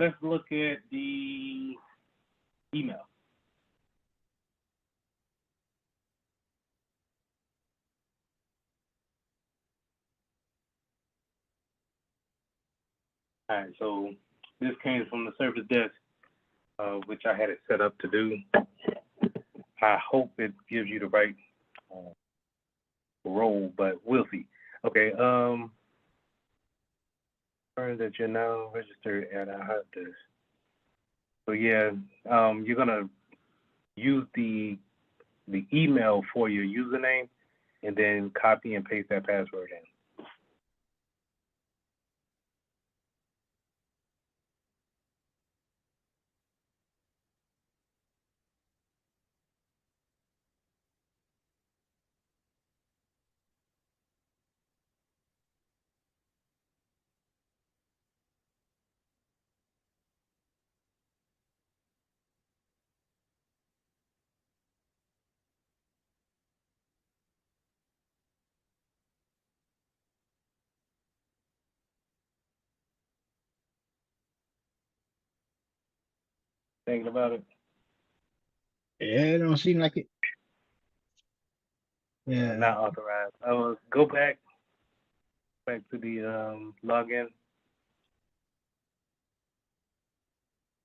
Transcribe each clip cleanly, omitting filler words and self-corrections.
let's look at the email. All right, so this came from the service desk, which I had it set up to do. I hope it gives you the right role, but we'll see. Okay, that you're now registered at a hot desk. So yeah, you're gonna use the email for your username, and then copy and paste that password in. Thinking about it? Yeah, it don't seem like it. Yeah. Not authorized. Go back to the login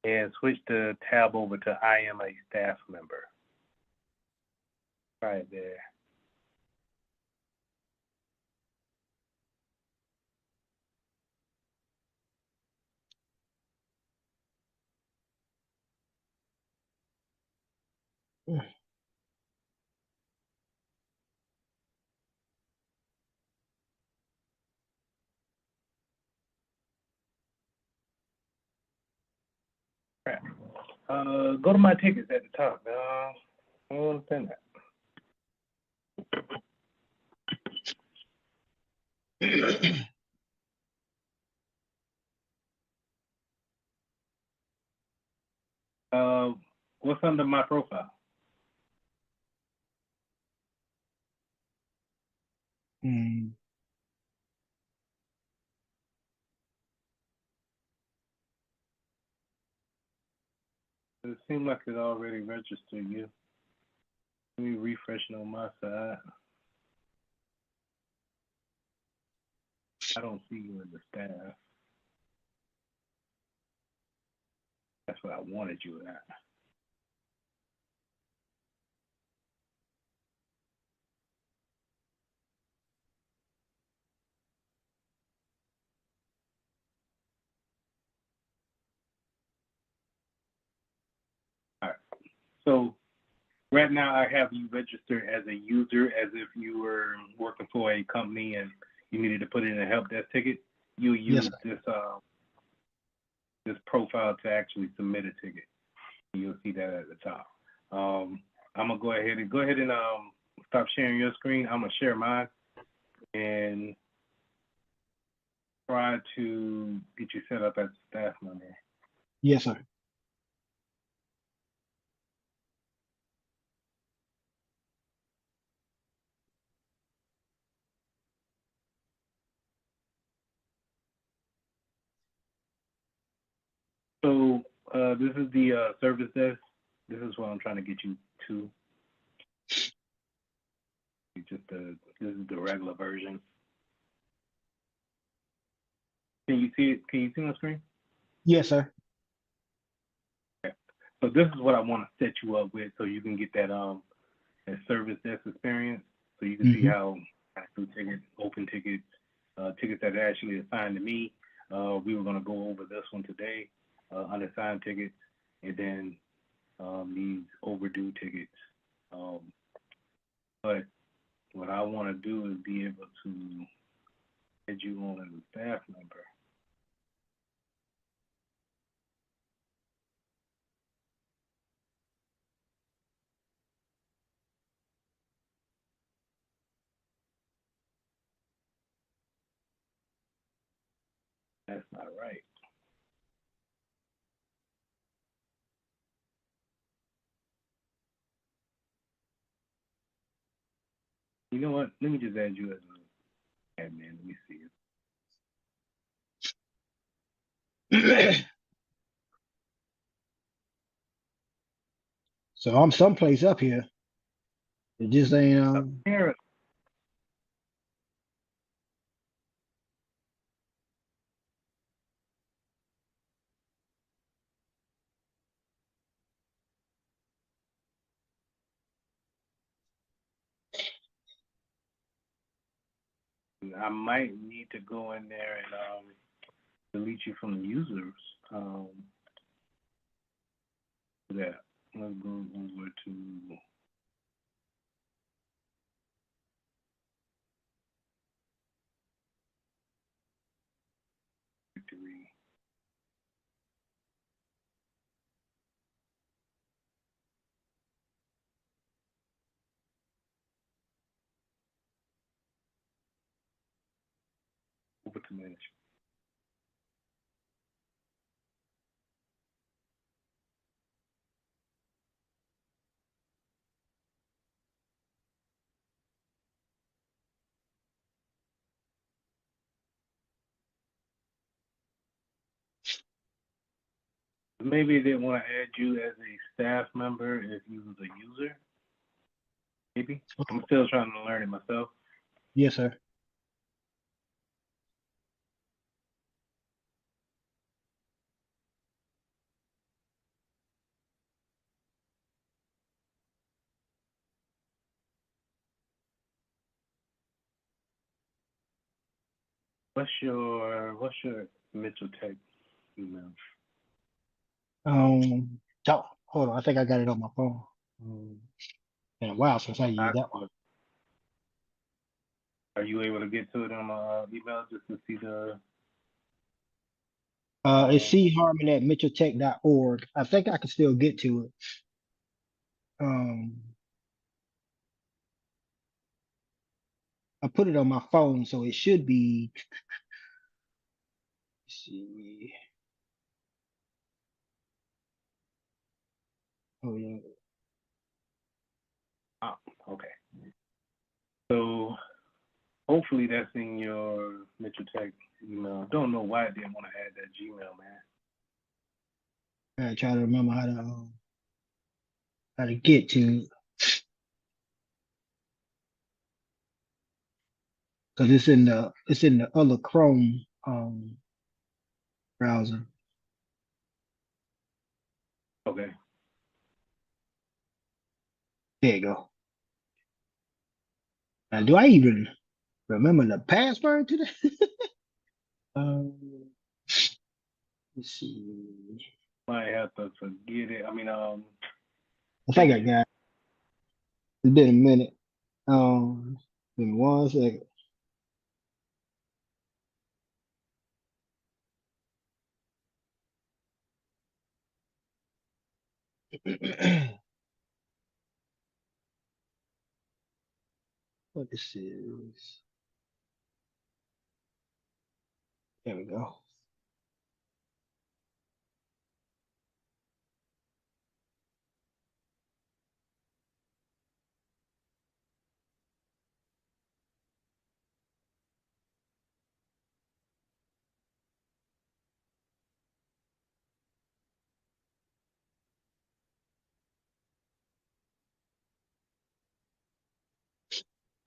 and switch the tab over to I am a staff member. Right there. Crap. Go to my tickets at the top. I don't understand that. What's under my profile? Mm. It seems like it already registered you. Let me refresh it on my side. I don't see you in the staff. That's what I wanted you at. All right. So right now I have you registered as a user, as if you were working for a company and you needed to put in a help desk ticket. You use this profile to actually submit a ticket. You'll see that at the top. I'm gonna go ahead and stop sharing your screen. I'm gonna share mine and try to get you set up as a staff member. Yes, sir. So this is the service desk. This is what I'm trying to get you to. This is the regular version. Can you see it? Can you see my screen? Yes, sir. Okay. So this is what I want to set you up with, so you can get that service desk experience. So you can see how I do tickets, open tickets, tickets that are actually assigned to me. We were going to go over this one today, unassigned tickets, and then these overdue tickets. But what I want to do is be able to add you on as a staff member. That's not right. You know what? Let me just add you as an admin. Let me see it. So I'm someplace up here. It just ain't Apparently, I might need to go in there and delete you from the users. Um, that let's go over to victory. Over to manage. Maybe they want to add you as a staff member if you was a user. Maybe I'm still trying to learn it myself. yes, sir. What's your Mitchell Tech email? Hold on. I think I got it on my phone. Um, been a while since I I, used that one. are you able to get to it on my email just to see the It's um Harmon at mitchelltech.org. I think I can still get to it. Um, I put it on my phone, so it should be. Let's see. Oh yeah. oh, okay. So hopefully that's in your Mitchell Tech email. Don't know why I didn't want to add that Gmail, man. I try to remember how to get to because it's in the other Chrome browser. Okay. There you go. Now, do I even remember the password to that? um, let's see. Might have to forget it. I mean, I think I forget it. got it. It's been a minute. Give me 1 second. What this is? There we go.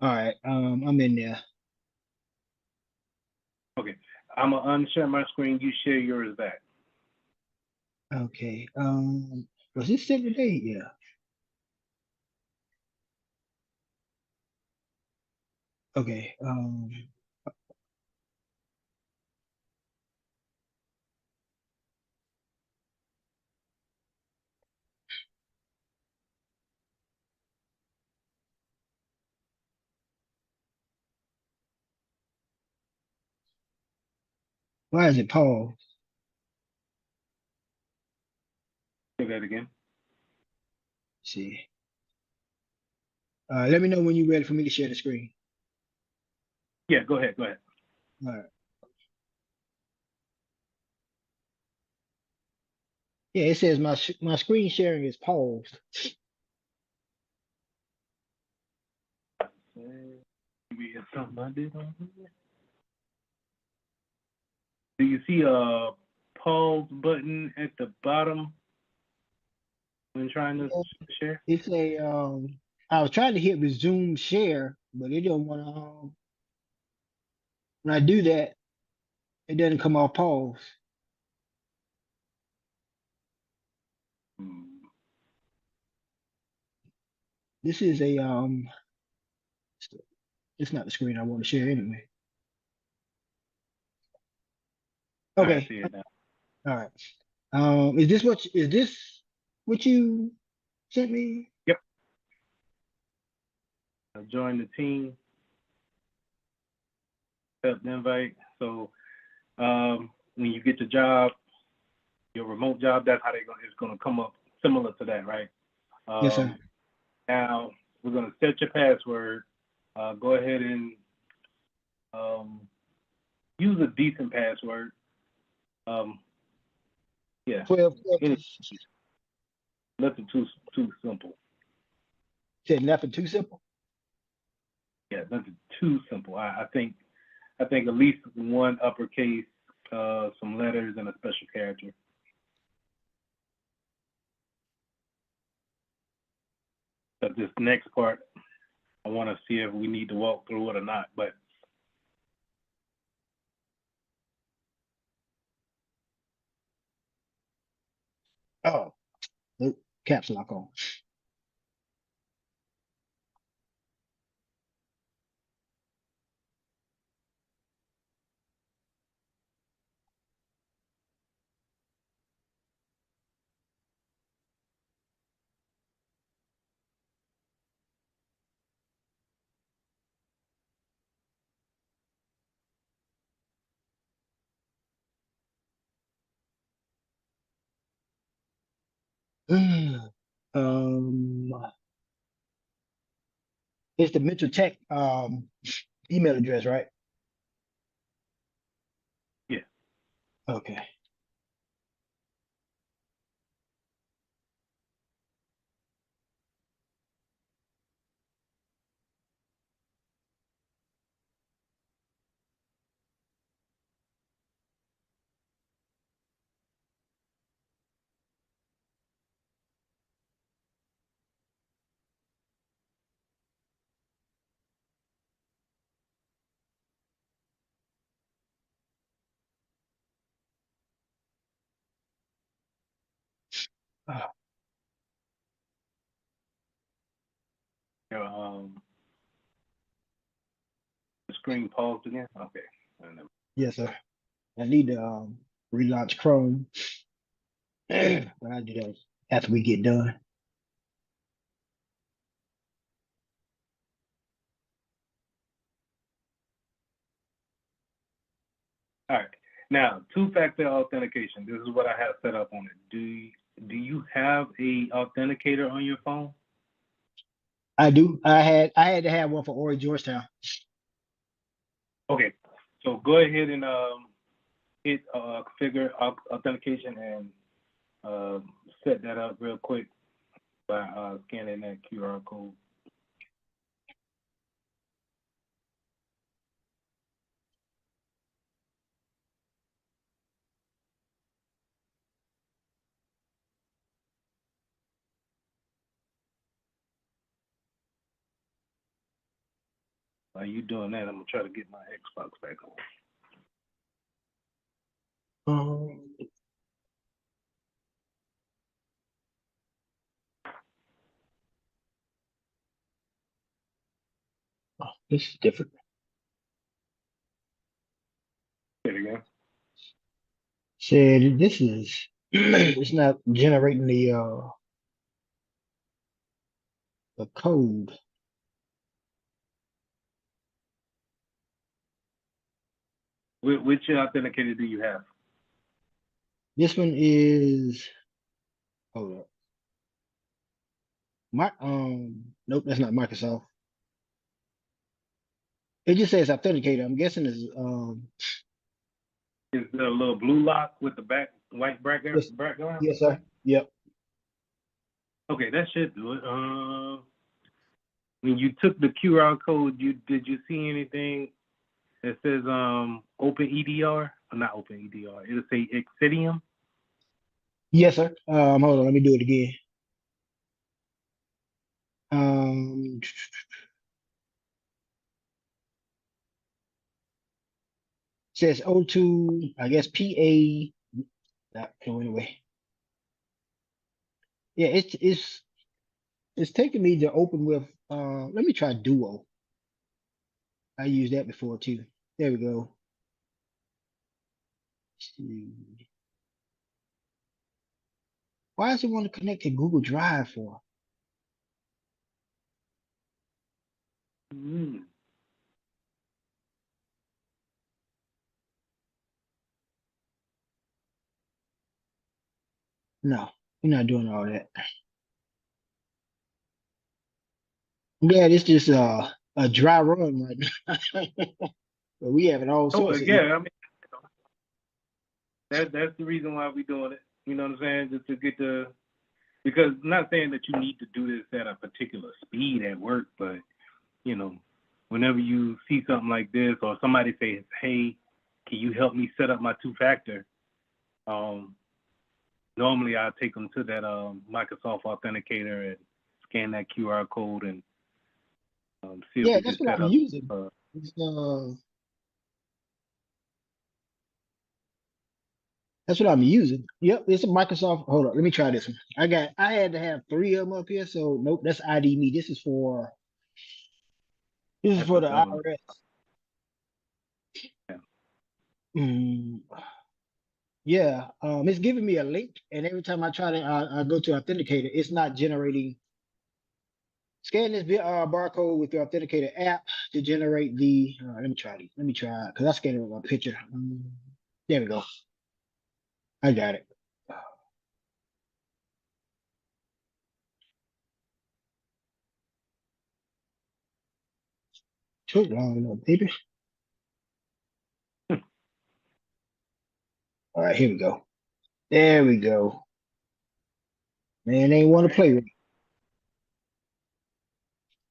All right. I'm in there. Okay. I'm gonna unshare my screen. You share yours back. Okay. Was this sent today? Yeah. Okay. Why is it paused? Say that again. Let's see. Let me know when you're ready for me to share the screen. Yeah, go ahead. Go ahead. All right. Yeah, it says my screen sharing is paused. Maybe it's something I did on here. Do you see a pause button at the bottom when trying to share? It's a I was trying to hit resume share, but it don't want to. When I do that, it doesn't come off pause. Hmm. This is a it's not the screen I want to share anyway. All right, I Okay, see it now. all right. Is this what you sent me? Yep. I joined the team, accept the invite. So when you get the job, your remote job, that's how it's gonna come up similar to that, right? Yes, sir. Now we're gonna set your password. Go ahead and um, use a decent password. Um, yeah, 12 any, characters. nothing too simple. Said nothing too simple. Yeah, nothing too simple. I think at least one uppercase, some letters, and a special character. But this next part, I want to see if we need to walk through it or not. But Oh, nope. Caps lock on. um, it's the Mental Tech email address, right? yeah, Okay. Ah, yeah. The screen paused again. Okay. yes, sir. I need to relaunch Chrome. But I do that after we get done. All right. Now, two-factor authentication. This is what I have set up on it. Do you have a authenticator on your phone? I do. I had to have one for Ori Georgetown. Okay. So go ahead and hit configure authentication and set that up real quick by scanning that QR code. While you doing that, I'm gonna try to get my Xbox back on. Um, oh, this is different. Say it again. Said this is it's not generating the code. Which authenticator do you have? This one is hold up. My nope, that's not Microsoft. It just says authenticator. I'm guessing it's Is there a little blue lock with the white yes, background? yes, sir. Yep. Okay, that should do it. When you took the QR code, did you see anything that says Open EDR? Or not Open EDR. It'll say Exidium. Yes, sir. Hold on, let me do it again. Says O2, I guess PA. So anyway, yeah, it's taking me to open with. Let me try Duo. I used that before too. There we go. Why does it want to connect to Google Drive for? Mm. No, we're not doing all that. Yeah, this just a dry run right now. But we having all Oh sorts of yeah, I mean that's the reason why we doing it. You know what I'm saying? Just to get the because I'm not saying that you need to do this at a particular speed at work, but you know, whenever you see something like this or somebody says, "Hey, can you help me set up my two-factor?" Um, normally I'll take them to that Microsoft Authenticator and scan that QR code and see if yeah, we can that's what set I'm up. using. Uh, It's, that's what I'm using. Yep, it's a Microsoft. Hold on, let me try this one. I had to have three of them up here, so nope, that's ID me. This is that's for the the government. IRS. Yeah. Mm, yeah, it's giving me a link, and every time I try to I go to Authenticator, it's not generating. Scan this barcode with your Authenticator app to generate the. Let me try these. Let me try because I scanned it with my picture. There we go. I got it. Took long enough, baby. All right, here we go. There we go. Man, they ain't want to play with me.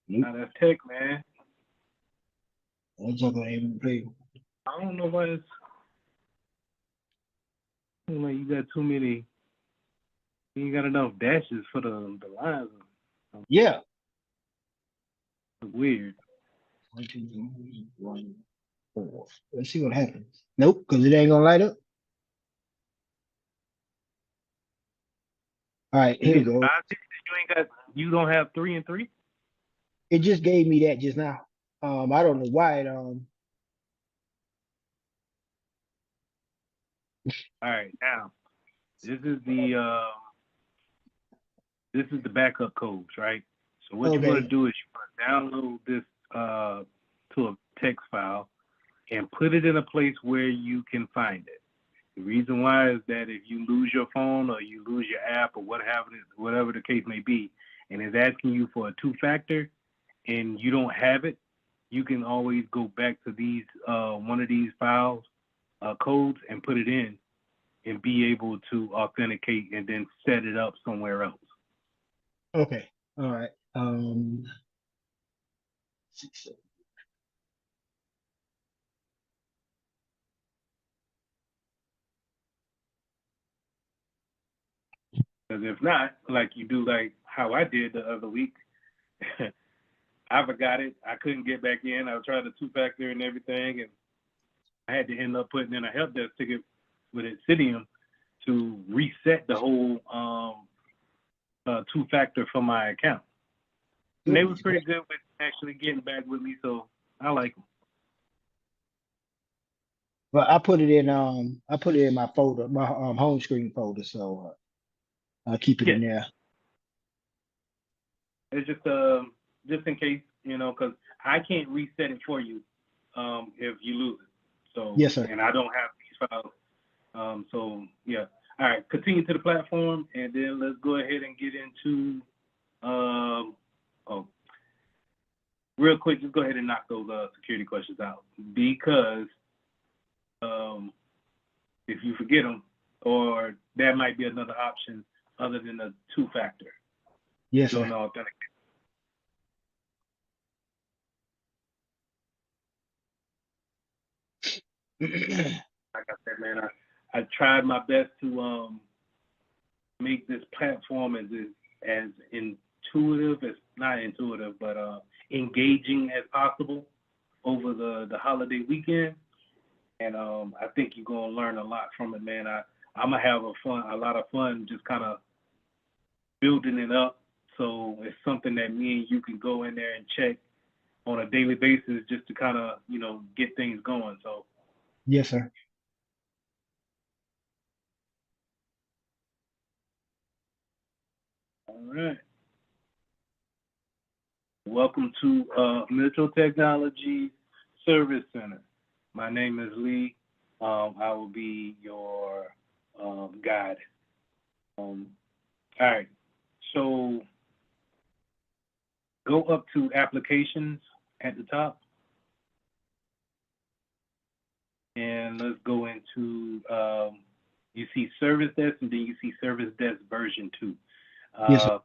Nope. Now that's tech, man. I'm talking about even play. I don't know why it's like you got too many. You ain't got enough dashes for the lines. Yeah. It's weird. 1, 2, 3, 1, 4. Let's see what happens. Nope, because it ain't gonna light up. All right, It here we didn't go. five digits. You ain't got. You don't have 3 and 3. It just gave me that just now. I don't know why it All right, now this is the backup codes, right? So what you want to okay. do is you want to download this to a text file and put it in a place where you can find it. The reason why is that if you lose your phone or you lose your app or whatever the case may be, and it's asking you for a two-factor and you don't have it, you can always go back to these one of these files codes and put it in and be able to authenticate and then set it up somewhere else. Okay. All right. 6, 7. Because if not, like you do, like how I did the other week, I forgot it. I couldn't get back in. I was trying to two-factor and everything, and I had to end up putting in a help desk ticket with Insidium to reset the whole two-factor for my account. And they were Goodness pretty gracious. good with actually getting back with me, so I like them. But I put it in my folder, my home screen folder, so I'll keep it Yeah, in there. it's just in case, because I can't reset it for you if you lose it. So, Yes, sir. and I don't have these files. So yeah. All right, continue to the platform, and then let's go ahead and get into oh, real quick. Just go ahead and knock those security questions out because um, if you forget them, or that might be another option other than a two-factor Yes, doing sir. the authentic. Like I said, man, I tried my best to make this platform as intuitive, it's not intuitive, but engaging as possible over the holiday weekend. And I think you're gonna learn a lot from it, man. I'm gonna have a lot of fun, just kind of building it up. So it's something that me and you can go in there and check on a daily basis, just to kind of get things going. So Yes, sir. all right, welcome to Mitchell Technology Service Center. My name is Lee. I will be your guide. All right, so go up to applications at the top, and let's go into, you see Service Desk, and then you see Service Desk version 2. Yes, sir.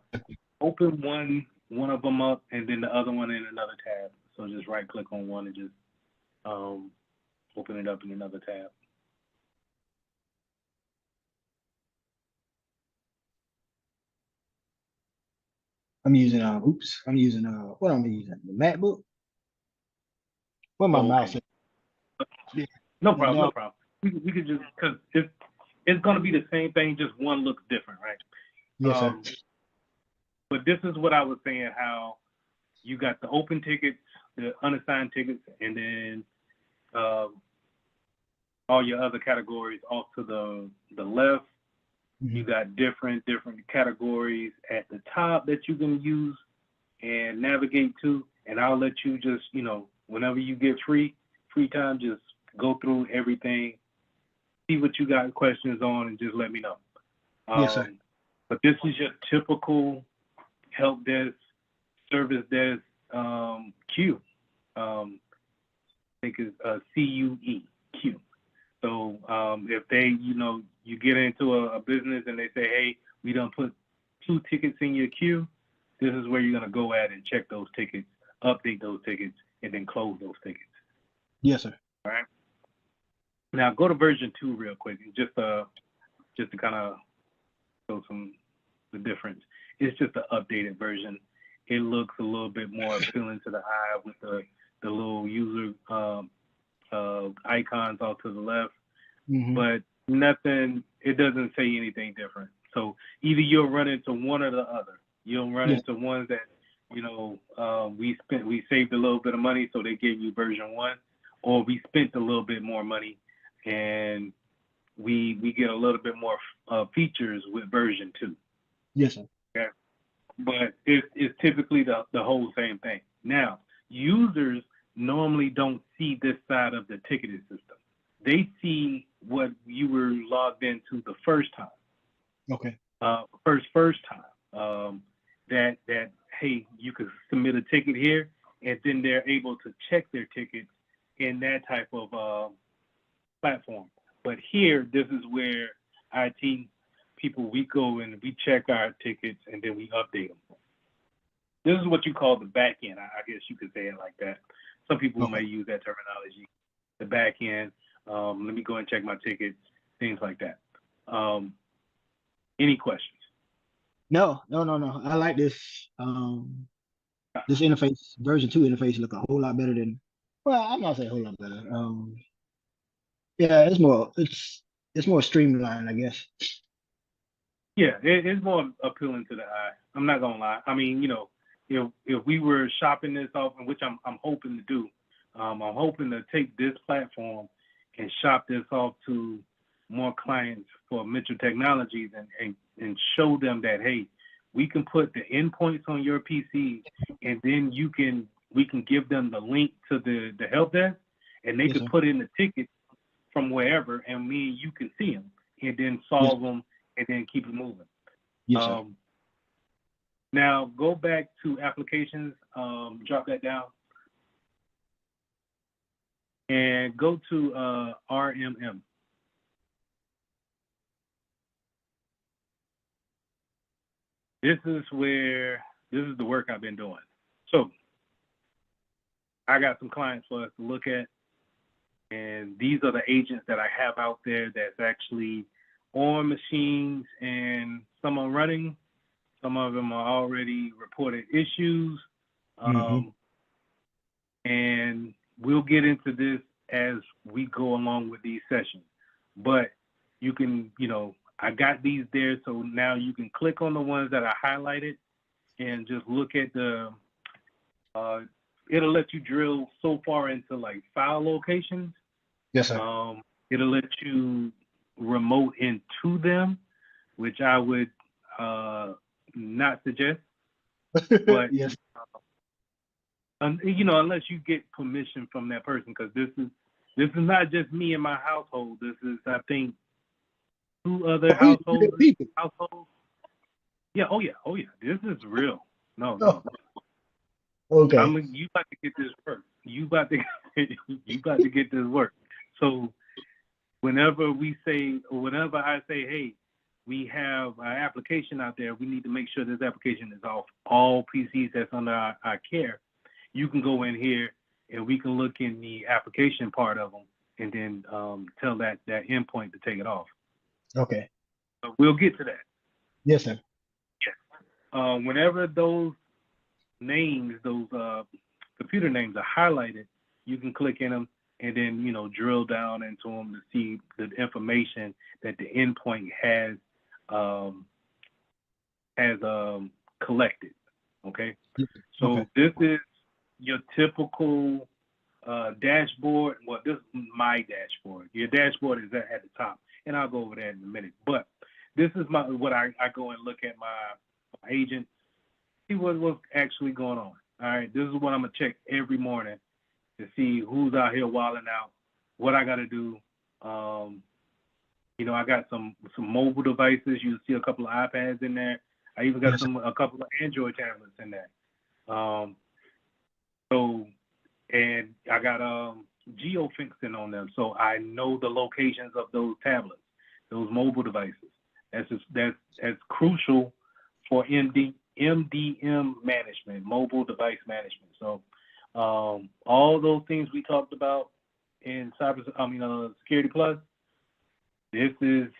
Open one of them up, and then the other one in another tab. So just right click on one and just open it up in another tab. I'm using what am I using? The MacBook. Where my mouse Okay. is? Yeah. No And problem, no problem. We could just, because it's going to be the same thing, just one looks different, right? yes, sir. But this is what I was saying, how you got the open tickets, the unassigned tickets, and then all your other categories off to the left. You got different categories at the top that you can use and navigate to. And I'll let you just, whenever you get free time, just go through everything, see what you got questions on, and just let me know. Yes, sir. But this is just typical help desk, service desk, Q. I think it's CUE, Q. So if they, you get into a business and they say, hey, we done put 2 tickets in your queue, this is where you're going to go at and check those tickets, update those tickets, and then close those tickets. Yes, sir. All right. Now go to version 2 real quick, just to kind of show the difference. It's just an updated version. It looks a little bit more appealing to the eye with the little user icons off to the left, but nothing. It doesn't say anything different. So either you'll run into one or the other. You'll run into ones that we saved a little bit of money, so they gave you version 1, or we spent a little bit more money and we get a little bit more features with version 2. Yes, sir. Okay. But it's typically the whole same thing. Now, users normally don't see this side of the ticketing system. They see what you were logged into the first time. Okay. First time. That hey, you could submit a ticket here, and then they're able to check their tickets in that type of platform. But here, this is where IT people, we go and we check our tickets and then we update them. This is what you call the back end. I guess you could say it like that. Some people may use that terminology, the back end. Let me go and check my tickets, things like that. Any questions? No. I like this. This interface, version 2 interface, look a whole lot better than. Well, I'm not saying a whole lot better. Yeah, it's more streamlined, I guess. Yeah, it's more appealing to the eye. I'm not gonna lie. I mean, if we were shopping this off, which I'm hoping to do, I'm hoping to take this platform and shop this off to more clients for Mitchell Technologies and show them that, hey, we can put the endpoints on your PC, and then we can give them the link to the help desk, and they could put in the tickets from wherever, and me and you can see them, and then solve them, and then keep it moving. Yes, sir. Now go back to applications, drop that down, and go to RMM. This is the work I've been doing. So I got some clients for us to look at, and these are the agents that I have out there that's actually on machines, and some are running, Some of them are already reported issues. Mm-hmm. And we'll get into this as we go along with these sessions. But you can, I got these there, so now you can click on the ones that I highlighted and just look at it'll let you drill so far into like file locations. Yes, sir. It'll let you remote into them, which I would not suggest. But Yes. unless you get permission from that person, because this is not just me and my household. This is, I think, 2 other households. Yeah. Oh yeah. This is real. No. Okay. You about to get this work. You about to get this work. So whenever I say, hey, we have an application out there, we need to make sure this application is off all PCs that's under our care. You can go in here and we can look in the application part of them and then tell that endpoint to take it off. Okay. So we'll get to that. Yes, sir. Whenever those names, those computer names are highlighted, you can click in them and then, drill down into them to see the information that the endpoint has collected. Okay. So This is your typical dashboard. Well, this is my dashboard. Your dashboard is at the top, and I'll go over that in a minute. But this is what I go and look at my agent, see what's actually going on. All right, this is what I'm gonna check every morning to see who's out here wilding out, what I gotta do. I got some mobile devices. You see a couple of iPads in there. I even got a couple of Android tablets in there. And I got geofencing on them, so I know the locations of those tablets, those mobile devices. That's crucial for MDM management, mobile device management. So all those things we talked about in Security Plus, this is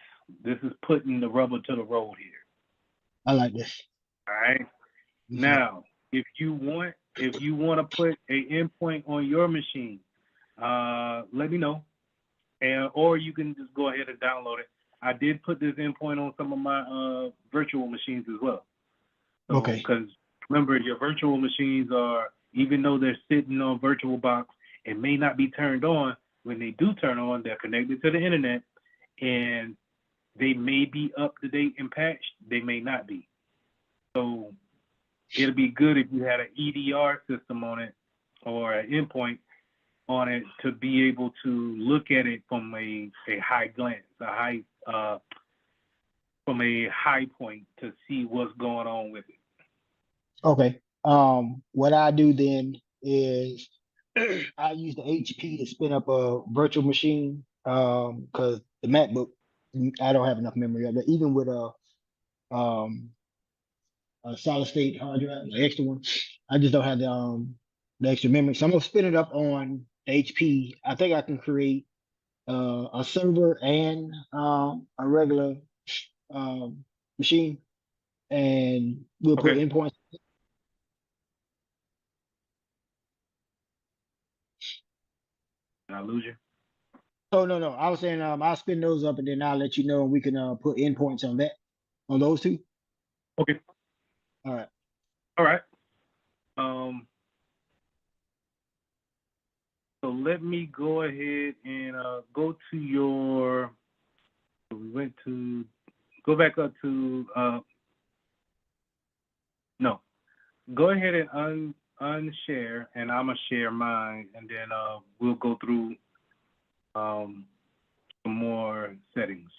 putting the rubber to the road here. I like this. All right. Now, if you want to put an endpoint on your machine, let me know, or you can just go ahead and download it. I did put this endpoint on some of my virtual machines as well. So, okay. Because remember, your virtual machines are, even though they're sitting on VirtualBox, it may not be turned on. When they do turn on, they're connected to the internet, and they may be up to date and patched. They may not be. So it'll be good if you had an EDR system on it or an endpoint on it to be able to look at it from a high glance, from a high point to see what's going on with it. Okay. What I do then is I use the HP to spin up a virtual machine. Because the MacBook, I don't have enough memory of it. Even with a solid state hard drive, the extra one, I just don't have the extra memory. So I'm gonna spin it up on HP. I think I can create a server and a regular machine, and we'll put endpoints. Did I lose you? Oh no. I was saying I'll spin those up and then I'll let you know, and we can put endpoints on those two. Okay. All right. All right. So let me go ahead and go to your. Go back up to no. Go ahead and unshare, and I'm gonna share mine, and then we'll go through some more settings.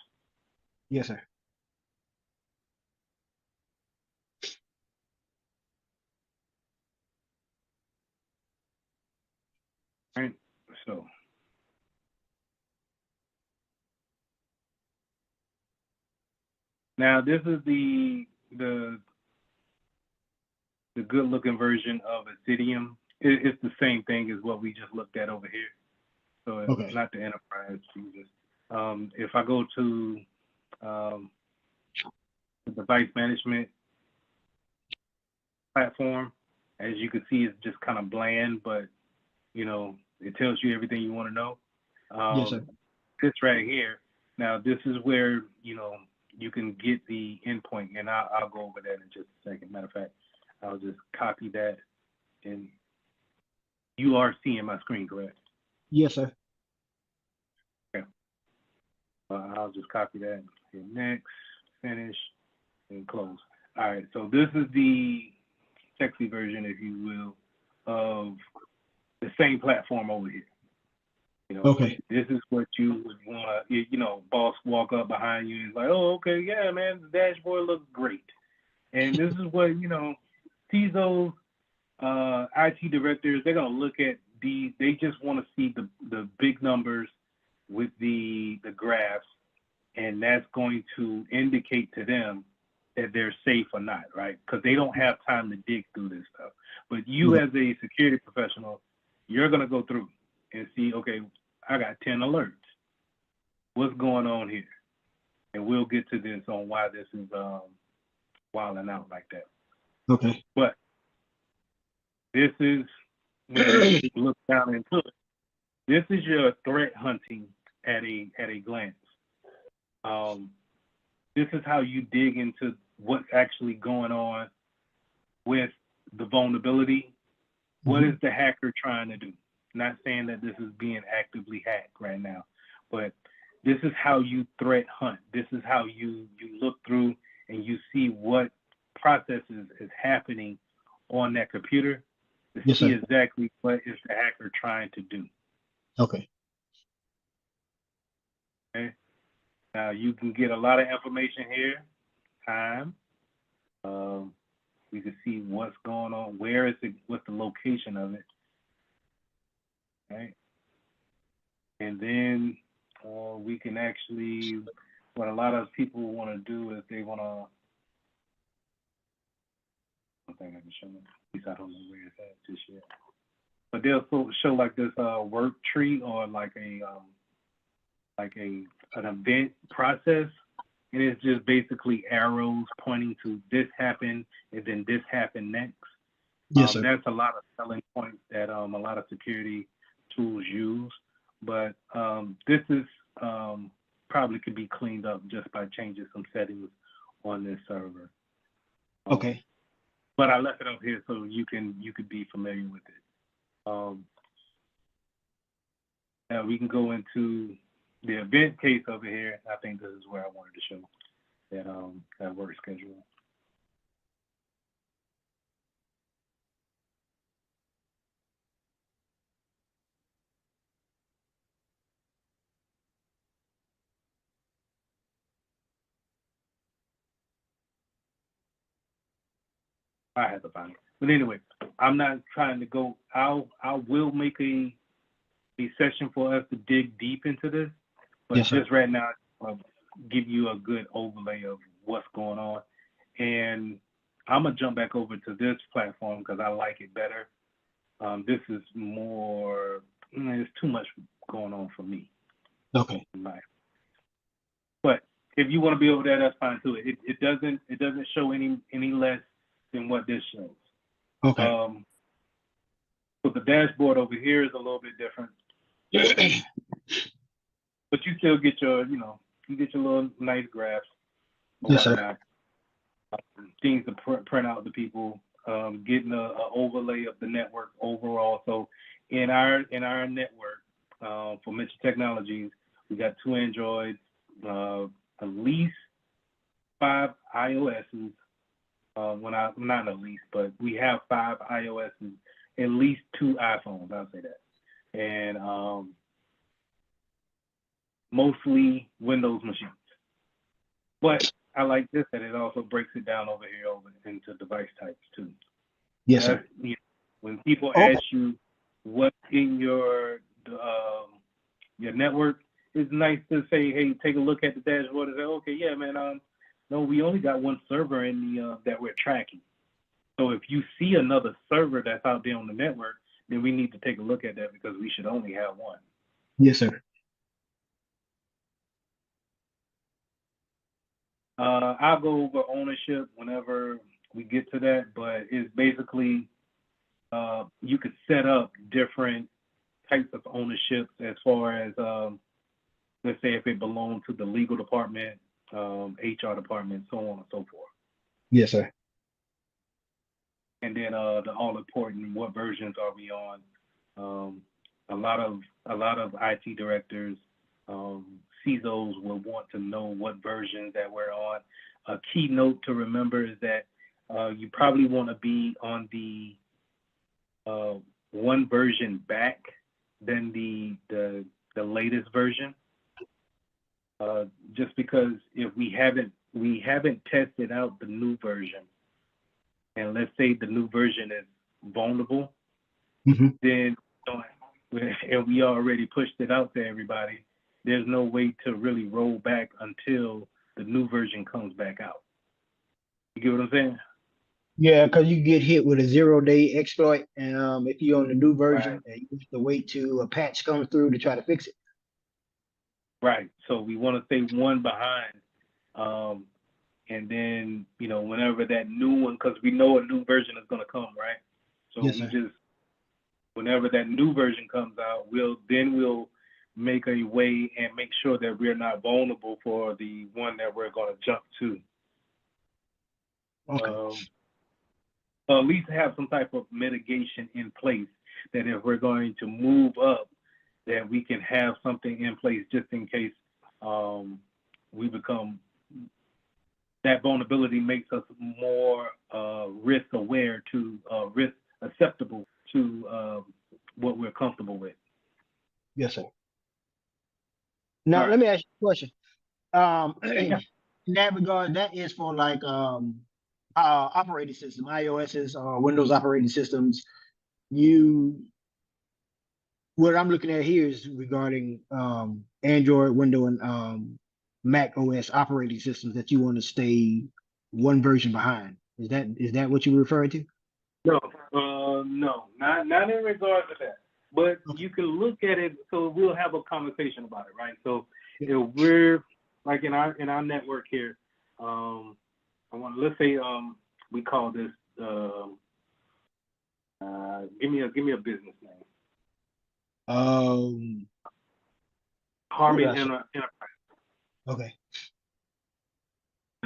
Yes, sir. All right. So now this is the good looking version of Acidium. It's the same thing as what we just looked at over here. So it's not the enterprise users. If I go to the device management, platform. As you can see, it's just kind of bland, but it tells you everything you want to know. Yes, sir. This right here. Now, this is where you can get the endpoint, and I'll go over that in just a second. Matter of fact, I'll just copy that, and you are seeing my screen, correct? Yes, sir. Okay. I'll just copy that. Hit next, finish, and close. All right. So this is the sexy version, if you will, of the same platform over here. Okay. This is what you would want to, boss walk up behind you and is like, oh, okay, yeah, man, the dashboard looks great. And this is what, CISOs, IT directors, they're going to look at these. They just want to see the big numbers with the graphs, and that's going to indicate to them that they're safe or not, right? Because they don't have time to dig through this stuff. But you, as a security professional, you're going to go through and see, okay, I got 10 alerts. What's going on here? And we'll get to this on why this is wilding out like that. Okay. But this is, when you look down into it, this is your threat hunting at a glance. This is how you dig into what's actually going on with the vulnerability. What is the hacker trying to do? Not saying that this is being actively hacked right now, but this is how you threat hunt. This is how you look through and you see what processes is happening on that computer to see exactly what is the hacker trying to do. Okay. Okay. Now you can get a lot of information here. Time. You can see what's going on. Where is it? What's the location of it? Right. And then we can actually, what a lot of people want to do is they want to, I think I can show them. At least I don't know where it's at just yet. But they'll show like this work tree or like an event process, and it's just basically arrows pointing to this happened and then this happened next. Yes, sir. That's a lot of selling points that a lot of security tools use, but this is probably could be cleaned up just by changing some settings on this server. Okay. But I left it up here so you could be familiar with it. Now we can go into the event case over here. I think this is where I wanted to show that work schedule. I have to find it. But anyway, I'm not trying to go. I will make a session for us to dig deep into this, but just right now, I'll give you a good overlay of what's going on. And I'm gonna jump back over to this platform because I like it better. This is more. There's too much going on for me. Okay. But if you want to be over there, that's fine too. It doesn't show any less than what this shows. Okay. So the dashboard over here is a little bit different. But you still get your, you get your little nice graphs. Yes, sir. Things to print out to people, getting an overlay of the network overall. So in our network for Mitchell Technologies, we got 2 Androids, at least 5 iOSs. Not at least, but we have 5 iOSs, at least 2 iPhones. I'll say that, and mostly Windows machines. But I like this that it also breaks it down over here into device types too. Yes, sir. When people ask you what's in your network, it's nice to say, hey, take a look at the dashboard and say, okay, yeah, man, no, we only got 1 server in the that we're tracking. So if you see another server that's out there on the network, then we need to take a look at that because we should only have 1. Yes, sir. I'll go over ownership whenever we get to that, but it's basically you could set up different types of ownerships as far as let's say if it belonged to the legal department, HR department, so on and so forth. Yes, sir. And then the all important, what versions are we on? A lot of IT directors, CISOs will want to know what versions that we're on. A key note to remember is that you probably want to be on the one version back than the latest version. Just because if we haven't tested out the new version, and let's say the new version is vulnerable, then and we already pushed it out to everybody, there's no way to really roll back until the new version comes back out. You get what I'm saying? Yeah, because you get hit with a 0-day exploit, and if you're on the new version, Right. you have to wait till a patch comes through to try to fix it. Right. So we want to stay one behind, and then whenever that new one, because we know a new version is going to come, right? So Yes, we sir. just whenever that new version comes out, we'll make a way and make sure that we're not vulnerable for the one that we're going to jump to. Okay. At least have some type of mitigation in place that if we're going to move up, that we can have something in place just in case we become, that vulnerability makes us more risk aware to risk acceptable to what we're comfortable with. Yes, sir. Now, let me ask you a question. In that regard, that is for like operating system, iOS's or Windows operating systems. What I'm looking at here is regarding Android, Windows, and Mac OS operating systems that you want to stay one version behind. Is that what you're referring to? No, no, not in regards to that. But you can look at it. So we'll have a conversation about it, right? So if we're like in our network here, let's say we call this give me a business name. Harmon Enterprise. Okay.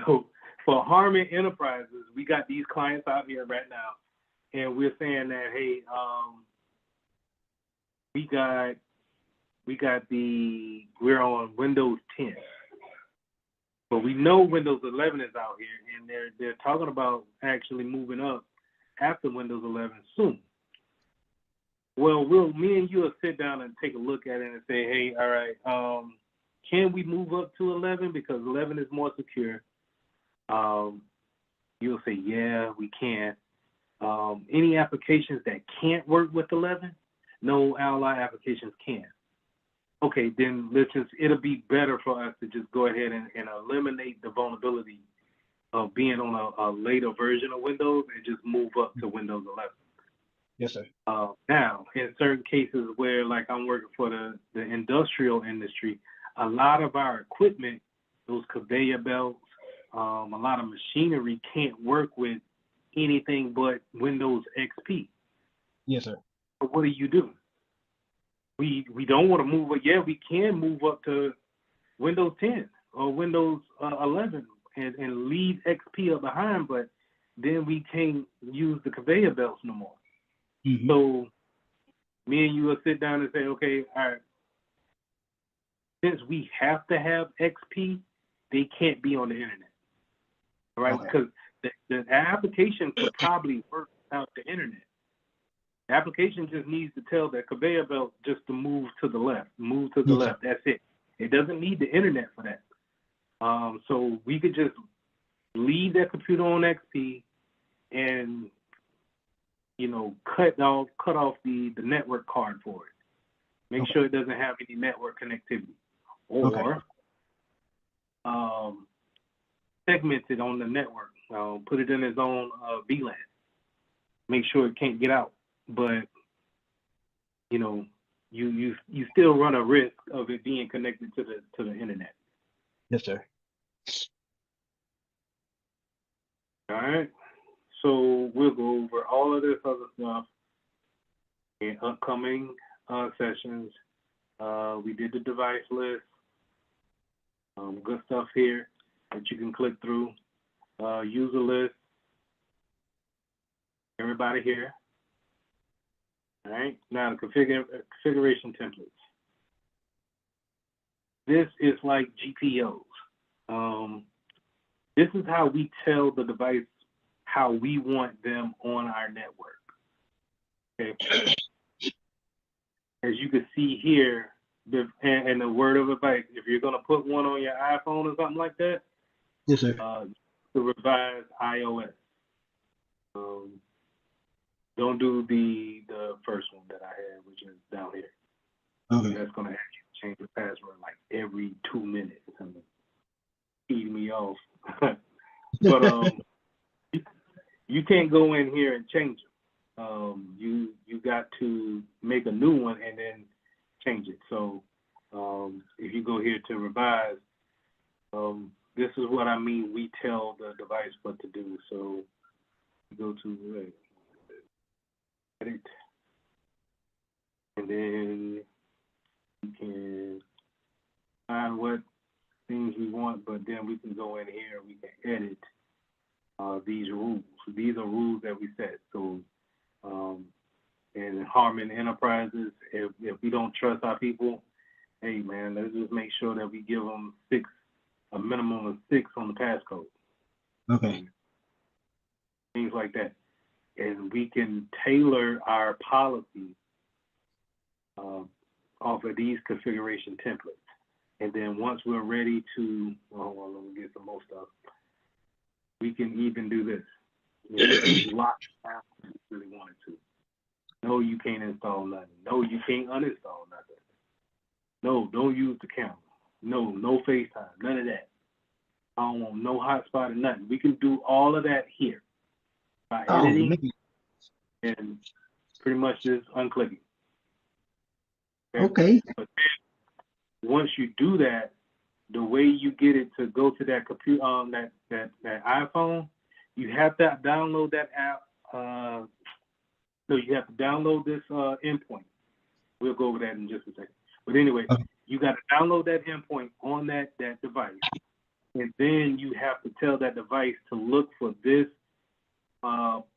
So for Harmon Enterprises, we got these clients out here right now, and we're saying that, hey, we're on Windows 10, but we know Windows 11 is out here, and they're talking about actually moving up after Windows 11 soon. Well, me and you will sit down and take a look at it and say, hey, all right, can we move up to 11 because 11 is more secure? You'll say, yeah, we can. Any applications that can't work with 11? No ally applications can. Okay, then it'll be better for us to just go ahead and eliminate the vulnerability of being on a later version of Windows and just move up to Windows 11. Yes, sir. Now, in certain cases where, like, I'm working for the industrial industry, a lot of our equipment, those conveyor belts, a lot of machinery can't work with anything but Windows XP. Yes, sir. So what do? We don't want to move, but yeah, we can move up to Windows 10 or Windows 11 and leave XP up behind, but then we can't use the conveyor belts no more. Mm-hmm. So me and you will sit down and say, okay, all right, since we have to have XP, they can't be on the internet. All right, because the application could probably work without the internet. The application just needs to tell the conveyor belt just to move to the left, left. That's it. It doesn't need the internet for that. So we could just leave that computer on XP and cut off the network card for it. Make sure it doesn't have any network connectivity, or segment it on the network. Put it in its own VLAN. Make sure it can't get out. But you still run a risk of it being connected to the internet. Yes, sir. All right. So we'll go over all of this other stuff in upcoming sessions. We did the device list. Good stuff here that you can click through. User list. Everybody here. All right. Now the configuration templates. This is like GPOs. This is how we tell the device how we want them on our network. Okay. As you can see here, and the word of advice, if you're going to put one on your iPhone or something like that, yes, sir. To revise iOS. Don't do the first one that I had, which is down here. Okay. That's going to have you change the password like every 2 minutes. Feed me off. But you can't go in here and change them. You got to make a new one and then change it. So if you go here to revise, this is what I mean. We tell the device what to do. So you go to edit, and then you can find what things we want, but then we can go in here and we can edit these rules. So these are rules that we set. So in Harmon Enterprises, if we don't trust our people, hey man, let's just make sure that we give them a minimum of 6 on the passcode. Okay. Things like that. And we can tailor our policy off of these configuration templates. And then once we're ready to, well, let me get some more stuff. We can even do this. We can lock it down if we really wanted to. No, you can't install nothing. No, you can't uninstall nothing. No, don't use the camera. No FaceTime. None of that. I don't want no hotspot or nothing. We can do all of that here by editing and pretty much just unclicking. Okay. But then once you do that, the way you get it to go to that computer, that iPhone, you have to download that app. No, you have to download this endpoint. We'll go over that in just a second. But anyway, you got to download that endpoint on that device, and then you have to tell that device to look for this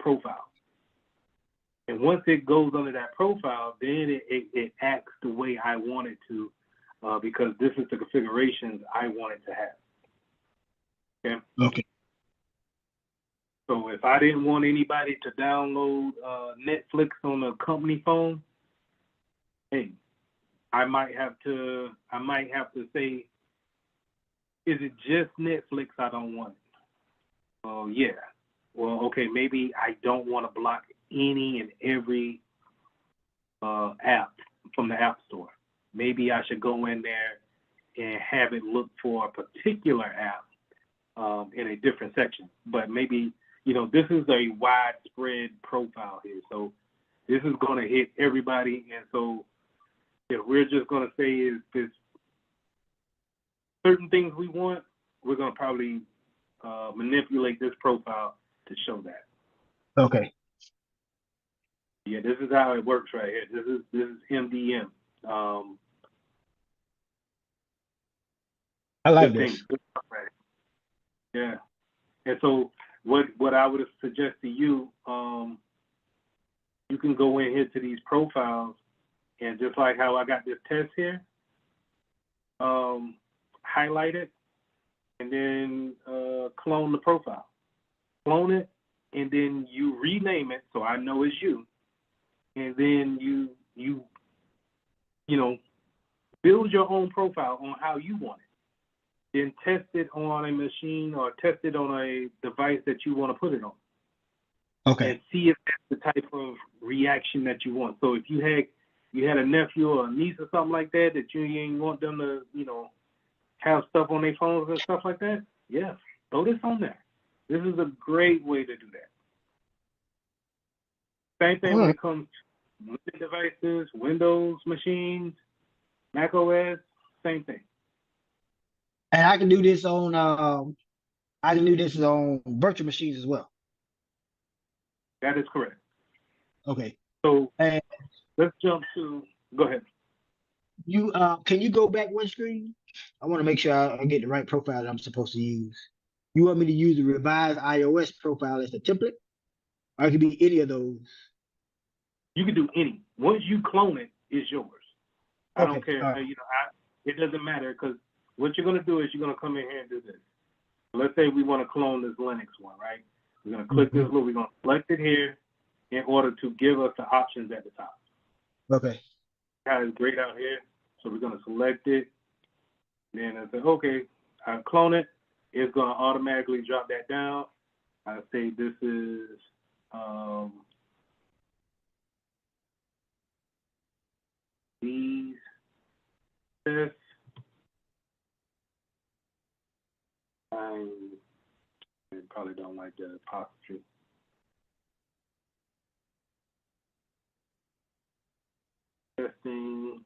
profile. And once it goes under that profile, then it acts the way I want it to, because this is the configurations I want it to have. Okay. Okay. So if I didn't want anybody to download Netflix on a company phone, hey, I might have to say, is it just Netflix I don't want? Oh yeah. Well, okay, maybe I don't want to block any and every app from the App Store. Maybe I should go in there and have it look for a particular app in a different section. But maybe, this is a widespread profile here. So this is going to hit everybody. And so if we're just going to say is this certain things we want, we're going to probably manipulate this profile to show that. Okay. Yeah, this is how it works right here. This is MDM. I like this. Good stuff right here. Yeah. And so what I would suggest to you, you can go in here to these profiles, and just like how I got this test here, highlight it, and then clone the profile. Clone it, and then you rename it so I know it's you. And then you build your own profile on how you want it. Then test it on a machine or test it on a device that you want to put it on. Okay. And see if that's the type of reaction that you want. So if you had a nephew or a niece or something like that you ain't want them to, have stuff on their phones and stuff like that, yeah, throw this on there. This is a great way to do that. Same thing when it comes to devices, Windows machines, Mac OS, same thing. And I can do this on virtual machines as well. That is correct. Okay. So And let's jump to, go ahead. you can you go back one screen? I want to make sure I get the right profile that I'm supposed to use. You want me to use the revised iOS profile as the template, or it could be any of those? You can do any. Once you clone it, it's yours. I don't Okay. care. All right. It doesn't matter because what you're gonna do is you're gonna come in here and do this. Let's say we want to clone this Linux one, right? We're gonna click this little. We're gonna select it here in order to give us the options at the top. Okay. It's great out here, so we're gonna select it. Then I say, okay, I clone it. It's gonna automatically drop that down. I say this is these tests. I probably don't like the apostrophe. Testing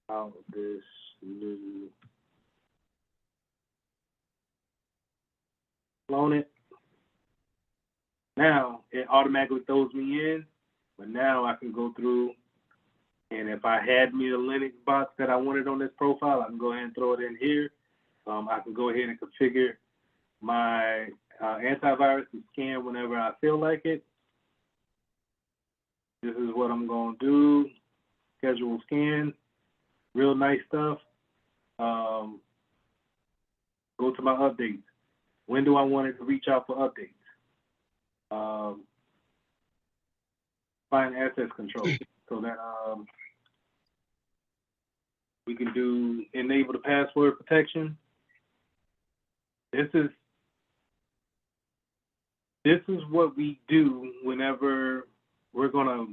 out this new clone it. Now it automatically throws me in, but now I can go through, and if I had me a Linux box that I wanted on this profile, I can go ahead and throw it in here. I can go ahead and configure my antivirus to scan whenever I feel like it. This is what I'm going to do. Schedule scan. Real nice stuff. Go to my updates. When do I want it to reach out for updates? Find access control. So that we can do enable the password protection. This is what we do whenever we're gonna,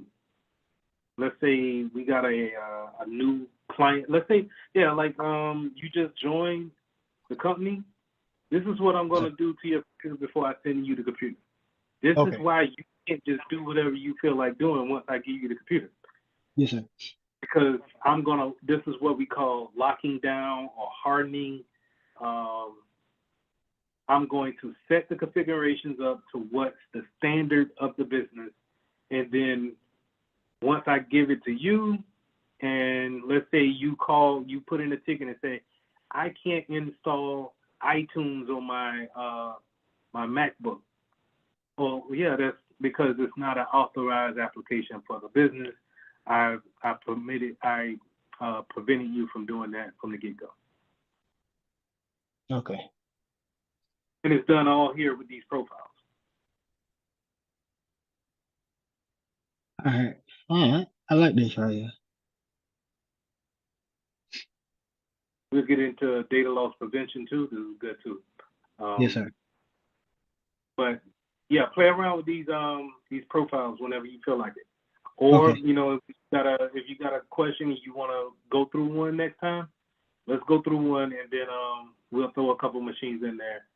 let's say we got a new client. Let's say, yeah, like you just joined the company. This is what I'm gonna do to your computer before I send you the computer. This is why you can't just do whatever you feel like doing once I give you the computer. Yes, sir. Because this is what we call locking down or hardening. I'm going to set the configurations up to what's the standard of the business. And then once I give it to you, and let's say you put in a ticket and say, I can't install iTunes on my my MacBook. Well, yeah, that's because it's not an authorized application for the business. I prevented you from doing that from the get-go. Okay. And it's done all here with these profiles. All right. All right. I like this right here. We'll get into data loss prevention too. This is good too. Yes, sir. But yeah, play around with these profiles whenever you feel like it. Or Okay. you know, if you got a question and you want to go through one next time, let's go through one, and then we'll throw a couple machines in there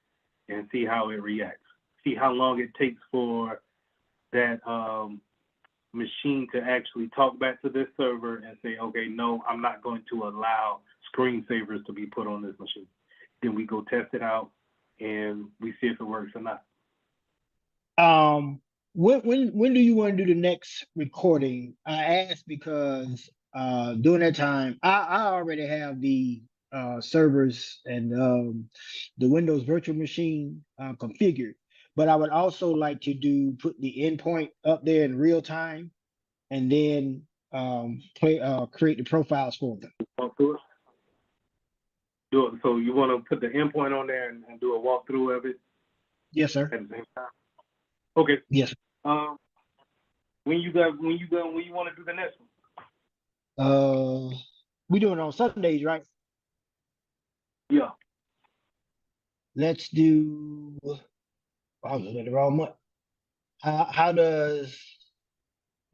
and see how it reacts. See how long it takes for that machine to actually talk back to this server and say, okay, no, I'm not going to allow screensavers to be put on this machine. Then we go test it out and we see if it works or not. When do you want to do the next recording? I asked because during that time I already have the servers and the Windows virtual machine configured, but I would also like to put the endpoint up there in real time and then create the profiles for them. Walk through it. Do it. So you want to put the endpoint on there and do a walkthrough of it? Yes, sir. At the same time. Okay. Yes. When you want to do the next one? We do it on Sundays, right? Yeah. Let's do. I was looking at the wrong month. How does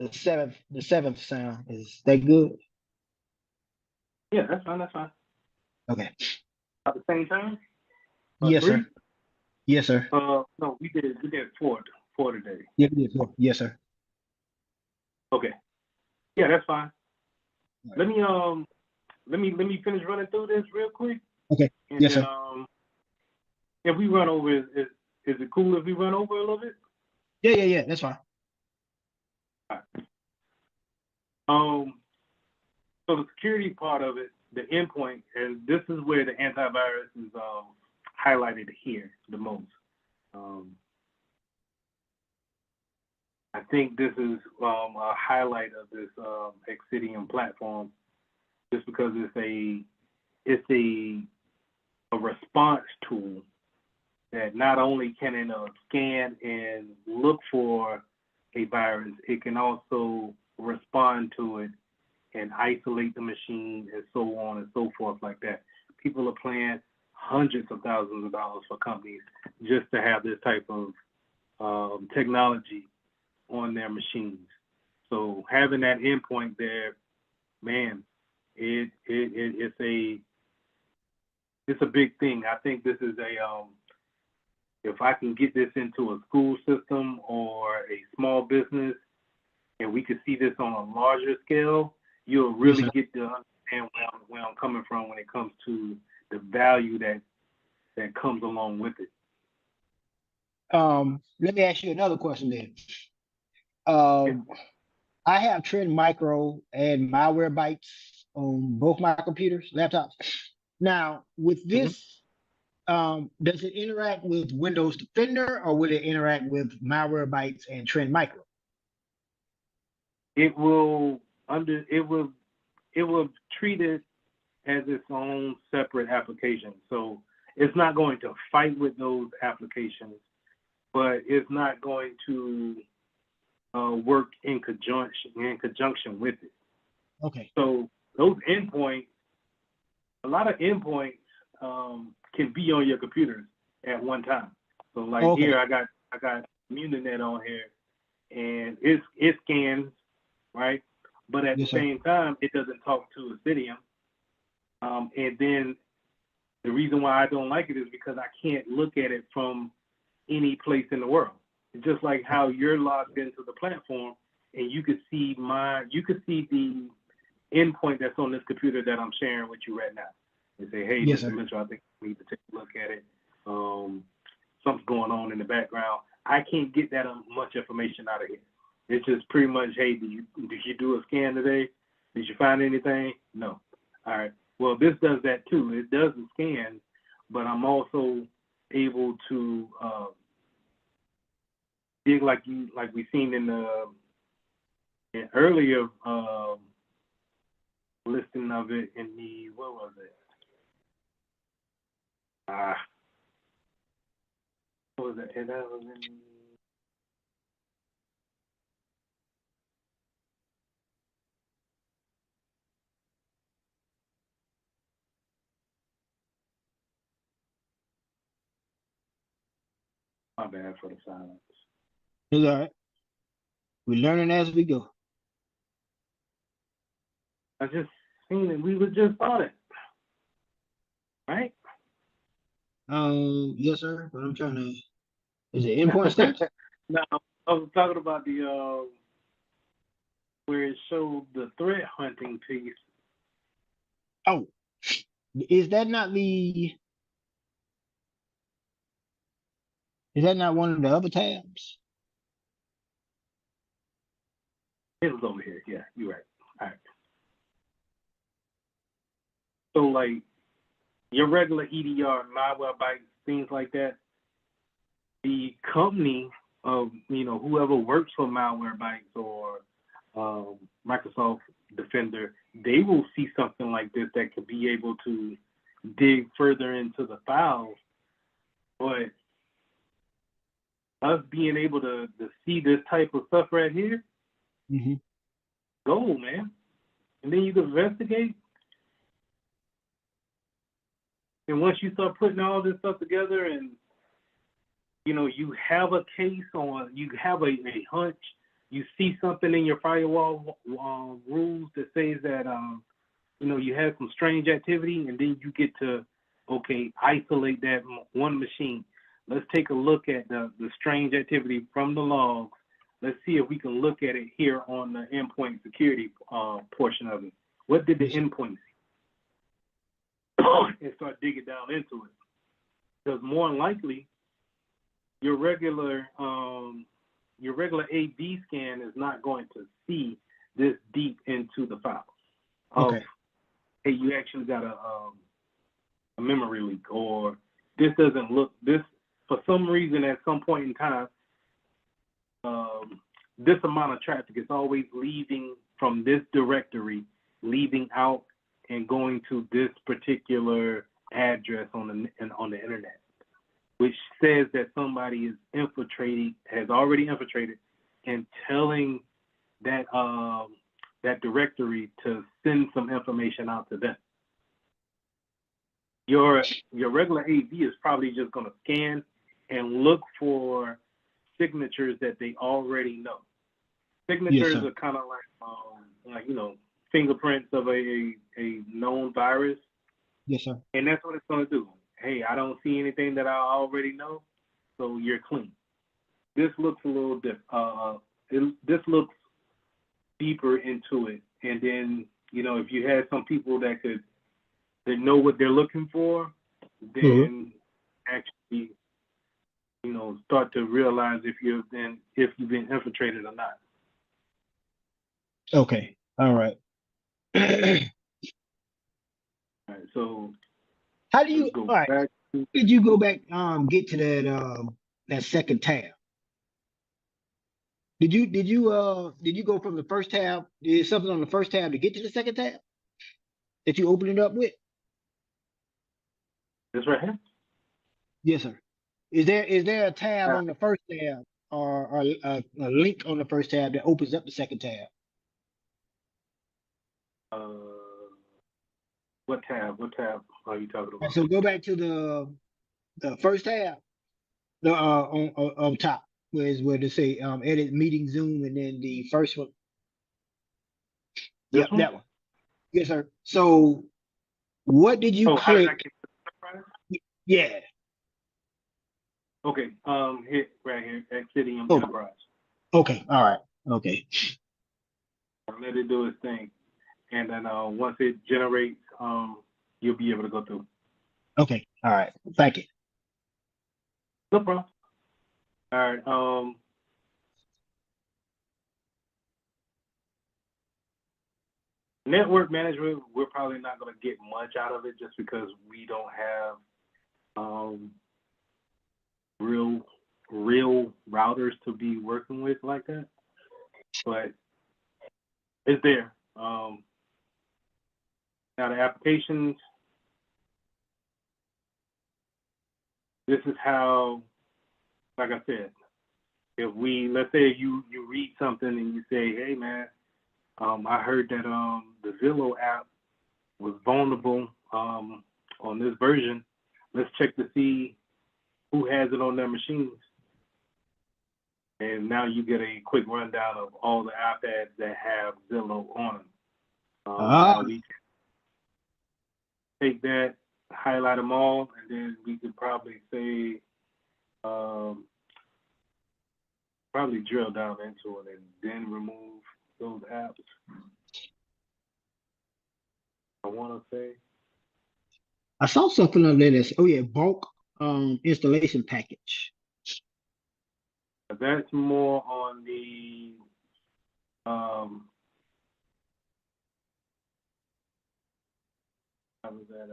the seventh sound? Is that good? Yeah, that's fine. That's fine. Okay. At the same time. Yes, 3? sir. Yes, sir. No, we did 4 today. Yeah, yes, sir. Okay. Yeah, that's fine. Right. Let me finish running through this real quick. Okay. And yes, then, sir. If we run over, is it cool if we run over a little bit? Yeah. That's fine. Um, so the security part of it, the endpoint, and this is where the antivirus is highlighted here the most. I think this is a highlight of this Exidium platform, just because it's a response tool that not only can it scan and look for a virus, it can also respond to it and isolate the machine and so on and so forth like that. People are paying hundreds of thousands of dollars for companies just to have this type of technology on their machines. So having that endpoint there, man, it's a big thing. I think this is if I can get this into a school system or a small business, and we could see this on a larger scale, you'll really get to understand where I'm coming from when it comes to the value that comes along with it. Let me ask you another question then. I have Trend Micro and Malwarebytes on both my computers, laptops. Now, with this, does it interact with Windows Defender or will it interact with Malwarebytes and Trend Micro? It will treat it as its own separate application. So it's not going to fight with those applications, but it's not going to work in conjunction with it. Okay. So those endpoints, a lot of endpoints can be on your computers at one time. So like here, I got Muninet on here, and it scans, right? But at the same time, it doesn't talk to Exidium. And then the reason why I don't like it is because I can't look at it from any place in the world. It's just like how you're logged into the platform and you could see the endpoint that's on this computer that I'm sharing with you right now. And say, hey, Mr. Mitchell, I think we need to take a look at it. Something's going on in the background. I can't get that much information out of here. It's just pretty much, hey, did you do a scan today? Did you find anything? No. All right. Well, this does that too. It does the scan, but I'm also able to dig like we seen in the earlier listing of it in the, what was it? What was it? That was in, my bad for the silence. It's all right. We're learning as we go. I just seen it. We were just on it, right? Yes, sir. But I'm trying to. Is it endpoint stats? No, I was talking about the where it showed the threat hunting piece. Oh, is that not the? Is that not one of the other tabs? It was over here. Yeah, you're right. All right. So like your regular EDR, Malwarebytes, things like that, the company of, whoever works for Malwarebytes or Microsoft Defender, they will see something like this that could be able to dig further into the files. But us being able to see this type of stuff right here, gold, man. And then you can investigate. And once you start putting all this stuff together and, you have a case on, you have a hunch, you see something in your firewall rules that says that, you have some strange activity, and then you get to, isolate that one machine. Let's take a look at the strange activity from the logs. Let's see if we can look at it here on the endpoint security portion of it. What did the endpoint see? And start digging down into it. Because more than likely, your regular your regular AV scan is not going to see this deep into the files of, Okay. hey, you actually got a memory leak, or this doesn't look, this, for some reason at some point in time, this amount of traffic is always leaving from this directory, leaving out and going to this particular address on the internet, which says that somebody is infiltrating, has already infiltrated, and telling that that directory to send some information out to them. Your regular AV is probably just going to scan and look for signatures that they already know. Signatures are kind of like fingerprints of a known virus. Yes, sir. And that's what it's going to do. Hey, I don't see anything that I already know, so you're clean. This looks a little different. This looks deeper into it, and then if you had some people that know what they're looking for, then actually start to realize if you've been infiltrated or not. Okay. All right. All right, so How do you? let's go All right. back to, Did you go back? Get to that second tab? Did you go from the first tab? Is something on the first tab to get to the second tab that you open it up with? this right here. Yes, sir. Is there a tab on the first tab or a link on the first tab that opens up the second tab? What tab? What tab are you talking And about? so go back to the first tab, the on top, where they say edit meeting Zoom, and then the first one. This Yep, one? that one. Yes, sir. So what did you How did I click? get to the enterprise? Yeah. Okay, hit right here, Exidium Oh, Enterprise. okay. All right. Okay. Let it do its thing, and then once it generates, you'll be able to go through. Okay. All right. Thank you. No problem. All right. Network management, we're probably not going to get much out of it just because we don't have real routers to be working with like that. But it's there. Now the applications, this is how, like I said, if let's say you read something and you say, hey man, I heard that the Zillow app was vulnerable on this version. Let's check to see who has it on their machines. And now you get a quick rundown of all the iPads that have Zillow on them. Now we can take that, highlight them all, and then we could probably say, probably drill down into it and then remove those apps. I want to say. I saw something on there that's bulk installation package. That's more on the how was that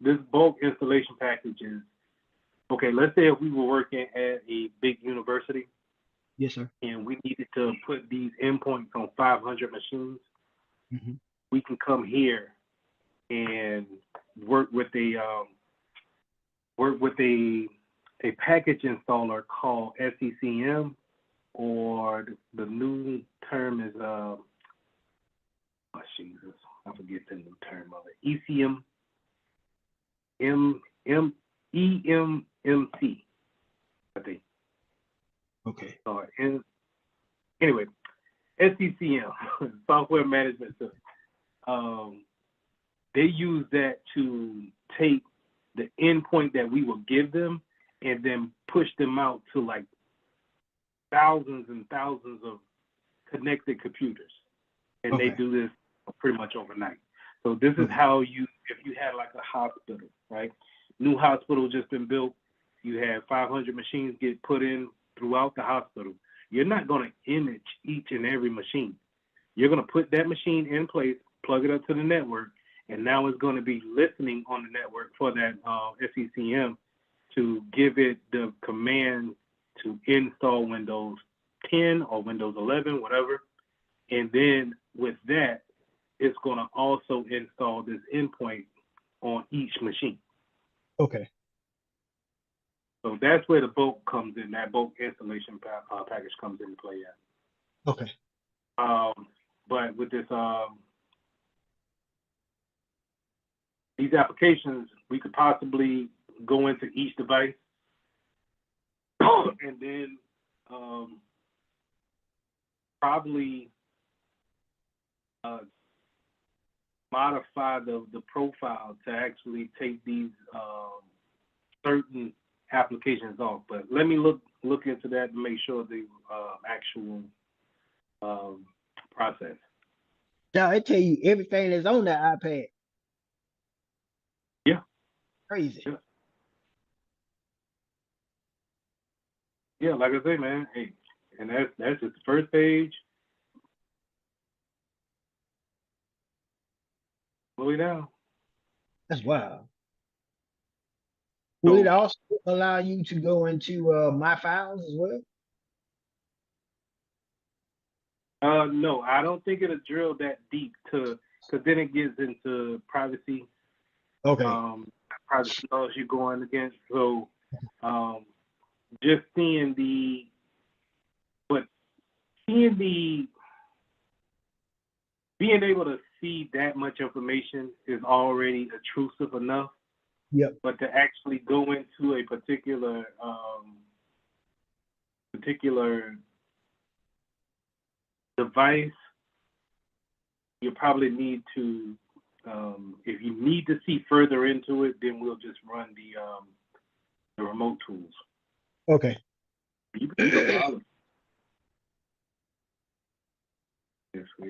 this bulk installation package is okay. Let's say if we were working at a big university. Yes, sir. And we needed to put these endpoints on 500 machines. Mm-hmm. We can come here and work with a package installer called SECM, or the new term is Jesus, I forget the new term of it. ECM, EMMC, I think. Okay. Anyway, SECM, Software Management System. They use that to take the endpoint that we will give them and then push them out to like thousands and thousands of connected computers. And they do this pretty much overnight. So this is how if you had like a hospital, right? new hospital just been built. You have 500 machines get put in throughout the hospital. You're not going to image each and every machine. You're going to put that machine in place, plug it up to the network, and now it's going to be listening on the network for that SCCM to give it the command to install Windows 10 or Windows 11, whatever. And then with that, it's going to also install this endpoint on each machine. Okay. So that's where the bulk comes in. That bulk installation package comes into play at. Okay. But with this, these applications, we could possibly go into each device and then probably modify the profile to actually take these certain applications off. But let me look into that and make sure the actual process. Now it tell you everything that's on that iPad. Yeah. Crazy. Yeah. Yeah, like I say, man. Hey, and that's just the first page. Slow it down. That's wild. Will it also allow you to go into my files as well? No, I don't think it'll drill that deep because then it gets into privacy. Okay. Privacy laws you're going against. So just seeing being able to see that much information is already intrusive enough. Yep. But to actually go into a particular device, you probably need to, if you need to see further into it, then we'll just run the remote tools. Okay.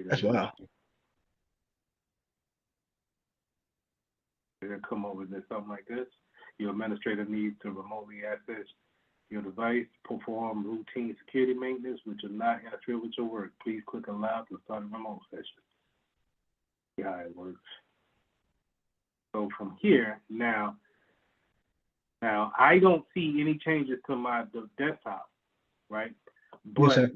That's wild. They'll come over with something like this. Your administrator needs to remotely access your device, perform routine security maintenance, which will not interfere with your work. Please click allow to start a remote session. See how it works. So from here, now I don't see any changes to the desktop, right? But yes,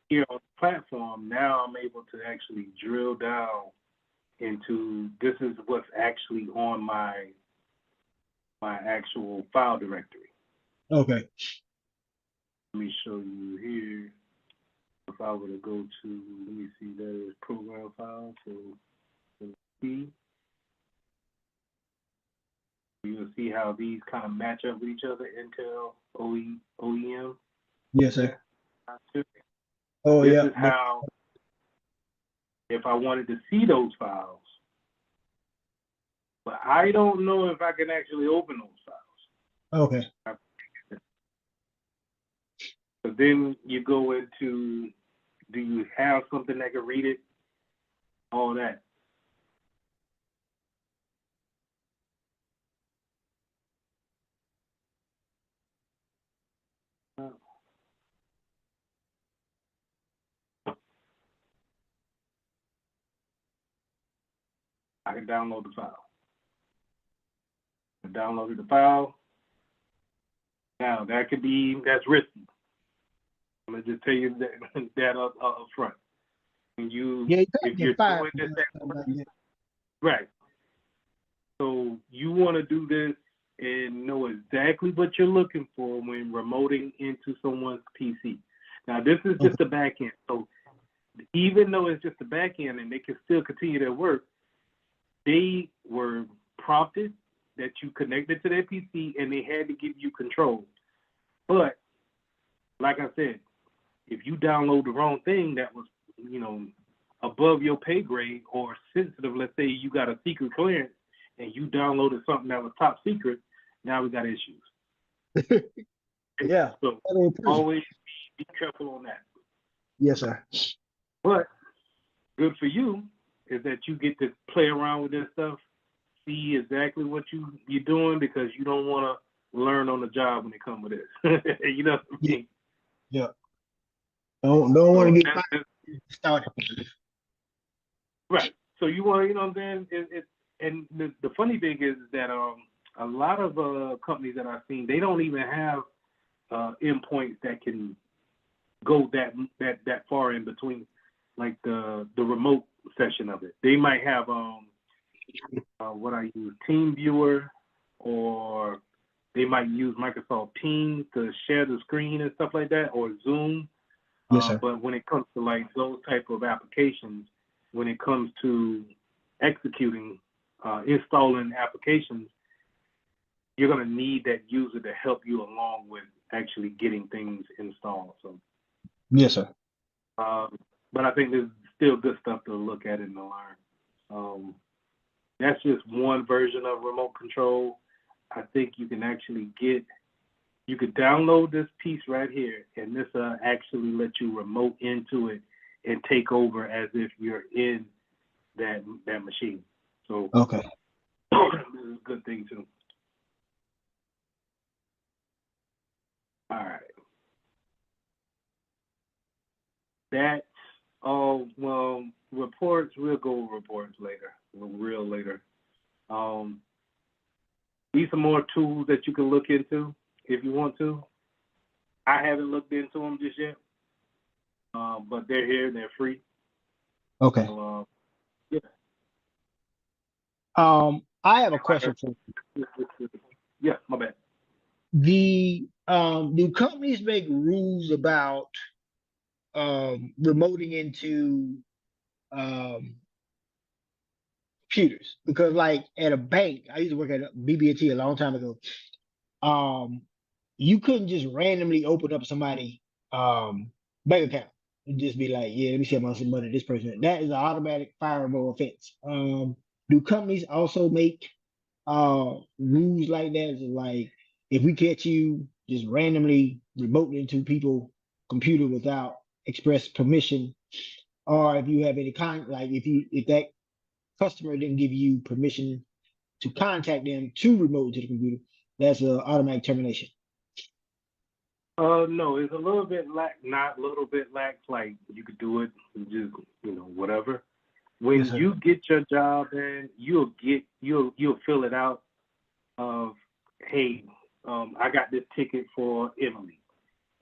here on the platform, now I'm able to actually drill down into this is what's actually on my actual file directory. Okay. Let me show you here. If I were to go to, let me see, there is program file. So see, you'll see how these kind of match up with each other. Intel, OEM. Yes, sir. Oh, this is how, if I wanted to see those files, but I don't know if I can actually open those files. Okay. So then you go into, do you have something that can read it? All that. I can download the file. I downloaded the file. Now that's risky. I'm gonna just tell you that up front. And if you're doing this, right. So you want to do this and know exactly what you're looking for when remoting into someone's PC. Now this is just the back end. So even though it's just the back end and they can still continue their work, they were prompted that you connected to their PC and they had to give you control. But like I said, if you download the wrong thing that was, above your pay grade or sensitive, let's say you got a secret clearance and you downloaded something that was top secret, now we got issues. Yeah. So always be careful on that. Yes, sir. But good for you is that you get to play around with this stuff see exactly what you're doing because you don't want to learn on the job when it comes with this. You know what I Yeah. mean? Yeah. Don't want So to get started. right. So you want, you know what I'm saying? And the funny thing is that a lot of companies that I've seen, they don't even have endpoints that can go that far in between, like the remote session of it. They might have what I use, Team Viewer, or they might use Microsoft Teams to share the screen and stuff like that, or Zoom. Yes, sir. But when it comes to like those type of applications, when it comes to executing, installing applications, you're going to need that user to help you along with actually getting things installed. So, Yes, sir. but I think there's still good stuff to look at and to learn. That's just one version of remote control. I think you can actually you could download this piece right here, and this actually let you remote into it and take over as if you're in that machine. So Okay. this is a good thing too. All right. That's all. Well, reports, we'll go over reports later, real later. These are more tools that you can look into if you want to. I haven't looked into them just yet, but they're here. They're free. Okay. So, yeah. I have a question for you. Yeah, my bad. Do companies make rules about remoting into computers? Because like at a bank, I used to work at a BB&T a long time ago. Um, you couldn't just randomly open up somebody bank account and just be like, yeah, let me see how much money this person. That is an automatic fireable offense. Do companies also make rules like that? Is it like if we catch you just randomly remoting into people computer without express permission, or if you have any kind like if that customer didn't give you permission to contact them to remote to the computer, that's an automatic termination. No, it's a little bit not a little bit lax. Like you could do it, just whatever. Yes, When sir. you get your job in, you'll fill it out of, hey, I got this ticket for Emily.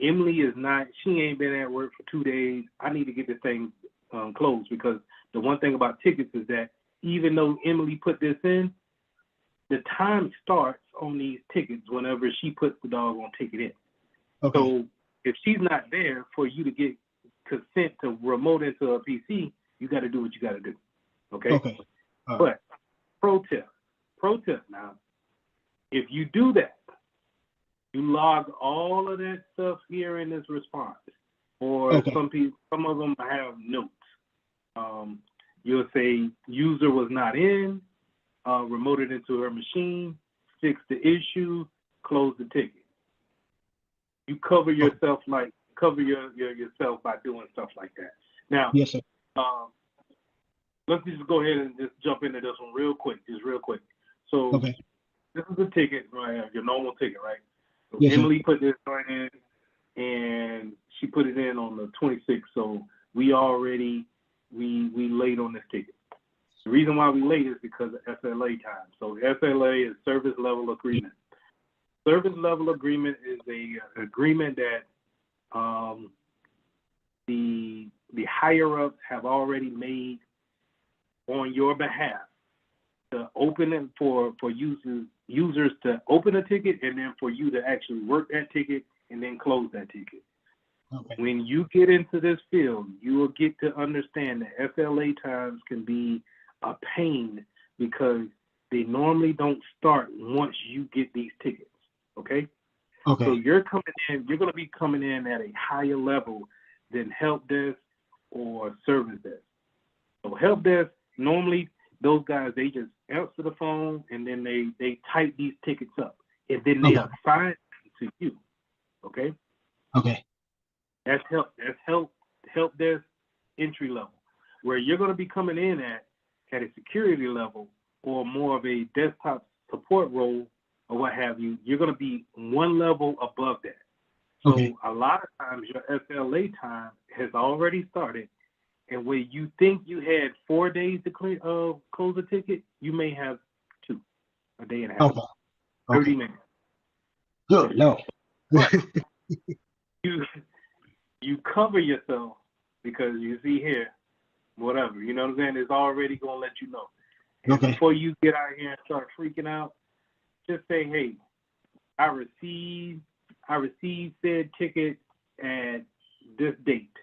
Emily is not. She ain't been at work for 2 days. I need to get this thing closed because the one thing about tickets is that even though Emily put this in, the time starts on these tickets whenever she puts the doggone ticket in. Okay. So if she's not there for you to get consent to remote into a PC, you got to do what you got to do. Okay. Okay. But pro tip now, if you do that, you log all of that stuff here in this response. Or Okay. some of them have notes. You'll say user was not in, remoted into her machine, fix the issue, close the ticket. You cover yourself yourself by doing stuff like that. Now, Yes, sir. let's just go ahead and just jump into this one real quick. So Okay. this is a ticket, right? Your normal ticket, right? So Yes, sir. Emily put this in, and she put it in on the 26th. So we late on this ticket. The reason why we late is because of SLA time. So SLA is service level agreement. Service level agreement is a agreement that the higher ups have already made on your behalf to open it for users to open a ticket, and then for you to actually work that ticket and then close that ticket. Okay. When you get into this field, you will get to understand that SLA times can be a pain because they normally don't start once you get these tickets. Okay? Okay. So you're going to be coming in at a higher level than help desk or service desk. So help desk, normally those guys, they just answer the phone and then they type these tickets up and then they Okay. assign them to you. Okay? Okay. That's help desk entry level. Where you're going to be coming in at a security level or more of a desktop support role or what have you, you're going to be one level above that. So Okay. a lot of times your SLA time has already started, and when you think you had 4 days to close a ticket, you may have 2, a day and a half, Okay. 30 Okay. minutes. Good. No. But you you cover yourself because you see here, whatever, you know what I'm saying? It's already gonna let you know. And Okay. before you get out here and start freaking out, just say, hey, I received said ticket at this date.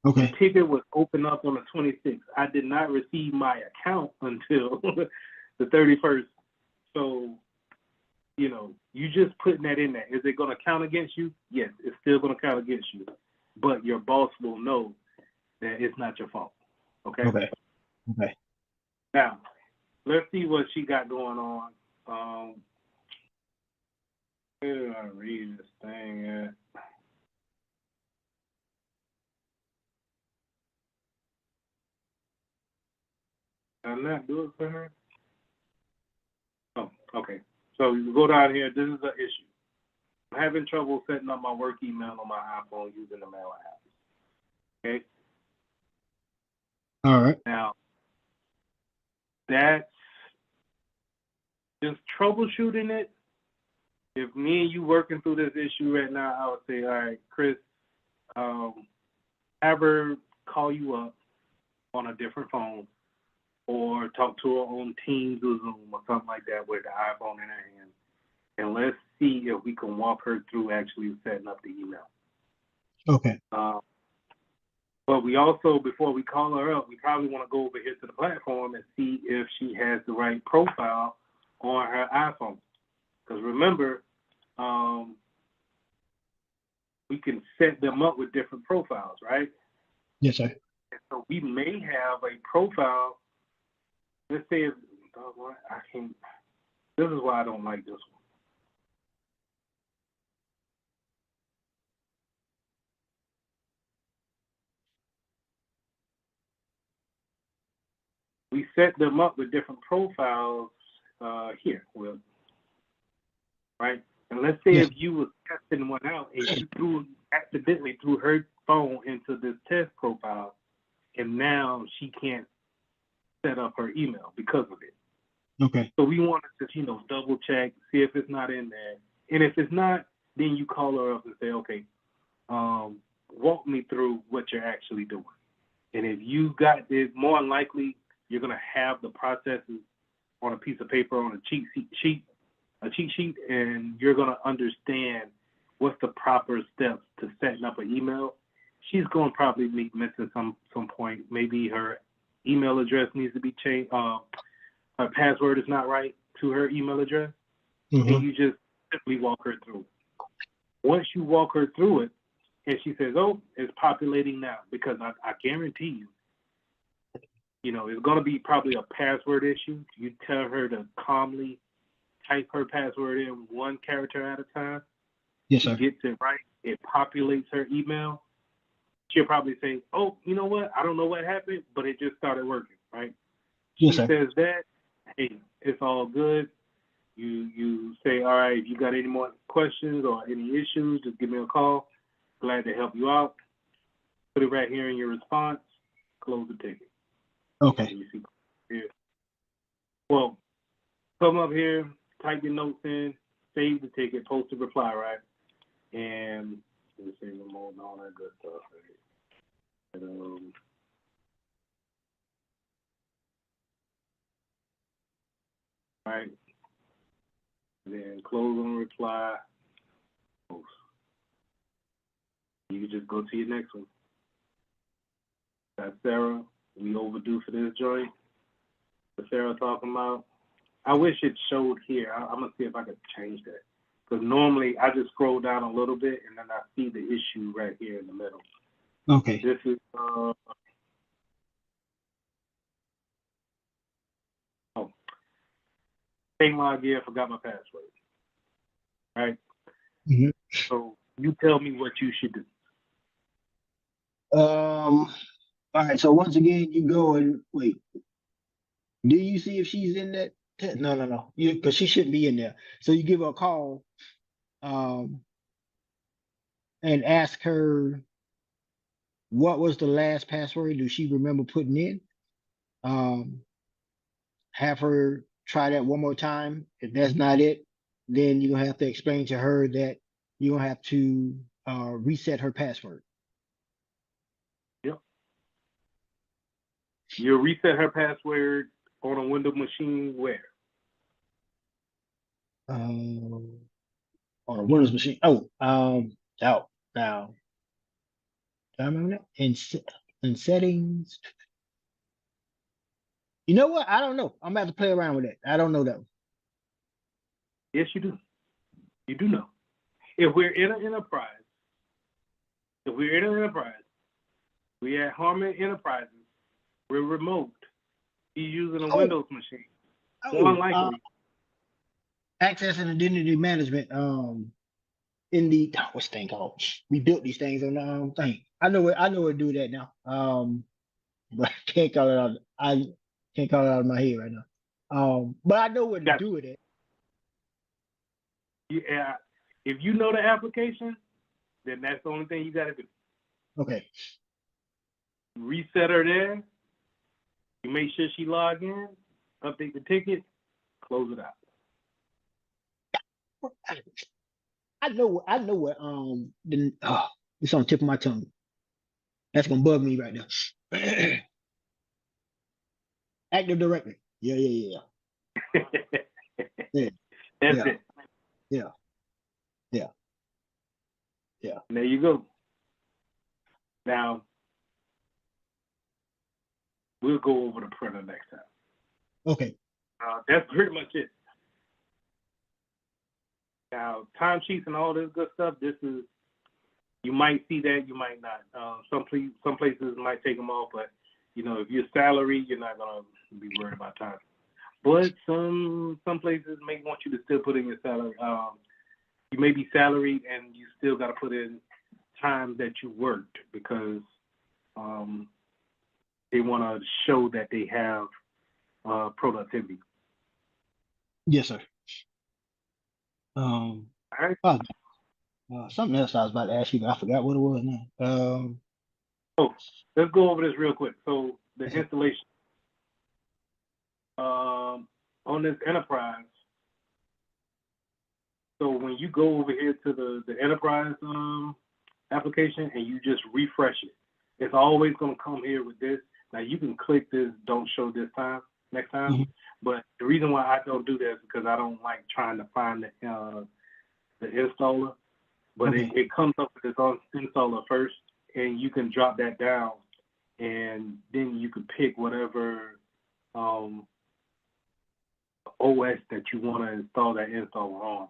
The Okay. ticket was opened up on the 26th. I did not receive my account until the 31st. So, you know, you just putting that in there. Is it going to count against you? Yes, it's still going to count against you. But your boss will know that it's not your fault. Okay? Okay. Okay. Now, let's see what she got going on. Where did I read this thing at? Did I not do it for her? Oh, okay. So you go down here. This is the issue. I'm having trouble setting up my work email on my iPhone using the mail app. Okay. All right. Now, that's just troubleshooting it. If me and you working through this issue right now, I would say, all right, Chris, have her call you up on a different phone or talk to her on Teams or Zoom or something like that with the iPhone in her hand. And let's see if we can walk her through actually setting up the email. Okay. But we also, before we call her up, we probably want to go over here to the platform and see if she has the right profile on her iPhone. Because remember, we can set them up with different profiles, right? Yes, sir. And so we may have a profile. Let's say, I can't. This is why I don't like this one. We set them up with different profiles here, Will. Right? And let's say Yes. if you were testing one out and you accidentally threw her phone into this test profile, and now she can't set up her email because of it. Okay. So we want to just, double check, see if it's not in there. And if it's not, then you call her up and say, okay, walk me through what you're actually doing. And if you got it, more than likely you're gonna have the processes on a piece of paper on a cheat sheet, and you're gonna understand what's the proper steps to setting up an email. She's gonna probably be missing some point. Maybe her email address needs to be changed. Her password is not right to her email address, and you just simply walk her through it. Once you walk her through it, and she says, "Oh, it's populating now," because I guarantee you, it's going to be probably a password issue. You tell her to calmly type her password in one character at a time. Yes, She sir. gets it right. It populates her email. She'll probably say, "Oh, you know what? I don't know what happened, but it just started working." Right? Yes, She sir. says that, hey, it's all good. You say, all right, if you got any more questions or any issues, just give me a call. Glad to help you out. Put it right here in your response. Close the ticket. Okay. You see here. Well, come up here, type your notes in, save the ticket, post a reply, right? And let's say remote and all that good stuff. Right? And, right. Then close on reply. Post. You can just go to your next one. That's Sarah. We overdue for this joint. What Sarah talking about. I wish it showed here. I'm gonna see if I could change that. Because normally I just scroll down a little bit and then I see the issue right here in the middle. Okay. This is same log in, forgot my password. Right? Mhm. So you tell me what you should do. All right. So once again, you go and wait. Do you see if she's in that? No, no, no. You because she shouldn't be in there. So you give her a call, um, and ask her what was the last password. Do she remember putting in? Um, have her try that one more time. If that's not it, then you're gonna have to explain to her that you're gonna have to reset her password. Yep. You'll reset her password on a Windows machine where? Um, on a Windows machine. Oh, out now. Do I remember that? In settings. You know what? I don't know. I'm about to play around with it. I don't know that one. Yes, you do. You do know. If we're in an enterprise, if we're in an enterprise, we at Harmon Enterprises, we're remote. He's using a Oh, Windows machine. More oh, likely, access and identity management. In the what's the thing called? We built these things on the thing. I know what to do that now. But I can't call it out. I can't call it out of my head right now. But I know what to that do with it. yeah, if you know the application, then that's the only thing you got to do. Okay. Reset her there. You make sure she log in, update the ticket, close it out. I know what it's on the tip of my tongue. That's gonna bug me right now. Active Directory. Yeah, yeah, yeah, That's yeah, it. yeah, yeah, yeah, And there you go. Now we'll go over the printer next time. yeah. Okay. That's pretty much it. Now timesheets and all this good stuff. This is you might see that, you might not. Some places might take them off, but if you're salary, you're not gonna be worried about time. But some places may want you to still put in your salary. You may be salaried and you still got to put in time that you worked because um, they want to show that they have productivity. Yes, sir. Um, All right. oh, something else I was about to ask you, but I forgot what it was now. So let's go over this real quick. So the Yes, sir. installation on this enterprise. So when you go over here to the enterprise application and you just refresh it, it's always going to come here with this. Now you can click this, don't show this time, next time. Mhm. But the reason why I don't do that is because I don't like trying to find the installer. But Okay. it comes up with its own installer first, and you can drop that down, and then you can pick whatever um, OS that you want to install that installer on.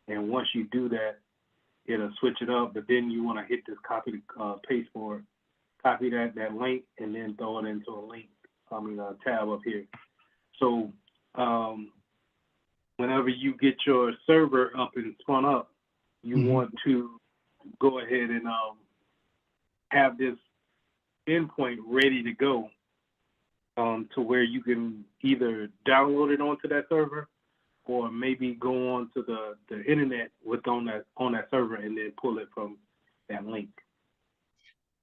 And once you do that, it'll switch it up. But then you want to hit this copy paste for it, copy that link, and then throw it into a tab up here. So whenever you get your server up and spun up, you Hmm. want to go ahead and have this endpoint ready to go to where you can either download it onto that server or maybe go on to the internet on that server and then pull it from that link.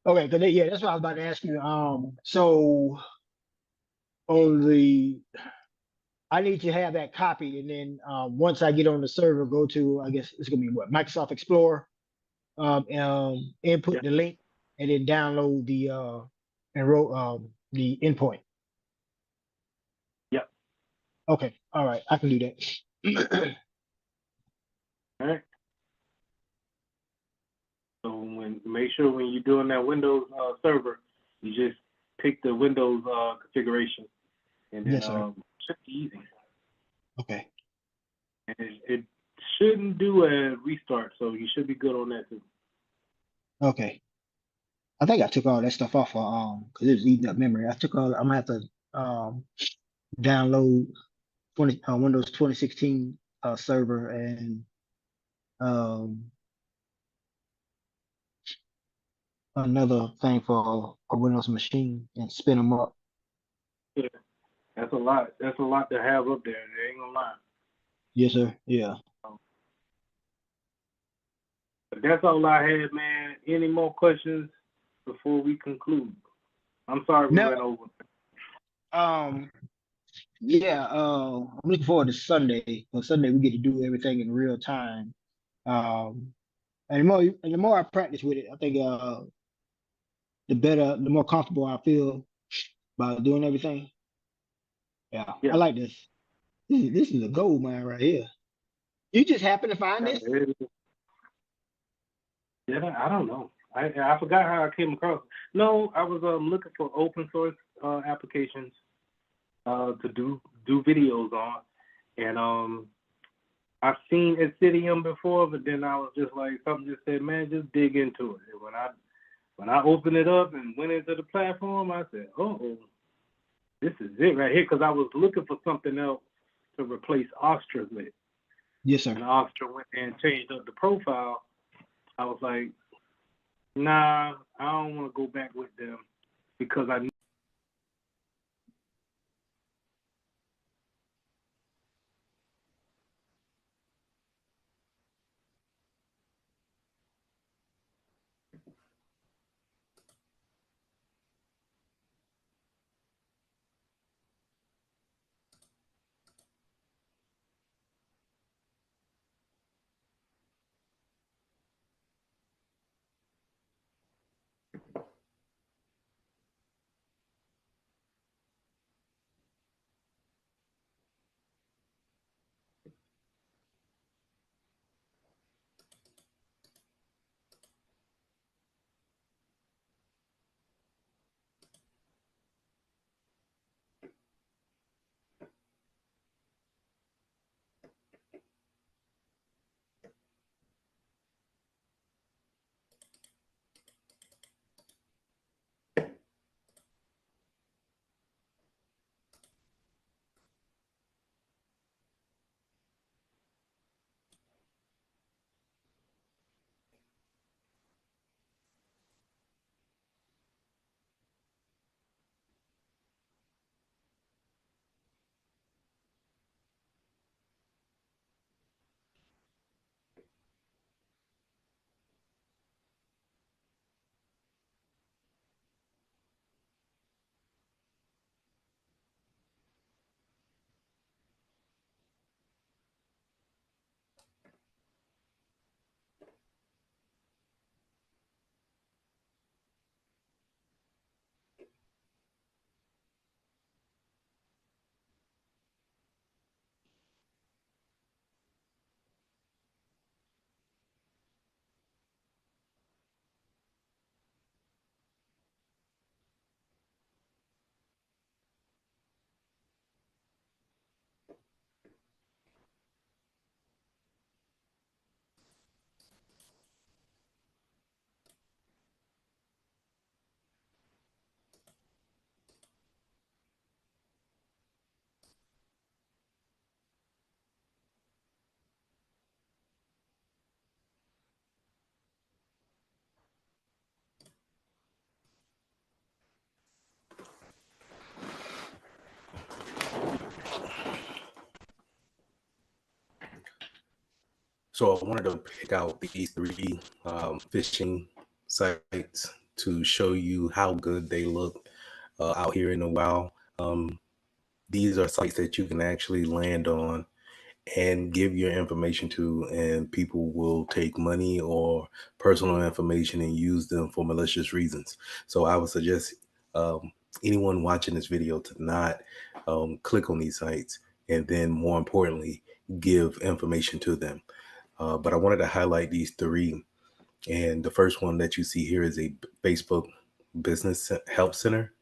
Okay, yeah, that's what I was about to ask you. So on the I need to have that copied, and then once I get on the server, go to I guess it's gonna be what Microsoft Explorer, Yeah, input the link, and then download the enroll the endpoint. yeah. Okay, all right, I can do that. All right. So make sure when you're doing that Windows server, you just pick the Windows configuration, and then Yes, sir. should be easy. Okay, And it shouldn't do a restart, so you should be good on that too. okay. I think I took all that stuff off because it was eating up memory. I took all. I'm gonna have to download 20 Windows 2016 server and um another thing for a Windows machine and spin them up. Yeah, that's that's a lot. That's a lot to have up there. I ain't gonna lie. Yes, sir. Yeah. But that's all I had, man. Any more questions before we conclude? I'm sorry we No. went over. Um. Yeah. I'm looking forward to Sunday. On Sunday, we get to do everything in real time. Um. And the more I practice with it, I think the better, the more comfortable I feel about doing everything. Yeah, I Yeah, like this. This is a gold mine right here. You just happen to find yeah, this? yeah. I don't know. I forgot how I came across. No, I was looking for open source applications to do videos on, and I've seen Ethereum before, but then I was just like, something just said, man, just dig into it. And when I opened it up and went into the platform, I said, oh, this is it right here, because I was looking for something else to replace Astra with, Yes, sir. and Astra went there and changed up the profile. I was like, nah, I don't want to go back with them because I. So I wanted to pick out these three phishing sites to show you how good they look out here in the wild. These are sites that you can actually land on and give your information to, and people will take money or personal information and use them for malicious reasons. So I would suggest anyone watching this video to not click on these sites, and then more importantly, give information to them. But I wanted to highlight these three. And the first one that you see here is a Facebook business help center.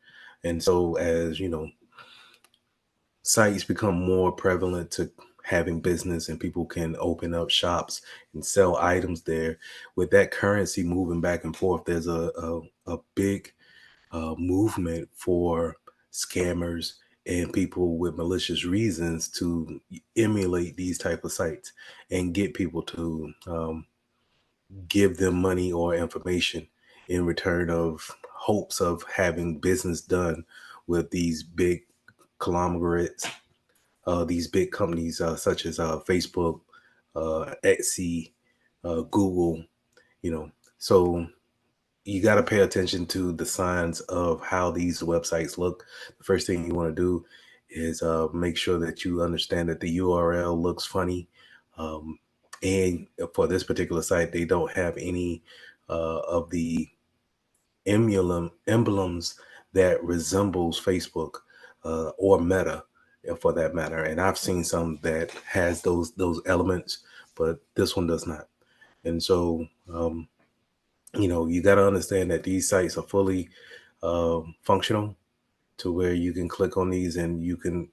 And so as you know, sites become more prevalent to having business and people can open up shops and sell items there. With that currency moving back and forth, there's a big movement for scammers and people with malicious reasons to emulate these type of sites and get people to give them money or information in return of hopes of having business done with these big conglomerates, these big companies such as Facebook, Etsy, Google, you know. So you got to pay attention to the signs of how these websites look. The first thing you want to do is make sure that you understand that the URL looks funny. Um, and for this particular site, they don't have any of the emblems that resembles Facebook or Meta, for that matter. And I've seen some that has those elements, but this one does not. And so, you got to understand that these sites are fully functional to where you can click on these and you can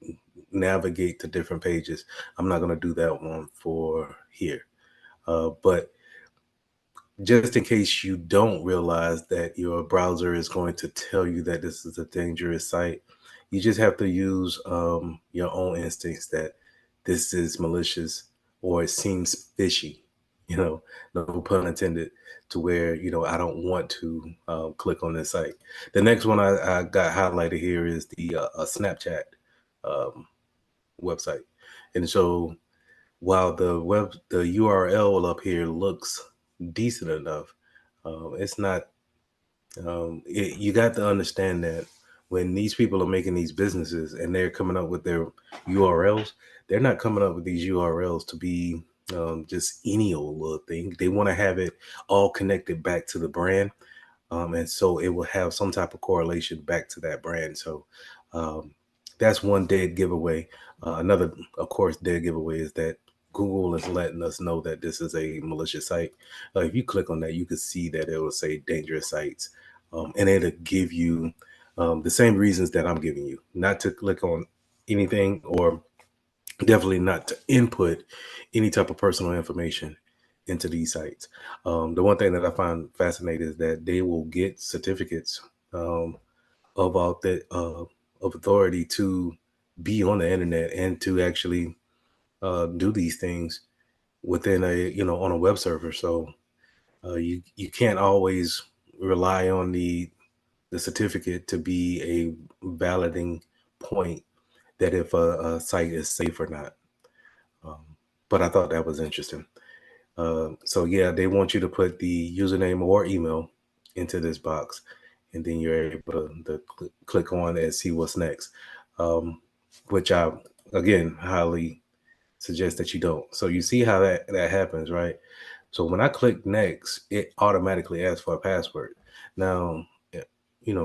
navigate to different pages. I'm not going to do that one for here, but just in case you don't realize that your browser is going to tell you that this is a dangerous site, you just have to use your own instincts that this is malicious or it seems fishy, no pun intended, to where, I don't want to click on this site. The next one I got highlighted here is the Snapchat um, website. And so while the URL up here looks decent enough, it's not. You got to understand that when these people are making these businesses and they're coming up with their URLs, they're not coming up with these URLs to be just any old little thing. They want to have it all connected back to the brand. And so it will have some type of correlation back to that brand. So um, that's one dead giveaway. Another, of course, dead giveaway is that Google is letting us know that this is a malicious site. If you click on that, you can see that it will say dangerous sites, and it'll give you the same reasons that I'm giving you, not to click on anything, or definitely not to input any type of personal information into these sites. The one thing that I find fascinating is that they will get certificates um, of authority to be on the internet and to actually do these things within on a web server. So you can't always rely on the certificate to be a validating point that if a site is safe or not. Um, but I thought that was interesting. So yeah, they want you to put the username or email into this box, and then you're able to click on and see what's next. Which I, again, highly suggest that you don't. So you see how that happens, right? So when I click next, it automatically asks for a password. Now,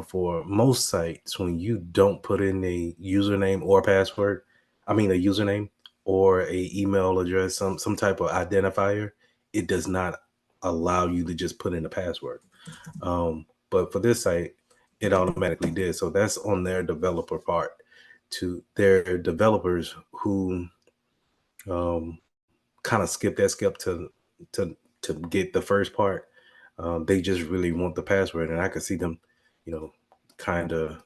for most sites, when you don't put in a username or password, I mean a username or a email address, some type of identifier, it does not allow you to just put in a password. But for this site, it automatically did. So that's on their developer part. To their developers who kind of skip that step to to get the first part. They just really want the password, and I could see them, kind of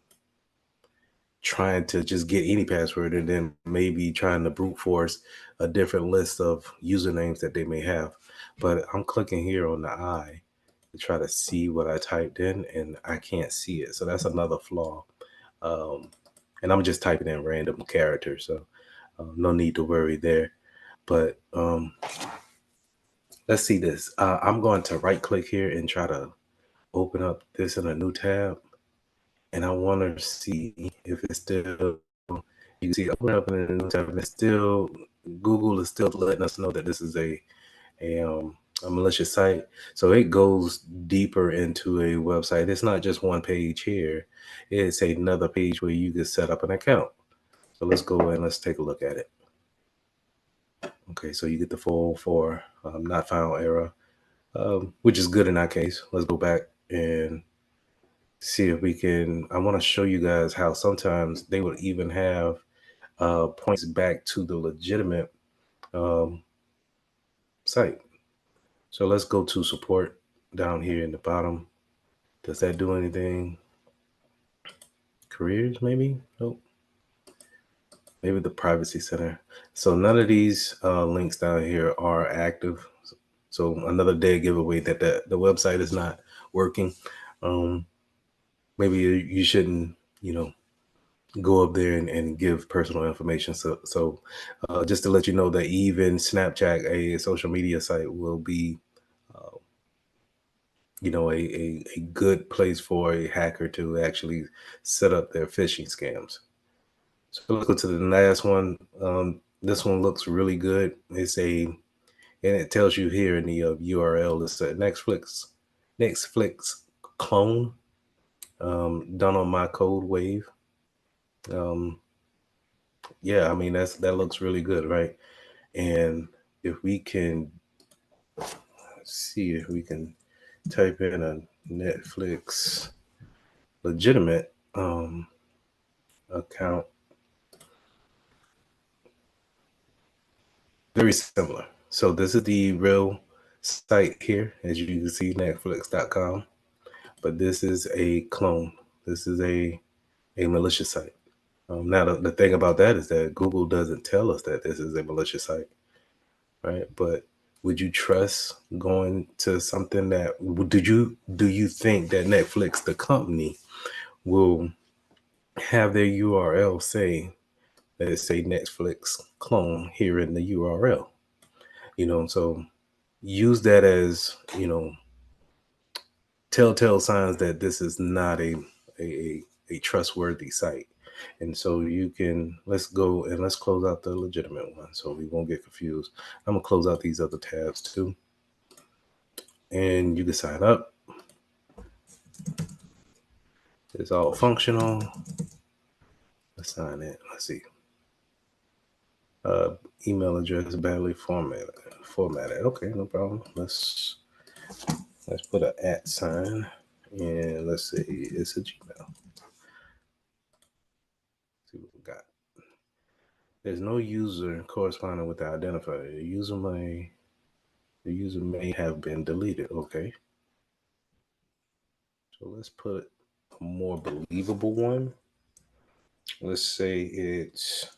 trying to just get any password, and then maybe trying to brute force a different list of usernames that they may have. But I'm clicking here on the I to try to see what I typed in, and I can't see it. So that's another flaw. Um, and I'm just typing in random characters, so no need to worry there. But let's see this. I'm going to right click here and try to open up this in a new tab. And I want to see if it's still, you can see open up in a new tab, and it's still, Google is still letting us know that this is a malicious site. So it goes deeper into a website. It's not just one page here. It's another page where you can set up an account. So let's go and let's take a look at it. Okay, so you get the full for not found error, which is good in our case. Let's go back and see if we can. I want to show you guys how sometimes they would even have points back to the legitimate site. So let's go to support down here in the bottom. Does that do anything? Careers, maybe? Nope. Maybe the privacy center. So none of these links down here are active. So another dead giveaway that the website is not working. Maybe you shouldn't, go up there and give personal information. So just to let you know that even Snapchat, a social media site, will be, uh, a good place for a hacker to actually set up their phishing scams. So let's go to the last one. This one looks really good. And it tells you here in the URL, it's a Netflix clone, done on my code wave. Um, yeah, I mean that looks really good, right? And if we can see if we can type in a Netflix legitimate account, very similar. So this is the real site here, as you can see, Netflix.com. But this is a clone. This is a malicious site. Now the thing about that is that Google doesn't tell us that this is a malicious site, right? But would you trust going to something that do you think that Netflix, the company, will have their URL say that it's a Netflix clone here in the URL? So use that as, telltale signs that this is not a trustworthy site. And so you can, let's go and let's close out the legitimate one so we won't get confused. I'm gonna close out these other tabs too. And you can sign up. It's all functional. Let's sign in. Let's see. Email address badly formatted. Okay, no problem. Let's put an @ sign, and let's say it's a Gmail. See what we got. There's no user corresponding with the identifier. The user may have been deleted. Okay. So let's put a more believable one. Let's say it's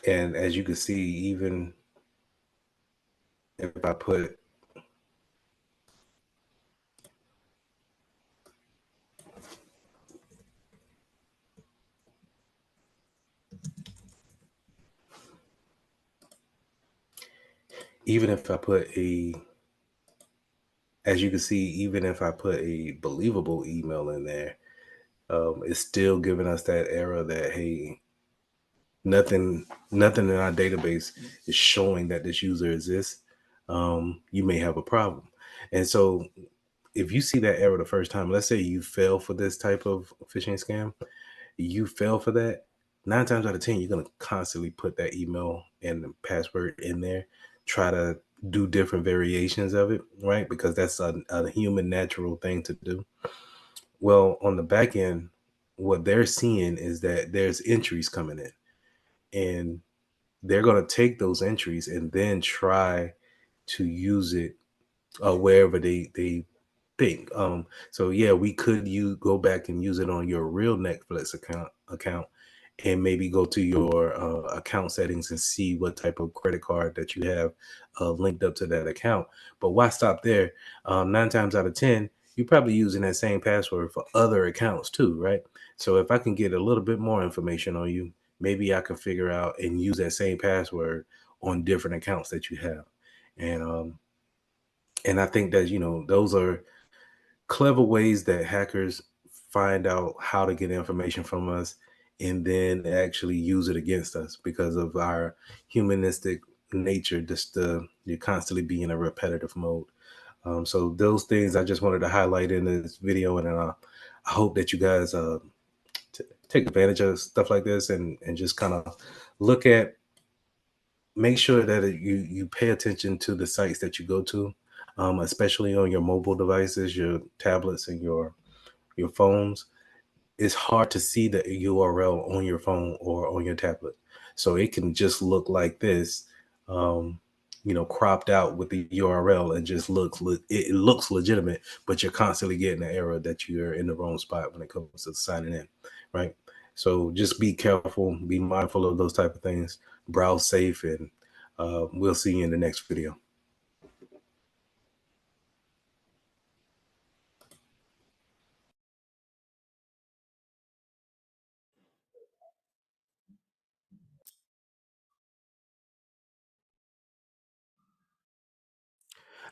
and as you can see, even if I put as you can see, even if I put a believable email in there, it's still giving us that error that, hey, nothing in our database is showing that this user exists. You may have a problem. And so if you see that error the first time, let's say you fell for this type of phishing scam, you fell for that, 9 times out of 10, you're going to constantly put that email and the password in there, try to do different variations of it, right? Because that's a human natural thing to do. Well, on the back end, what they're seeing is that there's entries coming in, and they're going to take those entries and then try to use it wherever they think. So yeah, we could go back and use it on your real Netflix account, and maybe go to your account settings and see what type of credit card that you have linked up to that account. But why stop there? 9 times out of 10, you're probably using that same password for other accounts too, right? So if I can get a little bit more information on you, maybe I can figure out and use that same password on different accounts that you have. And I think that, those are clever ways that hackers find out how to get information from us and then actually use it against us because of our humanistic nature, just you constantly be in a repetitive mode. So those things I just wanted to highlight in this video, and I hope that you guys take advantage of stuff like this and just kind of look at, make sure that you pay attention to the sites that you go to, especially on your mobile devices, your tablets, and your phones. It's hard to see the URL on your phone or on your tablet. So it can just look like this, cropped out with the URL and just it looks legitimate, but you're constantly getting the error that you're in the wrong spot when it comes to signing in, right? So just be careful, be mindful of those type of things, browse safe, and we'll see you in the next video.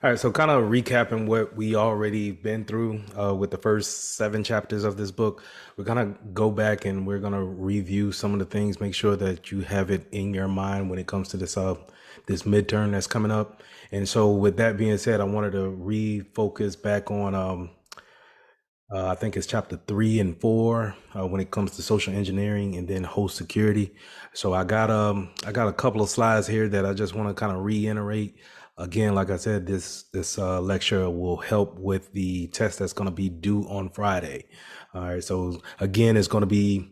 All right, so kind of recapping what we already been through with the first 7 chapters of this book, we're gonna go back and we're gonna review some of the things, make sure that you have it in your mind when it comes to this midterm that's coming up. And so with that being said, I wanted to refocus back on I think it's chapter 3 and 4 when it comes to social engineering and then host security. So I got a couple of slides here that I just want to kind of reiterate. Again, like I said, this lecture will help with the test that's going to be due on Friday. All right. So again, it's going to be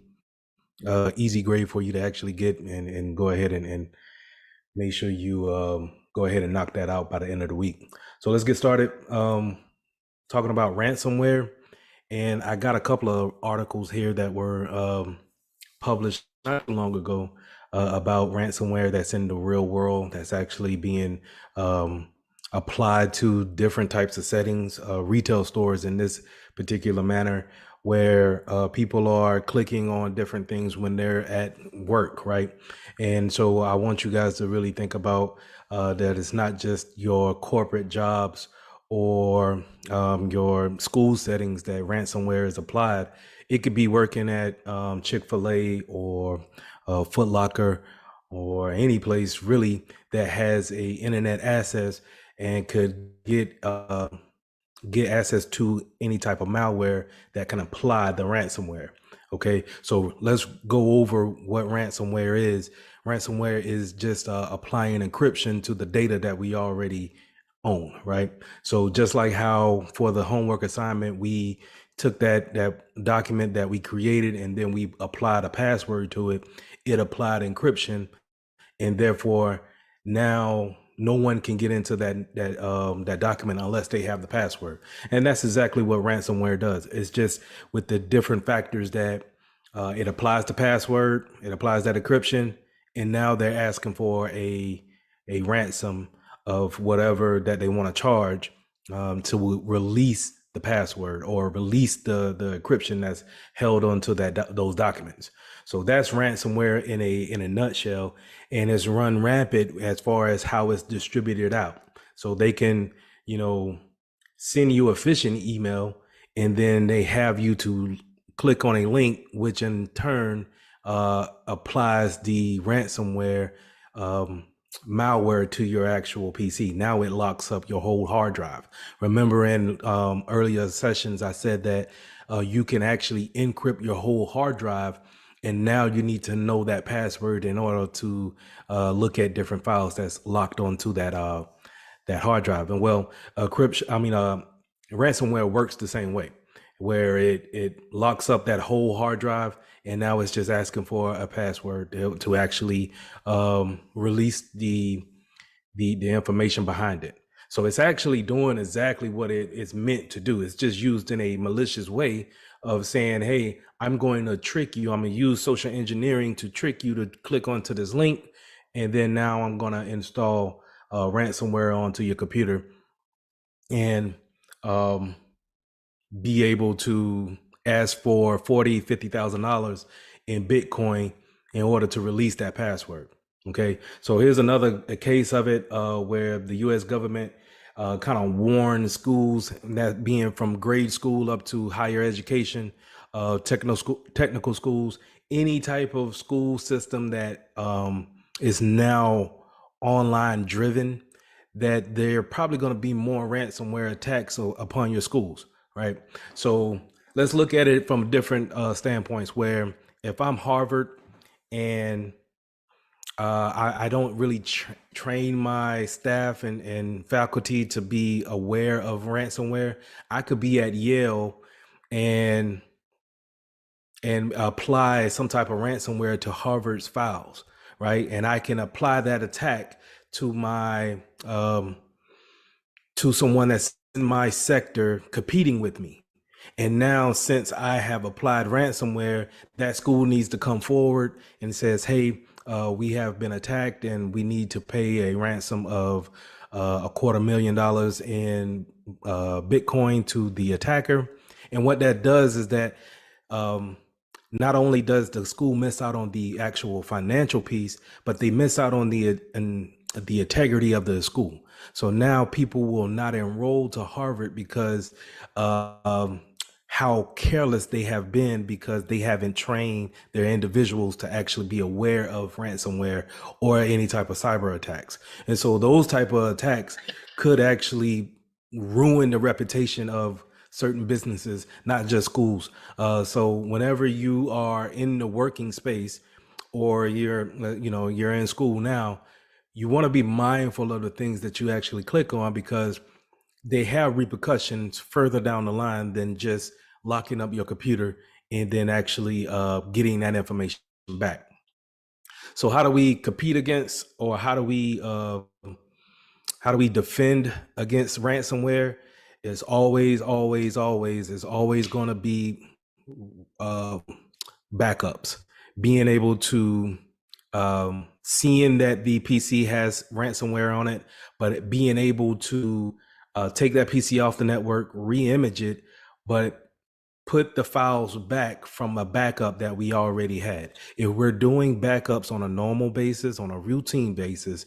easy grade for you to actually get and go ahead and make sure you go ahead and knock that out by the end of the week. So let's get started talking about ransomware. And I got a couple of articles here that were published not too long ago about ransomware that's in the real world, that's actually being applied to different types of settings, retail stores in this particular manner, where people are clicking on different things when they're at work, right? And so I want you guys to really think about that it's not just your corporate jobs or your school settings that ransomware is applied. It could be working at Chick-fil-A or Foot Locker or any place really that has a internet access and could get access to any type of malware that can apply the ransomware. Okay, so let's go over what ransomware is. Ransomware is just applying encryption to the data that we already own, right? So just like how for the homework assignment, we took that document that we created and then we applied a password to it, it applied encryption, and therefore now no one can get into that document unless they have the password. And that's exactly what ransomware does. It's just with the different factors that it applies the password, it applies that encryption, and now they're asking for a ransom of whatever that they want to charge to release the password or release the encryption that's held onto those documents. So that's ransomware in a nutshell, and it's run rampant as far as how it's distributed out. So they can, send you a phishing email, and then they have you to click on a link, which in turn applies the ransomware malware to your actual PC. Now it locks up your whole hard drive. Remember in earlier sessions, I said that you can actually encrypt your whole hard drive, and now you need to know that password in order to look at different files that's locked onto that hard drive. And well, ransomware works the same way, where it locks up that whole hard drive, and now it's just asking for a password to actually release the information behind it. So it's actually doing exactly what it's meant to do. It's just used in a malicious way of saying, hey, I'm going to trick you. I'm going to use social engineering to trick you to click onto this link. And then now I'm going to install ransomware onto your computer and be able to ask for $40,000-$50,000 in Bitcoin in order to release that password. Okay, so here's another case of it where the U.S. government kind of warned schools, that being from grade school up to higher education, technical schools, any type of school system that is now online driven, that there are probably going to be more ransomware attacks upon your schools, right? So let's look at it from different standpoints, where if I'm Harvard and I don't really train my staff and faculty to be aware of ransomware, I could be at Yale and apply some type of ransomware to Harvard's files, right? And I can apply that attack to my to someone that's in my sector competing with me. And now, since I have applied ransomware, that school needs to come forward and says, "Hey, we have been attacked, and we need to pay a ransom of $250,000 in Bitcoin to the attacker." And what that does is that um, not only does the school miss out on the actual financial piece, but they miss out on the integrity of the school. So now people will not enroll to Harvard because how careless they have been, because they haven't trained their individuals to actually be aware of ransomware or any type of cyber attacks. And so those type of attacks could actually ruin the reputation of certain businesses, not just schools. So whenever you are in the working space, or you're in school now, you want to be mindful of the things that you actually click on, because they have repercussions further down the line than just locking up your computer and then actually getting that information back. So how do we compete against, or how do we defend against ransomware? Is always going to be uh, backups, being able to seeing that the PC has ransomware on it, but being able to take that PC off the network, re-image it, but put the files back from a backup that we already had. If we're doing backups on a normal basis, on a routine basis,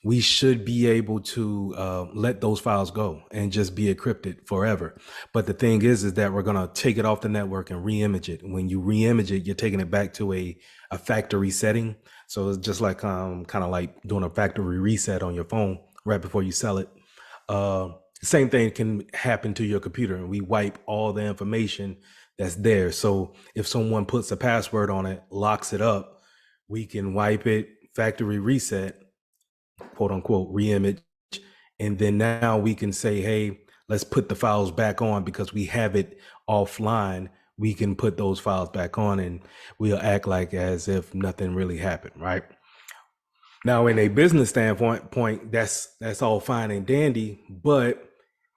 we should be able to let those files go and just be encrypted forever. But the thing is that we're going to take it off the network and re-image it. When you re-image it, you're taking it back to a factory setting. So it's just like kind of like doing a factory reset on your phone right before you sell it. Same thing can happen to your computer, and we wipe all the information that's there. So if someone puts a password on it, locks it up, we can wipe it, factory reset, quote unquote, re-image, and then now we can say, hey, let's put the files back on, because we have it offline. We can put those files back on, and we'll act like as if nothing really happened, right? Now, in a business standpoint, that's all fine and dandy, but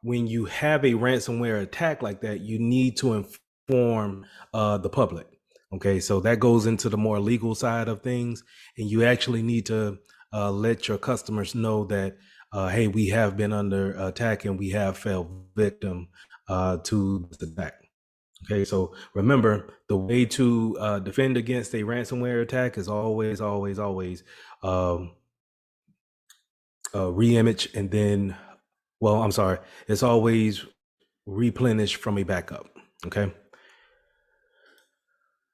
when you have a ransomware attack like that, you need to inform the public. Okay, so that goes into the more legal side of things, and you actually need to let your customers know that, hey, we have been under attack and we have fell victim to this attack. Okay, so remember, the way to defend against a ransomware attack is always re-image, and then, well, I'm sorry, it's always replenish from a backup. Okay.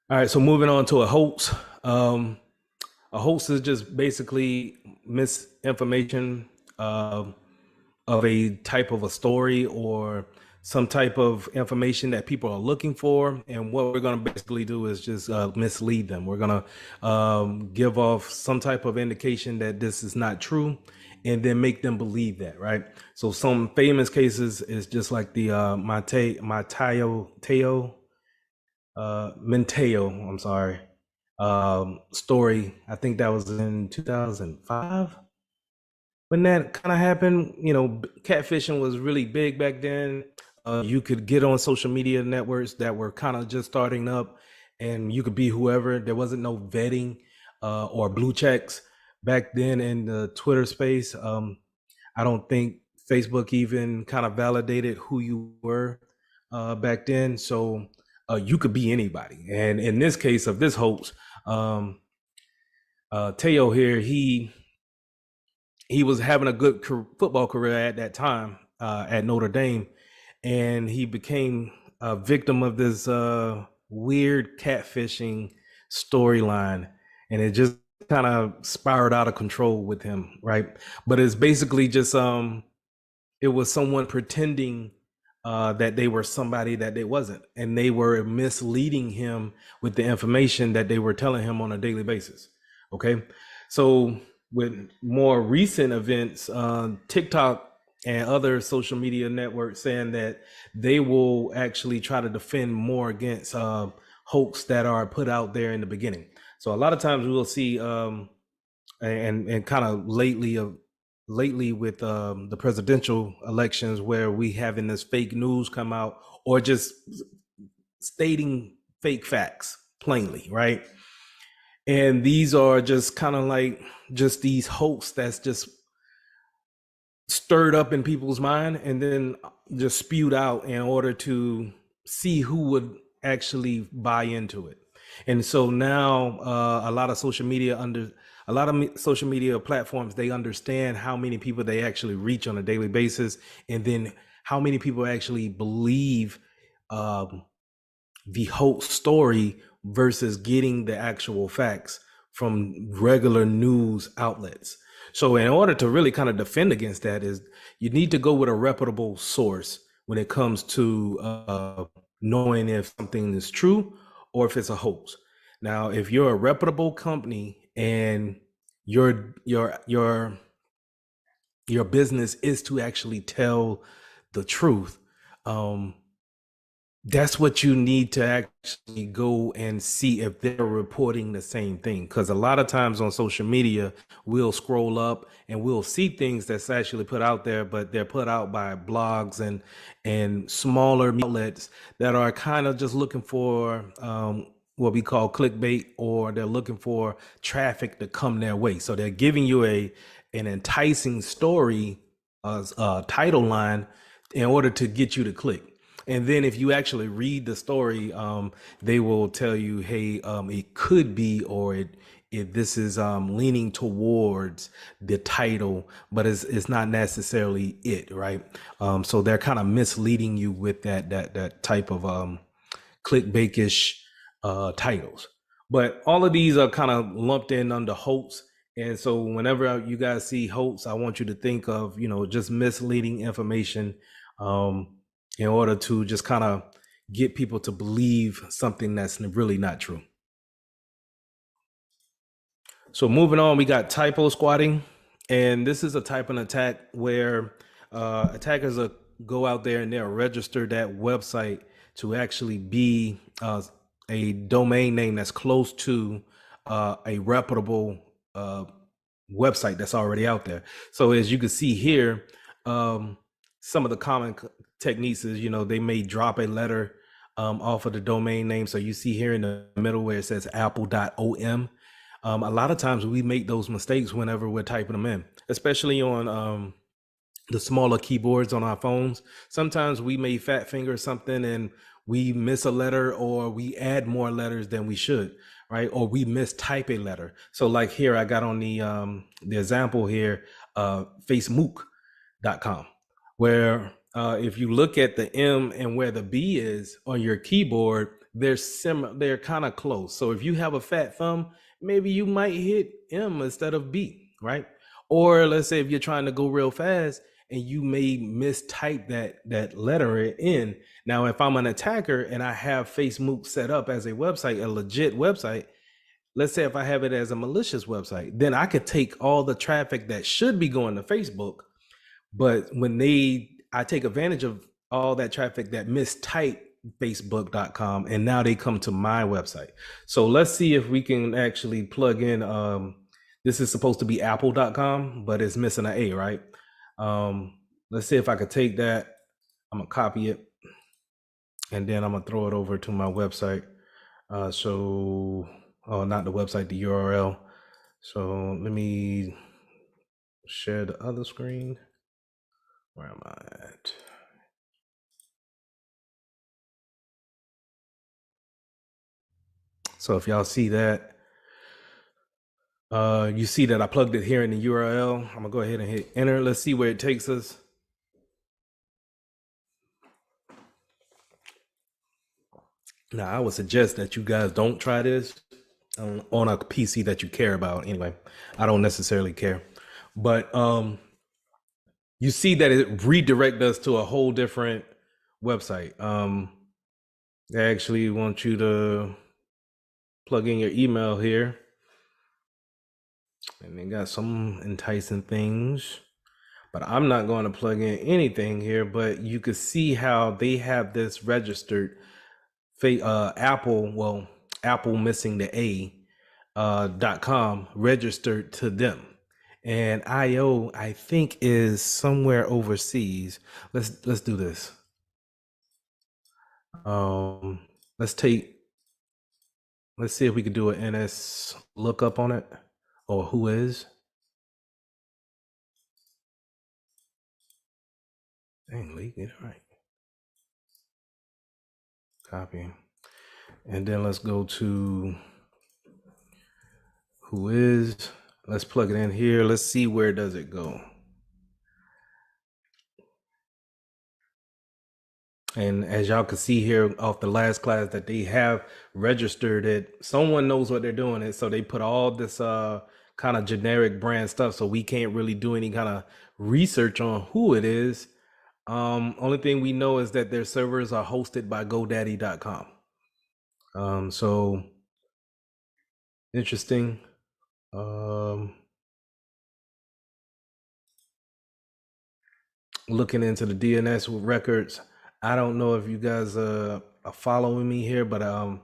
All right, so moving on to a hoax. A hoax is just basically misinformation of a type of a story or some type of information that people are looking for. And what we're going to basically do is just mislead them. We're going to give off some type of indication that this is not true, and then make them believe that, right? So some famous cases is just like the Menteo, I'm sorry, story. I think that was in 2005 when that kind of happened. You know, catfishing was really big back then. You could get on social media networks that were kind of just starting up, and you could be whoever. There wasn't no vetting or blue checks back then in the Twitter space. I don't think Facebook even kind of validated who you were back then. So you could be anybody. And in this case of this hoax, Teo here, he was having a good football career at that time at Notre Dame, and he became a victim of this weird catfishing storyline, and it just kind of spiraled out of control with him, right? But it's basically just it was someone pretending that they were somebody that they wasn't, and they were misleading him with the information that they were telling him on a daily basis. Okay, so with more recent events, TikTok and other social media networks saying that they will actually try to defend more against hoax that are put out there in the beginning. So a lot of times we will see, and kind of lately with the presidential elections, where we having this fake news come out, or just stating fake facts plainly, right? And these are just kind of like just these hopes that's just stirred up in people's mind and then just spewed out in order to see who would actually buy into it. And so now a lot of social media social media platforms, they understand how many people they actually reach on a daily basis, and then how many people actually believe the whole story versus getting the actual facts from regular news outlets. So in order to really kind of defend against that, is you need to go with a reputable source when it comes to knowing if something is true or if it's a hoax. Now, if you're a reputable company and your business is to actually tell the truth, that's what you need to actually go and see if they're reporting the same thing. Because a lot of times on social media, we'll scroll up and we'll see things that's actually put out there, but they're put out by blogs and smaller outlets that are kind of just looking for what we call clickbait, or they're looking for traffic to come their way. So they're giving you an enticing story, title line, in order to get you to click. And then if you actually read the story, they will tell you, hey, it could be, or it this is leaning towards the title, but it's not necessarily it, right? So they're kind of misleading you with that type of clickbaitish titles. But all of these are kind of lumped in under hoax. And so whenever you guys see hoax, I want you to think of, just misleading information, in order to just kind of get people to believe something that's really not true. So moving on, we got typo squatting. And this is a type of attack where attackers go out there and they'll register that website to actually be a domain name that's close to a reputable website that's already out there. So as you can see here, some of the common techniques is, they may drop a letter off of the domain name. So you see here in the middle where it says apple.om. A lot of times we make those mistakes whenever we're typing them in, especially on the smaller keyboards on our phones. Sometimes we may fat finger something and we miss a letter, or we add more letters than we should, right? Or we mistype a letter. So like here, I got on the example here, Facebook.com, where if you look at the M and where the B is on your keyboard, they're kind of close. So if you have a fat thumb, maybe you might hit M instead of B, right? Or let's say if you're trying to go real fast and you may mistype that letter in. Now, if I'm an attacker and I have Facebook set up as a website, a legit website, let's say if I have it as a malicious website, then I could take all the traffic that should be going to Facebook, but when I take advantage of all that traffic that mistype Facebook.com, and now they come to my website. So let's see if we can actually plug in, this is supposed to be apple.com, but it's missing an A, right? Let's see if I could take that. I'm gonna copy it, and then I'm gonna throw it over to my website. Not the website, the URL. So let me share the other screen. Where am I at? So if y'all see that, you see that I plugged it here in the URL. I'm gonna go ahead and hit enter. Let's see where it takes us. Now, I would suggest that you guys don't try this on a PC that you care about. Anyway, I don't necessarily care, but you see that it redirects us to a whole different website. They actually want you to plug in your email here, and they got some enticing things, but I'm not going to plug in anything here. But you can see how they have this registered. Apple missing the A, .com registered to them, and IO I think is somewhere overseas. Let's do this. Let's see if we could do an NS lookup on it, or who is. Dang, Lee, get it right. Copy. And then let's go to who is. Let's plug it in here. Let's see where does it go. And as y'all can see here off the last class that they have registered it, someone knows what they're doing it. So they put all this kind of generic brand stuff. So we can't really do any kind of research on who it is. Only thing we know is that their servers are hosted by GoDaddy.com. So interesting. Looking into the DNS records. I don't know if you guys are following me here, but I'm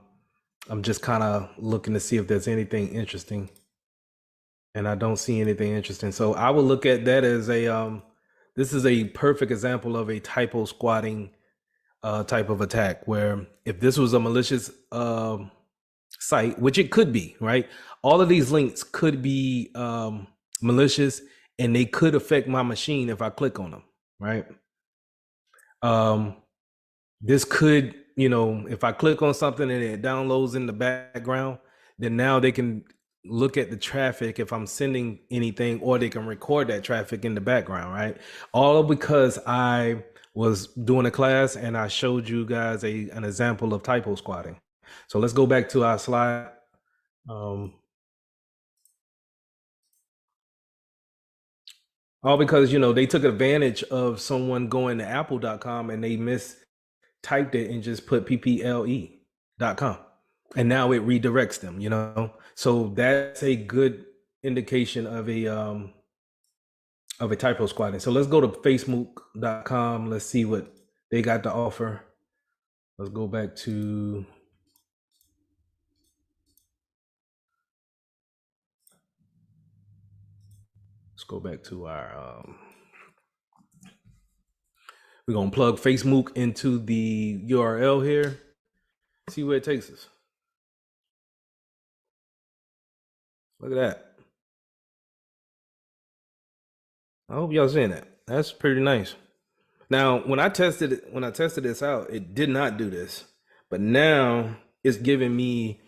just kind of looking to see if there's anything interesting, and I don't see anything interesting. So I will look at that as a this is a perfect example of a typo squatting type of attack, where if this was a malicious site, which it could be, right? All of these links could be malicious, and they could affect my machine if I click on them, right? This could, if I click on something and it downloads in the background, then now they can look at the traffic if I'm sending anything, or they can record that traffic in the background, right? All because I was doing a class and I showed you guys an example of typo squatting. So let's go back to our slide. All because, they took advantage of someone going to apple.com and they mistyped it and just put pple.com. And now it redirects them, So that's a good indication of a typo squatting. So let's go to facebook.com. Let's see what they got to offer. Let's go back to our we're gonna plug Facebook into the URL here. See where it takes us. Look at that. I hope y'all seeing that. That's pretty nice. Now, when I tested this out, it did not do this, but now it's giving me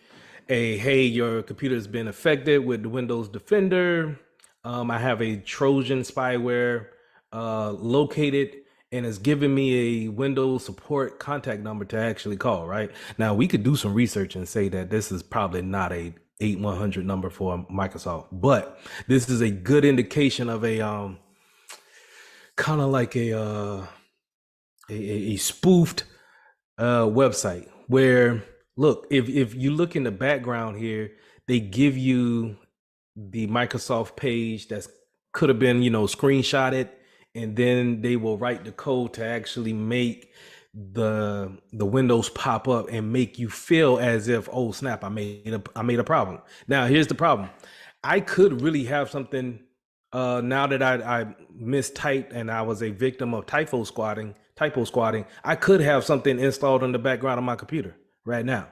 hey, your computer's been affected with the Windows Defender. I have a Trojan spyware located, and it's giving me a Windows support contact number to actually call. Right now, we could do some research and say that this is probably not a 8100 number for Microsoft, but this is a good indication of a kind of like a spoofed website where, look, if you look in the background here, they give you the Microsoft page that's could have been, screenshotted, and then they will write the code to actually make the windows pop up and make you feel as if, oh snap, I made a problem. Now here's the problem. I could really have something now that I mistyped and I was a victim of typo squatting. I could have something installed in the background of my computer right now,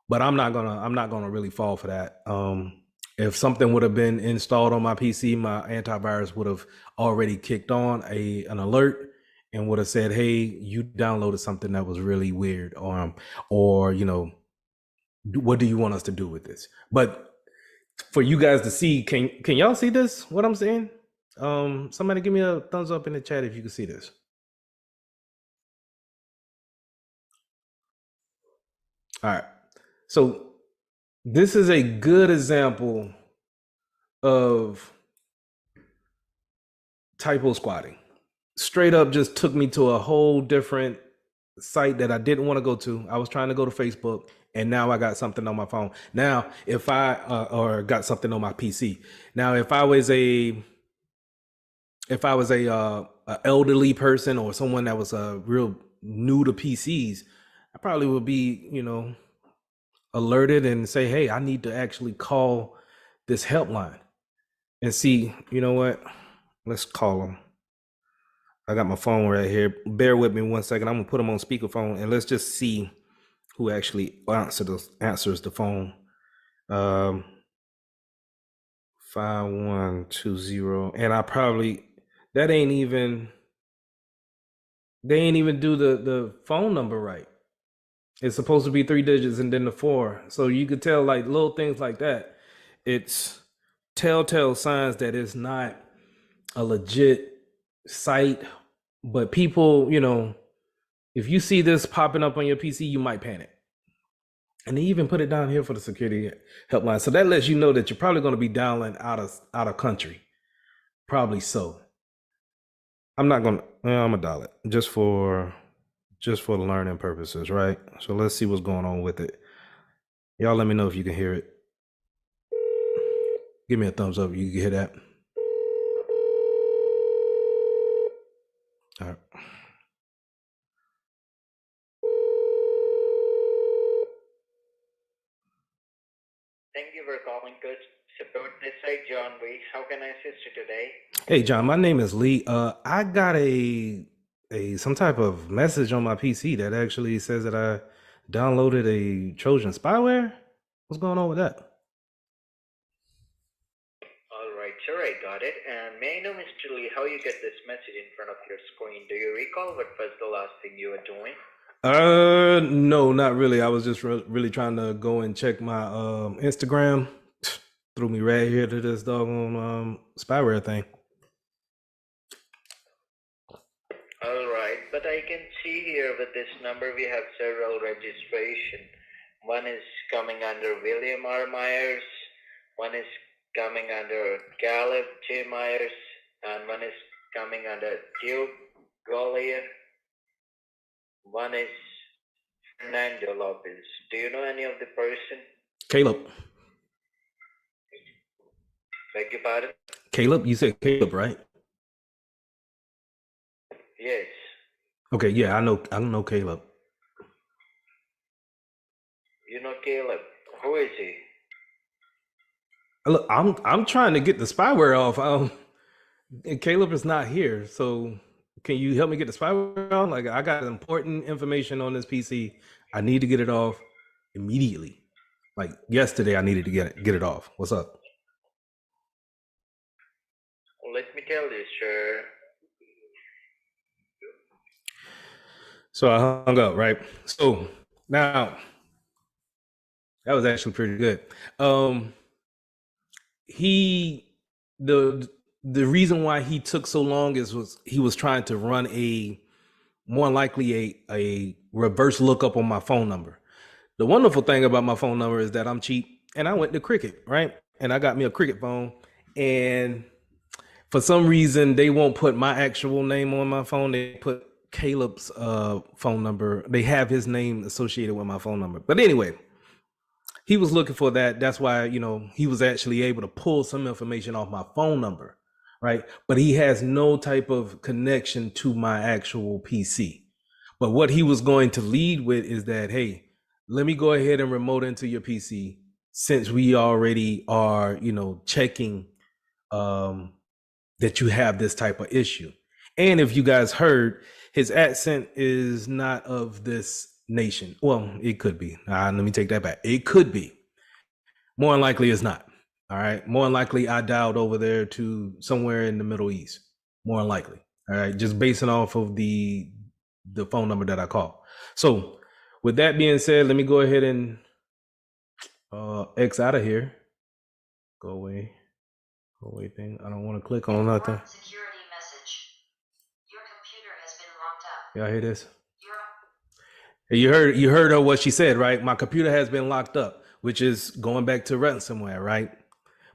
but I'm not gonna really fall for that. If something would have been installed on my PC, my antivirus would have already kicked on an alert and would have said, hey, you downloaded something that was really weird, or what do you want us to do with this? But for you guys to see, can y'all see this, what I'm saying? Somebody give me a thumbs up in the chat if you can see this. All right, so this is a good example of typo squatting. Straight up just took me to a whole different site that I didn't want to go to. I was trying to go to Facebook, and now I got something on my phone. Now, if I or got something on my PC. Now, if I was a elderly person or someone that was real new to PCs, I probably would be, alerted and say, hey, I need to actually call this helpline and see, you know what? Let's call them. I got my phone right here. Bear with me 1 second. I'm gonna put them on speakerphone and let's just see who actually answers the phone. 5120. And I probably they ain't even do the phone number right. It's supposed to be 3 digits and then the 4. So you could tell like little things like that. It's telltale signs that it's not a legit site. But people, if you see this popping up on your PC, you might panic. And they even put it down here for the security helpline. So that lets you know that you're probably going to be dialing out of country. Probably so. I'm not going to, I'm going to dial it just for learning purposes, right? So let's see what's going on with it. Y'all let me know if you can hear it. Give me a thumbs up if you can hear that. All right. Thank you for calling Coach Support. This side, John Lee. How can I assist you today? Hey, John, my name is Lee. I got a some type of message on my PC that actually says that I downloaded a Trojan spyware. What's going on with that? All right, sure, I got it. And may I know, Mr. Lee, how you get this message in front of your screen? Do you recall what was the last thing you were doing? No, not really. I was just really trying to go and check my Instagram. Threw me right here to this doggone spyware thing. All right, but I can see here with this number we have several registration. One is coming under William R. Myers, one is coming under Caleb J. Myers, and one is coming under Duke Gollier. One is Fernando Lopez. Do you know any of the person? Caleb. Beg your pardon? Caleb? You said Caleb, right? Yes. Okay, yeah, I know Caleb. You know Caleb. Who is he? Look, I'm trying to get the spyware off. And Caleb is not here, so can you help me get the spyware on? Like, I got important information on this PC. I need to get it off immediately. Like yesterday, I needed to get it off. What's up? Let me tell you, sir. So I hung up, right? So now that was actually pretty good. The reason why he took so long was he was trying to run more likely a reverse lookup on my phone number. The wonderful thing about my phone number is that I'm cheap, and I went to Cricket, right? And I got me a Cricket phone, and for some reason they won't put my actual name on my phone. They put Caleb's phone number. They have his name associated with my phone number. But anyway, he was looking for that. That's why, he was actually able to pull some information off my phone number, right? But he has no type of connection to my actual PC. But what he was going to lead with is that, hey, let me go ahead and remote into your PC since we already are, checking that you have this type of issue. And if you guys heard, his accent is not of this nation. Well, it could be. Let me take that back. It could be. More than likely, it's not. All right. More than likely, I dialed over there to somewhere in the Middle East. More than likely. All right. Just basing off of the phone number that I called. So with that being said, let me go ahead and X out of here. Go away. Go away thing. I don't want to click on nothing. Security message. Your computer has been locked up. Y'all hear this? You heard what she said, right? My computer has been locked up, which is going back to ransomware, right?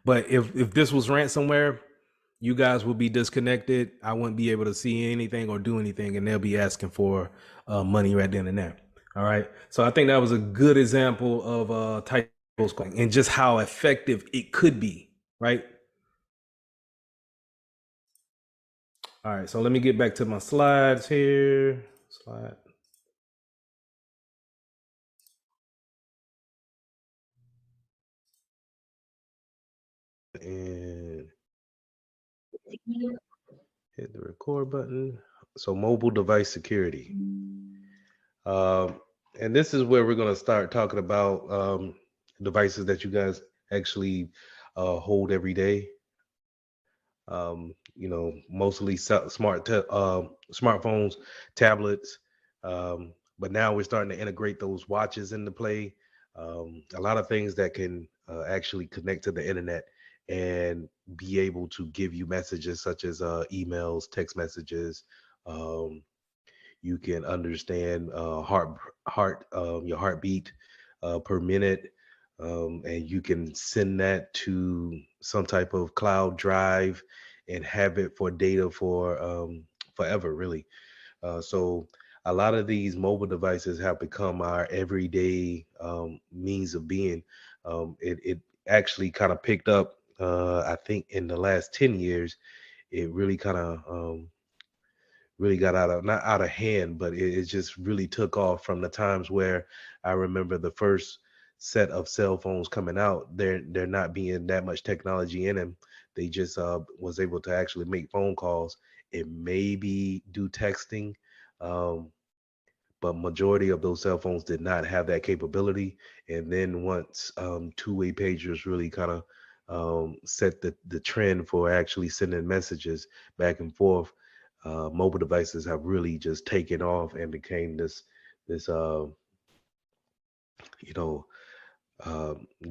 But if this was ransomware, you guys would be disconnected. I wouldn't be able to see anything or do anything, and they'll be asking for money right then and there. All right. So I think that was a good example of typos and just how effective it could be, right? All right. So let me get back to my slides here. Slide. and hit the record button. So mobile device security. And this is where we're going to start talking about devices that you guys actually hold every day. Mostly smartphones, tablets. But now we're starting to integrate those watches into play. A lot of things that can actually connect to the internet and be able to give you messages such as emails, text messages. Um, you can understand your heartbeat per minute, and you can send that to some type of cloud drive and have it for data for forever, really. So a lot of these mobile devices have become our everyday means of being. It actually kind of picked up, I think, in the last 10 years. It really kind of really got not out of hand, but it just really took off from the times where I remember the first set of cell phones coming out. There not being that much technology in them. They just was able to actually make phone calls and maybe do texting. Um, but majority of those cell phones did not have that capability. And then once two-way pagers really kind of set the trend for actually sending messages back and forth, mobile devices have really just taken off and became this you know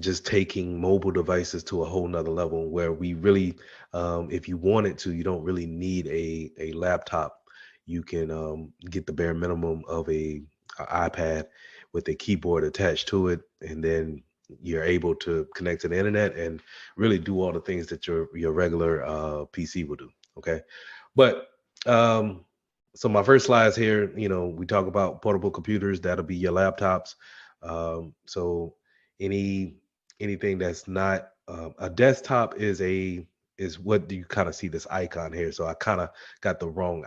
just taking mobile devices to a whole nother level where we really, if you wanted to, you don't really need a laptop. You can get the bare minimum of a iPad with a keyboard attached to it, and then you're able to connect to the internet and really do all the things that your regular PC will do. Okay, but so my first slides here, we talk about portable computers. That'll be your laptops. So any anything that's not a desktop is what you kind of see this icon here. So I kind of got the wrong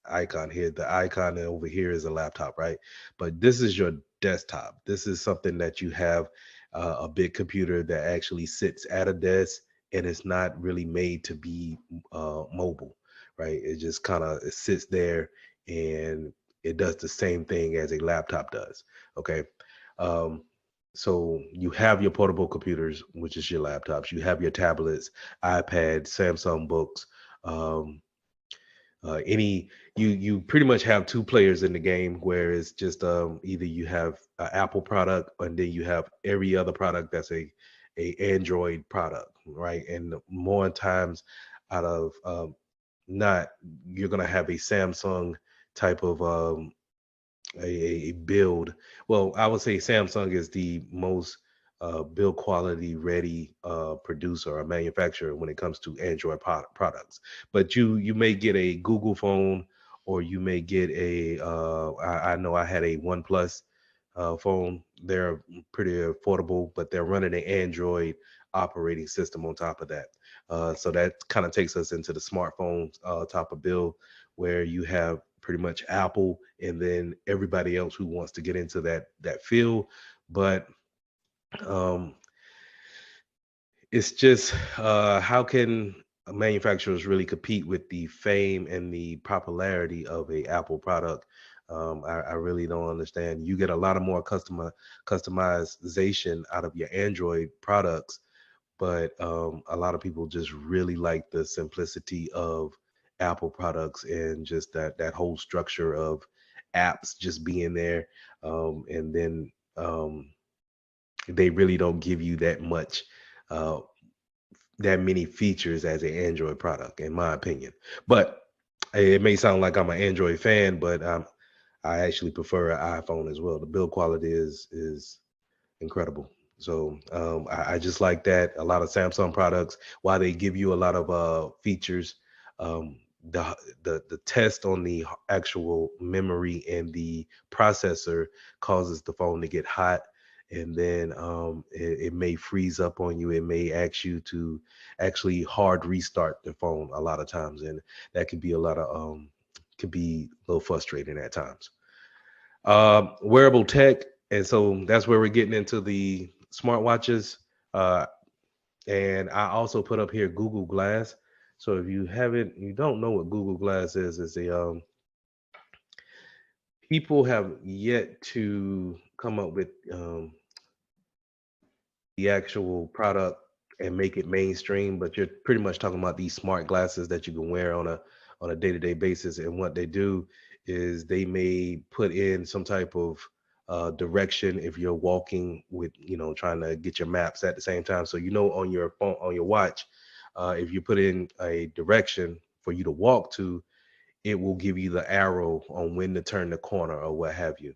icon here. The icon over here is a laptop, right? But this is your desktop. This is something that you have a big computer that actually sits at a desk and it's not really made to be mobile, right? It just kind of it sits there and it does the same thing as a laptop does. Okay. Um, so you have your portable computers, which is your laptops. You have your tablets, iPads, Samsung books. Um, any you pretty much have two players in the game, where it's just either you have an Apple product and then you have every other product that's a Android product, right? And more times out of not you're gonna have a Samsung type of a build. Well, I would say Samsung is the most build quality ready producer or manufacturer when it comes to Android products. But you may get a Google phone, or you may get I know I had a OnePlus phone. They're pretty affordable, but they're running an Android operating system on top of that. So that kind of takes us into the smartphone type of build, where you have pretty much Apple and then everybody else who wants to get into that field. But um, it's just how can manufacturers really compete with the fame and the popularity of a Apple product? I really don't understand. You get a lot of more customization out of your Android products, but a lot of people just really like the simplicity of Apple products and just that whole structure of apps just being there, and then they really don't give you uh, that many features as an Android product, in my opinion. But it may sound like I'm an Android fan, but I actually prefer an iPhone as well. The build quality is incredible. So I just like that. A lot of Samsung products, while they give you a lot of features, um, the test on the actual memory and the processor causes the phone to get hot, and then it may freeze up on you. It may ask you to actually hard restart the phone a lot of times, and that can be could be a little frustrating at times. Wearable tech, and so that's where we're getting into the smartwatches. Uh, And I also put up here Google Glass. So if you don't know what Google Glass is, it's a people have yet to come up with the actual product and make it mainstream, but you're pretty much talking about these smart glasses that you can wear on a day-to-day basis. And what they do is they may put in some type of direction if you're walking with, trying to get your maps at the same time. So on your phone, on your watch, if you put in a direction for you to walk to, it will give you the arrow on when to turn the corner or what have you.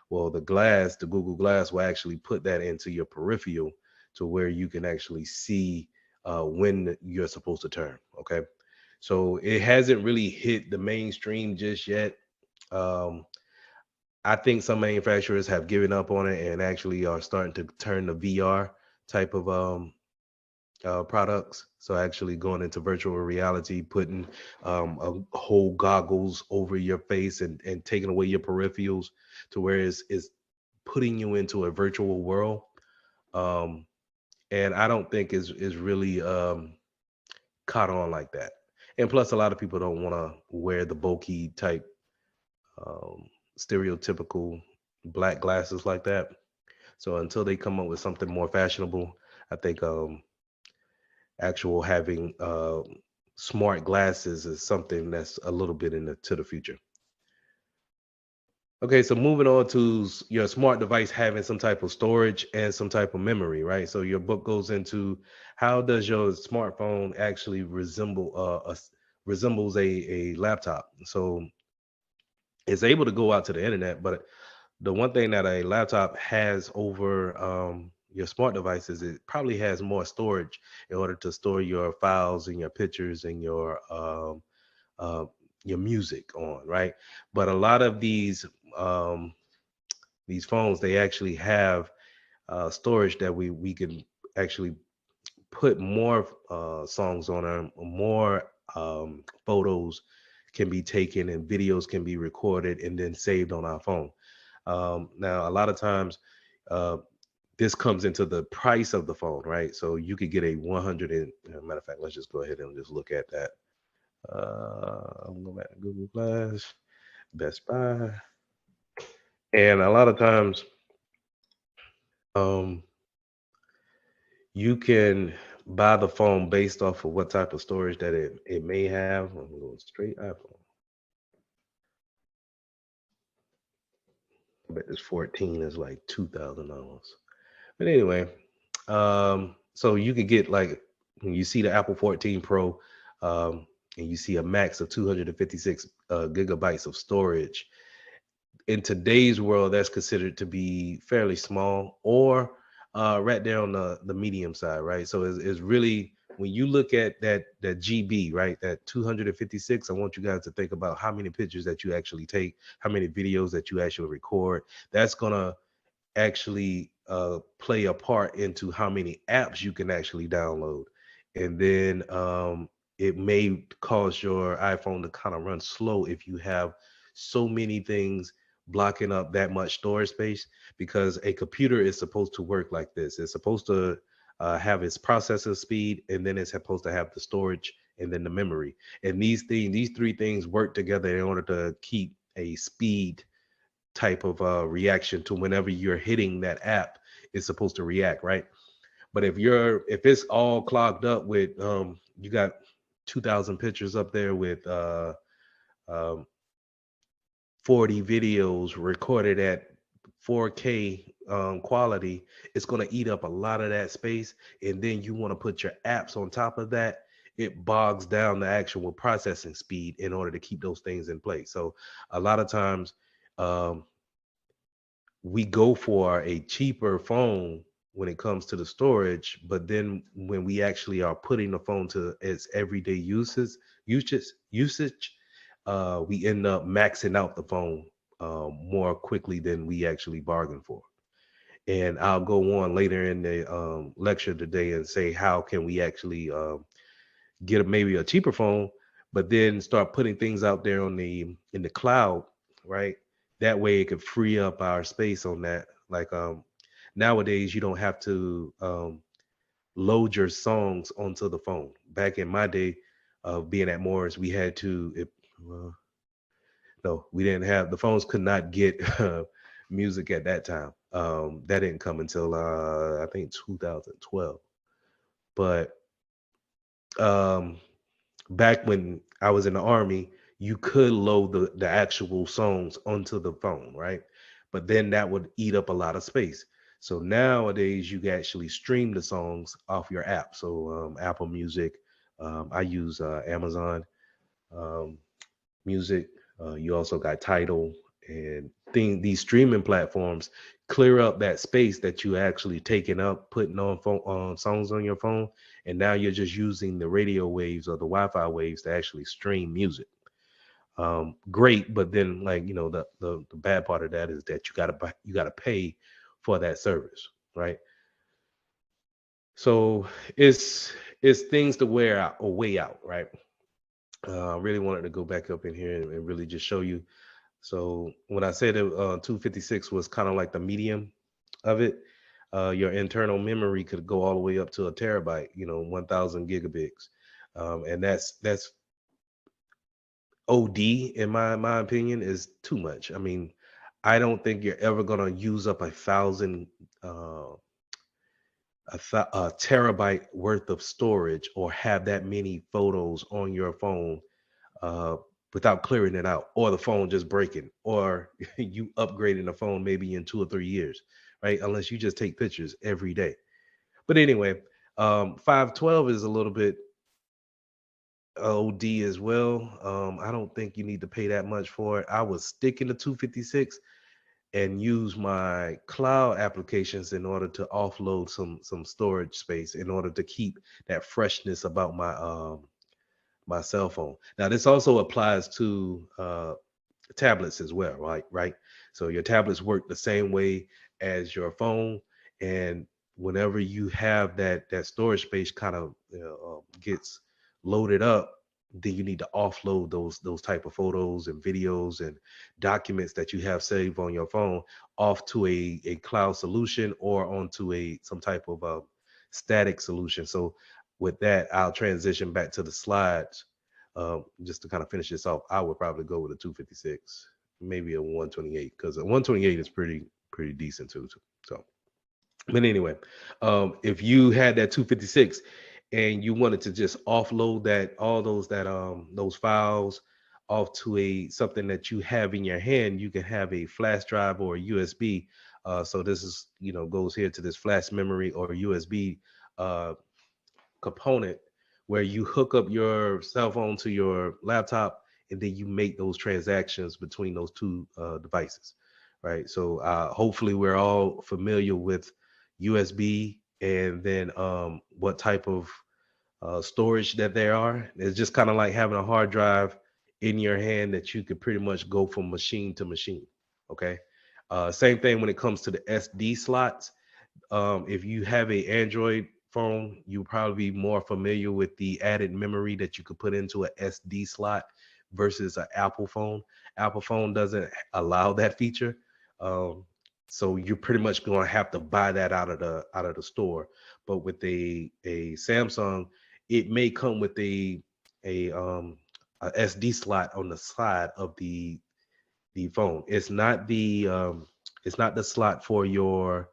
Well, the Google Glass will actually put that into your peripheral to where you can actually see when you're supposed to turn. Okay. So it hasn't really hit the mainstream just yet. Um, I think some manufacturers have given up on it and actually are starting to turn the VR type of products. So actually going into virtual reality, putting a whole goggles over your face and taking away your peripherals to where it's putting you into a virtual world. Um, and I don't think is really caught on like that. And plus, a lot of people don't want to wear the bulky type, um, stereotypical black glasses like that. So until they come up with something more fashionable, I think actual having smart glasses is something that's a little bit to the future. Okay, so moving on to your smart device having some type of storage and some type of memory, right? So your book goes into how does your smartphone actually resembles a laptop. So it's able to go out to the internet, but the one thing that a laptop has over your smart device is it probably has more storage in order to store your files and your pictures and uh, your music on, right? But a lot of these phones, they actually have storage that we can actually put more songs on them, more photos can be taken and videos can be recorded and then saved on our phone. Now, a lot of times, uh, this comes into the price of the phone, right? So you could get a 100 and matter of fact, let's just go ahead and just look at that. I'm going back to Google Glass, Best Buy, and a lot of times, um, you can buy the phone based off of what type of storage that it may have. I'm going straight iPhone. I bet this 14 is like $2,000. But anyway, so you could get like when you see the Apple 14 Pro, and you see a max of 256 gigabytes of storage. In today's world, that's considered to be fairly small, or right there on the medium side, right? So it's really when you look at that GB, right, that 256. I want you guys to think about how many pictures that you actually take, how many videos that you actually record. That's gonna actually play a part into how many apps you can actually download. And then it may cause your iPhone to kind of run slow if you have so many things blocking up that much storage space, because a computer is supposed to work like this. It's supposed to have its processor speed, and then it's supposed to have the storage and then the memory. And these three things work together in order to keep a speed type of reaction to whenever you're hitting that app is supposed to react, right? But if it's all clogged up with you got 2,000 pictures up there with um 40 videos recorded at 4K quality, it's going to eat up a lot of that space. And then you want to put your apps on top of that, it bogs down the actual processing speed in order to keep those things in place. So a lot of times, um, we go for a cheaper phone when it comes to the storage, but then when we actually are putting the phone to its everyday usage, we end up maxing out the phone more quickly than we actually bargained for. And I'll go on later in the lecture today and say how can we actually get maybe a cheaper phone, but then start putting things out there in the cloud, right? That way it could free up our space on that. Like nowadays you don't have to load your songs onto the phone. Back in my day of being at Morris, we had to, no, we didn't have, the phones could not get music at that time. That didn't come until I think 2012. But um, back when I was in the army, you could load the actual songs onto the phone, right? But then that would eat up a lot of space. So nowadays you can actually stream the songs off your app. So Apple Music, I use Amazon Music. You also got Tidal and these streaming platforms clear up that space that you actually taking up, putting on phone on songs on your phone, and now you're just using the radio waves or the Wi-Fi waves to actually stream music. Great, but then like the bad part of that is that you gotta pay for that service, right? So it's things to wear out or way out, right? I really wanted to go back up in here and really just show you. So when I said that 256 was kind of like the medium of it, your internal memory could go all the way up to a terabyte, 1,000 gigabits, and that's OD in my opinion is too much. I mean, I don't think you're ever gonna use up a terabyte worth of storage or have that many photos on your phone uh, without clearing it out, or the phone just breaking, or you upgrading the phone maybe in 2 or 3 years, right? Unless you just take pictures every day. But anyway, 512 is a little bit OD as well. I don't think you need to pay that much for it. I was sticking to 256 and use my cloud applications in order to offload some storage space in order to keep that freshness about my cell phone. Now this also applies to tablets as well, right? Right. So your tablets work the same way as your phone, and whenever you have that storage space kind of gets loaded up, then you need to offload those type of photos and videos and documents that you have saved on your phone off to a cloud solution or onto a some type of static solution. So with that, I'll transition back to the slides. Just to kind of finish this off, I would probably go with a 256, maybe a 128, because a 128 is pretty decent too. So, but anyway, if you had that 256 and you wanted to just offload those files off to a something that you have in your hand, you can have a flash drive or a USB. So this is goes here to this flash memory or USB uh, component where you hook up your cell phone to your laptop and then you make those transactions between those two devices, right? So hopefully we're all familiar with USB and then what type of storage that there are. It's just kind of like having a hard drive in your hand that you could pretty much go from machine to machine. Okay. Same thing when it comes to the SD slots. If you have a Android phone, you'll probably be more familiar with the added memory that you could put into a SD slot versus an Apple phone. Apple phone doesn't allow that feature. Um, so you're pretty much going to have to buy that out of the store. But with a Samsung, it may come with a a SD slot on the side of the phone. It's not the slot for your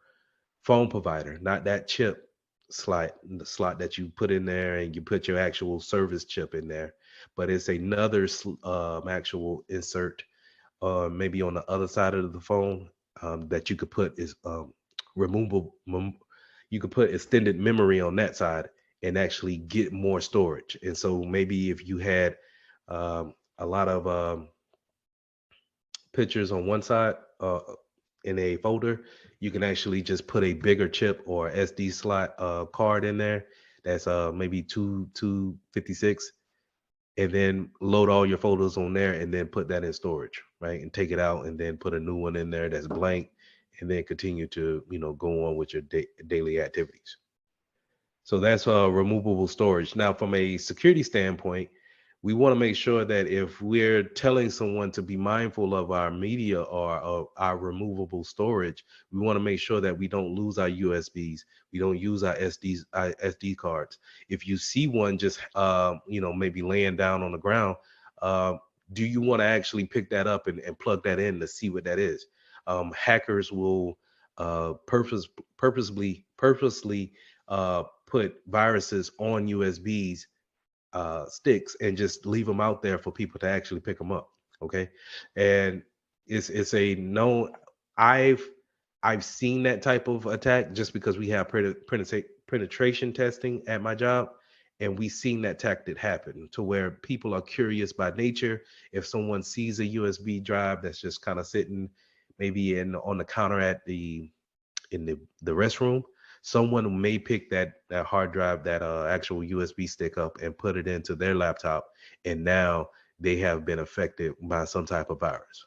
phone provider, not that chip slot, the slot that you put in there and you put your actual service chip in there, but it's another actual insert, maybe on the other side of the phone that you could put is removable. You could put extended memory on that side and actually get more storage. And so maybe if you had a lot of pictures on one side in a folder, you can actually just put a bigger chip or SD slot card in there that's maybe 256, and then load all your photos on there and then put that in storage, right? And take it out and then put a new one in there that's blank and then continue to go on with your daily activities. So that's removable storage. Now, from a security standpoint, we want to make sure that if we're telling someone to be mindful of our media or of our removable storage, we want to make sure that we don't lose our USBs, we don't use our SD cards. If you see one just maybe laying down on the ground, uh, do you want to actually pick that up and plug that in to see what that is? Hackers will purposely put viruses on USBs sticks and just leave them out there for people to actually pick them up. Okay, and it's a known. I've I've seen that type of attack just because we have penetration testing at my job, and we've seen that tactic happen to where people are curious by nature. If someone sees a USB drive that's just kind of sitting maybe in on the counter at the restroom, someone may pick that hard drive, that actual USB stick up and put it into their laptop, and now they have been affected by some type of virus.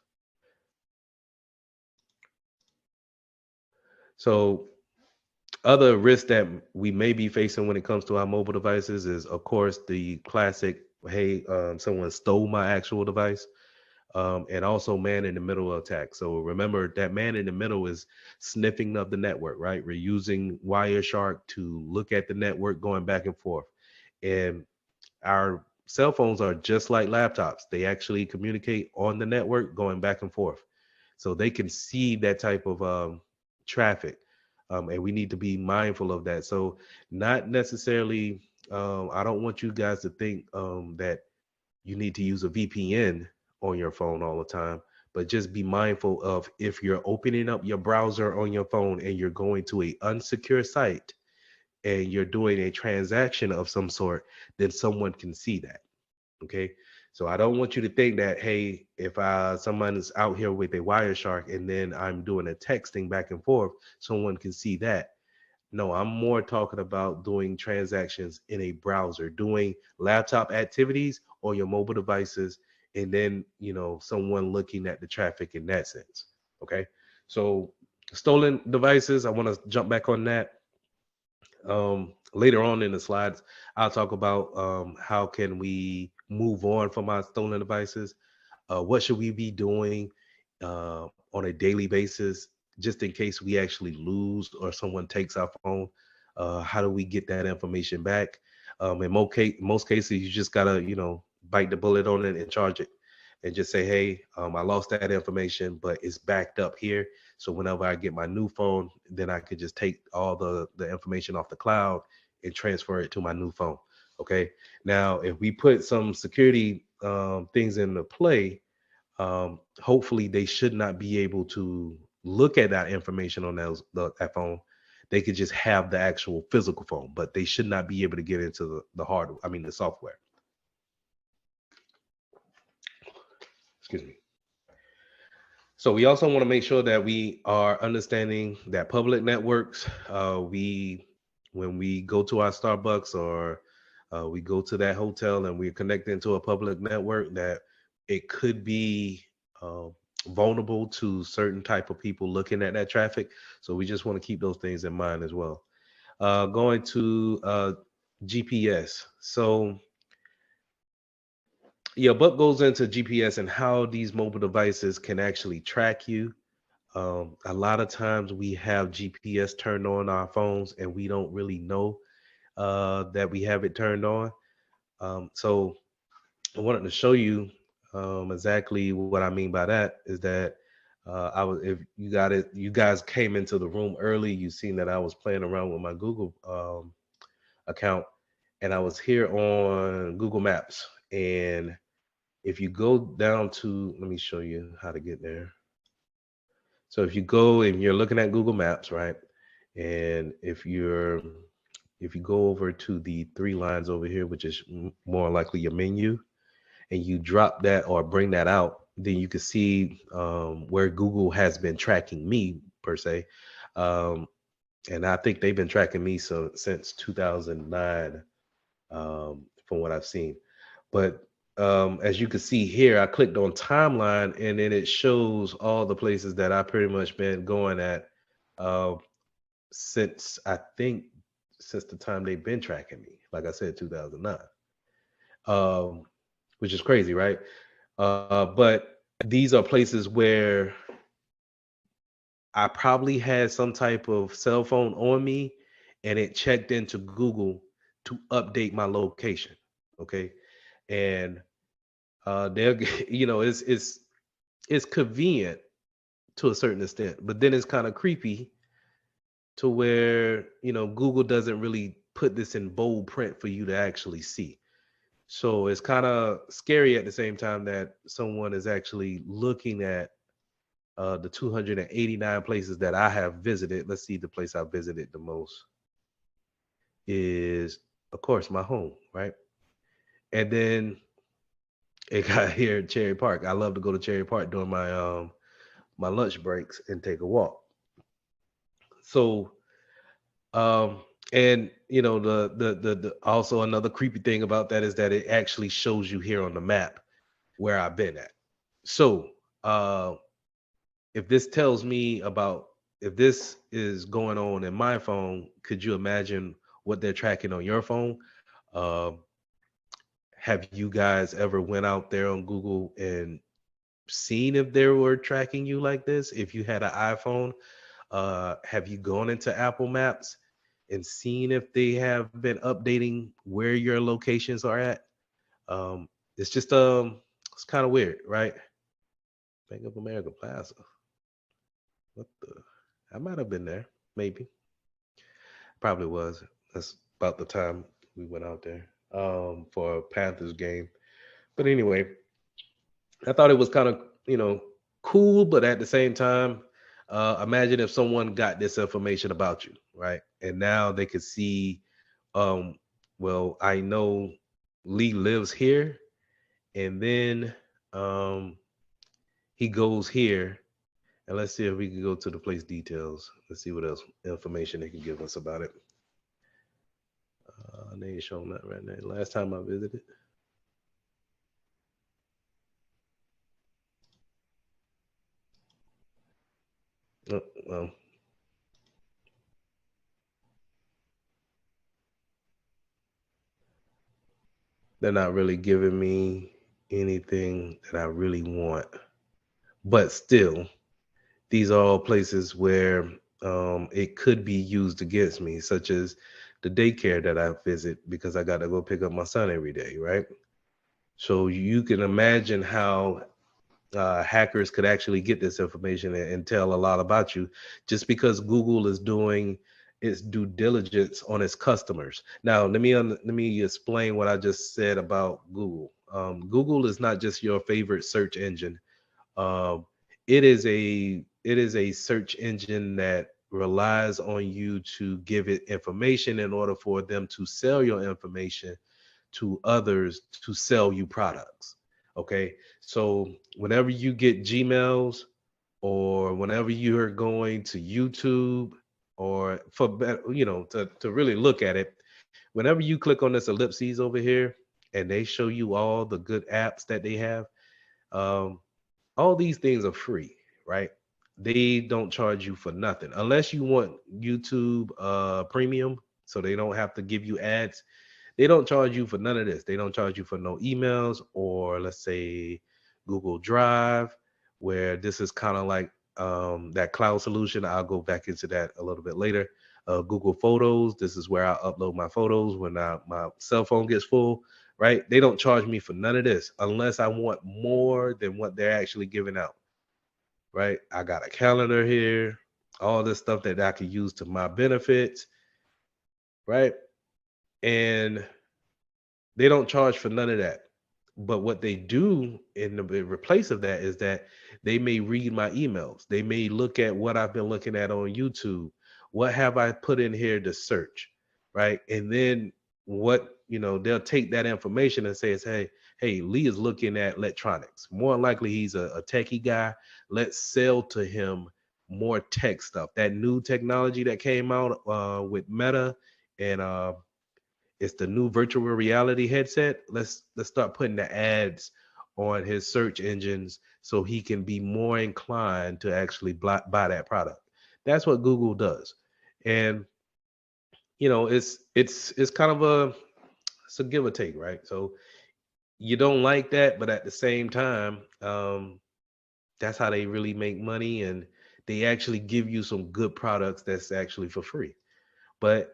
So other risks that we may be facing when it comes to our mobile devices is, of course, the classic, hey, someone stole my actual device. And also man in the middle attack. So remember that man in the middle is sniffing of the network, right? We're using Wireshark to look at the network going back and forth. And our cell phones are just like laptops. They actually communicate on the network going back and forth. So they can see that type of traffic. And we need to be mindful of that. So not necessarily, I don't want you guys to think that you need to use a VPN on your phone all the time, but just be mindful of if you're opening up your browser on your phone and you're going to a unsecure site and you're doing a transaction of some sort, then someone can see that. Okay. So I don't want you to think that, hey, if someone is out here with a Wireshark and then I'm doing a texting back and forth, someone can see that. No, I'm more talking about doing transactions in a browser, doing laptop activities on your mobile devices, and then, someone looking at the traffic in that sense. Okay. So stolen devices, I want to jump back on that. Later on in the slides, I'll talk about how can we move on from our stolen devices. What should we be doing on a daily basis, just in case we actually lose or someone takes our phone? How do we get that information back? In most cases, you just gotta, bite the bullet on it and charge it, and just say, hey, I lost that information, but it's backed up here. So whenever I get my new phone, then I could just take all the information off the cloud and transfer it to my new phone. Okay. Now, if we put some security things into play, hopefully they should not be able to look at that information on that phone. They could just have the actual physical phone, but they should not be able to get into the hardware, the software. Excuse me. So we also want to make sure that we are understanding that public networks, when we go to our Starbucks or we go to that hotel and we're connecting to a public network, that it could be uh, vulnerable to certain type of people looking at that traffic. So we just want to keep those things in mind as well. Going to GPS. So yeah, what goes into GPS and how these mobile devices can actually track you. A lot of times we have GPS turned on our phones and we don't really know that we have it turned on. So I wanted to show you exactly what I mean by that is that if you got it, you guys came into the room early, you seen that I was playing around with my Google account, and I was here on Google Maps. And if you go down to, let me show you how to get there. So if you go and you're looking at Google Maps, right? And if you go over to the three lines over here, which is more likely your menu, and you drop that or bring that out, then you can see where Google has been tracking me per se. And I think they've been tracking me since 2009, from what I've seen. But as you can see here, I clicked on timeline, and then it shows all the places that I pretty much been going at uh, since I think since the time they've been tracking me. Like I said, 2009. Um, which is crazy, right? But these are places where I probably had some type of cell phone on me and it checked into Google to update my location. Okay. And they'll, it's convenient to a certain extent, but then it's kind of creepy to where, Google doesn't really put this in bold print for you to actually see. So it's kind of scary at the same time that someone is actually looking at the 289 places that I have visited. Let's see, the place I visited the most is, of course, my home, right? And then it got here at Cherry Park. I love to go to Cherry Park during my lunch breaks and take a walk. So um and the also another creepy thing about that is that it actually shows you here on the map where I've been at. So uh if this tells me about, if this is going on in my phone, could you imagine what they're tracking on your phone? Um, have you guys ever went out there on Google and seen if they were tracking you like this? If you had an iPhone, have you gone into Apple Maps and seen if they have been updating where your locations are at? Um, it's just it's kind of weird, right? Bank of America Plaza. What the? I might have been there, maybe. Probably was. That's about the time we went out there for a Panthers game. But anyway, I thought it was kind of, cool, but at the same time, imagine if someone got this information about you, right? And now they could see, um, well, I know Lee lives here, and then um, he goes here. And let's see if we can go to the place details. Let's see what else information they can give us about it. They ain't showing that right now. Last time I visited. Oh, well, they're not really giving me anything that I really want. But still, these are all places where it could be used against me, such as the daycare that I visit because I got to go pick up my son every day, right? So you can imagine how hackers could actually get this information and tell a lot about you just because Google is doing its due diligence on its customers. Now, let me explain what I just said about Google. Google is not just your favorite search engine. Um, it is a search engine that relies on you to give it information in order for them to sell your information to others to sell you products. Okay. So whenever you get Gmails or whenever you're going to YouTube or to really look at it, whenever you click on this ellipses over here and they show you all the good apps that they have, um, all these things are free, right? They don't charge you for nothing unless you want YouTube premium, so they don't have to give you ads. They don't charge you for none of this. They don't charge you for no emails or let's say Google Drive, where this is kind of like that cloud solution. I'll go back into that a little bit later. Google Photos. This is where I upload my photos when my cell phone gets full. Right? They don't charge me for none of this unless I want more than what they're actually giving out. Right? I got a calendar here, all this stuff that I can use to my benefits. Right? And they don't charge for none of that. But what they do in the in replace of that is that they may read my emails. They may look at what I've been looking at on YouTube. What have I put in here to search? Right. And then they'll take that information and say, hey, Lee is looking at electronics. More than likely, he's a techie guy. Let's sell to him more tech stuff. That new technology that came out with Meta and it's the new virtual reality headset. Let's start putting the ads on his search engines so he can be more inclined to actually buy that product. That's what Google does. And it's kind of it's a give or take, right? So you don't like that, but at the same time, that's how they really make money, and they actually give you some good products that's actually for free. But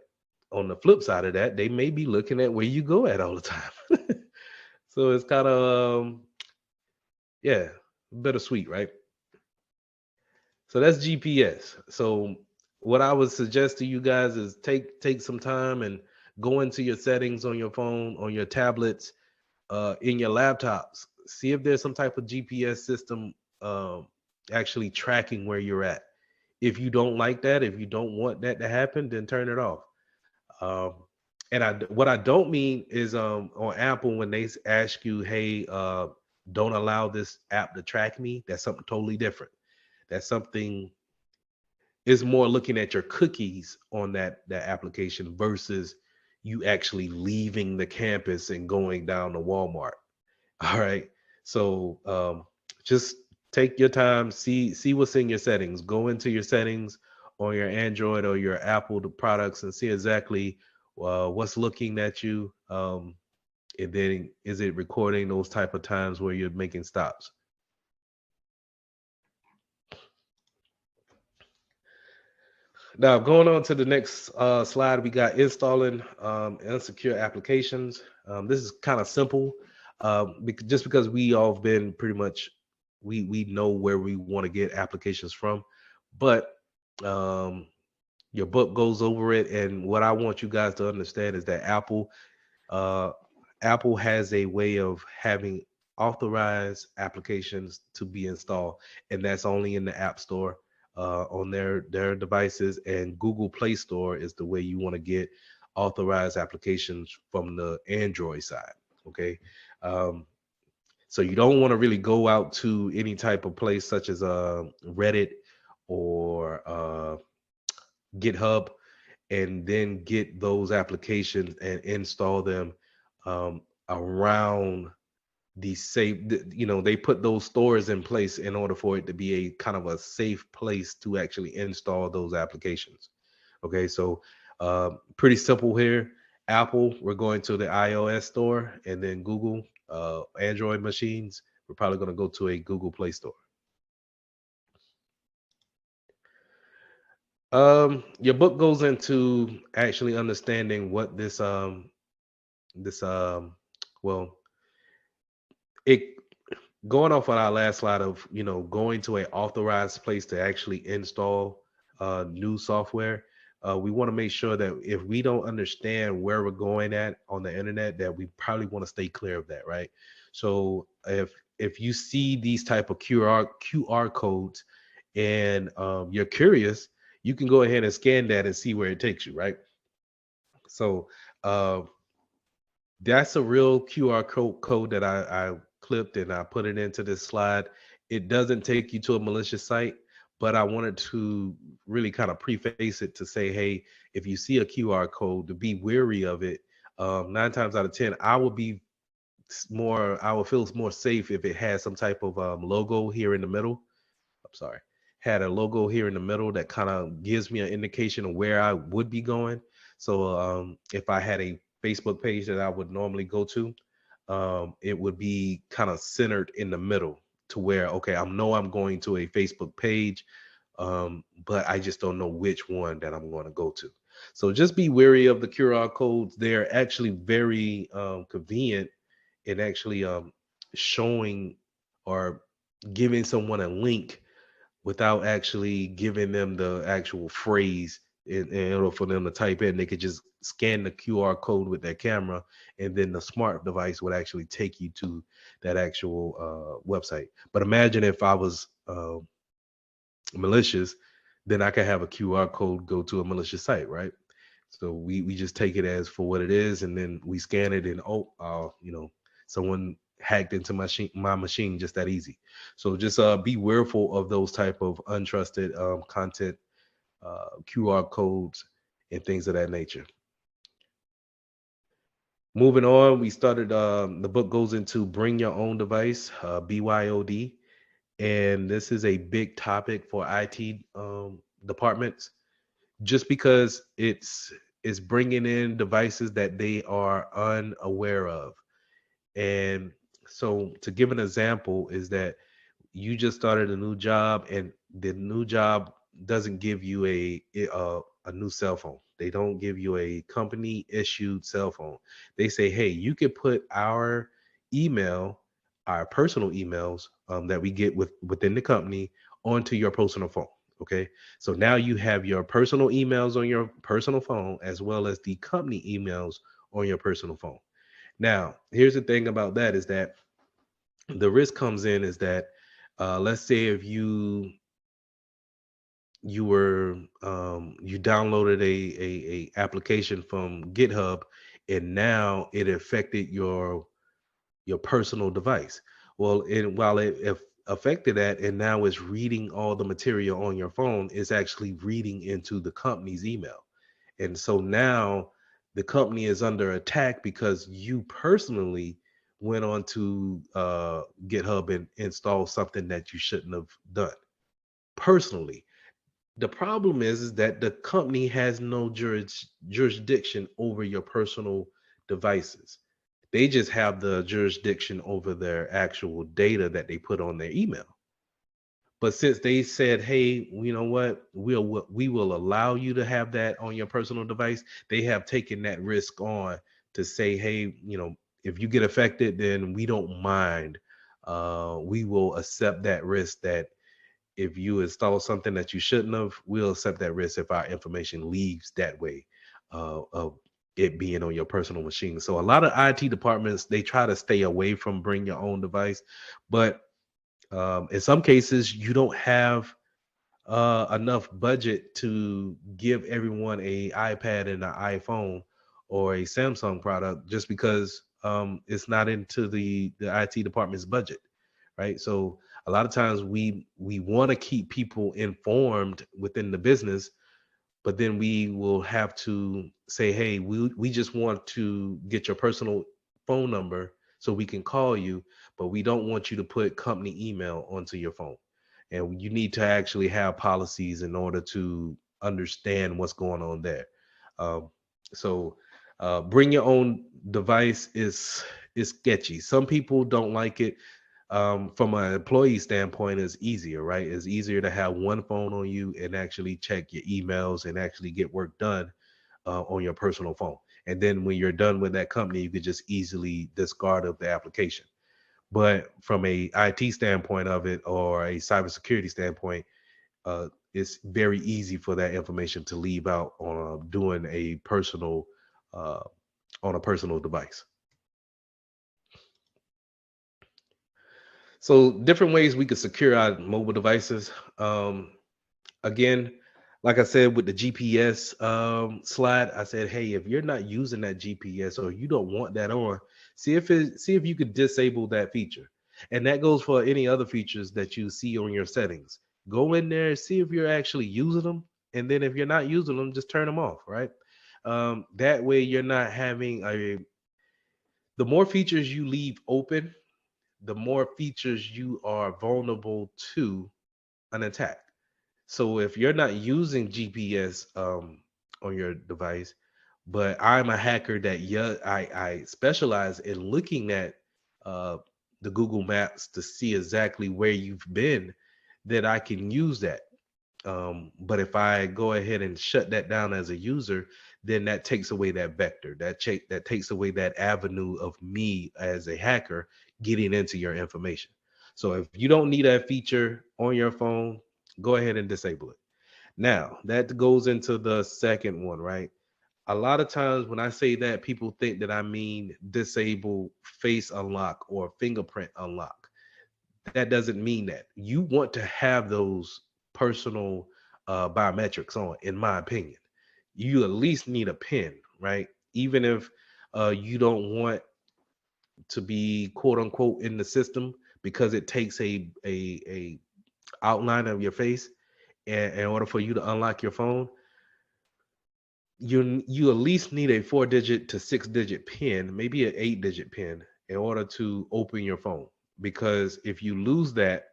on the flip side of that, they may be looking at where you go at all the time. So it's kind of yeah, bittersweet, right? So that's GPS. So what I would suggest to you guys is take some time and go into your settings on your phone, on your tablets, in your laptops. See if there's some type of GPS system actually tracking where you're at. If you don't like that, if you don't want that to happen, then turn it off. Um, and what I don't mean is on Apple when they ask you, hey, don't allow this app to track me. That's something totally different. That's something is more looking at your cookies on that application versus you actually leaving the campus and going down to Walmart. All right. So just take your time, see what's in your settings. Go into your settings on your Android or your Apple products and see exactly what's looking at you. And then is it recording those type of times where you're making stops? Now, going on to the next slide, we got installing insecure applications. This is kind of simple, just because we all have been pretty much we know where we want to get applications from, but um, your book goes over it. And what I want you guys to understand is that uh, Apple has a way of having authorized applications to be installed, and that's only in the App Store on their devices. And Google Play Store is the way you want to get authorized applications from the Android side. Okay, um, so you don't want to really go out to any type of place such as Reddit or GitHub and then get those applications and install them around the safe. They put those stores in place in order for it to be a kind of a safe place to actually install those applications. Okay, so pretty simple here. Apple, we're going to the iOS store, and then Google, Android machines, we're probably going to go to a Google Play Store. Your book goes into actually understanding what this well, it going off on our last slide of going to a authorized place to actually install new software. We want to make sure that if we don't understand where we're going at on the internet, that we probably want to stay clear of that, right? So if you see these type of QR codes and you're curious, you can go ahead and scan that and see where it takes you, right? So uh, that's a real QR code that I clipped and I put it into this slide. It doesn't take you to a malicious site, but I wanted to really kind of preface it to say, hey, if you see a QR code, to be wary of it. 9 times out of 10, I would feel more safe if it has some type of logo here in the middle. I'm sorry, had a logo here in the middle that kind of gives me an indication of where I would be going. So if I had a Facebook page that I would normally go to, it would be kind of centered in the middle to where, okay, I know I'm going to a Facebook page, but I just don't know which one that I'm going to go to. So just be wary of the QR codes. They're actually very convenient in actually showing or giving someone a link without actually giving them the actual phrase in order for them to type in. They could just scan the QR code with their camera, and then the smart device would actually take you to that actual website. But imagine if I was malicious, then I could have a QR code go to a malicious site, right? So we just take it as for what it is, and then we scan it, and someone hacked into my machine just that easy. So just be wearful of those type of untrusted content, QR codes, and things of that nature. Moving on, we started. The book goes into bring your own device, BYOD, and this is a big topic for IT departments, just because it's bringing in devices that they are unaware of. And so to give an example is that you just started a new job and the new job doesn't give you a new cell phone. They don't give you a company issued cell phone. They say, hey, you could put our email, our personal emails that we get within the company onto your personal phone. Okay, so now you have your personal emails on your personal phone as well as the company emails on your personal phone. Now here's the thing about that is that the risk comes in is that let's say if you downloaded a application from GitHub and now it affected your personal device. Well, and while it affected that and now it's reading all the material on your phone, it's actually reading into the company's email. And so now the company is under attack because you personally went on to GitHub and installed something that you shouldn't have done personally. The problem is that the company has no jurisdiction over your personal devices. They just have the jurisdiction over their actual data that they put on their email. But since they said, "Hey, you know what? We will allow you to have that on your personal device," they have taken that risk on to say, "Hey, if you get affected, then we don't mind. We will accept that risk that if you install something that you shouldn't have, we'll accept that risk if our information leaves that way of it being on your personal machine." So a lot of IT departments, they try to stay away from bring your own device, but in some cases you don't have enough budget to give everyone a iPad and an iPhone or a Samsung product just because it's not into the IT department's budget, right? So a lot of times we want to keep people informed within the business, but then we will have to say, hey, we just want to get your personal phone number so we can call you, but we don't want you to put company email onto your phone. And you need to actually have policies in order to understand what's going on there. Um, so bring your own device is sketchy. Some people don't like it. From an employee standpoint, it's easier, right? It's easier to have one phone on you and actually check your emails and actually get work done on your personal phone. And then when you're done with that company, you could just easily discard of the application. But from a IT standpoint of it or a cybersecurity standpoint, it's very easy for that information to leave out on doing a personal uh, on a personal device. So different ways we could secure our mobile devices. Again, like I said with the GPS slide, I said, hey, if you're not using that GPS or you don't want that on, see if you could disable that feature. And that goes for any other features that you see on your settings. Go in there, see if you're actually using them, and then if you're not using them, just turn them off, right? That way you're not having a the more features you leave open, the more features you are vulnerable to an attack. So if you're not using GPS on your device, but I'm a hacker that I specialize in looking at uh, the Google Maps to see exactly where you've been, then I can use that. But if I go ahead and shut that down as a user, then that takes away that vector. That takes away that avenue of me as a hacker getting into your information. So if you don't need that feature on your phone, go ahead and disable it. Now that goes into the second one, right? A lot of times when I say that, people think that I mean disable face unlock or fingerprint unlock. That doesn't mean that. You want to have those personal biometrics on, in my opinion. You at least need a pin, right? Even if you don't want to be quote unquote in the system because it takes a outline of your face in order for you to unlock your phone, you at least need a 4 digit to 6 digit pin, maybe an 8 digit pin in order to open your phone. Because if you lose that,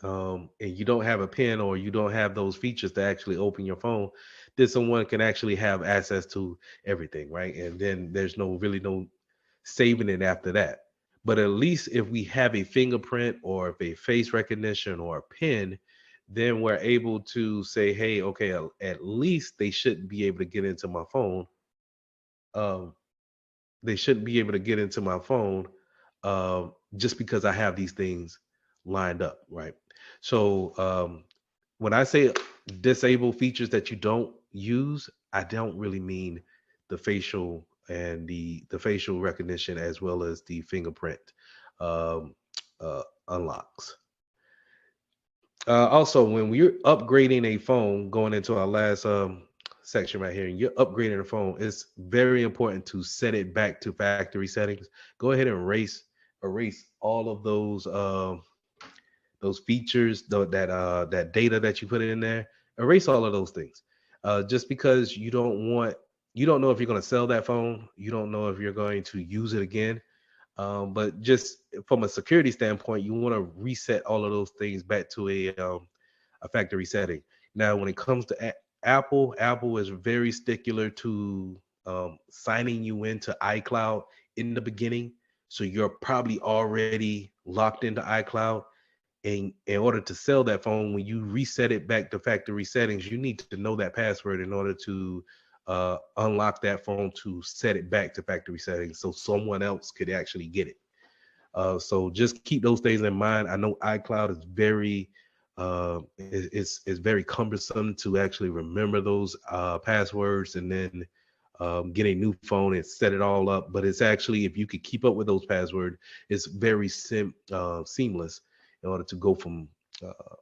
and you don't have a pin or you don't have those features to actually open your phone, then someone can actually have access to everything, right? And then there's no saving it after that. But at least if we have a fingerprint or if a face recognition or a pin, then we're able to say, hey, okay, at least they shouldn't be able to get into my phone. Um, they shouldn't be able to get into my phone just because I have these things lined up, right? So when I say disable features that you don't use, I don't really mean the facial and the facial recognition as well as the fingerprint um, unlocks. Also, when we're upgrading a phone, going into our last section right here, and you're upgrading a phone, it's very important to set it back to factory settings. Go ahead and erase all of those features, that data that you put in there. Erase all of those things. Just because you don't know if you're going to sell that phone, you don't know if you're going to use it again. But just from a security standpoint, you want to reset all of those things back to a factory setting. Now, when it comes to Apple, Apple is very stickler to signing you into iCloud in the beginning. So you're probably already locked into iCloud. And in order to sell that phone, when you reset it back to factory settings, you need to know that password in order to unlock that phone to set it back to factory settings so someone else could actually get it. So just keep those things in mind. I know iCloud is it's very cumbersome to actually remember those passwords and then get a new phone and set it all up. But it's actually, if you could keep up with those passwords, it's very seamless in order to go from uh,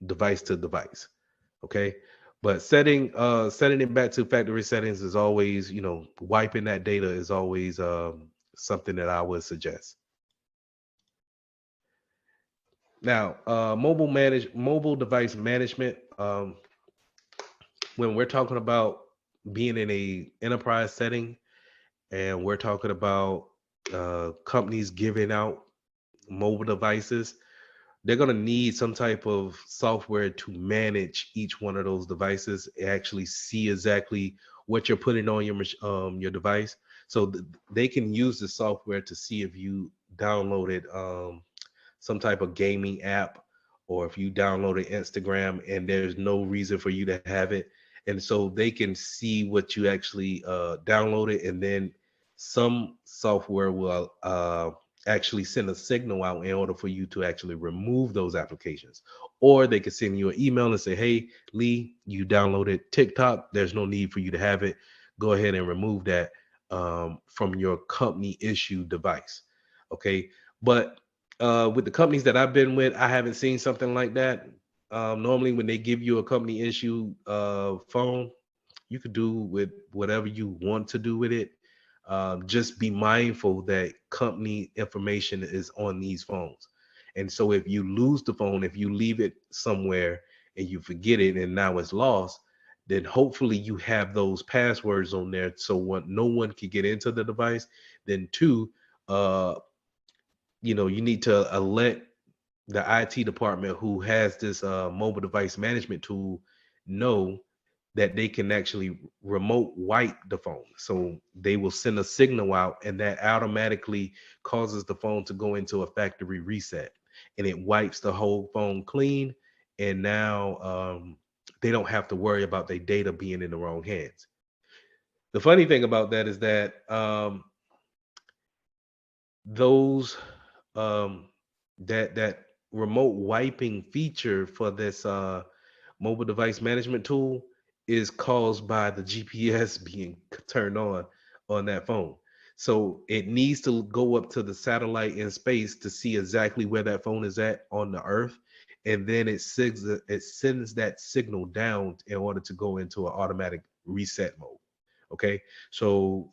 device to device. Okay. But setting it back to factory settings is always, wiping that data is always something that I would suggest. Now, mobile device management. When we're talking about being in a enterprise setting, and we're talking about companies giving out mobile devices, they're going to need some type of software to manage each one of those devices and actually see exactly what you're putting on your device. So they can use the software to see if you downloaded some type of gaming app, or if you downloaded Instagram and there's no reason for you to have it. And so they can see what you actually downloaded, and then some software will actually send a signal out in order for you to actually remove those applications. Or they could send you an email and say, hey, Lee, you downloaded TikTok. There's no need for you to have it. Go ahead and remove that from your company issued device. Okay. But with the companies that I've been with, I haven't seen something like that. Normally, when they give you a company issue phone, you could do with whatever you want to do with it. Just be mindful that company information is on these phones. And so if you lose the phone, if you leave it somewhere and you forget it and now it's lost, then hopefully you have those passwords on there so no one can get into the device. Then two, uh, you need to let the IT department who has this mobile device management tool know that they can actually remote wipe the phone. So they will send a signal out, and that automatically causes the phone to go into a factory reset, and it wipes the whole phone clean. And now they don't have to worry about their data being in the wrong hands. The funny thing about that is that those um that remote wiping feature for this mobile device management tool is caused by the GPS being turned on that phone. So it needs to go up to the satellite in space to see exactly where that phone is at on the earth, and then it sends that signal down in order to go into an automatic reset mode. Okay. So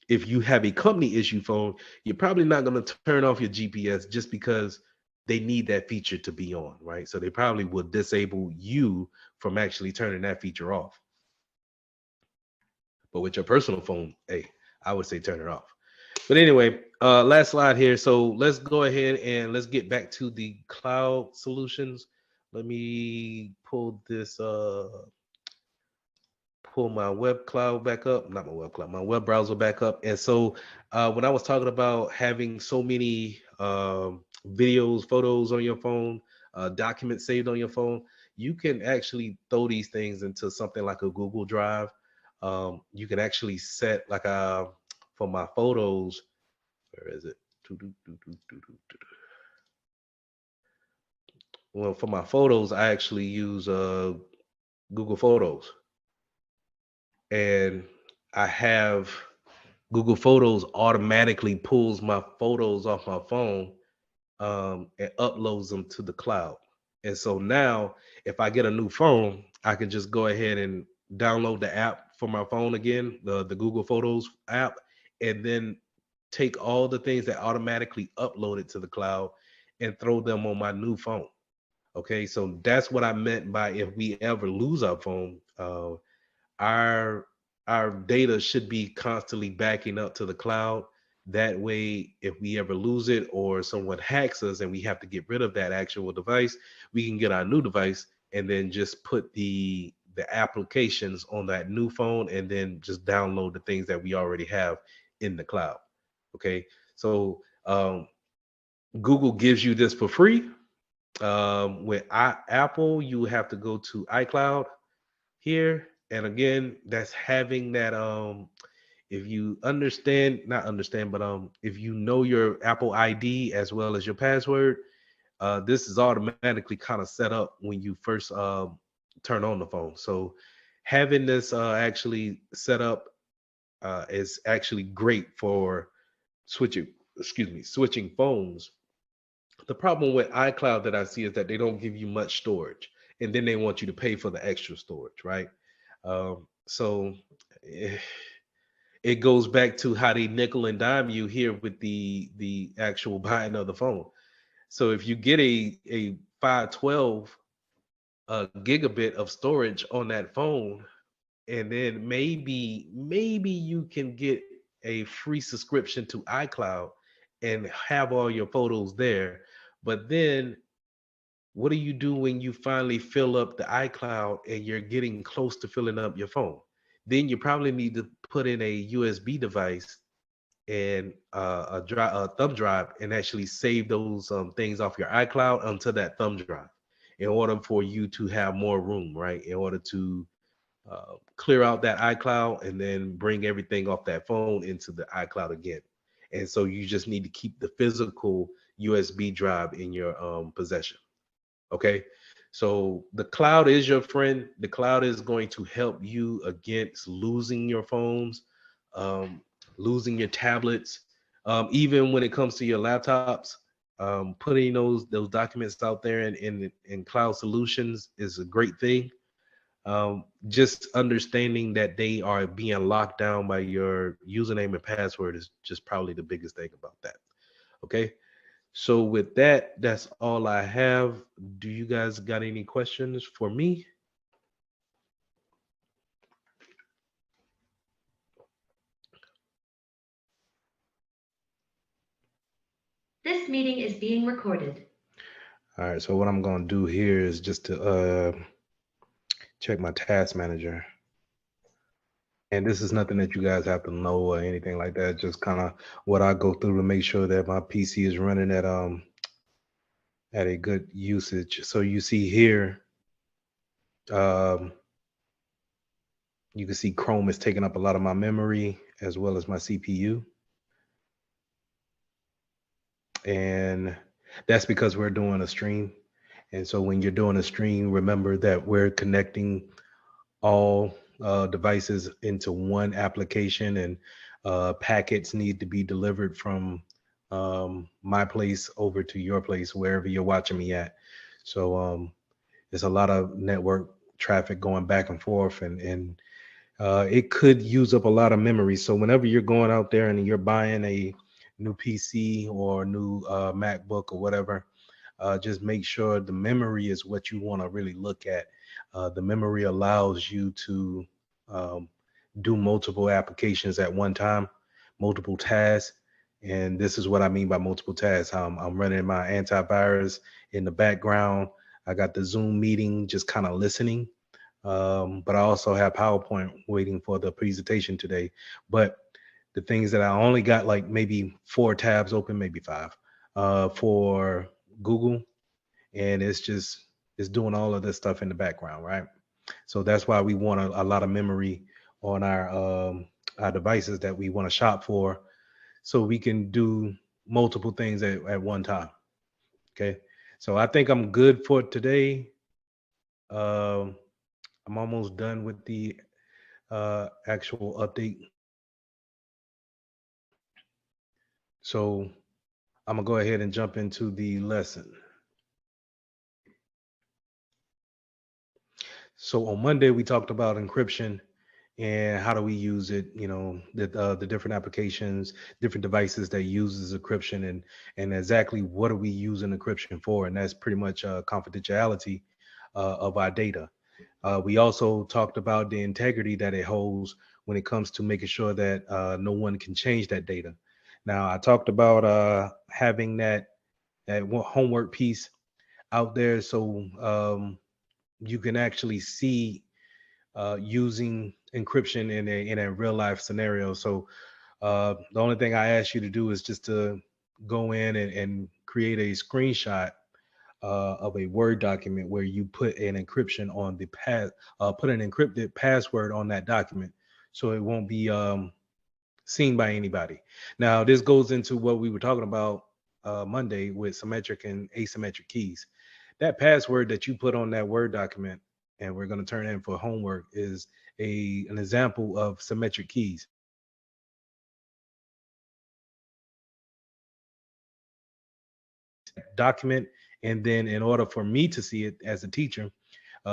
if you have a company issue phone, you're probably not going to turn off your GPS just because they need that feature to be on, right? So they probably will disable you from actually turning that feature off. But with your personal phone, hey, I would say turn it off. But anyway, last slide here. So let's go ahead and let's get back to the cloud solutions. Let me pull pull my web cloud back up, not my web cloud, my web browser back up. And so when I was talking about having so many videos, photos on your phone, documents saved on your phone, you can actually throw these things into something like a Google Drive. You can actually set like for my photos, where is it? Well, for my photos, I actually use Google Photos, and I have Google Photos automatically pulls my photos off my phone and uploads them to the cloud. And so now, if I get a new phone, I can just go ahead and download the app for my phone again, the Google Photos app, and then take all the things that automatically upload it to the cloud and throw them on my new phone. Okay, so that's what I meant by if we ever lose our phone, our our data should be constantly backing up to the cloud. That way, if we ever lose it or someone hacks us and we have to get rid of that actual device, we can get our new device and then just put the applications on that new phone and then just download the things that we already have in the cloud. Okay, so Google gives you this for free. With Apple, you have to go to iCloud here, and again, that's having that if you understand, not understand, but if you know your Apple ID as well as your password, this is automatically kind of set up when you first turn on the phone. So having this actually set up is actually great for switching phones. The problem with iCloud that I see is that they don't give you much storage, and then they want you to pay for the extra storage, right? So eh, it goes back to how they nickel and dime you here with the actual buying of the phone. So if you get a 512 gigabit of storage on that phone, and then maybe you can get a free subscription to iCloud and have all your photos there. But then what do you do when you finally fill up the iCloud and you're getting close to filling up your phone? Then you probably need to put in a USB device and a thumb drive and actually save those things off your iCloud onto that thumb drive in order for you to have more room, right? In order to clear out that iCloud and then bring everything off that phone into the iCloud again. And so you just need to keep the physical USB drive in your possession. Okay. So the cloud is your friend. The cloud is going to help you against losing your phones, um, losing your tablets, even when it comes to your laptops. Putting those documents out there in cloud solutions is a great thing. Just understanding that they are being locked down by your username and password is just probably the biggest thing about that. Okay. So with that, that's all I have. Do you guys got any questions for me? This meeting is being recorded. All right, so what I'm going to do here is just to check my task manager. And this is nothing that you guys have to know or anything like that. Just kind of what I go through to make sure that my PC is running at a good usage. So you see here, you can see Chrome is taking up a lot of my memory as well as my CPU. And that's because we're doing a stream. And so when you're doing a stream, remember that we're connecting all devices into one application, and packets need to be delivered from my place over to your place, wherever you're watching me at. So there's a lot of network traffic going back and forth, and it could use up a lot of memory. So whenever you're going out there and you're buying a new PC or a new MacBook or whatever, just make sure the memory is what you want to really look at. The memory allows you to do multiple applications at one time, multiple tasks. And this is what I mean by multiple tasks. I'm running my antivirus in the background. I got the Zoom meeting just kind of listening. But I also have PowerPoint waiting for the presentation today. But the things that I only got like maybe 4 tabs open, maybe 5 for Google, and it's doing all of this stuff in the background, right? So that's why we want a lot of memory on our devices that we want to shop for, so we can do multiple things at one time. Okay, so I think I'm good for today. Um, I'm almost done with the actual update. So I'm gonna go ahead and jump into the lesson. So on Monday we talked about encryption and how do we use it. You know, the different applications, different devices that uses encryption, and exactly what are we using encryption for? And that's pretty much confidentiality of our data. We also talked about the integrity that it holds when it comes to making sure that no one can change that data. Now, I talked about having that homework piece out there, so you can actually see using encryption in a real life scenario. So the only thing I ask you to do is just to go in and create a screenshot of a Word document where you put an encryption on the put an encrypted password on that document, so it won't be seen by anybody. Now, this goes into what we were talking about Monday with symmetric and asymmetric keys. That password that you put on that Word document, and we're going to turn in for homework, is an example of symmetric keys. Document, and then in order for me to see it as a teacher,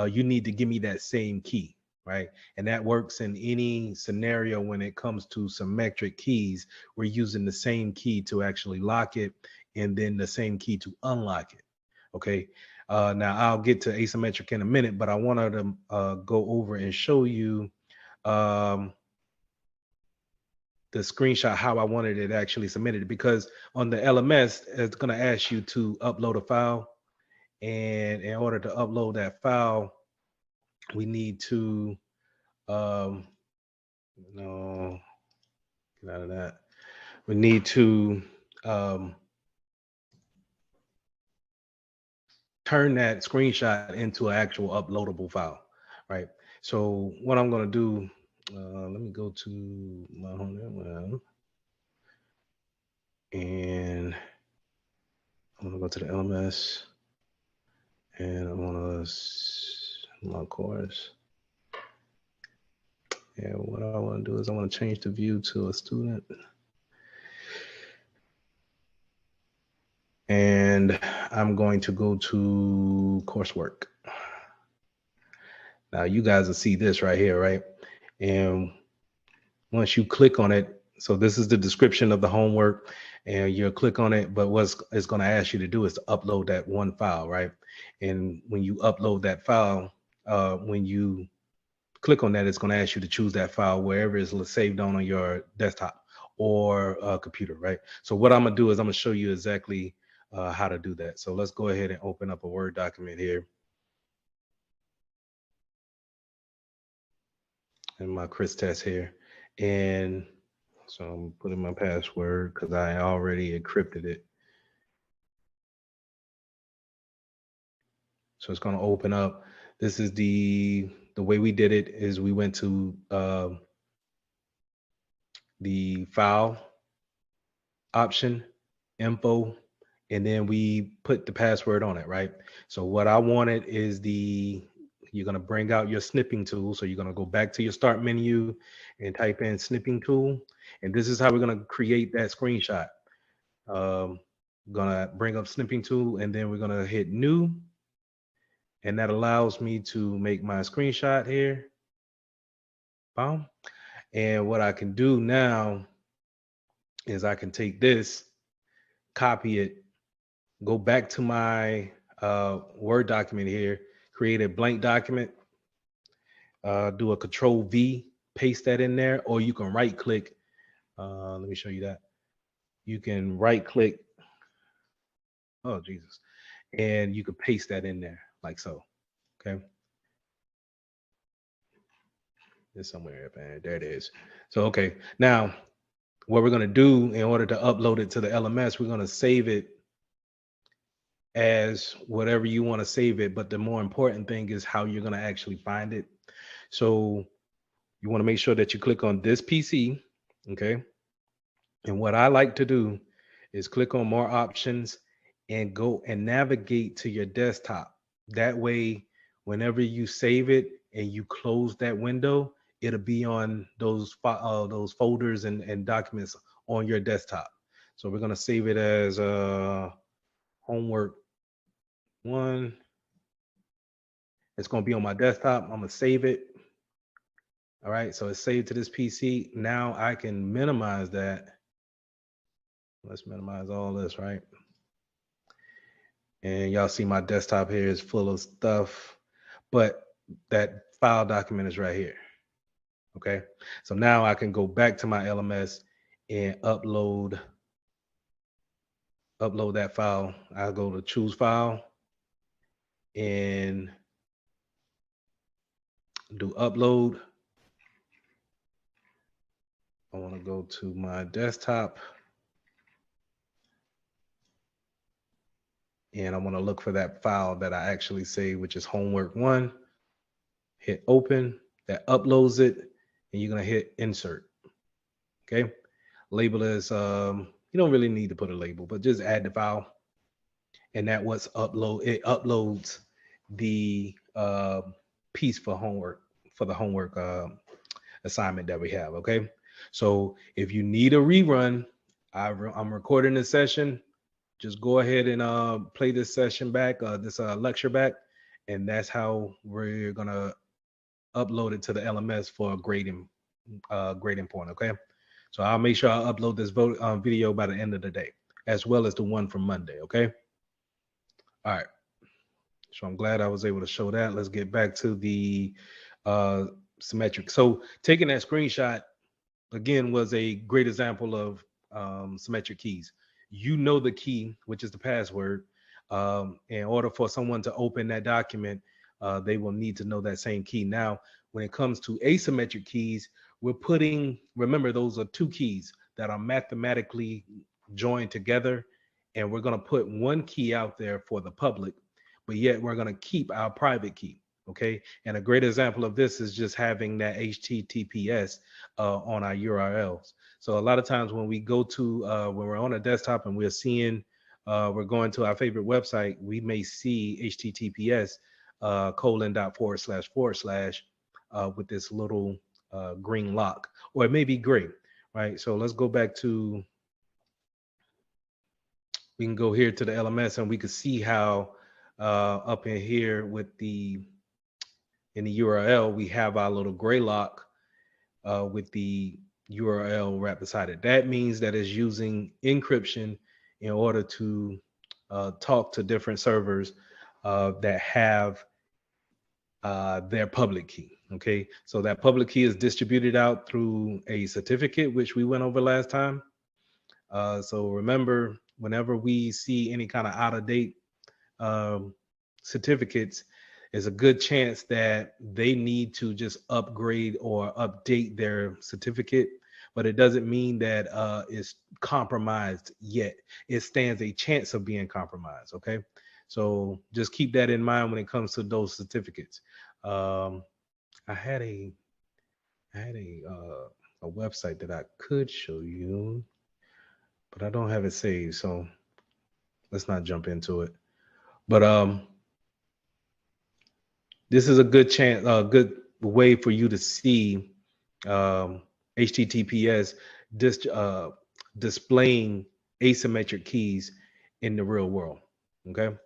you need to give me that same key, right? And that works in any scenario. When it comes to symmetric keys, we're using the same key to actually lock it, and then the same key to unlock it. Okay. Now I'll get to asymmetric in a minute, but I wanted to go over and show you um, the screenshot how I wanted it actually submitted, because on the LMS it's going to ask you to upload a file, and in order to upload that file, we need to um, no, get out of that. We need to um, turn that screenshot into an actual uploadable file, right? So what I'm going to do, let me go to my home, and I'm going to go to the LMS, and I want to my course. And what I want to do is I want to change the view to a student. And I'm going to go to coursework. Now you guys will see this right here, right? And once you click on it, so this is the description of the homework, and you'll click on it, but what it's going to ask you to do is to upload that one file, right? And when you upload that file, when you click on that, it's going to ask you to choose that file wherever it's saved on your desktop or computer, right? So what I'm going to do is I'm going to show you exactly how to do that. So let's go ahead and open up a Word document here. And my Chris test here. And so I'm putting my password because I already encrypted it. So it's going to open up. This is the way we did it is we went to the file option, info, and then we put the password on it, right? So what I wanted is you're going to bring out your snipping tool. So you're going to go back to your start menu and type in snipping tool. And this is how we're going to create that screenshot. Gonna bring up snipping tool, and then we're going to hit new. And that allows me to make my screenshot here. Boom. And what I can do now is I can take this, copy it, go back to my Word document here, create a blank document, do a Control V, paste that in there, or you can right click. Let me show you that. You can right click. Oh, Jesus. And you can paste that in there like so. Okay. It's somewhere up there. There it is. So, okay. Now, what we're going to do in order to upload it to the LMS, we're going to save it as whatever you want to save it. But the more important thing is how you're going to actually find it. So you want to make sure that you click on this PC. Okay. And what I like to do is click on more options and go and navigate to your desktop. That way, whenever you save it and you close that window, it'll be on those folders and documents on your desktop. So we're gonna save it as homework 1. It's gonna be on my desktop. I'm gonna save it. All right, so it's saved to this PC. Now I can minimize that. Let's minimize all this, right? And y'all see my desktop here is full of stuff, but that file document is right here. Okay, so now I can go back to my LMS and upload that file. I'll go to choose file and do upload. I want to go to my desktop and I want to look for that file that I actually saved, which is homework 1. Hit open, that uploads it, and you're gonna hit insert. Okay, label as you don't really need to put a label, but just add the file, and that what's upload. It uploads the piece for homework, for the homework assignment that we have. Okay, so if you need a rerun, I'm recording this session. Just go ahead and play this session back, this lecture back, and that's how we're gonna upload it to the LMS for a grading point. Okay, so I'll make sure I upload this video by the end of the day, as well as the one from Monday. Okay, all right. So I'm glad I was able to show that. Let's get back to the symmetric. So taking that screenshot again was a great example of symmetric keys. You know the key, which is the password. In order for someone to open that document, they will need to know that same key. Now, when it comes to asymmetric keys, we're putting, remember, those are 2 keys that are mathematically joined together. And we're going to put one key out there for the public, but yet we're going to keep our private key. Okay. And a great example of this is just having that HTTPS on our URLs. So a lot of times when we go to, when we're on a desktop and we're seeing, we're going to our favorite website, we may see HTTPS :// with this little green lock, or it may be gray, right? So let's go back to, we can go here to the LMS and we can see how up in here with the, in the URL, we have our little gray lock with the URL right beside it. That means that it's using encryption in order to talk to different servers that have their public key. Okay, so that public key is distributed out through a certificate, which we went over last time. So remember, whenever we see any kind of out of date certificates, there's a good chance that they need to just upgrade or update their certificate, but it doesn't mean that it's compromised yet. It stands a chance of being compromised. Okay, so just keep that in mind when it comes to those certificates. I had a website that I could show you, but I don't have it saved, so let's not jump into it. But this is a good chance, a good way for you to see HTTPS displaying asymmetric keys in the real world. Okay.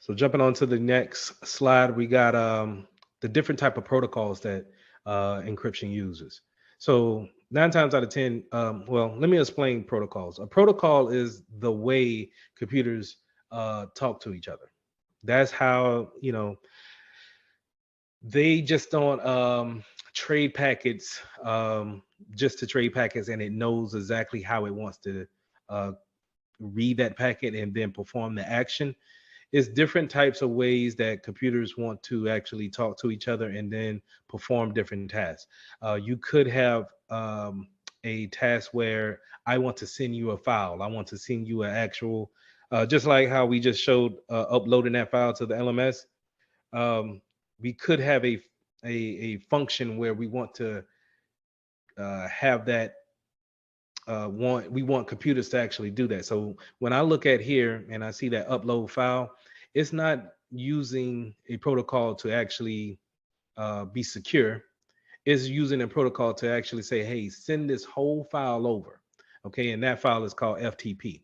So jumping on to the next slide, we got the different type of protocols that encryption uses. So 9 times out of 10, well, let me explain protocols. A protocol is the way computers talk to each other. That's how, you know, they just don't trade packets just to trade packets, and it knows exactly how it wants to read that packet and then perform the action. it's different types of ways that computers want to actually talk to each other and then perform different tasks. You could have a task where I want to send you a file. I want to send you an actual, just like how we just showed uploading that file to the LMS. We could have a function where we want to have that we want computers to actually do that. So when I look at here and I see that upload file, it's not using a protocol to actually be secure. It's using a protocol to actually say, hey, send this whole file over. Okay, and that file is called FTP.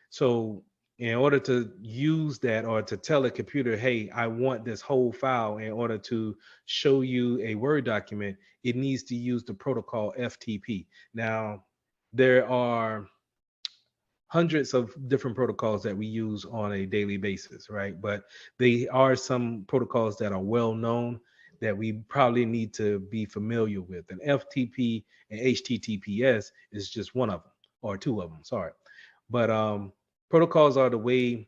So in order to use that, or to tell a computer, hey, I want this whole file in order to show you a Word document, it needs to use the protocol FTP. Now, there are hundreds of different protocols that we use on a daily basis, right? But they are some protocols that are well known that we probably need to be familiar with. And FTP and HTTPS is just one of them, or two of them, sorry. But protocols are the way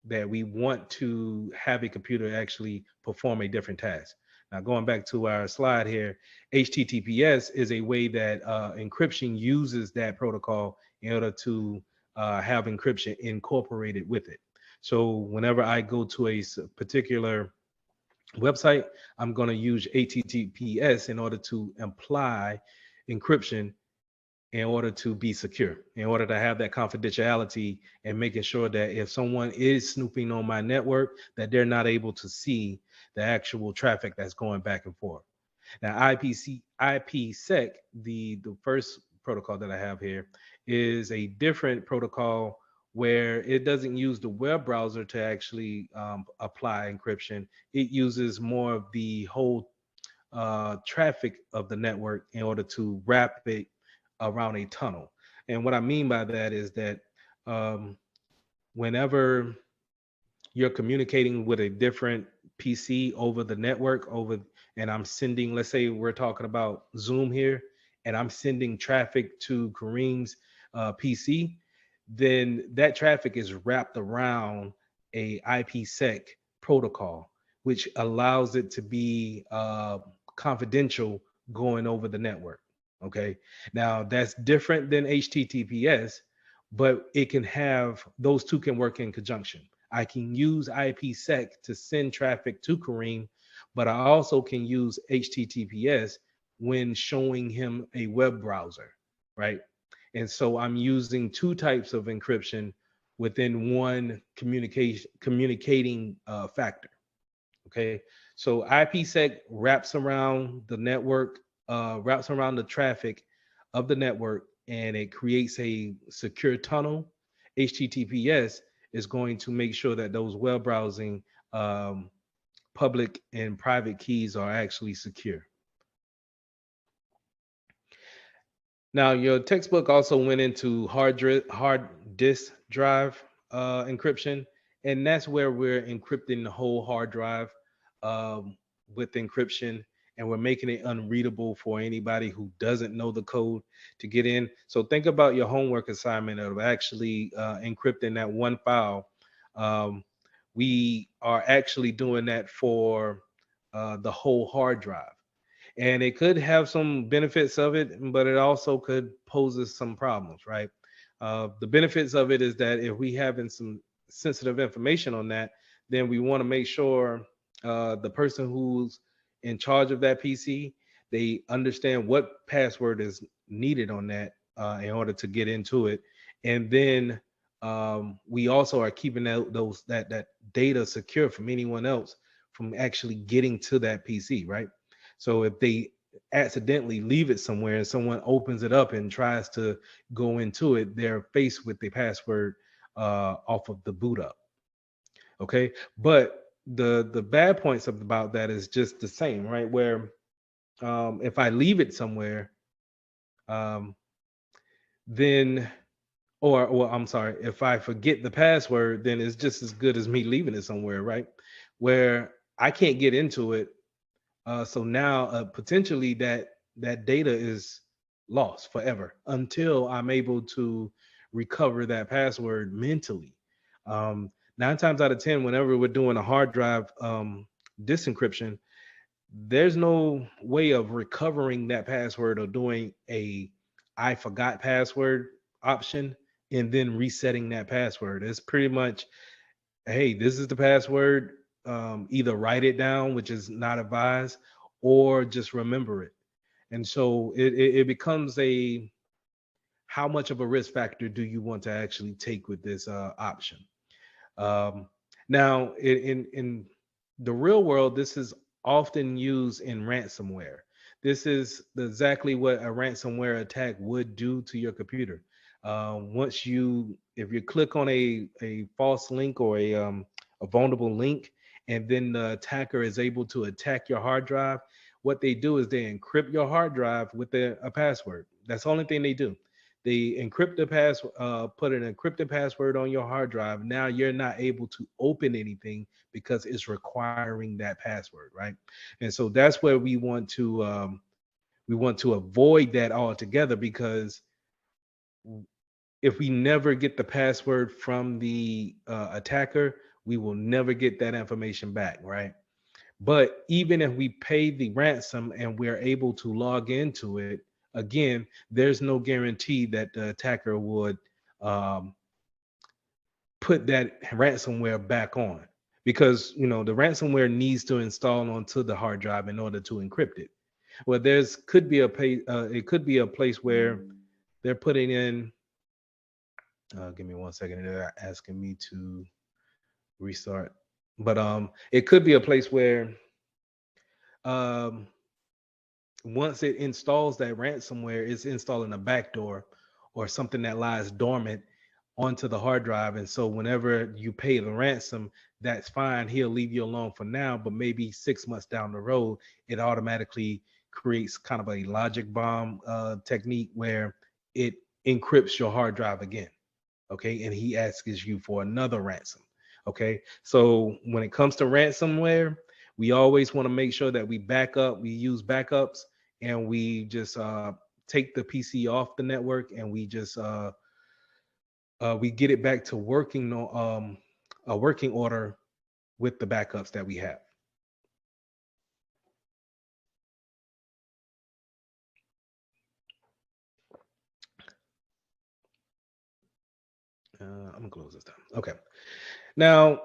that we want to have a computer actually perform a different task. Now, going back to our slide here, HTTPS is a way that encryption uses that protocol in order to have encryption incorporated with it. So whenever I go to a particular website, I'm going to use HTTPS in order to apply encryption in order to be secure, in order to have that confidentiality, and making sure that if someone is snooping on my network, that they're not able to see the actual traffic that's going back and forth. Now, IPsec, the first protocol that I have here, is a different protocol where it doesn't use the web browser to actually apply encryption. It uses more of the whole traffic of the network in order to wrap it around a tunnel. And what I mean by that is that um, whenever you're communicating with a different PC over the network, and I'm sending, let's say we're talking about Zoom here, and I'm sending traffic to Kareem's PC, then that traffic is wrapped around a IPsec protocol, which allows it to be confidential going over the network. Okay. Now that's different than HTTPS, but it can have, those two can work in conjunction. I can use IPsec to send traffic to Kareem, but I also can use HTTPS when showing him a web browser, right? And so I'm using two types of encryption within one communicating factor. Okay, so IPsec wraps around the network, wraps around the traffic of the network, and it creates a secure tunnel. HTTPS is going to make sure that those web browsing public and private keys are actually secure. Now, your textbook also went into hard disk drive encryption, and that's where we're encrypting the whole hard drive with encryption, and we're making it unreadable for anybody who doesn't know the code to get in. So think about your homework assignment of actually encrypting that one file. We are actually doing that for the whole hard drive, and it could have some benefits of it, but it also could pose us some problems, right? The benefits of it is that if we having some sensitive information on that, then we want to make sure the person who's in charge of that PC, they understand what password is needed on that in order to get into it. And then we also are keeping that data secure from anyone else from actually getting to that PC, right? So if they accidentally leave it somewhere and someone opens it up and tries to go into it, they're faced with the password off of the boot up. Okay, but the bad points about that is just the same, right? Where if I leave it somewhere, um, then or I'm sorry, if I forget the password, then it's just as good as me leaving it somewhere, right? Where I can't get into it. So now potentially that data is lost forever until I'm able to recover that password mentally. 9 times out of 10, whenever we're doing a hard drive disencryption, there's no way of recovering that password or doing a I forgot password option and then resetting that password. It's pretty much, hey, this is the password. Either write it down, which is not advised, or just remember it. And so it becomes a, how much of a risk factor do you want to actually take with this option? Um, Now, in the real world, this is often used in ransomware. This is exactly what a ransomware attack would do to your computer. Once you, if you click on a false link or a vulnerable link, and then the attacker is able to attack your hard drive, what they do is they encrypt your hard drive with a password. That's the only thing they do. They encrypt the put an encrypted password on your hard drive. Now you're not able to open anything because it's requiring that password, right? And so that's where we want to avoid that altogether, because if we never get the password from the attacker, we will never get that information back, right? But even if we pay the ransom and we're able to log into it, again, there's no guarantee that the attacker would um, put that ransomware back on, because the ransomware needs to install onto the hard drive in order to encrypt it. Well, there's could be a it could be a place where they're putting in. Give me 1 second. They're asking me to restart, but it could be a place where um once it installs that ransomware, it's installing a backdoor or something that lies dormant onto the hard drive. And so whenever you pay the ransom, that's fine. He'll leave you alone for now, but maybe 6 months down the road, it automatically creates kind of a logic bomb technique where it encrypts your hard drive again. Okay. And he asks you for another ransom. Okay. So when it comes to ransomware, we always want to make sure that we use backups, and we just take the PC off the network, and we just we get it back to working a working order with the backups that we have. I'm gonna close this down. Okay. Now,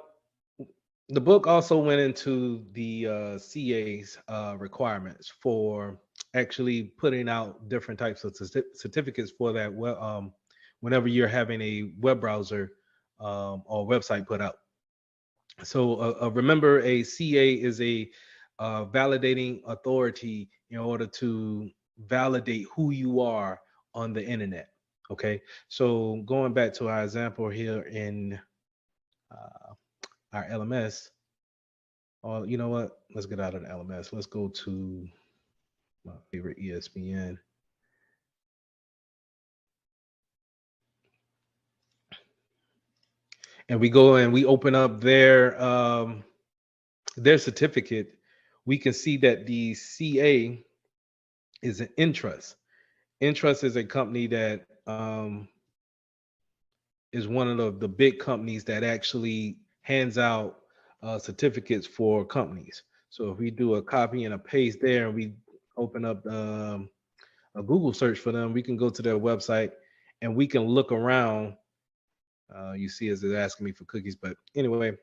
the book also went into the CA's requirements for actually putting out different types of certificates for that. Whenever you're having a web browser or website put out. So remember, a CA is a validating authority in order to validate who you are on the internet. Okay. So going back to our example here in our LMS. Oh, you know what? Let's get out of the LMS. Let's go to my favorite ESPN. And we go and we open up their certificate. We can see that the CA is an Intrust. Intrust is a company that is one of the big companies that actually hands out certificates for companies. So if we do a copy and a paste there, and we open up a Google search for them, we can go to their website and we can look around. You see, as it's asking me for cookies, but anyway,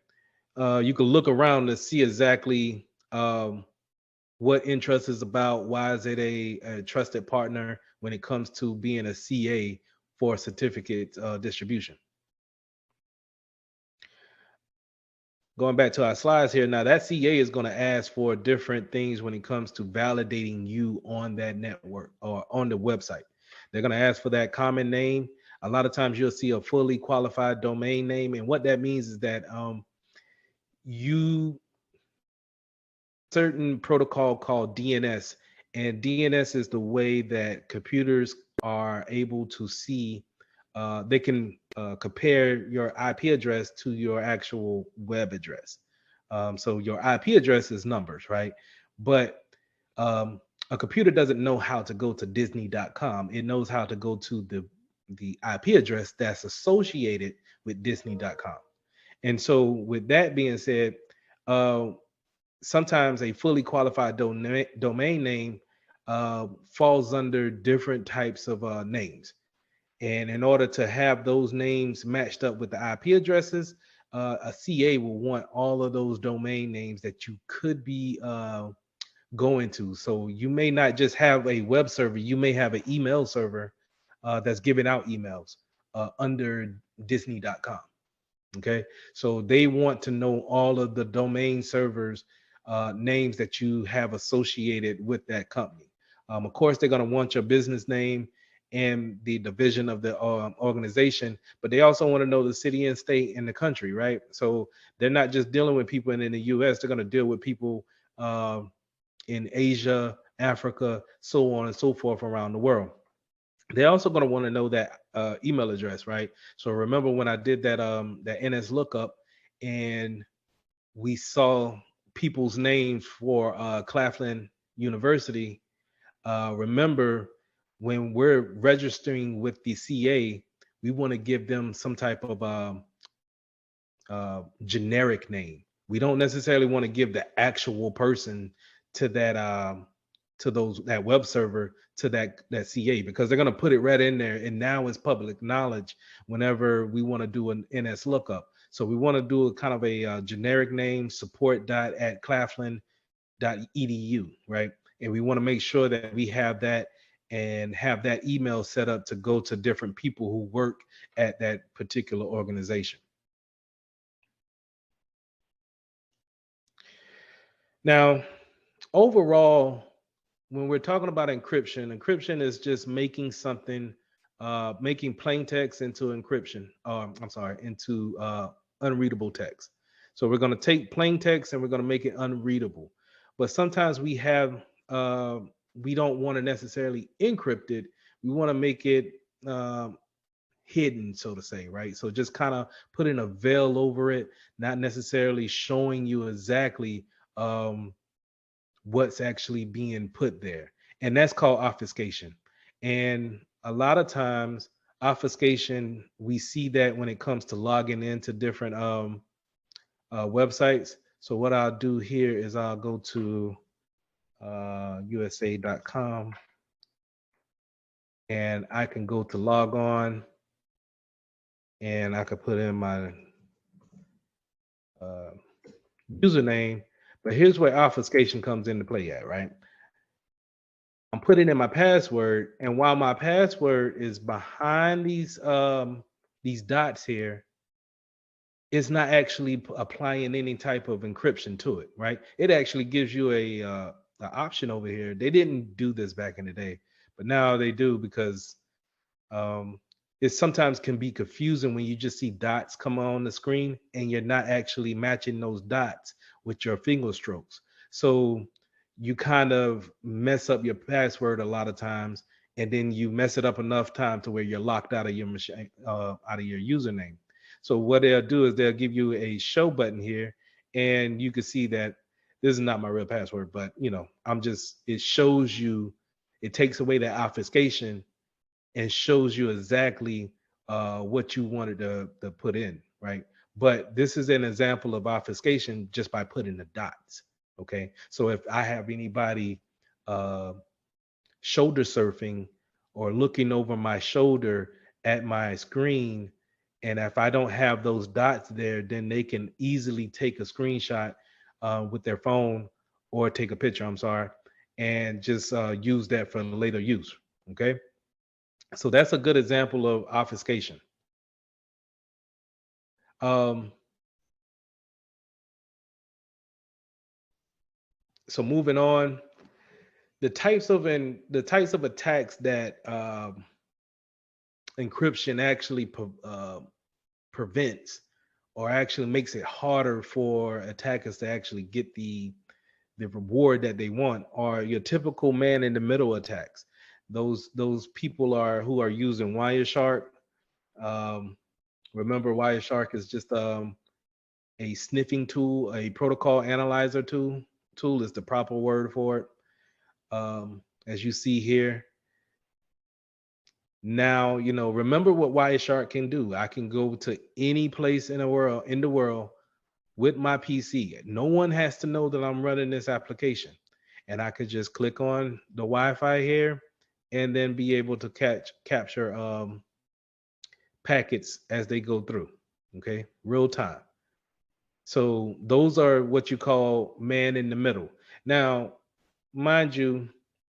you can look around to see exactly what Intrust is about. Why is it a trusted partner when it comes to being a CA for certificate distribution? Going back to our slides here, now that CA is going to ask for different things when it comes to validating you on that network or on the website. They're going to ask for that common name. A lot of times you'll see a fully qualified domain name. And what that means is that you certain protocol called DNS, and DNS is the way that computers are able to see. They can compare your IP address to your actual web address. So your IP address is numbers, right? But a computer doesn't know how to go to Disney.com. It knows how to go to the IP address that's associated with Disney.com. And so with that being said, uh, sometimes a fully qualified domain name falls under different types of names. And in order to have those names matched up with the IP addresses, a CA will want all of those domain names that you could be going to. So you may not just have a web server, you may have an email server that's giving out emails under Disney.com. Okay, so they want to know all of the domain servers names that you have associated with that company. Of course, they're going to want your business name and the division of the organization, but they also want to know the city and state and the country, right? So they're not just dealing with people in the US, they're going to deal with people in Asia, Africa, so on and so forth around the world. They're also going to want to know that email address, right? So remember when I did that NS lookup and we saw people's names for Claflin University. Remember when we're registering with the CA, we want to give them some type of generic name. We don't necessarily want to give the actual person to that that web server to that CA, because they're going to put it right in there, and now it's public knowledge whenever we want to do an NS lookup. So we want to do a kind of a generic name, support.claflin.edu, right? And we want to make sure that we have that and have that email set up to go to different people who work at that particular organization. Now, overall, when we're talking about encryption, encryption is just making something, making plain text into encryption. I'm sorry, into unreadable text. So we're going to take plain text and we're going to make it unreadable. But sometimes we don't want to necessarily encrypt it. We want to make it hidden, so to say, right? So just kind of putting a veil over it, not necessarily showing you exactly what's actually being put there. And that's called obfuscation. And a lot of times, obfuscation, we see that when it comes to logging into different websites. So what I'll do here is I'll go to USA.com and I can go to log on and I could put in my username. But here's where obfuscation comes into play at, right? I'm putting in my password, and while my password is behind these dots here, it's not actually applying any type of encryption to it, right? It actually gives you a option over here. They didn't do this back in the day, but now they do, because it sometimes can be confusing when you just see dots come on the screen and you're not actually matching those dots with your finger strokes. So you kind of mess up your password a lot of times, and then you mess it up enough time to where you're locked out of your machine, out of your username. So what they'll do is they'll give you a show button here, and you can see that this is not my real password, but it shows you, it takes away that obfuscation and shows you exactly what you wanted to put in, right? But this is an example of obfuscation just by putting the dots. Okay, so if I have anybody shoulder surfing or looking over my shoulder at my screen, and if I don't have those dots there, then they can easily take a screenshot with their phone, or take a picture, I'm sorry, and just use that for later use. Okay, so that's a good example of obfuscation. Um, so moving on, the types of attacks that encryption actually prevents, or actually makes it harder for attackers to actually get the reward that they want, are your typical man in the middle attacks. Those people are who are using Wireshark. Um, Remember, Wireshark is just a sniffing tool, a protocol analyzer tool. Tool is the proper word for it. As you see here, Now, remember what Wireshark can do. I can go to any place in the world with my PC. No one has to know that I'm running this application. And I could just click on the Wi-Fi here and then be able to capture packets as they go through. Okay, real time. So those are what you call man in the middle. Now, mind you,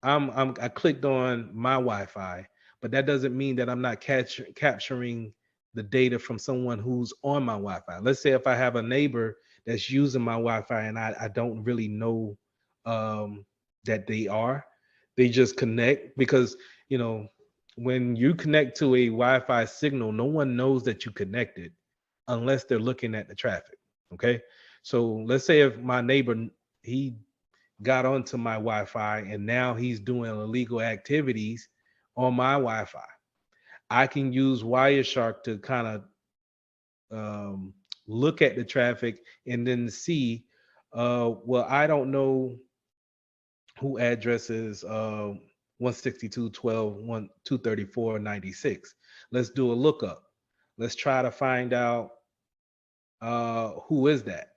I clicked on my Wi-Fi, but that doesn't mean that I'm not capturing the data from someone who's on my Wi-Fi. Let's say if I have a neighbor that's using my Wi-Fi and I don't really know um, that they just connect because when you connect to a Wi-Fi signal, no one knows that you connected unless they're looking at the traffic. Okay, so let's say if my neighbor he got onto my Wi-Fi and now he's doing illegal activities on my Wi-Fi. I can use Wireshark to kind of look at the traffic and then see. Well, I don't know who addresses 162.12.234.96. Let's do a lookup. Let's try to find out who is that.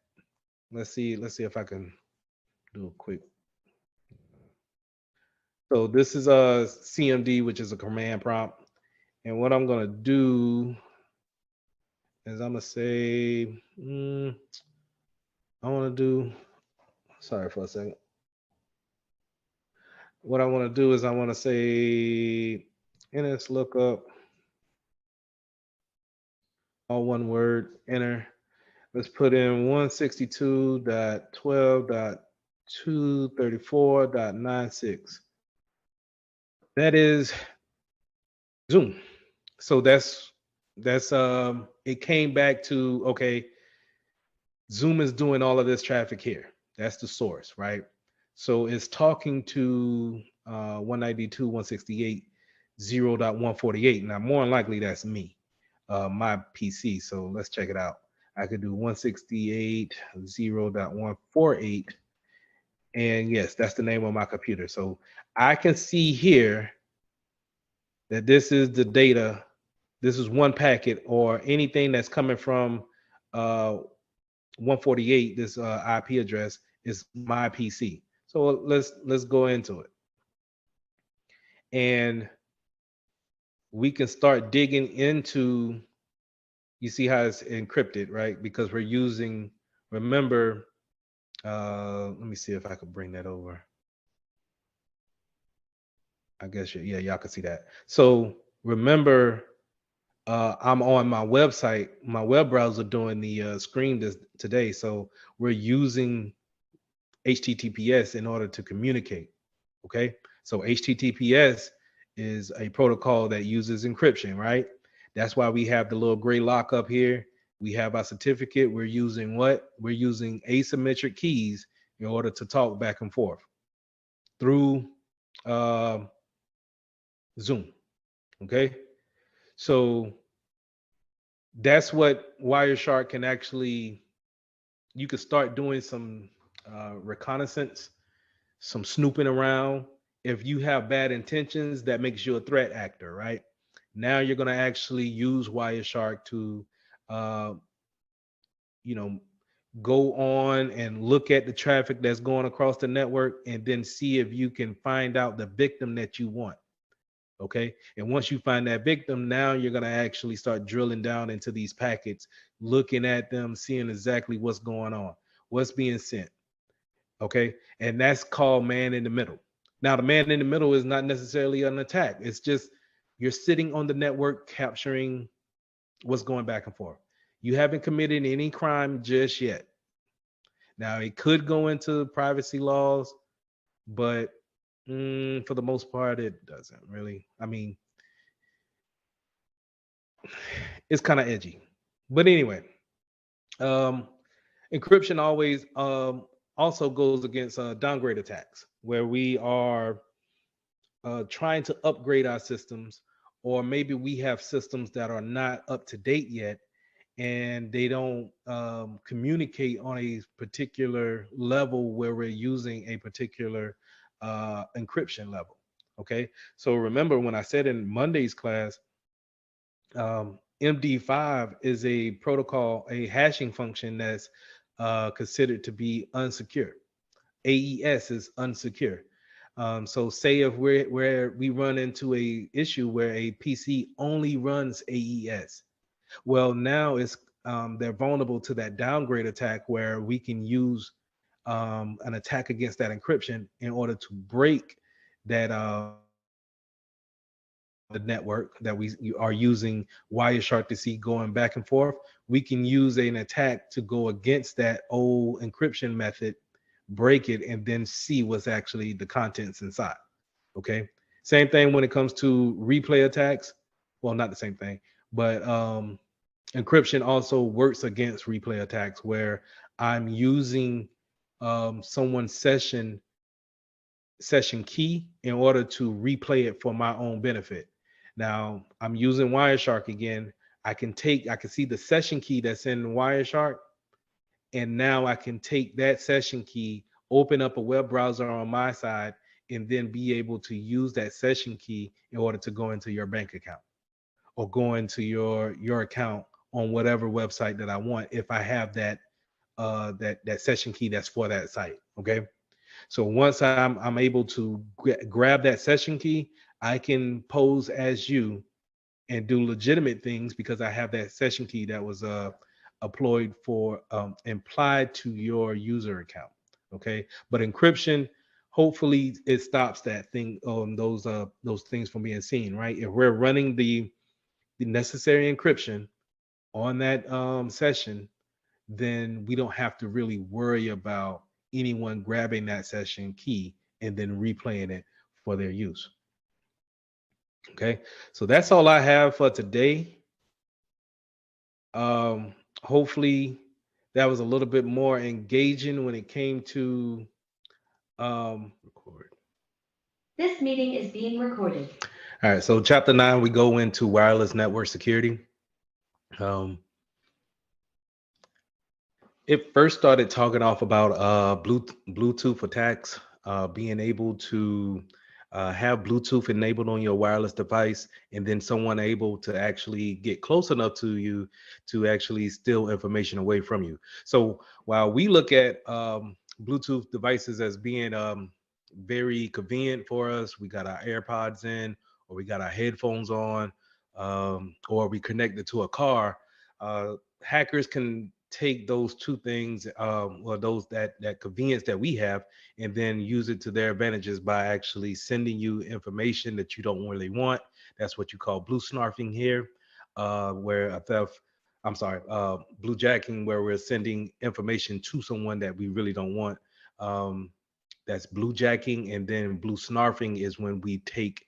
Let's see if I can do a quick. So this is a CMD, which is a command prompt. And what I'm gonna do is I'm gonna say, I wanna do, sorry for a second. What I wanna do is I wanna say, ns lookup, all one word, enter. Let's put in 162.12.234.96. That is Zoom. So that's it came back to, okay, Zoom is doing all of this traffic here. That's the source, right? So it's talking to 192.168.0.148. Now, more than likely, that's me, my PC. So let's check it out. I could do 168.0.148. And yes, that's the name of my computer. So I can see here that this is the data. This is one packet or anything that's coming from 148, this IP address is my PC. So let's go into it. And we can start digging into, you see how it's encrypted, right? Because we're using, remember, let me see if I could bring that over. I guess, yeah, y'all can see that. So remember, I'm on my website, my web browser doing the screen today. So we're using HTTPS in order to communicate. Okay, so HTTPS is a protocol that uses encryption, right? That's why we have the little gray lock up here. We have our certificate. We're using what? We're using asymmetric keys in order to talk back and forth through Zoom. Okay, so that's what Wireshark can actually, you could start doing some reconnaissance, some snooping around. If you have bad intentions, that makes you a threat actor, right? Now you're going to actually use Wireshark to, uh, you know, go on and look at the traffic that's going across the network and then see if you can find out the victim that you want. Okay. And once you find that victim, now you're going to actually start drilling down into these packets, looking at them, seeing exactly what's going on, what's being sent. Okay. And that's called man in the middle. Now, the man in the middle is not necessarily an attack. It's just you're sitting on the network capturing what's going back and forth. You haven't committed any crime just yet. Now, it could go into privacy laws, but for the most part, it doesn't really. I mean, it's kind of edgy. But anyway, um, encryption always also goes against downgrade attacks, where we are trying to upgrade our systems, or maybe we have systems that are not up to date yet, and they don't communicate on a particular level where we're using a particular encryption level. Okay. So remember when I said in Monday's class, MD5 is a protocol, a hashing function that's considered to be unsecure. AES is unsecure. So say if we run into a issue where a PC only runs AES, well now it's they're vulnerable to that downgrade attack where we can use an attack against that encryption in order to break that the network that we are using Wireshark to see going back and forth. We can use an attack to go against that old encryption method, break it, and then see what's actually the contents inside. Okay. Same thing when it comes to replay attacks. Well, not the same thing, but encryption also works against replay attacks where I'm using someone's session key in order to replay it for my own benefit. Now I'm using Wireshark again. I can see the session key that's in Wireshark, and now I can take that session key, open up a web browser on my side, and then be able to use that session key in order to go into your bank account or go into your account on whatever website that I want if I have that session key that's for that site. Okay. So once I'm able to grab that session key, I can pose as you and do legitimate things because I have that session key that was implied to your user account. Okay, but encryption, hopefully, it stops that thing, those things from being seen. Right, if we're running the necessary encryption on that session, then we don't have to really worry about anyone grabbing that session key and then replaying it for their use. Okay, so that's all I have for today. Hopefully that was a little bit more engaging when it came to record. This meeting is being recorded. All right, so chapter 9, we go into wireless network security. It first started talking off about Bluetooth attacks, being able to have Bluetooth enabled on your wireless device, and then someone able to actually get close enough to you to actually steal information away from you. So while we look at Bluetooth devices as being very convenient for us, we got our AirPods in, or we got our headphones on, or we connected to a car. Hackers can take those two things, or those that convenience that we have, and then use it to their advantages by actually sending you information that you don't really want. That's what you call blue snarfing here, where a theft. I'm sorry, blue jacking, where we're sending information to someone that we really don't want. That's blue jacking, and then blue snarfing is when we take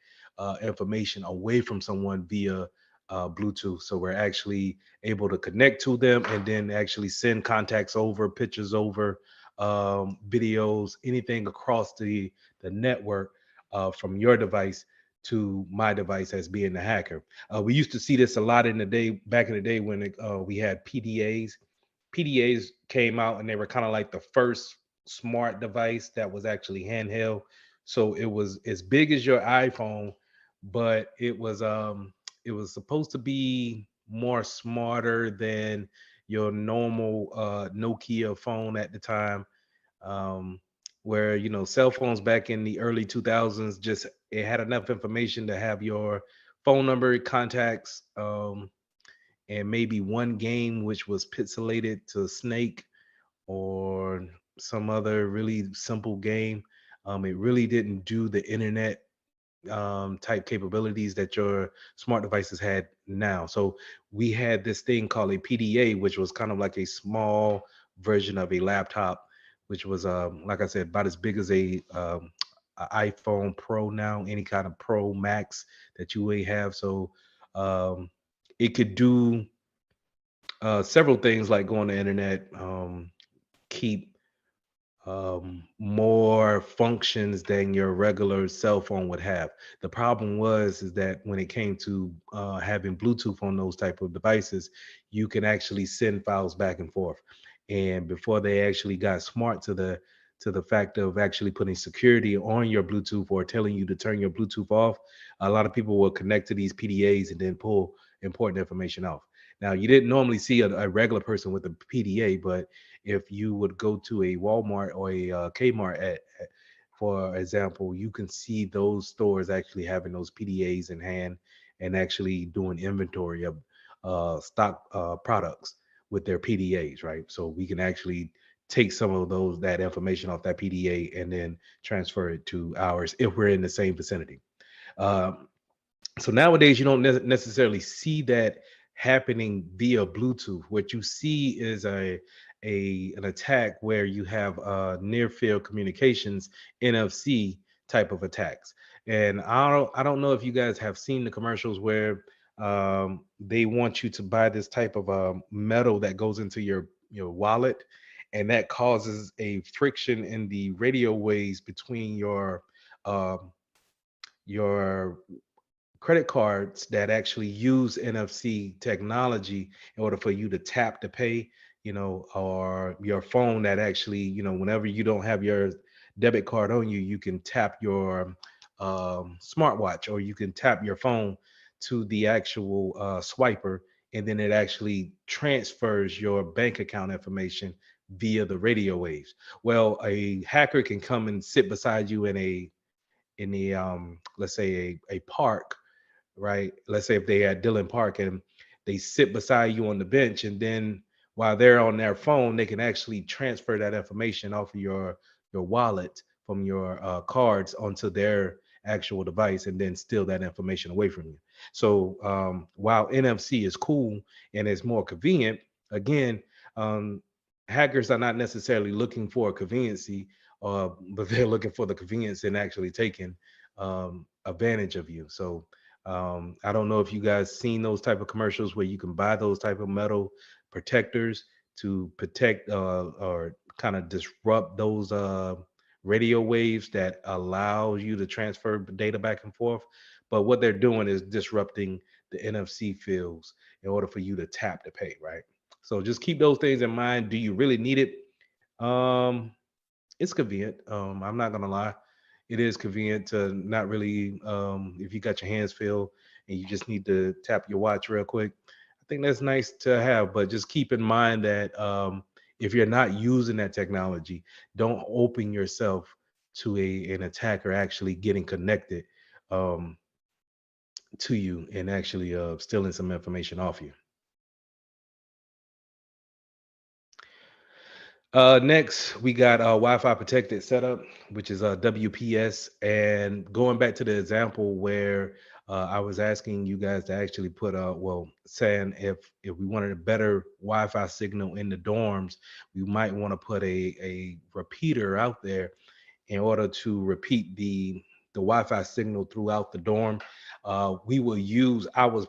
information away from someone via Bluetooth. So we're actually able to connect to them and then actually send contacts over, pictures over, videos, anything across the network from your device to my device as being the hacker. We used to see this a lot back in the day when we had PDAs. PDAs came out and they were kind of like the first smart device that was actually handheld. So it was as big as your iPhone, but it was supposed to be more smarter than your normal Nokia phone at the time. Um, where cell phones back in the early 2000s, just it had enough information to have your phone number, contacts, and maybe one game which was pixelated to Snake or some other really simple game. It really didn't do the internet type capabilities that your smart devices had now. So we had this thing called a PDA, which was kind of like a small version of a laptop, which was like I said, about as big as a iPhone Pro now, any kind of Pro Max that you may have. So it could do several things like go on the internet, keep more functions than your regular cell phone would have. The problem is that when it came to having Bluetooth on those type of devices, you can actually send files back and forth. And before they actually got smart to to the fact of actually putting security on your Bluetooth or telling you to turn your Bluetooth off, a lot of people will connect to these PDAs and then pull important information off. Now, you didn't normally see a regular person with a PDA, but if you would go to a Walmart or a Kmart, for example, you can see those stores actually having those PDAs in hand and actually doing inventory of stock products with their PDAs, right? So we can actually take some of that information off that PDA and then transfer it to ours if we're in the same vicinity. Um, so nowadays you don't necessarily see that happening via Bluetooth. What you see is an attack where you have near field communications, NFC type of attacks. And I don't know if you guys have seen the commercials where they want you to buy this type of metal that goes into your wallet, and that causes a friction in the radio waves between um, your credit cards that actually use NFC technology in order for you to tap to pay, or your phone that actually, whenever you don't have your debit card on you, you can tap your smartwatch, or you can tap your phone to the actual swiper, and then it actually transfers your bank account information via the radio waves. Well, a hacker can come and sit beside you in a let's say a park, right? Let's say if they at Dillon Park and they sit beside you on the bench, and then while they're on their phone, they can actually transfer that information off of your wallet from your cards onto their actual device, and then steal that information away from you. So while NFC is cool and it's more convenient, again, um, hackers are not necessarily looking for a conveniency, but they're looking for the convenience in actually taking advantage of you. So I don't know if you guys seen those type of commercials where you can buy those type of metal protectors to protect or kind of disrupt those radio waves that allow you to transfer data back and forth. But what they're doing is disrupting the NFC fields in order for you to tap to pay, right? So just keep those things in mind. Do you really need it? Um, it's convenient. I'm not gonna lie. It is convenient to not really if you got your hands filled and you just need to tap your watch real quick. I think that's nice to have, but just keep in mind that if you're not using that technology, don't open yourself to an attacker actually getting connected um, to you and actually stealing some information off you. Next, we got Wi-Fi protected setup, which is WPS. And going back to the example where I was asking you guys to actually put, saying if we wanted a better Wi-Fi signal in the dorms, we might want to put a repeater out there in order to repeat the Wi-Fi signal throughout the dorm. We will use I would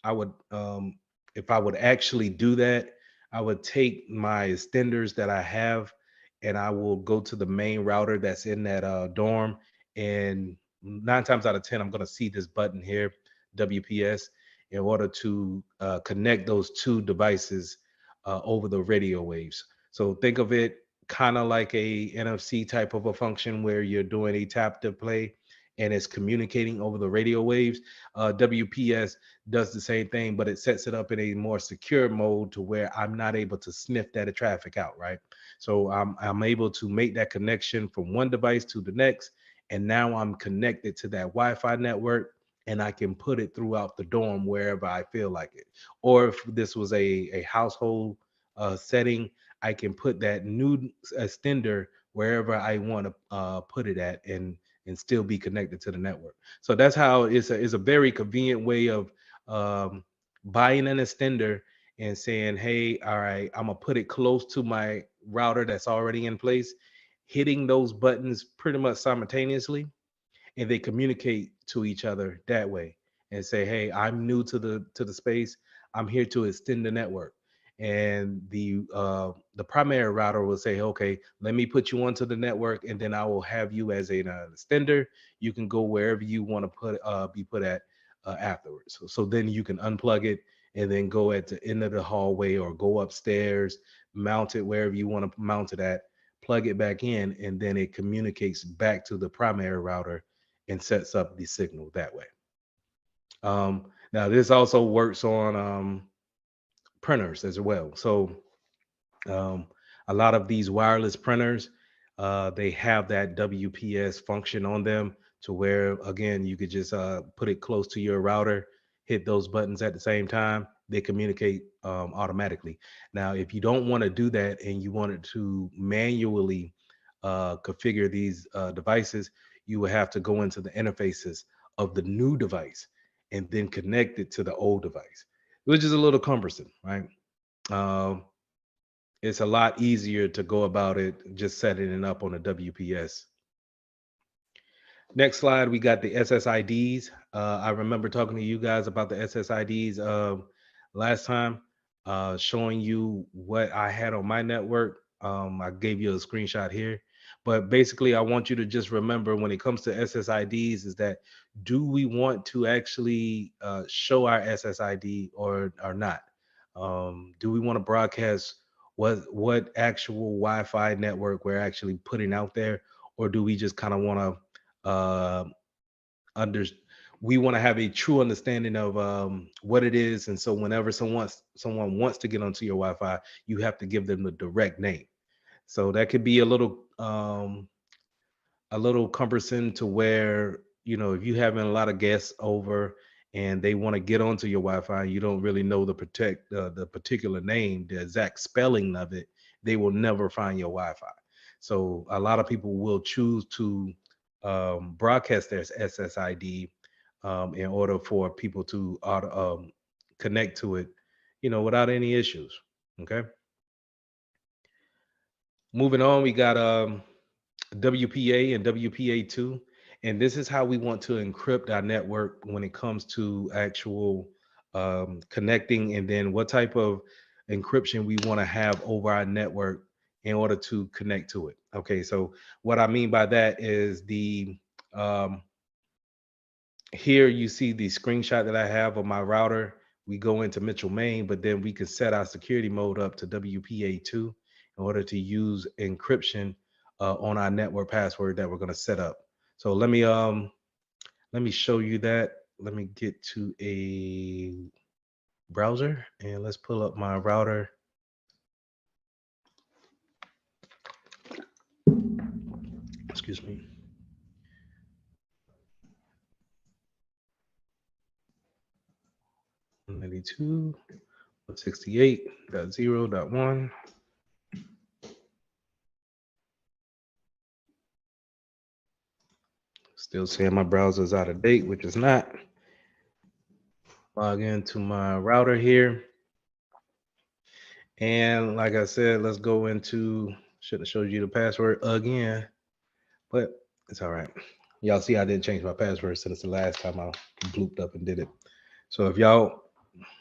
if I would actually do that, I would take my extenders that I have and I will go to the main router that's in that dorm, and 9 times out of 10 I'm going to see this button here, WPS, in order to connect those two devices over the radio waves. So think of it kind of like a NFC type of a function where you're doing a tap to play and it's communicating over the radio waves. WPS does the same thing, but it sets it up in a more secure mode to where I'm not able to sniff that traffic out, right? So I'm able to make that connection from one device to the next, and now I'm connected to that Wi-Fi network, and I can put it throughout the dorm wherever I feel like it. Or if this was a household setting, I can put that new extender wherever I want to put it at, and still be connected to the network. So that's how it's a very convenient way of um, buying an extender and saying, hey, all right, I'm gonna put it close to my router that's already in place, hitting those buttons pretty much simultaneously, and they communicate to each other that way and say, hey, I'm new to the space, I'm here to extend the network. And the primary router will say, okay, let me put you onto the network, and then I will have you as an extender. You can go wherever you want to be put at afterwards. So then you can unplug it and then go at the end of the hallway or go upstairs, mount it wherever you want to mount it at, plug it back in, and then it communicates back to the primary router and sets up the signal that way. Now this also works on printers as well. So um, a lot of these wireless printers, they have that WPS function on them, to where again you could just put it close to your router, hit those buttons at the same time, they communicate automatically. Now if you don't want to do that and you wanted to manually configure these devices, you would have to go into the interfaces of the new device and then connect it to the old device, which is a little cumbersome, right? um, it's a lot easier to go about it just setting it up on a WPS. Next slide, we got the SSIDs. I remember talking to you guys about the SSIDs last time, showing you what I had on my network. I gave you a screenshot here, but basically I want you to just remember when it comes to SSIDs is that, do we want to actually show our SSID or not? Do we want to broadcast what actual Wi-Fi network we're actually putting out there, or do we just kind of want to under we want to have a true understanding of what it is? And so whenever someone wants to get onto your Wi-Fi, you have to give them the direct name. So that could be a little cumbersome, to where, you know, if you having a lot of guests over and they want to get onto your Wi-Fi, you don't really know the particular name, the exact spelling of it, they will never find your Wi-Fi. So a lot of people will choose to broadcast their SSID in order for people to connect to it, you know, without any issues. Okay. Moving on, we got WPA and WPA2. And this is how we want to encrypt our network when it comes to actual connecting, and then what type of encryption we want to have over our network in order to connect to it. Okay, so what I mean by that is um, here you see the screenshot that I have of my router. We go into Mitchell Main, but then we can set our security mode up to WPA2 in order to use encryption on our network password that we're going to set up. So let me show you that. Let me get to a browser and let's pull up my router. Excuse me. .92, 168.0.1. Still saying my browser is out of date, which is not. Log into my router here. And like I said, let's go into, should have showed you the password again, but it's all right. Y'all see I didn't change my password since the last time I blooped up and did it. So if y'all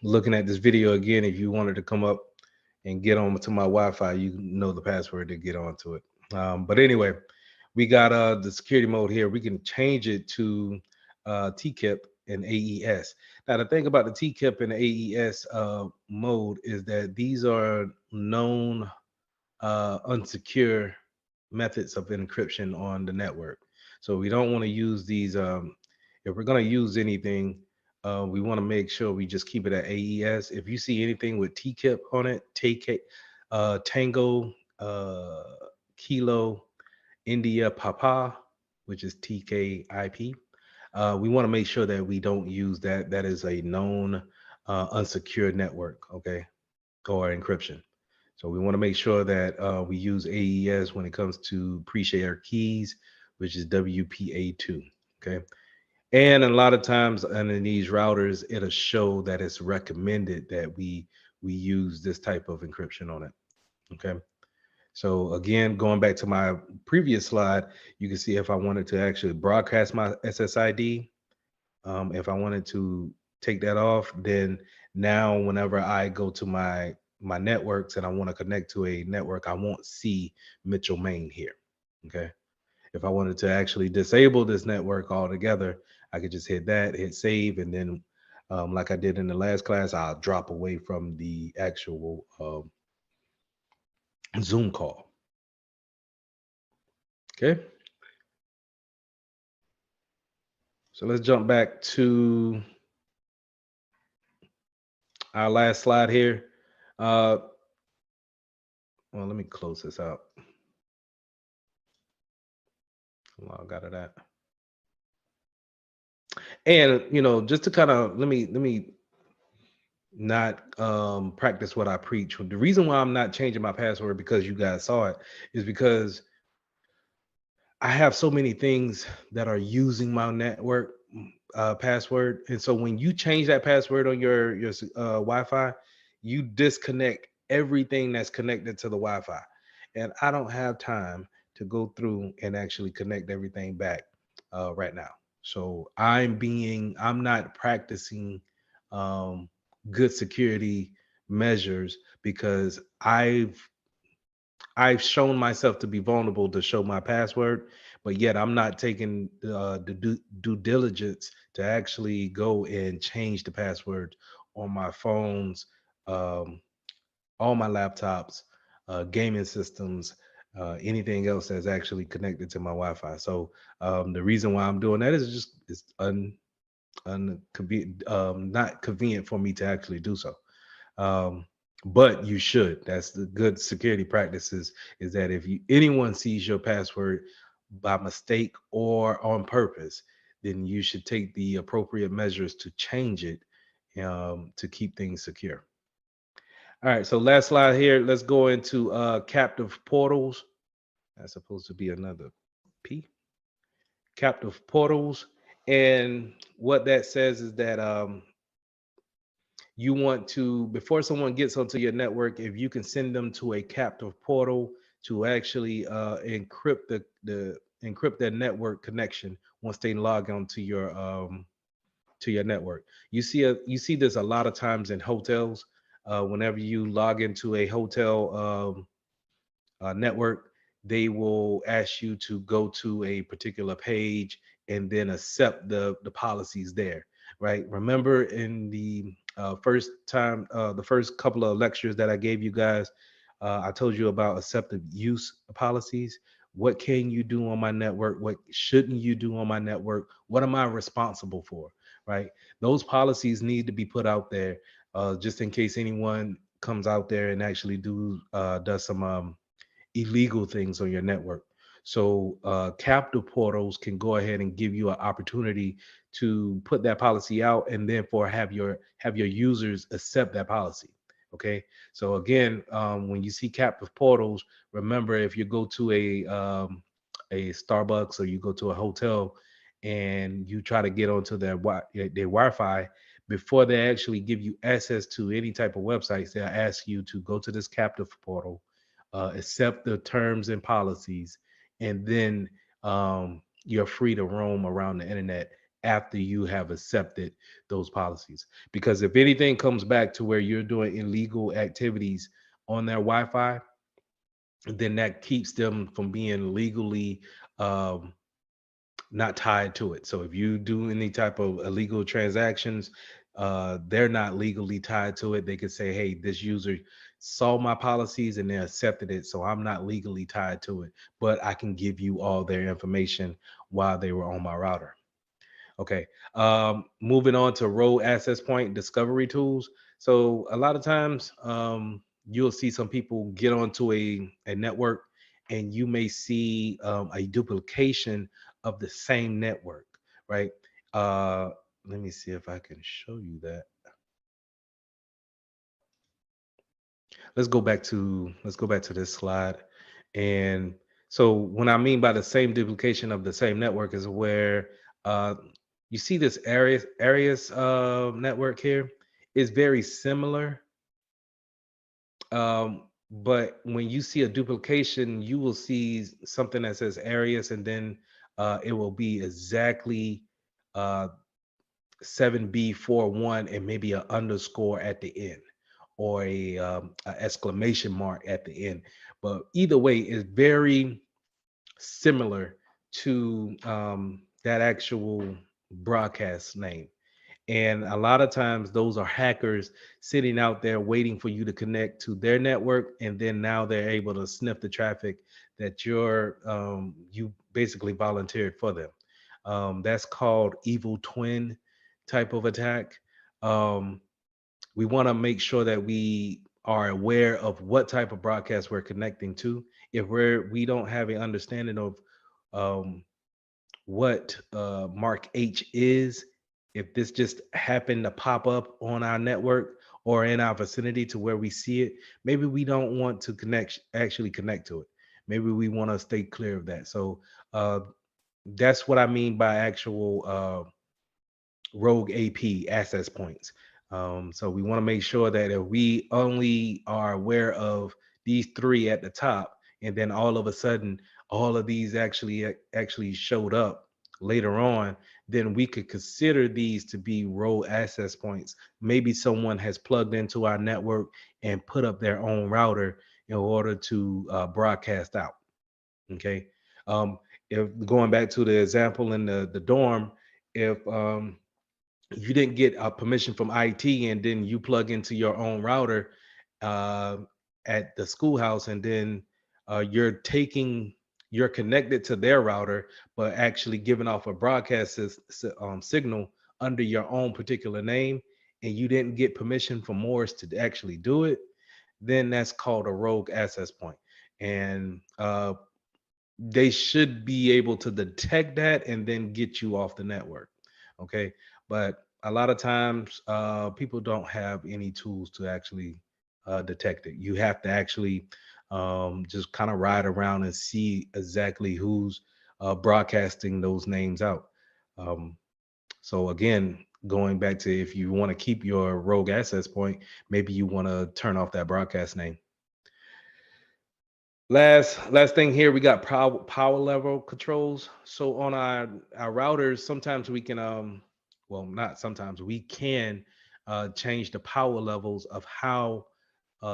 looking at this video again, if you wanted to come up and get on to my Wi-Fi, you know the password to get onto it. But anyway, we got the security mode here. We can change it to TKIP and AES. Now the thing about the TKIP and the AES mode is that these are known unsecure methods of encryption on the network. So we don't want to use these. If we're going to use anything, we want to make sure we just keep it at AES. If you see anything with TKIP on it, Tango, Kilo, India, Papa, which is TKIP, we want to make sure that we don't use that. That is a known unsecured network, okay, or encryption. So we want to make sure that we use AES when it comes to pre-shared keys, which is WPA2, okay? And a lot of times in these routers, it'll show that it's recommended that we use this type of encryption on it, okay? So again, going back to my previous slide, you can see if I wanted to actually broadcast my SSID, if I wanted to take that off, then now whenever I go to my networks and I want to connect to a network, I won't see Mitchell Main here. Okay. If I wanted to actually disable this network altogether, I could just hit that, hit save, and then like I did in the last class, I'll drop away from the actual Zoom call. Okay. So let's jump back to our last slide here. Well, let me close this out. Log out of that. And just to kind of let me not practice what I preach. The reason why I'm not changing my password because you guys saw it is because I have so many things that are using my network password, and so when you change that password on your Wi-Fi, you disconnect everything that's connected to the Wi-Fi, and I don't have time to go through and actually connect everything back right now. So I'm not practicing um, good security measures because I've shown myself to be vulnerable to show my password, but yet I'm not taking the due diligence to actually go and change the password on my phones, um, all my laptops, gaming systems, anything else that's actually connected to my Wi-Fi. So the reason why I'm doing that is just it's not convenient for me to actually do so. Um, but you should. That's the good security practices. Is that if anyone sees your password by mistake or on purpose, then you should take the appropriate measures to change it to keep things secure. All right. So last slide here. Let's go into captive portals. That's supposed to be another P. Captive portals, and what that says is that you want to, before someone gets onto your network, if you can send them to a captive portal to actually encrypt the encrypt their network connection once they log on to your network. You see this a lot of times in hotels. Whenever you log into a hotel network, they will ask you to go to a particular page and then accept the policies there, right? Remember in the the first couple of lectures that I gave you guys, I told you about acceptive use policies. What can you do on my network? What shouldn't you do on my network? What am I responsible for, right? Those policies need to be put out there just in case anyone comes out there and actually does some illegal things on your network. So captive portals can go ahead and give you an opportunity to put that policy out, and then for have your users accept that policy. Okay. So again, when you see captive portals, remember if you go to a Starbucks or you go to a hotel and you try to get onto their Wi-Fi, before they actually give you access to any type of websites, they'll ask you to go to this captive portal, accept the terms and policies, and then you're free to roam around the internet after you have accepted those policies. Because if anything comes back to where you're doing illegal activities on their Wi-Fi, then that keeps them from being legally um, not tied to it. So if you do any type of illegal transactions, they're not legally tied to it. They could say, hey, this user saw my policies and they accepted it. So I'm not legally tied to it, but I can give you all their information while they were on my router. Okay. Moving on to role access point discovery tools. So a lot of times you'll see some people get onto a network and you may see a duplication of the same network, right? Uh, Let me see if I can show you that. Let's go back to this slide. And so what I mean by the same duplication of the same network is where uh, you see this areas network here is very similar. But when you see a duplication, you will see something that says areas, and then it will be exactly uh, 7B41 and maybe an underscore at the end or a exclamation mark at the end. But either way, it's very similar to that actual broadcast name. And a lot of times those are hackers sitting out there waiting for you to connect to their network. And then now they're able to sniff the traffic that you basically volunteered for them. That's called evil twin type of attack. Um, we want to make sure that we are aware of what type of broadcast we're connecting to. If we don't have an understanding of um, what Mark H is, if this just happened to pop up on our network or in our vicinity to where we see it, maybe we don't want to actually connect to it. Maybe we want to stay clear of that. So uh, that's what I mean by actual rogue AP access points. So we want to make sure that if we only are aware of these three at the top, and then all of a sudden all of these actually showed up later on, then we could consider these to be rogue access points. Maybe someone has plugged into our network and put up their own router in order to broadcast out. Okay. If going back to the example in the dorm, if you didn't get permission from IT and then you plug into your own router uh, at the schoolhouse, and then you're connected to their router, but actually giving off a broadcast signal under your own particular name, and you didn't get permission from Morris to actually do it, then that's called a rogue access point. And they should be able to detect that and then get you off the network. Okay. But a lot of times people don't have any tools to actually detect it. You have to actually just kind of ride around and see exactly who's broadcasting those names out. um, so again, going back to, if you want to keep your rogue access point, maybe you want to turn off that broadcast name. Last thing here, we got power level controls. So on our routers, sometimes we can well, not sometimes, we can change the power levels of how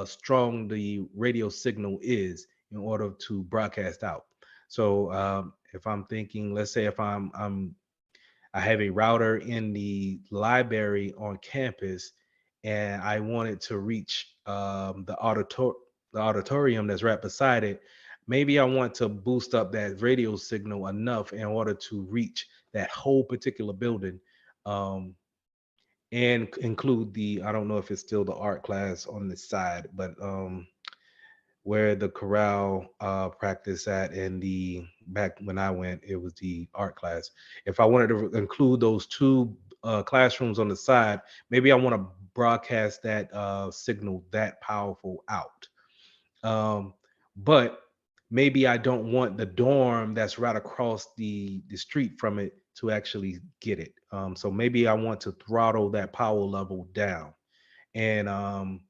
strong the radio signal is in order to broadcast out. So if I'm thinking, let's say if I have a router in the library on campus, and I wanted to reach the auditorium that's right beside it. Maybe I want to boost up that radio signal enough in order to reach that whole particular building, um, and include the, I don't know if it's still the art class on the side, but where the chorale practice at, and the back when I went, it was the art class. If I wanted to include those two classrooms on the side, maybe I want to broadcast that signal that powerful out. But maybe I don't want the dorm that's right across the street from it to actually get it. So maybe I want to throttle that power level down. And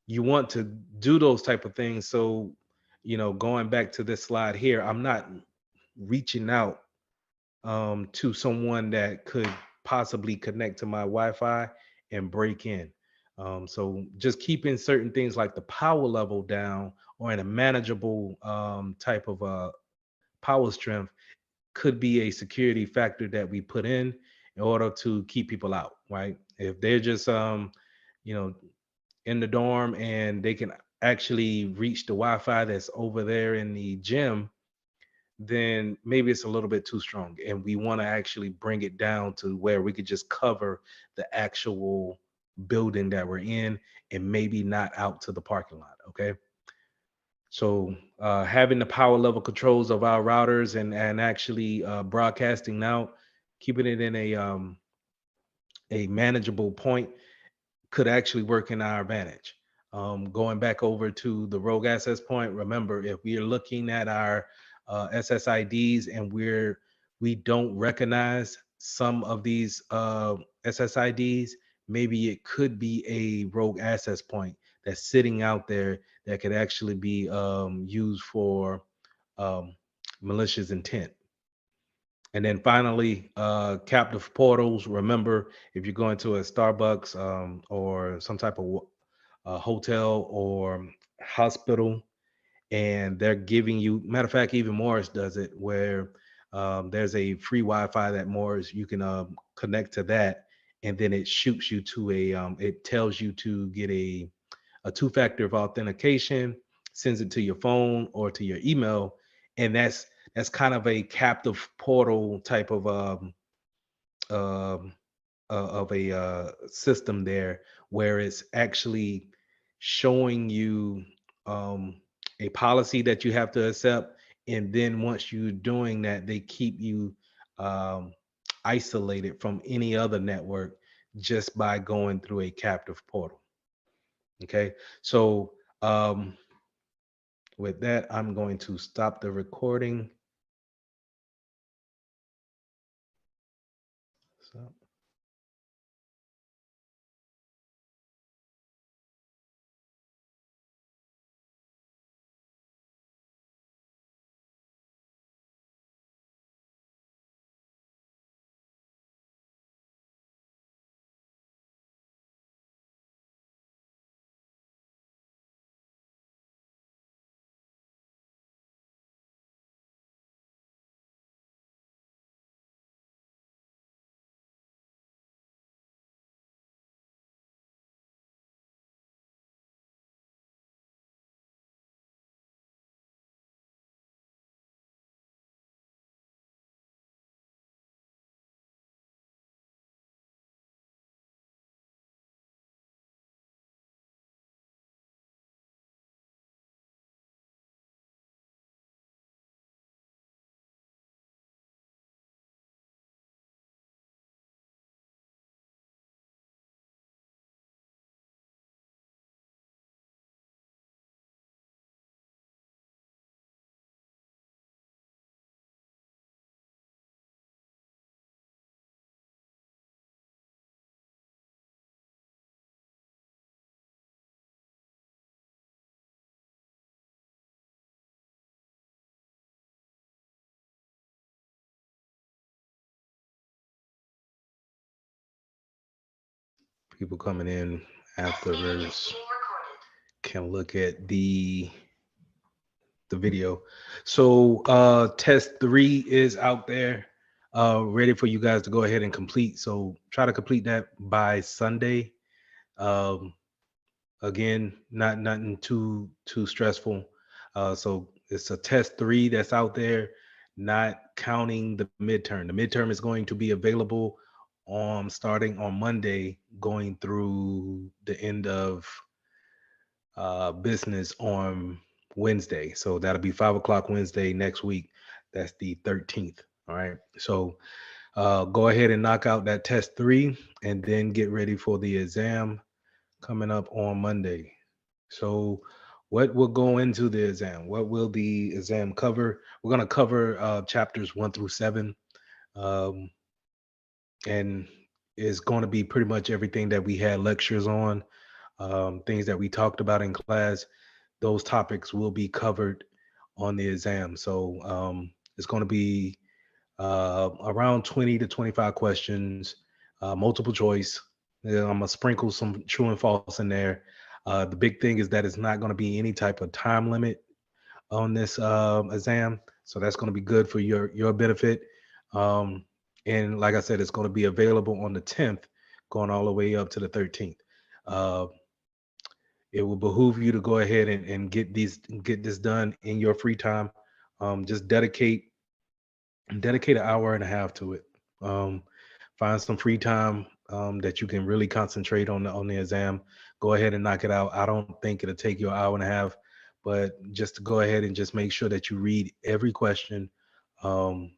you want to do those type of things. So, going back to this slide here, I'm not reaching out to someone that could possibly connect to my Wi-Fi and break in. So just keeping certain things like the power level down, or in a manageable type of power strength, could be a security factor that we put in order to keep people out, right? If they're just you know in the dorm and they can actually reach the Wi-Fi that's over there in the gym, then maybe it's a little bit too strong. And we want to actually bring it down to where we could just cover the actual building that we're in, and maybe not out to the parking lot. Okay. So having the power level controls of our routers, and actually broadcasting out, keeping it in a manageable point, could actually work in our advantage. Going back over to the rogue access point, remember, if we are looking at our SSIDs and we don't recognize some of these SSIDs, maybe it could be a rogue access point that's sitting out there that could actually be used for um, malicious intent. And then finally, captive portals. Remember, if you're going to a Starbucks or some type of hotel or hospital, and they're giving you, matter of fact, even Morris does it, where there's a free Wi-Fi that Morris, you can connect to that, and then it shoots you to it tells you to get a two-factor of authentication, sends it to your phone or to your email, and that's kind of a captive portal type um, of a system there, where it's actually showing you a policy that you have to accept, and then once you're doing that, they keep you um, isolated from any other network just by going through a captive portal. Okay, so with that, I'm going to stop the recording. So. People coming in afterwards can look at the video. So test 3 is out there, ready for you guys to go ahead and complete. So try to complete that by Sunday. Um, again, not nothing too stressful. So it's a test 3 that's out there, not counting the midterm. The midterm is going to be available on starting on Monday, going through the end of business on Wednesday. So that'll be 5 o'clock Wednesday next week. That's the 13th. All right. So go ahead and knock out that test 3 and then get ready for the exam coming up on Monday. So what will go into the exam? What will the exam cover? We're going to cover chapters 1 through 7. And it's going to be pretty much everything that we had lectures on, things that we talked about in class. Those topics will be covered on the exam. So it's going to be around 20 to 25 questions, multiple choice. Yeah, I'm gonna sprinkle some true and false in there. The big thing is that it's not going to be any type of time limit on this exam, so that's going to be good for your benefit. Um, and like I said, it's going to be available on the 10th, going all the way up to the 13th. Uh, it will behoove you to go ahead and get this done in your free time. Just dedicate an hour and a half to it. Um, find some free time that you can really concentrate on the exam. Go ahead and knock it out. I don't think it'll take you an hour and a half, but just to go ahead and just make sure that you read every question um,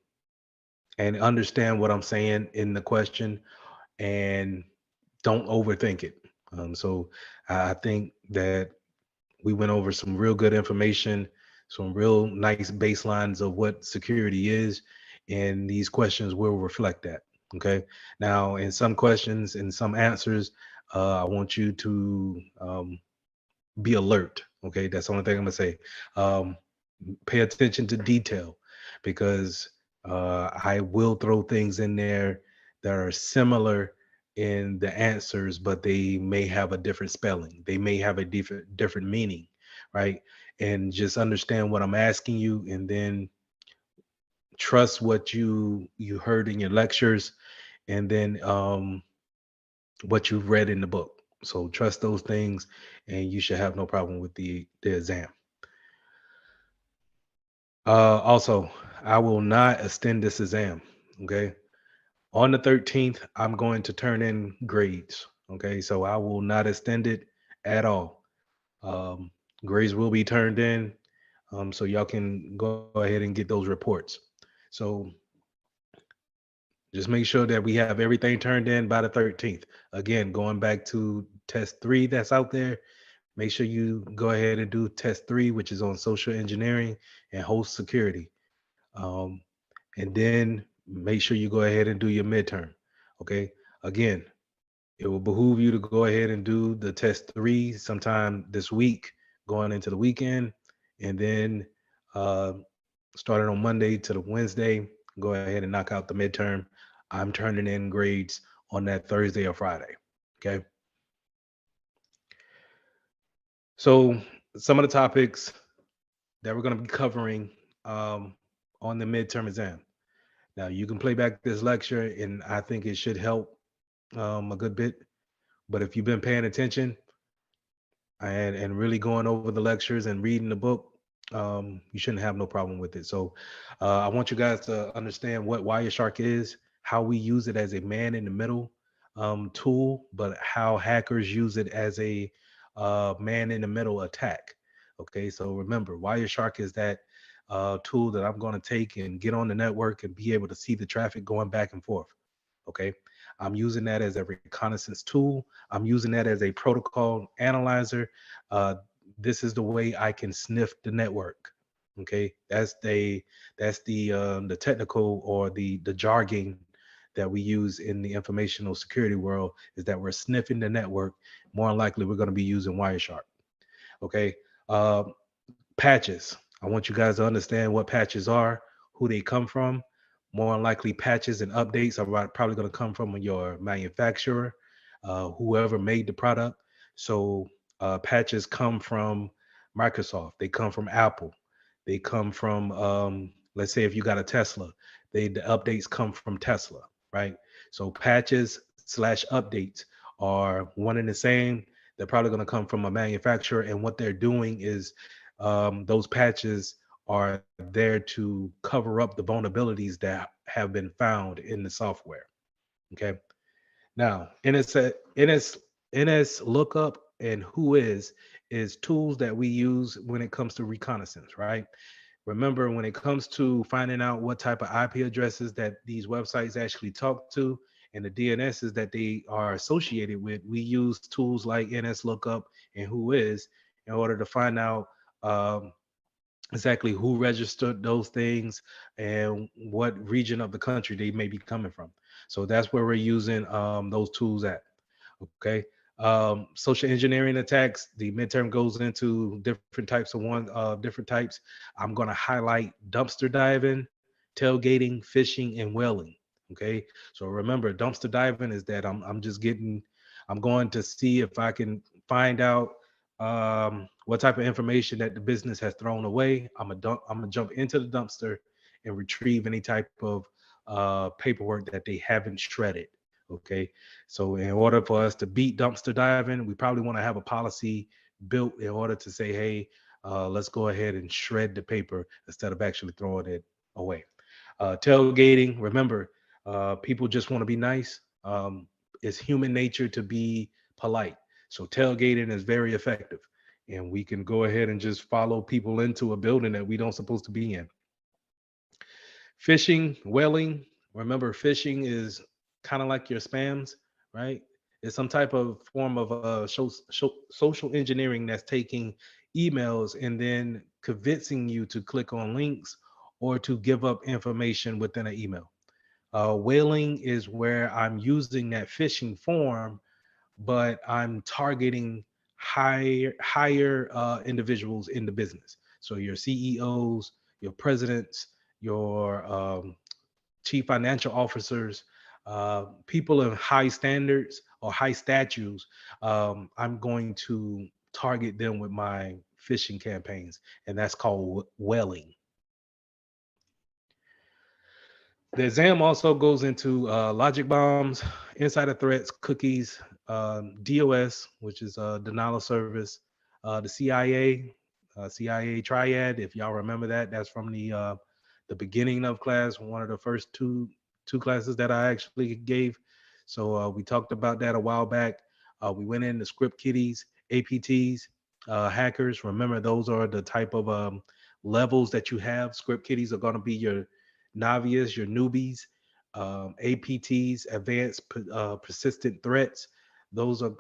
and understand what I'm saying in the question, and don't overthink it. So I think that we went over some real good information, some real nice baselines of what security is, and these questions will reflect that. Okay. Now, in some questions and some answers, I want you to be alert. Okay, that's the only thing I'm gonna say. Um, Pay attention to detail, because I will throw things in there that are similar in the answers, but they may have a different spelling. They may have a different meaning, right? And just understand what I'm asking you, and then trust what you heard in your lectures, and then what you've read in the book. So trust those things, and you should have no problem with the exam. Also, I will not extend this exam. Okay. On the 13th, I'm going to turn in grades. Okay. So I will not extend it at all. Um, Grades will be turned in. So y'all can go ahead and get those reports. So just make sure that we have everything turned in by the 13th. Again, going back to test three that's out there, make sure you go ahead and do test three, which is on social engineering and host security. Um, and then make sure you go ahead and do your midterm. Okay. Again, it will behoove you to go ahead and do the test three sometime this week, going into the weekend, and then uh, starting on Monday to the Wednesday, go ahead and knock out the midterm. I'm turning in grades on that Thursday or Friday. Okay. So some of the topics that we're going to be covering um, on the midterm exam. Now you can play back this lecture, and I think it should help a good bit. But if you've been paying attention and really going over the lectures and reading the book, you shouldn't have no problem with it. So I want you guys to understand what Wireshark is, how we use it as a man in the middle tool, but how hackers use it as a man in the middle attack. Okay, so remember, Wireshark is that tool that I'm going to take and get on the network and be able to see the traffic going back and forth. Okay, I'm using that as a reconnaissance tool. I'm using that as a protocol analyzer. Uh, this is the way I can sniff the network. Okay, that's the technical or the jargon that we use in the informational security world, is that we're sniffing the network. More than likely, we're going to be using Wireshark. Okay, uh, patches. I want you guys to understand what patches are, who they come from. More than likely, patches and updates are probably going to come from your manufacturer, whoever made the product. So patches come from Microsoft. They come from Apple. They come from, let's say, if you got a Tesla, the updates come from Tesla, right? So patches slash updates are one and the same. They're probably going to come from a manufacturer, and what they're doing is those patches are there to cover up the vulnerabilities that have been found in the software. Okay. Now, NS lookup and who is tools that we use when it comes to reconnaissance, right? Remember, when it comes to finding out what type of IP addresses that these websites actually talk to and the DNSs that they are associated with, we use tools like NS lookup and who is in order to find out um, exactly who registered those things and what region of the country they may be coming from. So that's where we're using those tools at. Okay. Social engineering attacks. The midterm goes into different types of different types. I'm going to highlight dumpster diving, tailgating, fishing, and whaling. Okay. So remember, dumpster diving is that I'm going to see if I can find out what type of information that the business has thrown away. I'm gonna jump into the dumpster and retrieve any type of paperwork that they haven't shredded. Okay, so in order for us to beat dumpster diving, we probably want to have a policy built in order to say, hey, let's go ahead and shred the paper instead of actually throwing it away. Tailgating, remember, people just want to be nice. It's human nature to be polite. So tailgating is very effective. And we can go ahead and just follow people into a building that we don't supposed to be in. Phishing, whaling. Remember, phishing is kind of like your spams, right? It's some type of form of social engineering that's taking emails and then convincing you to click on links or to give up information within an email. Whaling is where I'm using that phishing form, but I'm targeting higher individuals in the business. So your CEOs, your presidents, your chief financial officers, people of high standards or high statutes. I'm going to target them with my phishing campaigns, and that's called whaling. The exam also goes into logic bombs, insider threats, cookies, DOS, which is denial of service, the CIA, CIA triad. If y'all remember that, that's from the beginning of class, one of the first two classes that I actually gave. So we talked about that a while back. We went into script kiddies, APTs, hackers. Remember, those are the type of levels that you have. Script kiddies are going to be your novice, your newbies. APTs, advanced persistent threats. Those are,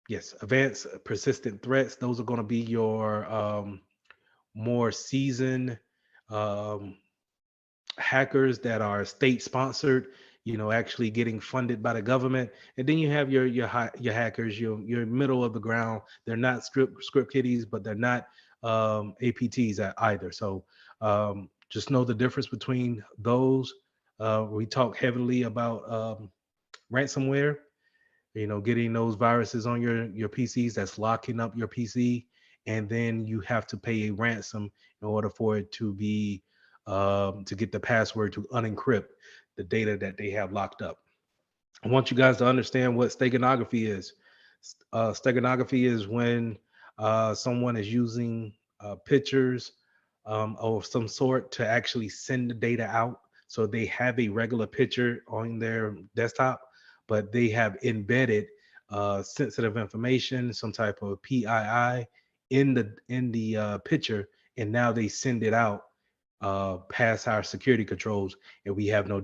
yes, advanced persistent threats. Those are going to be your more seasoned um, hackers that are state sponsored, actually getting funded by the government. And then you have your hackers, your middle of the ground. They're not script kiddies, but they're not APTs either. So just know the difference between those. We talk heavily about ransomware, getting those viruses on your PCs that's locking up your PC, and then you have to pay a ransom in order for it to be to get the password to unencrypt the data that they have locked up. I want you guys to understand what steganography is. Steganography is when someone is using pictures of some sort to actually send the data out. So they have a regular picture on their desktop, but they have embedded sensitive information, some type of PII in the picture, and now they send it out past our security controls, and we have no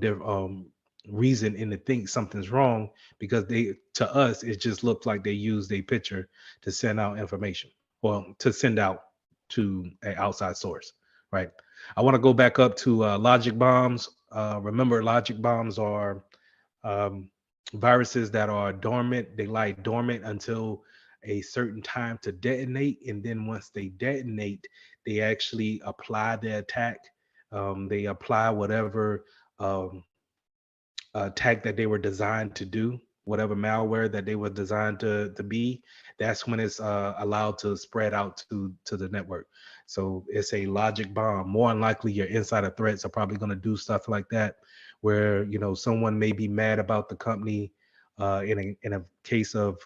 reason in to think something's wrong, because they, to us, it just looks like they used a picture to send out information, or to send out to an outside source, right? I want to go back up to logic bombs. Remember, logic bombs are um, viruses that are dormant. They lie dormant until a certain time to detonate, and then once they detonate, they actually apply the attack. They apply whatever um, attack that they were designed to do, whatever malware that they were designed to be. That's when it's allowed to spread out to the network. So it's a logic bomb. More than likely, your insider threats are probably going to do stuff like that, where someone may be mad about the company in a case of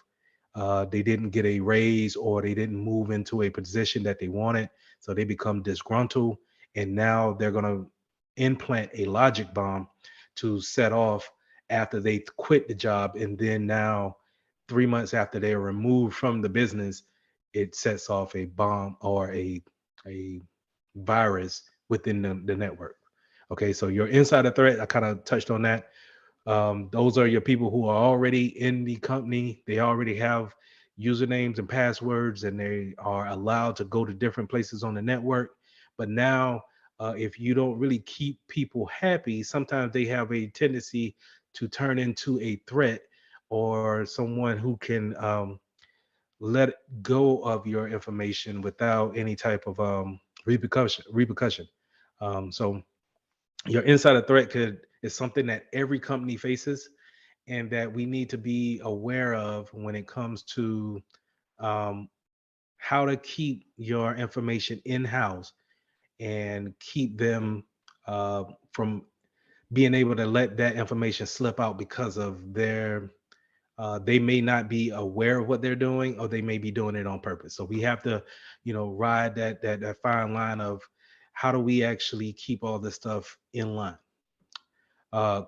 they didn't get a raise, or they didn't move into a position that they wanted, so they become disgruntled, and now they're going to implant a logic bomb to set off after they quit the job. And then now, 3 months after they're removed from the business, it sets off a bomb or a virus within the network. Okay, so your insider threat, I kind of touched on that. Those are your people who are already in the company. They already have usernames and passwords, and they are allowed to go to different places on the network. But now, if you don't really keep people happy, sometimes they have a tendency to turn into a threat, or someone who can let go of your information without any type of repercussion. So your insider threat is something that every company faces, and that we need to be aware of when it comes to um, how to keep your information in house, and keep them from being able to let that information slip out because of they may not be aware of what they're doing, or they may be doing it on purpose. So we have to ride that fine line of how do we actually keep all this stuff in line.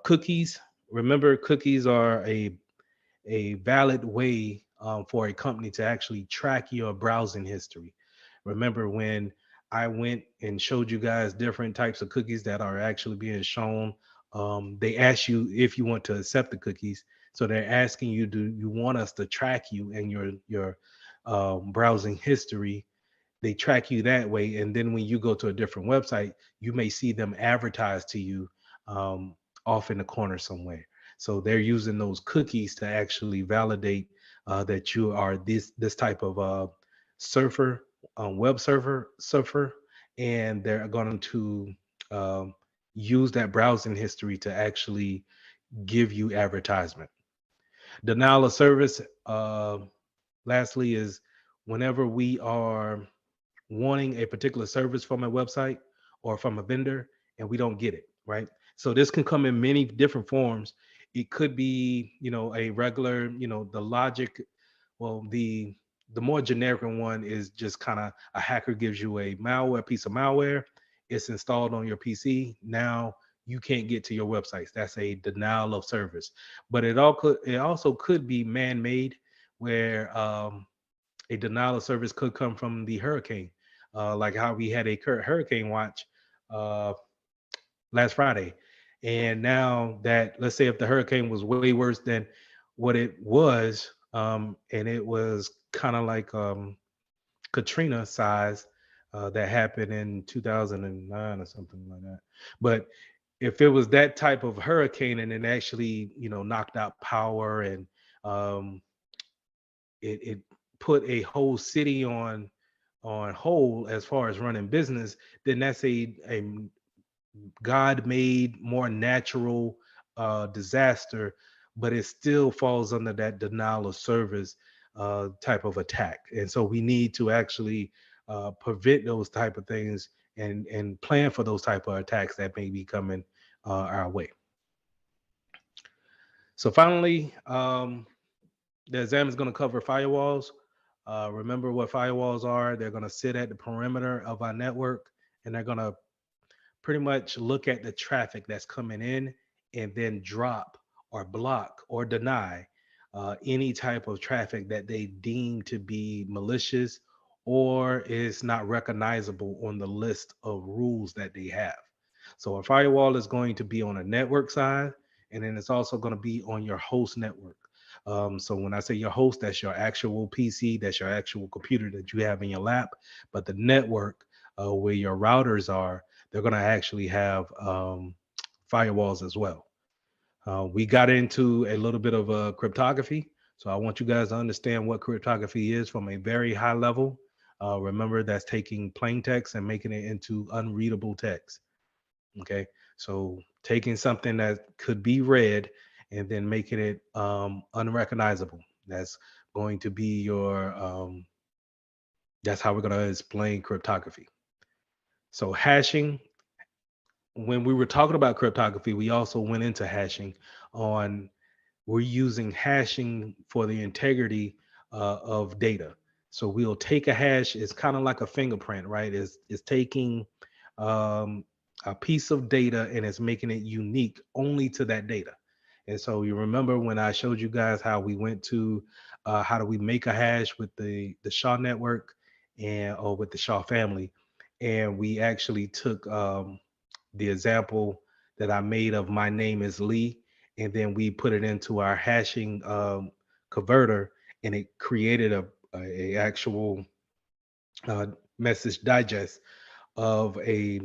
Cookies. Remember, cookies are a valid way for a company to actually track your browsing history. Remember when I went and showed you guys different types of cookies that are actually being shown? They ask you if you want to accept the cookies. So they're asking you, do you want us to track you and your browsing history? They track you that way, and then when you go to a different website, you may see them advertise to you um, off in the corner somewhere. So they're using those cookies to actually validate that you are this type of surfer, web surfer, and they're going to um, use that browsing history to actually give you advertisement. Denial of service. Lastly, is whenever we are wanting a particular service from a website or from a vendor, and we don't get it, right? So this can come in many different forms. It could be, a regular, the logic, well, the the more generic one is just kind of a hacker gives you a malware piece of malware. It's installed on your PC. Now you can't get to your websites. That's a denial of service. But it also could be man-made, where a denial of service could come from the hurricane, like how we had a hurricane watch uh, last Friday. And now that, let's say if the hurricane was way worse than what it was, and it was kind of like Katrina size, that happened in 2009 or something like that. But if it was that type of hurricane and it actually, knocked out power, and um, it put a whole city on hold as far as running business, then that's a God-made, more natural disaster, but it still falls under that denial of service type of attack. And so we need to actually prevent those type of things, and plan for those type of attacks that may be coming our way. So finally, the exam is going to cover firewalls. Remember what firewalls are. They're going to sit at the perimeter of our network, and they're going to pretty much look at the traffic that's coming in, and then drop or block or deny any type of traffic that they deem to be malicious or is not recognizable on the list of rules that they have. So a firewall is going to be on a network side, and then it's also going to be on your host network. So when I say your host, that's your actual PC, that's your actual computer that you have in your lap. But the network, where your routers are, they're going to actually have firewalls as well. We got into a little bit of cryptography. So I want you guys to understand what cryptography is from a very high level. Remember, that's taking plain text and making it into unreadable text. Okay. So taking something that could be read and then making it unrecognizable. That's going to be that's how we're going to explain cryptography. So hashing, when we were talking about cryptography, we also went into hashing on, we're using hashing for the integrity of data. So we'll take a hash. It's kind of like a fingerprint, right? It's taking um, a piece of data and it's making it unique only to that data. And so you remember when I showed you guys how we went to how do we make a hash with the SHA network, or with the SHA family, and we actually took the example that I made of my name is Lee, and then we put it into our hashing converter, and it created a actual uh, message digest of a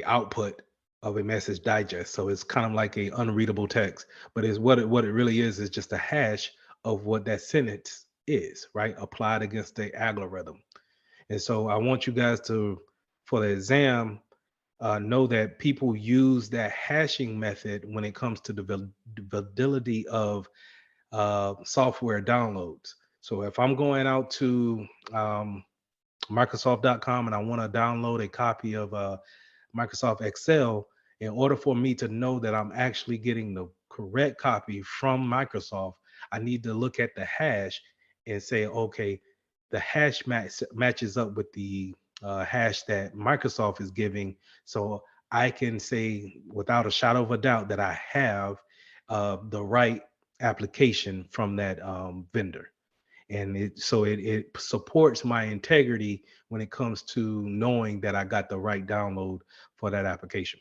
output of a message digest. So it's kind of like a unreadable text, but it's what it really is just a hash of what that sentence is, right? Applied against the algorithm. And so I want you guys to, for the exam, know that people use that hashing method when it comes to the validity of software downloads. So if I'm going out to Microsoft.com and I want to download a copy of Microsoft Excel, in order for me to know that I'm actually getting the correct copy from Microsoft, I need to look at the hash and say, okay, the hash matches up with the hash that Microsoft is giving. So I can say without a shadow of a doubt that I have the right application from that vendor. And it supports my integrity when it comes to knowing that I got the right download for that application.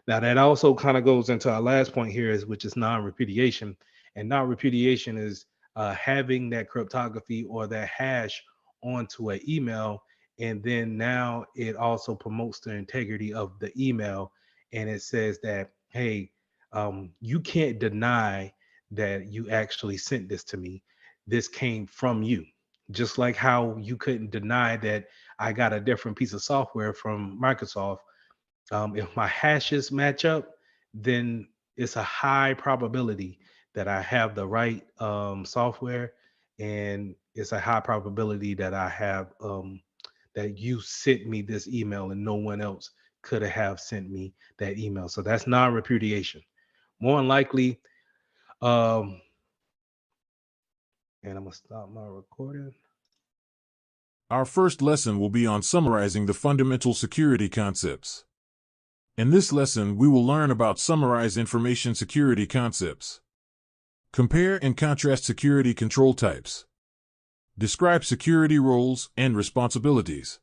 Now that also kind of goes into our last point here, which is non-repudiation. And non-repudiation is having that cryptography or that hash onto an email, and then now it also promotes the integrity of the email, and it says that, hey, you can't deny that you actually sent this to me. This came from you. Just like how you couldn't deny that I got a different piece of software from Microsoft. If my hashes match up, then it's a high probability that I have the right software, and it's a high probability that I have that you sent me this email and no one else could have sent me that email. So that's non-repudiation. More than likely, um, And I'm going to stop my recording. Our first lesson will be on summarizing the fundamental security concepts. In this lesson, we will learn about summarize information security concepts. Compare and contrast security control types. Describe security roles and responsibilities.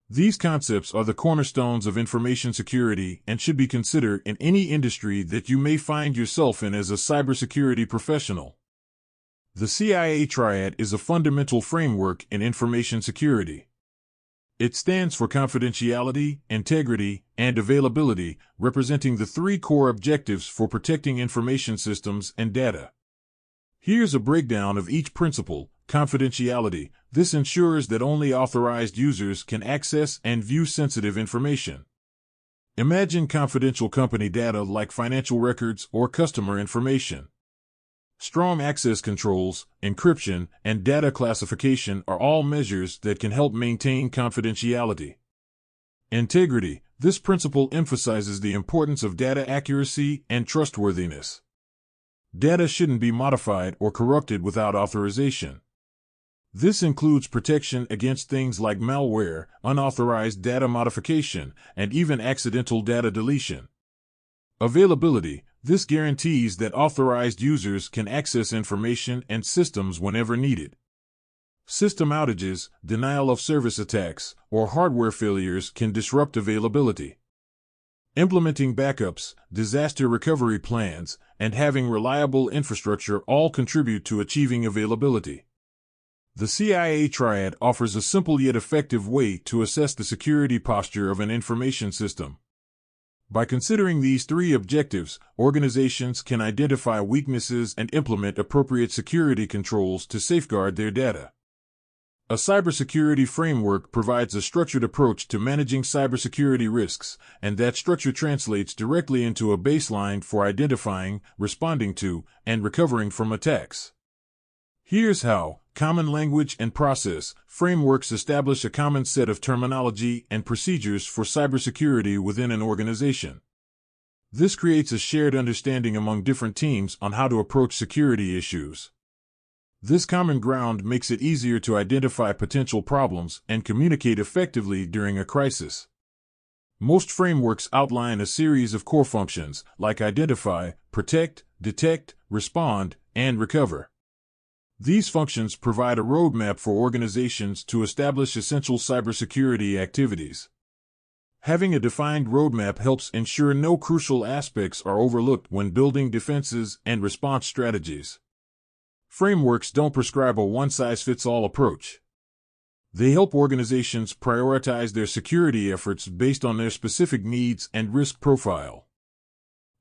These concepts are the cornerstones of information security and should be considered in any industry that you may find yourself in as a cybersecurity professional. The CIA triad is a fundamental framework in information security. It stands for confidentiality, integrity, and availability, representing the three core objectives for protecting information systems and data. Here's a breakdown of each principle. Confidentiality. This ensures that only authorized users can access and view sensitive information. Imagine confidential company data like financial records or customer information. Strong access controls, encryption, and data classification are all measures that can help maintain confidentiality. Integrity. This principle emphasizes the importance of data accuracy and trustworthiness. Data shouldn't be modified or corrupted without authorization. This includes protection against things like malware, unauthorized data modification, and even accidental data deletion. Availability. This guarantees that authorized users can access information and systems whenever needed. System outages, denial of service attacks, or hardware failures can disrupt availability. Implementing backups, disaster recovery plans, and having reliable infrastructure all contribute to achieving availability. The CIA triad offers a simple yet effective way to assess the security posture of an information system. By considering these three objectives, organizations can identify weaknesses and implement appropriate security controls to safeguard their data. A cybersecurity framework provides a structured approach to managing cybersecurity risks, and that structure translates directly into a baseline for identifying, responding to, and recovering from attacks. Here's how. Common language and process. Frameworks establish a common set of terminology and procedures for cybersecurity within an organization. This creates a shared understanding among different teams on how to approach security issues. This common ground makes it easier to identify potential problems and communicate effectively during a crisis. Most frameworks outline a series of core functions like identify, protect, detect, respond, and recover. These functions provide a roadmap for organizations to establish essential cybersecurity activities. Having a defined roadmap helps ensure no crucial aspects are overlooked when building defenses and response strategies. Frameworks don't prescribe a one-size-fits-all approach. They help organizations prioritize their security efforts based on their specific needs and risk profile.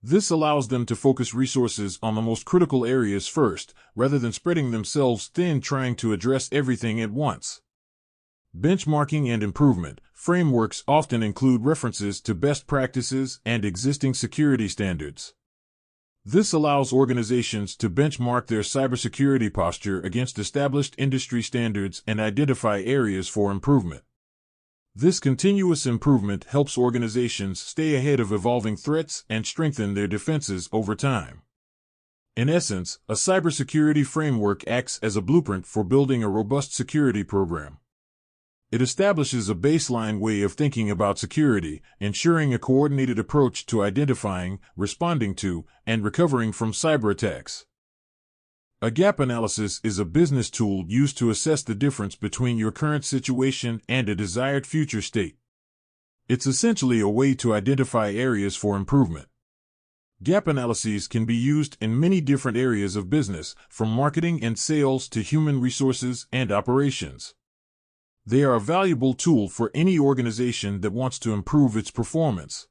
This allows them to focus resources on the most critical areas first, rather than spreading themselves thin trying to address everything at once. Benchmarking and improvement. Frameworks often include references to best practices and existing security standards. This allows organizations to benchmark their cybersecurity posture against established industry standards and identify areas for improvement. This continuous improvement helps organizations stay ahead of evolving threats and strengthen their defenses over time. In essence, a cybersecurity framework acts as a blueprint for building a robust security program. It establishes a baseline way of thinking about security, ensuring a coordinated approach to identifying, responding to, and recovering from cyber attacks. A gap analysis is a business tool used to assess the difference between your current situation and a desired future state. It's essentially a way to identify areas for improvement. Gap analyses can be used in many different areas of business, from marketing and sales to human resources and operations. They are a valuable tool for any organization that wants to improve its performance.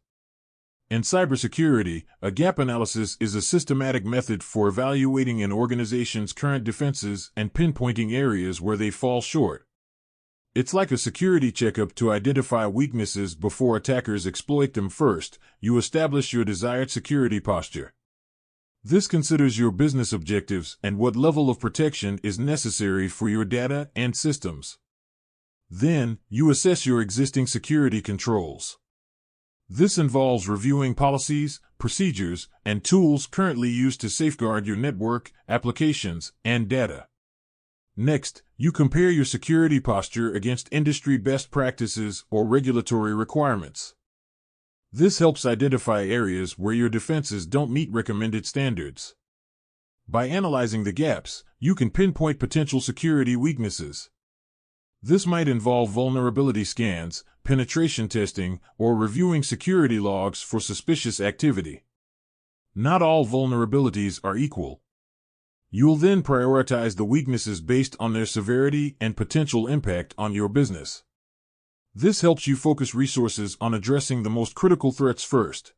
In cybersecurity, a gap analysis is a systematic method for evaluating an organization's current defenses and pinpointing areas where they fall short. It's like a security checkup to identify weaknesses before attackers exploit them. First, you establish your desired security posture. This considers your business objectives and what level of protection is necessary for your data and systems. Then, you assess your existing security controls. This involves reviewing policies, procedures, and tools currently used to safeguard your network, applications, and data. Next, you compare your security posture against industry best practices or regulatory requirements. This helps identify areas where your defenses don't meet recommended standards. By analyzing the gaps, you can pinpoint potential security weaknesses. This might involve vulnerability scans, penetration testing, or reviewing security logs for suspicious activity. Not all vulnerabilities are equal. You'll then prioritize the weaknesses based on their severity and potential impact on your business. This helps you focus resources on addressing the most critical threats first.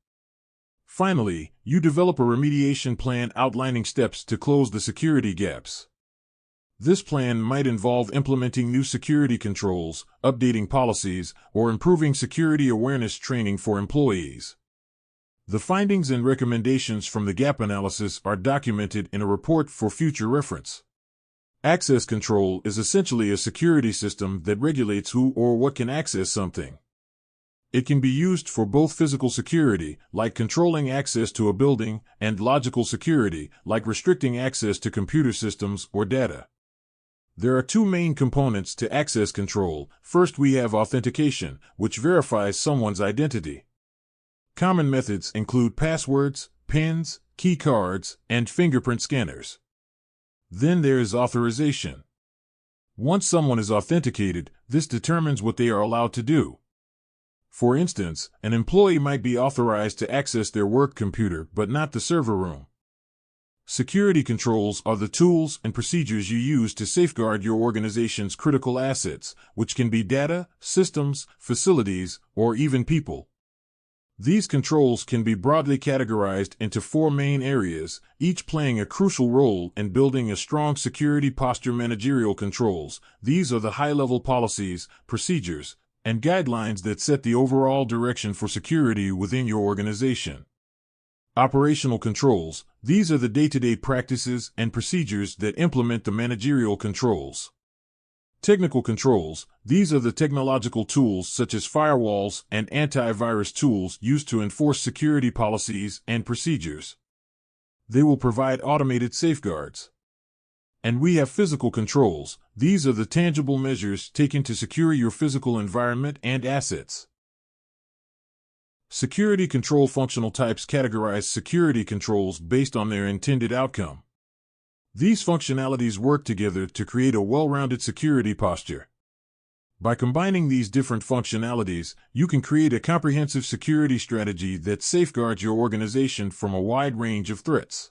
Finally, you develop a remediation plan outlining steps to close the security gaps. This plan might involve implementing new security controls, updating policies, or improving security awareness training for employees. The findings and recommendations from the gap analysis are documented in a report for future reference. Access control is essentially a security system that regulates who or what can access something. It can be used for both physical security, like controlling access to a building, and logical security, like restricting access to computer systems or data. There are two main components to access control. First, we have authentication, which verifies someone's identity. Common methods include passwords, PINs, key cards, and fingerprint scanners. Then there is authorization. Once someone is authenticated, this determines what they are allowed to do. For instance, an employee might be authorized to access their work computer, but not the server room. Security controls are the tools and procedures you use to safeguard your organization's critical assets, which can be data, systems, facilities, or even people. These controls can be broadly categorized into four main areas, each playing a crucial role in building a strong security posture. Managerial controls. These are the high-level policies, procedures, and guidelines that set the overall direction for security within your organization. Operational controls. These are the day-to-day practices and procedures that implement the managerial controls. Technical controls. These are the technological tools such as firewalls and antivirus tools used to enforce security policies and procedures. They will provide automated safeguards. And we have physical controls. These are the tangible measures taken to secure your physical environment and assets. Security control functional types categorize security controls based on their intended outcome. These functionalities work together to create a well-rounded security posture. By combining these different functionalities, you can create a comprehensive security strategy that safeguards your organization from a wide range of threats.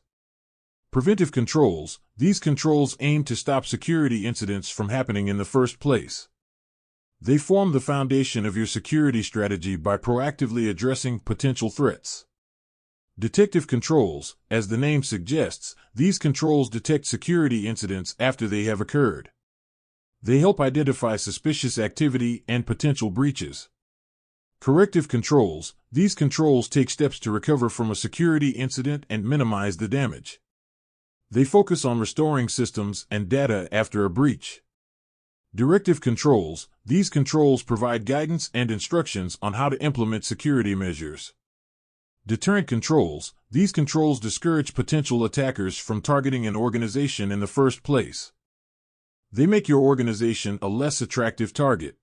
Preventive controls. These controls aim to stop security incidents from happening in the first place. They form the foundation of your security strategy by proactively addressing potential threats. Detective controls. As the name suggests, these controls detect security incidents after they have occurred. They help identify suspicious activity and potential breaches. Corrective controls. These controls take steps to recover from a security incident and minimize the damage. They focus on restoring systems and data after a breach. Directive controls. These controls provide guidance and instructions on how to implement security measures. Deterrent controls. These controls discourage potential attackers from targeting an organization in the first place. They make your organization a less attractive target.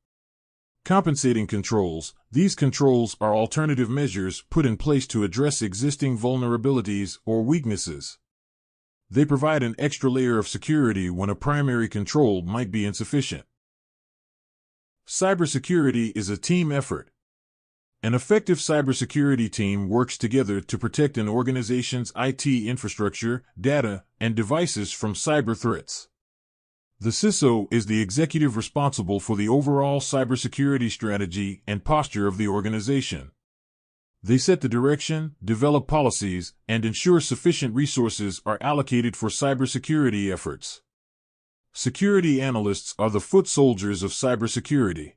Compensating controls. These controls are alternative measures put in place to address existing vulnerabilities or weaknesses. They provide an extra layer of security when a primary control might be insufficient. Cybersecurity is a team effort. An effective cybersecurity team works together to protect an organization's IT infrastructure, data, and devices from cyber threats. The CISO is the executive responsible for the overall cybersecurity strategy and posture of the organization. They set the direction, develop policies, and ensure sufficient resources are allocated for cybersecurity efforts. Security analysts are the foot soldiers of cybersecurity.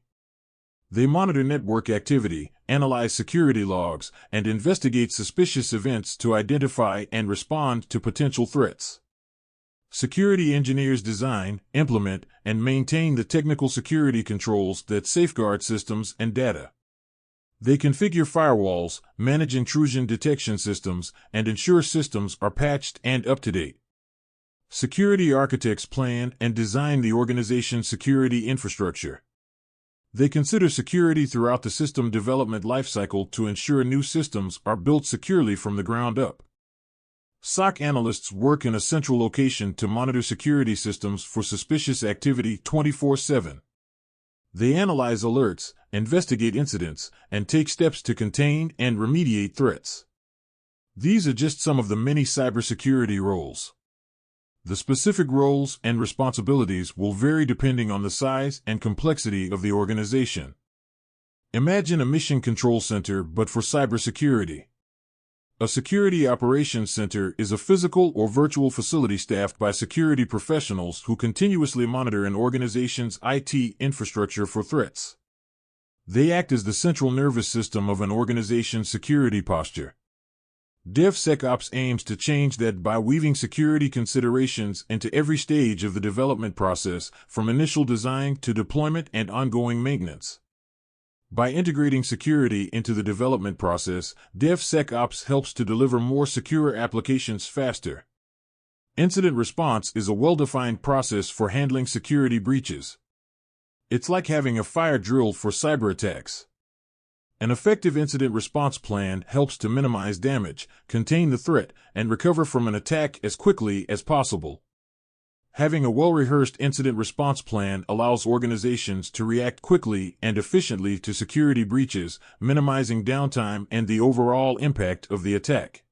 They monitor network activity, analyze security logs, and investigate suspicious events to identify and respond to potential threats. Security engineers design, implement, and maintain the technical security controls that safeguard systems and data. They configure firewalls, manage intrusion detection systems, and ensure systems are patched and up to date. Security architects plan and design the organization's security infrastructure. They consider security throughout the system development lifecycle to ensure new systems are built securely from the ground up. SOC analysts work in a central location to monitor security systems for suspicious activity 24/7. They analyze alerts, investigate incidents, and take steps to contain and remediate threats. These are just some of the many cybersecurity roles. The specific roles and responsibilities will vary depending on the size and complexity of the organization. Imagine a mission control center but for cybersecurity. A security operations center is a physical or virtual facility staffed by security professionals who continuously monitor an organization's IT infrastructure for threats. They act as the central nervous system of an organization's security posture. DevSecOps aims to change that by weaving security considerations into every stage of the development process, from initial design to deployment and ongoing maintenance. By integrating security into the development process, DevSecOps helps to deliver more secure applications faster. Incident response is a well-defined process for handling security breaches. It's like having a fire drill for cyber attacks. An effective incident response plan helps to minimize damage, contain the threat, and recover from an attack as quickly as possible. Having a well-rehearsed incident response plan allows organizations to react quickly and efficiently to security breaches, minimizing downtime and the overall impact of the attack.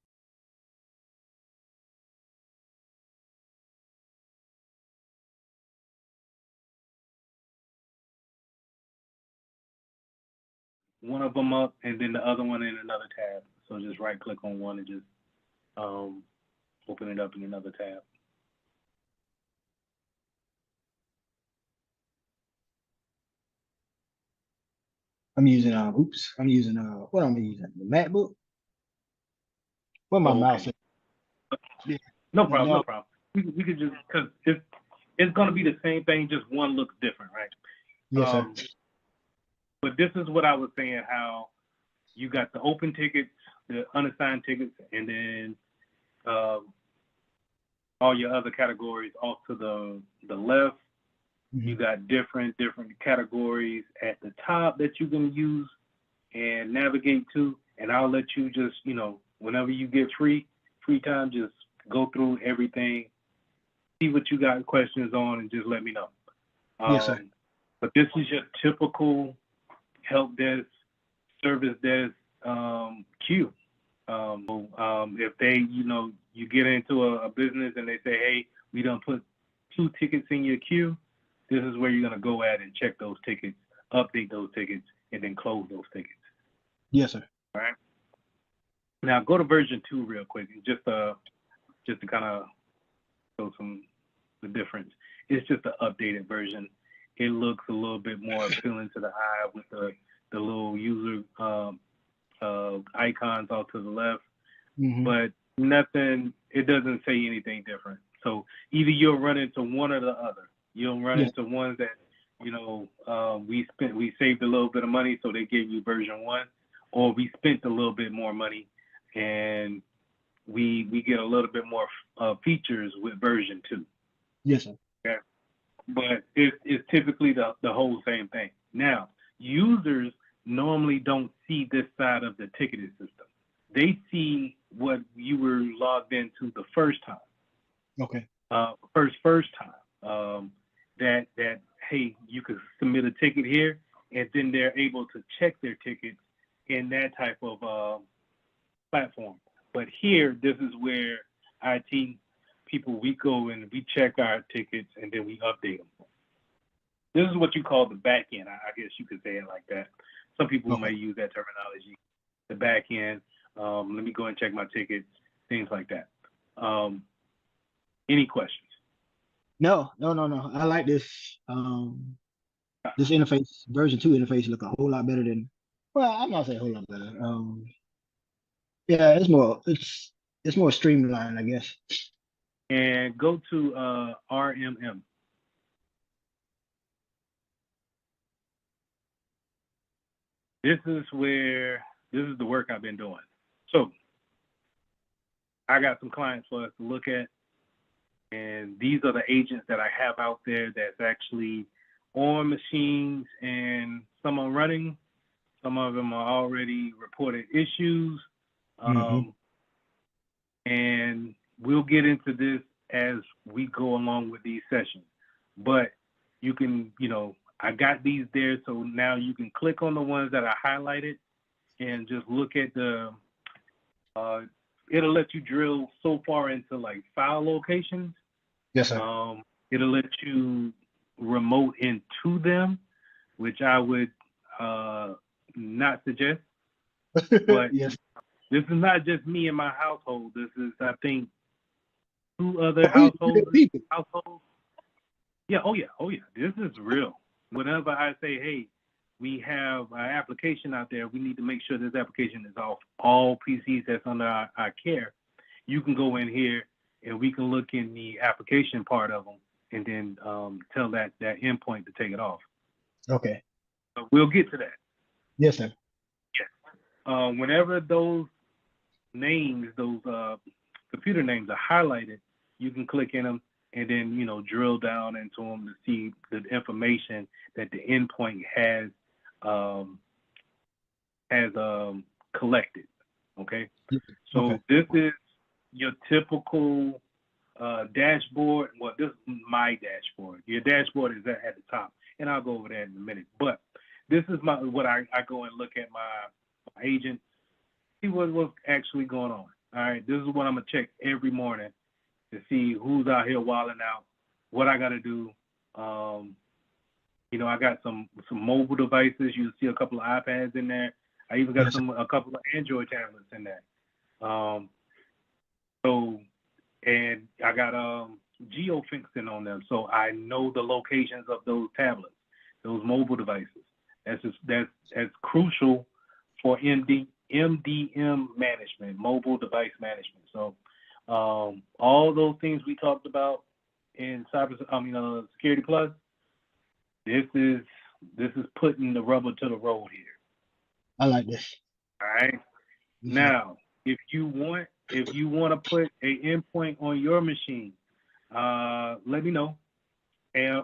One of them up and then the other one in another tab. So just right click on one and just open it up in another tab. I'm using what am I using? The MacBook? Where my mouse Okay. is? Yeah. No problem, no problem. We could just, because it's going to be the same thing, just one looks different, right? Yes, sir. But this is what I was saying, how you got the open tickets, the unassigned tickets, and then all your other categories off to the left. Mm-hmm. You got different categories at the top that you can use and navigate to. And I'll let you just, whenever you get free time, just go through everything, see what you got questions on, and just let me know. Yes, sir. But this is your typical help desk, service desk queue. If they, you get into a business and they say, hey, we done put 2 tickets in your queue, this is where you're going to go at and check those tickets, update those tickets, and then close those tickets. Yes, sir. All right. Now go to version 2 real quick, just to kind of show the difference. It's just an updated version. It looks a little bit more appealing to the eye with the little user icons off to the left, Mm-hmm. but nothing. It doesn't say anything different. So either you'll run into one or the other. You'll run into ones that we saved a little bit of money, so they gave you version 1, or we spent a little bit more money and we get a little bit more features with version 2. Yes, sir. Okay. But it's typically the whole same thing. Now, users normally don't see this side of the ticketing system. They see what you were logged into the first time. Okay. First time. That hey, you could submit a ticket here, and then they're able to check their tickets in that type of platform. But here, this is where IT people, we go and we check our tickets and then we update them. This is what you call the back end. I guess you could say it like that. Some people may use that terminology. The back end. Let me go and check my tickets, things like that. Any questions? No. I like this. This interface, version 2 interface, look a whole lot better than. Well, I'm not saying a whole lot better. Yeah, it's more streamlined, I guess. And go to RMM. This is the work I've been doing. So I got some clients for us to look at. And these are the agents that I have out there that's actually on machines, and some are running. Some of them are already reported issues. And we'll get into this as we go along with these sessions. But you can, I got these there, so now you can click on the ones that I highlighted and just look at the, it'll let you drill so far into like file locations. Yes, sir. It'll let you remote into them, which I would not suggest. But yes. This is not just me and my household. This is, I think, 2 other households. Yeah, oh yeah. This is real. Whenever I say, hey, we have an application out there, we need to make sure this application is off all PCs that's under our care. You can go in here and we can look in the application part of them and then tell that endpoint to take it off. Okay. So we'll get to that. Yes, sir. Yeah. Whenever those names, those computer names are highlighted, you can click in them and then, drill down into them to see the information that the endpoint has collected. Okay. So This is your typical dashboard. Well, this is my dashboard. Your dashboard is at the top, and I'll go over that in a minute. But this is what I go and look at my agent, see what's actually going on. All right, this is what I'm gonna check every morning to see who's out here wilding out, what I gotta do. I got some mobile devices. You see a couple of iPads in there. I even got a couple of Android tablets in there. And I got geofencing on them, so I know the locations of those tablets, those mobile devices. That's crucial for MDM management, mobile device management. So all those things we talked about in Security Plus, this is putting the rubber to the road here. I like this. All right. Now, if you want to put an endpoint on your machine, let me know,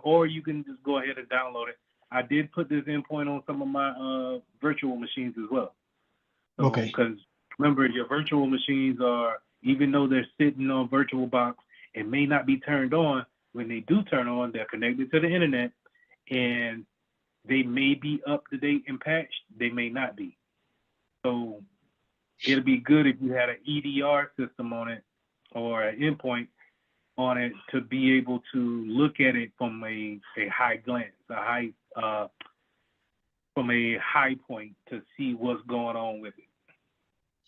or you can just go ahead and download it. I did put this endpoint on some of my virtual machines as well. So, because remember, your virtual machines are, even though they're sitting on VirtualBox, it may not be turned on. When they do turn on, they're connected to the internet, and they may be up to date and patched. They may not be. So it'll be good if you had an EDR system on it or an endpoint on it to be able to look at it from a high glance, from a high point to see what's going on with it.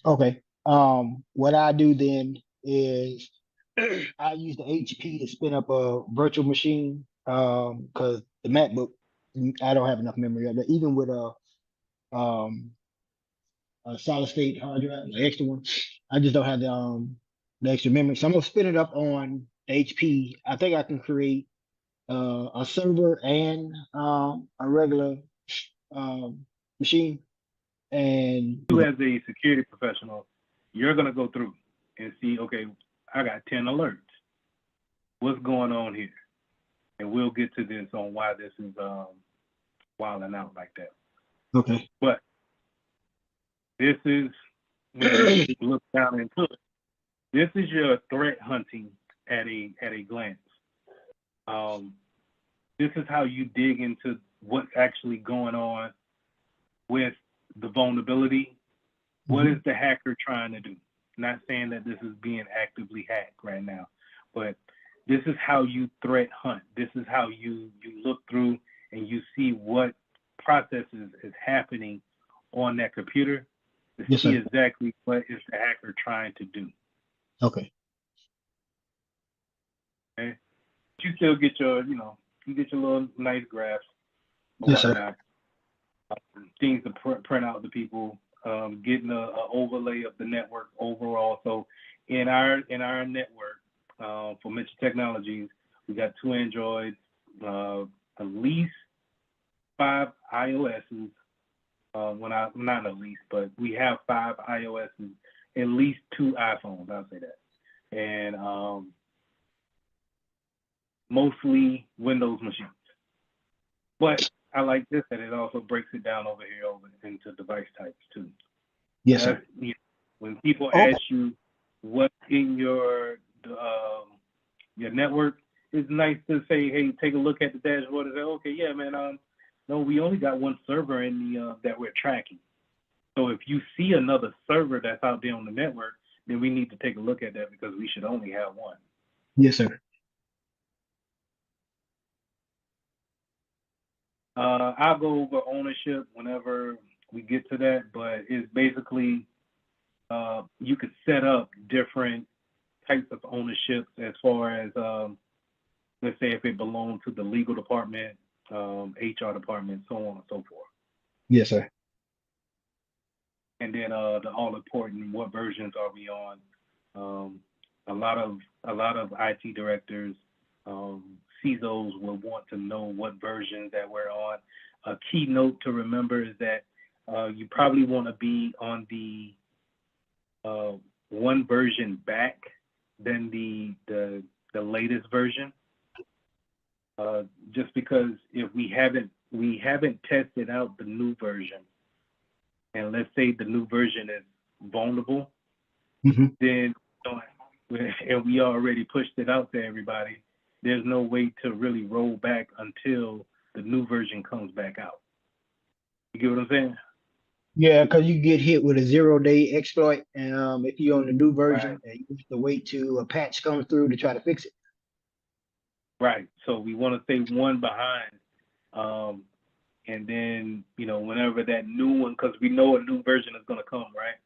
Okay. What I do then is I use the HP to spin up a virtual machine. Because the MacBook, I don't have enough memory of it. Even with a solid state hard drive, the extra one, I just don't have the extra memory. So I'm gonna spin it up on HP. I think I can create a server and a regular machine. And you, as a security professional, you're gonna go through and see, okay, I got 10 alerts. What's going on here? And we'll get to this on why this is wilding out like that. Okay. But this is, when you look down into it, this is your threat hunting at a glance. This is how you dig into what's actually going on with the vulnerability. What is the hacker trying to do? Not saying that this is being actively hacked right now, but this is how you threat hunt. This is how you look through and you see what processes is happening on that computer to see exactly what is the hacker trying to do. Okay. Okay. You still get your, you get your little nice graphs or whatnot. Things to print out to people, getting a overlay of the network overall. So in our network for Mitchell Technologies, we got 2 Androids, at least 5 iOSs. Not at least, but we have 5 iOSs, at least 2 iPhones. I'll say that, and mostly Windows machines. But I like this that it also breaks it down over here into device types too. Yes, sir. You know, when people Okay. ask you what's in your network, it's nice to say, hey, take a look at the dashboard and say, okay, yeah, man, no, we only got one server in the that we're tracking. So if you see another server that's out there on the network, then we need to take a look at that because we should only have one. Yes, sir. I'll go over ownership whenever we get to that, but it's basically you could set up different types of ownerships as far as let's say if it belongs to the legal department, HR department, so on and so forth. Yes, sir. And then the all important, what versions are we on? A lot of IT directors, CISOs will want to know what versions that we're on. A key note to remember is that you probably want to be on the one version back than the latest version. Just because if we haven't tested out the new version, and let's say the new version is vulnerable, then and we already pushed it out to everybody, there's no way to really roll back until the new version comes back out. You get what I'm saying? Yeah, because you get hit with a 0-day exploit, and if you're on the new version, Right. you have to wait till a patch comes through to try to fix it. Right. So we want to stay one behind, and then whenever that new one, because we know a new version is going to come, right?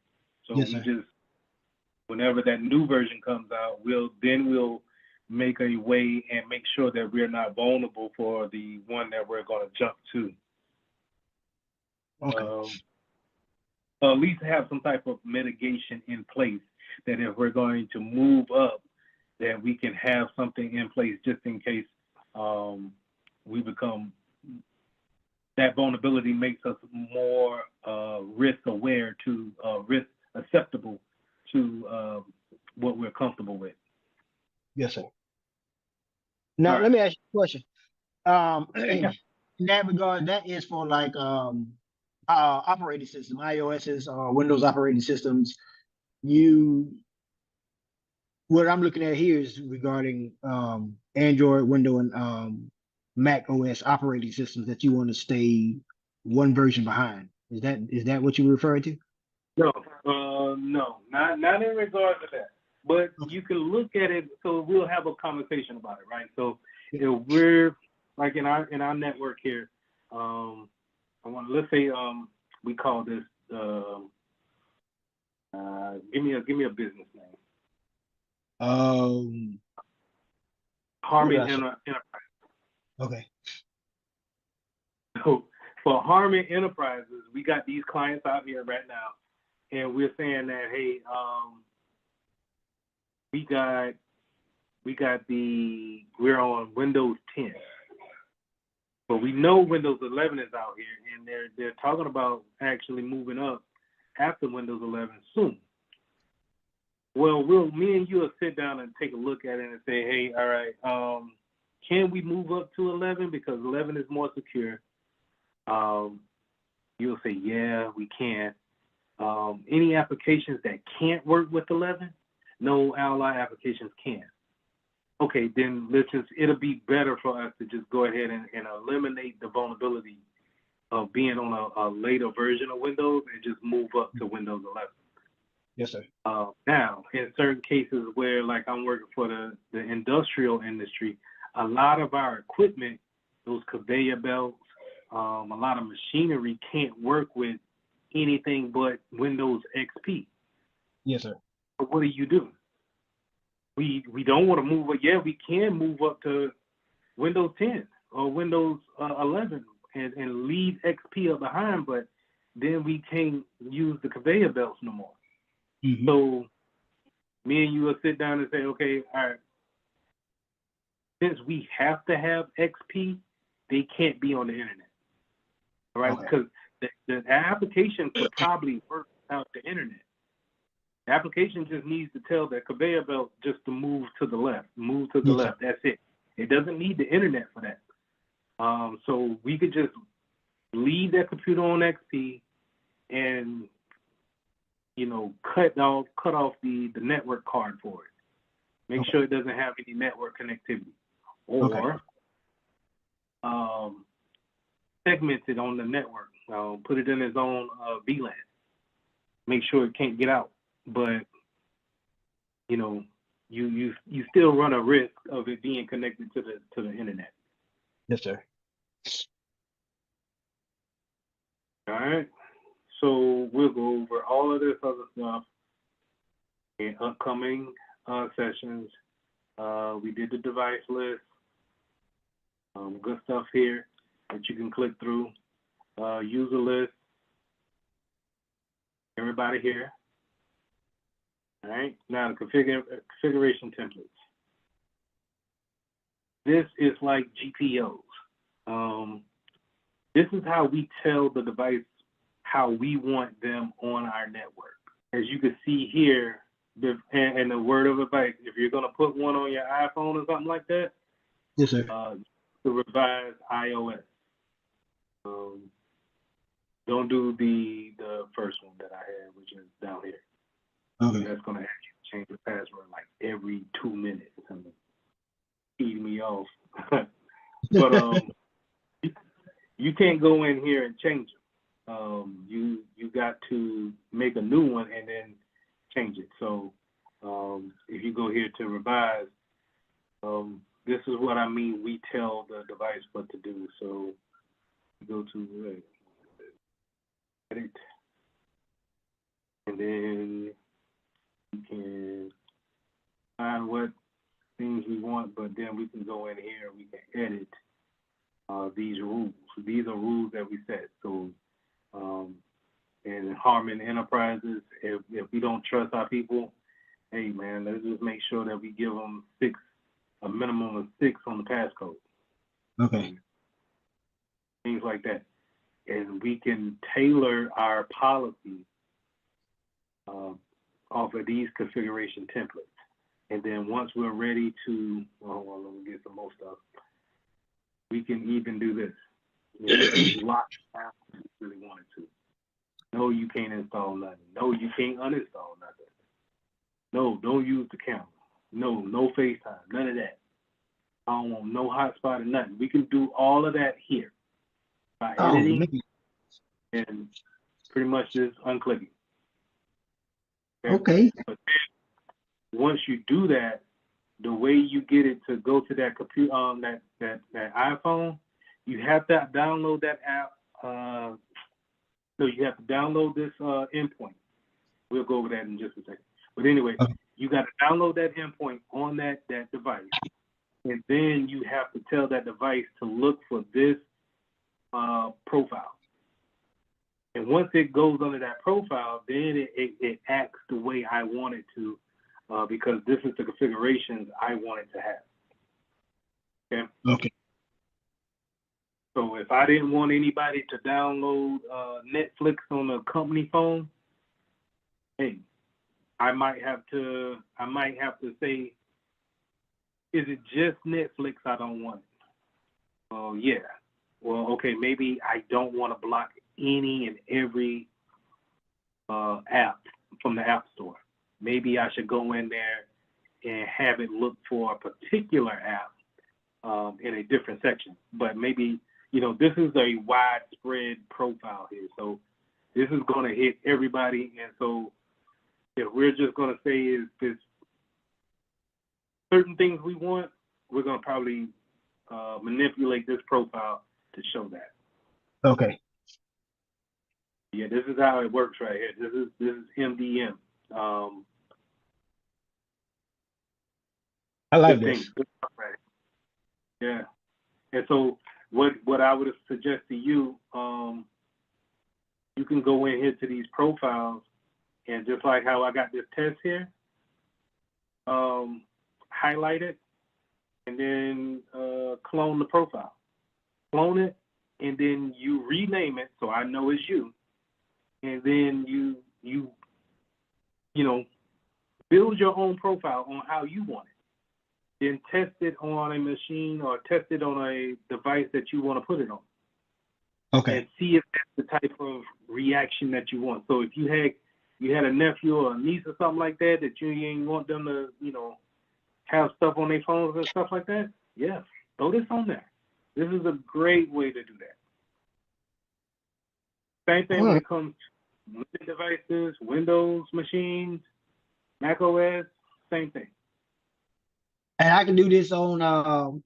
So Yes, we sir. just whenever that new version comes out, we'll make a way and make sure that we're not vulnerable for the one that we're going to jump to. Okay. At least have some type of mitigation in place that if we're going to move up, that we can have something in place just in case we become, that vulnerability makes us more risk aware to risk acceptable to what we're comfortable with. Yes, sir. Now, let me ask you a question. In that regard, that is for like operating system, iOS's or Windows operating systems. What I'm looking at here is regarding Android, Windows, and Mac OS operating systems that you want to stay one version behind. Is that what you were referring to? No, not in regards to that. But you can look at it. So we'll have a conversation about it, right? So if we're like in our network here, let's say we call this give me a business name. Harmon Enterprise. Okay. So for Harmon Enterprises, we got these clients out here right now, and we're saying that, hey, we're on Windows 10, but we know Windows 11 is out here, and they're talking about actually moving up after Windows 11 soon. Well, me and you will sit down and take a look at it and say, hey, all right, can we move up to 11 because 11 is more secure? You'll say, yeah, we can. Any applications that can't work with 11? No, ally applications can. Okay, then it'll be better for us to just go ahead and eliminate the vulnerability of being on a later version of Windows and just move up to Windows 11. Yes, sir. Now, in certain cases where, like, I'm working for the industrial industry, a lot of our equipment, those conveyor belts, a lot of machinery can't work with anything but Windows XP. Yes, sir. But what do? We don't want to move, but yeah, we can move up to Windows 10 or Windows 11 and leave XP up behind, but then we can't use the conveyor belts no more. Mm-hmm. So me and you will sit down and say, okay, all right, since we have to have XP, they can't be on the internet. All right, because the application could probably work without the internet. The application just needs to tell the conveyor belt just to move to the left, That's it. It doesn't need the internet for that. So we could just leave that computer on XP and, you know, cut off the network card for it. Make sure it doesn't have any network connectivity. Or segment it on the network. Put it in its own VLAN. Make sure it can't get out. But, you know, you still run a risk of it being connected to the internet. Yes, sir. All right. So we'll go over all of this other stuff in upcoming sessions. We did the device list. Good stuff here that you can click through. User list. Everybody here. All right. Now the configuration templates. This is like GPOs. This is how we tell the device how we want them on our network. As you can see here, and the word of advice, if you're going to put one on your iPhone or something like that, yes, sir. To revise iOS. Don't do the first one that I had, which is down here. Okay. That's going to have you change the password like every 2 minutes. Feed me off. But you can't go in here and change them. You got to make a new one and then change it. So if you go here to revise, this is what I mean. We tell the device what to do. So you go to edit, and then you can find what things we want, but then we can go in here and we can edit these rules. These are rules that we set. So in Harmon Enterprises, if we don't trust our people, hey man, let's just make sure that we give them a minimum of 6 on the passcode. Okay. Things like that. And we can tailor our policy off of these configuration templates. And then once we're ready to, well, let me get some more stuff. We can even do this. You know, lock it down if you really wanted to. No, you can't install nothing. No, you can't uninstall nothing. No, don't use the camera. No FaceTime. None of that. I don't want no hotspot or nothing. We can do all of that here by editing and pretty much just unclicking. Okay. But then once you do that, the way you get it to go to that computer, that iPhone, you have to download that app. So you have to download this endpoint. We'll go over that in just a second. But anyway, you got to download that endpoint on that device, and then you have to tell that device to look for this profile. And once it goes under that profile, then it acts the way I want it to, because this is the configurations I want it to have. Okay? Okay. So if I didn't want anybody to download Netflix on a company phone, hey, I might have to say, is it just Netflix I don't want? Oh, yeah. Well, okay, maybe I don't want to block any and every app from the App Store. Maybe I should go in there and have it look for a particular app in a different section. But maybe, you know, this is a widespread profile here. So this is going to hit everybody. And so if we're just going to say is this certain things we want, we're going to probably manipulate this profile to show that. Okay. Yeah, this is how it works right here. This is MDM. I like this. Right. Yeah. And so what I would suggest to you, you can go in here to these profiles, and just like how I got this test here, highlight it, and then clone the profile. Clone it, and then you rename it so I know it's you. And then you know, build your own profile on how you want it. then test it on a machine or test it on a device that you want to put it on. Okay. And see if that's the type of reaction that you want. So if you had a nephew or a niece or something like that you ain't want them to, have stuff on their phones and stuff like that, yeah, throw this on there. This is a great way to do that. Same thing when it comes to Linux devices, Windows machines, Mac OS, same thing. And I can do this on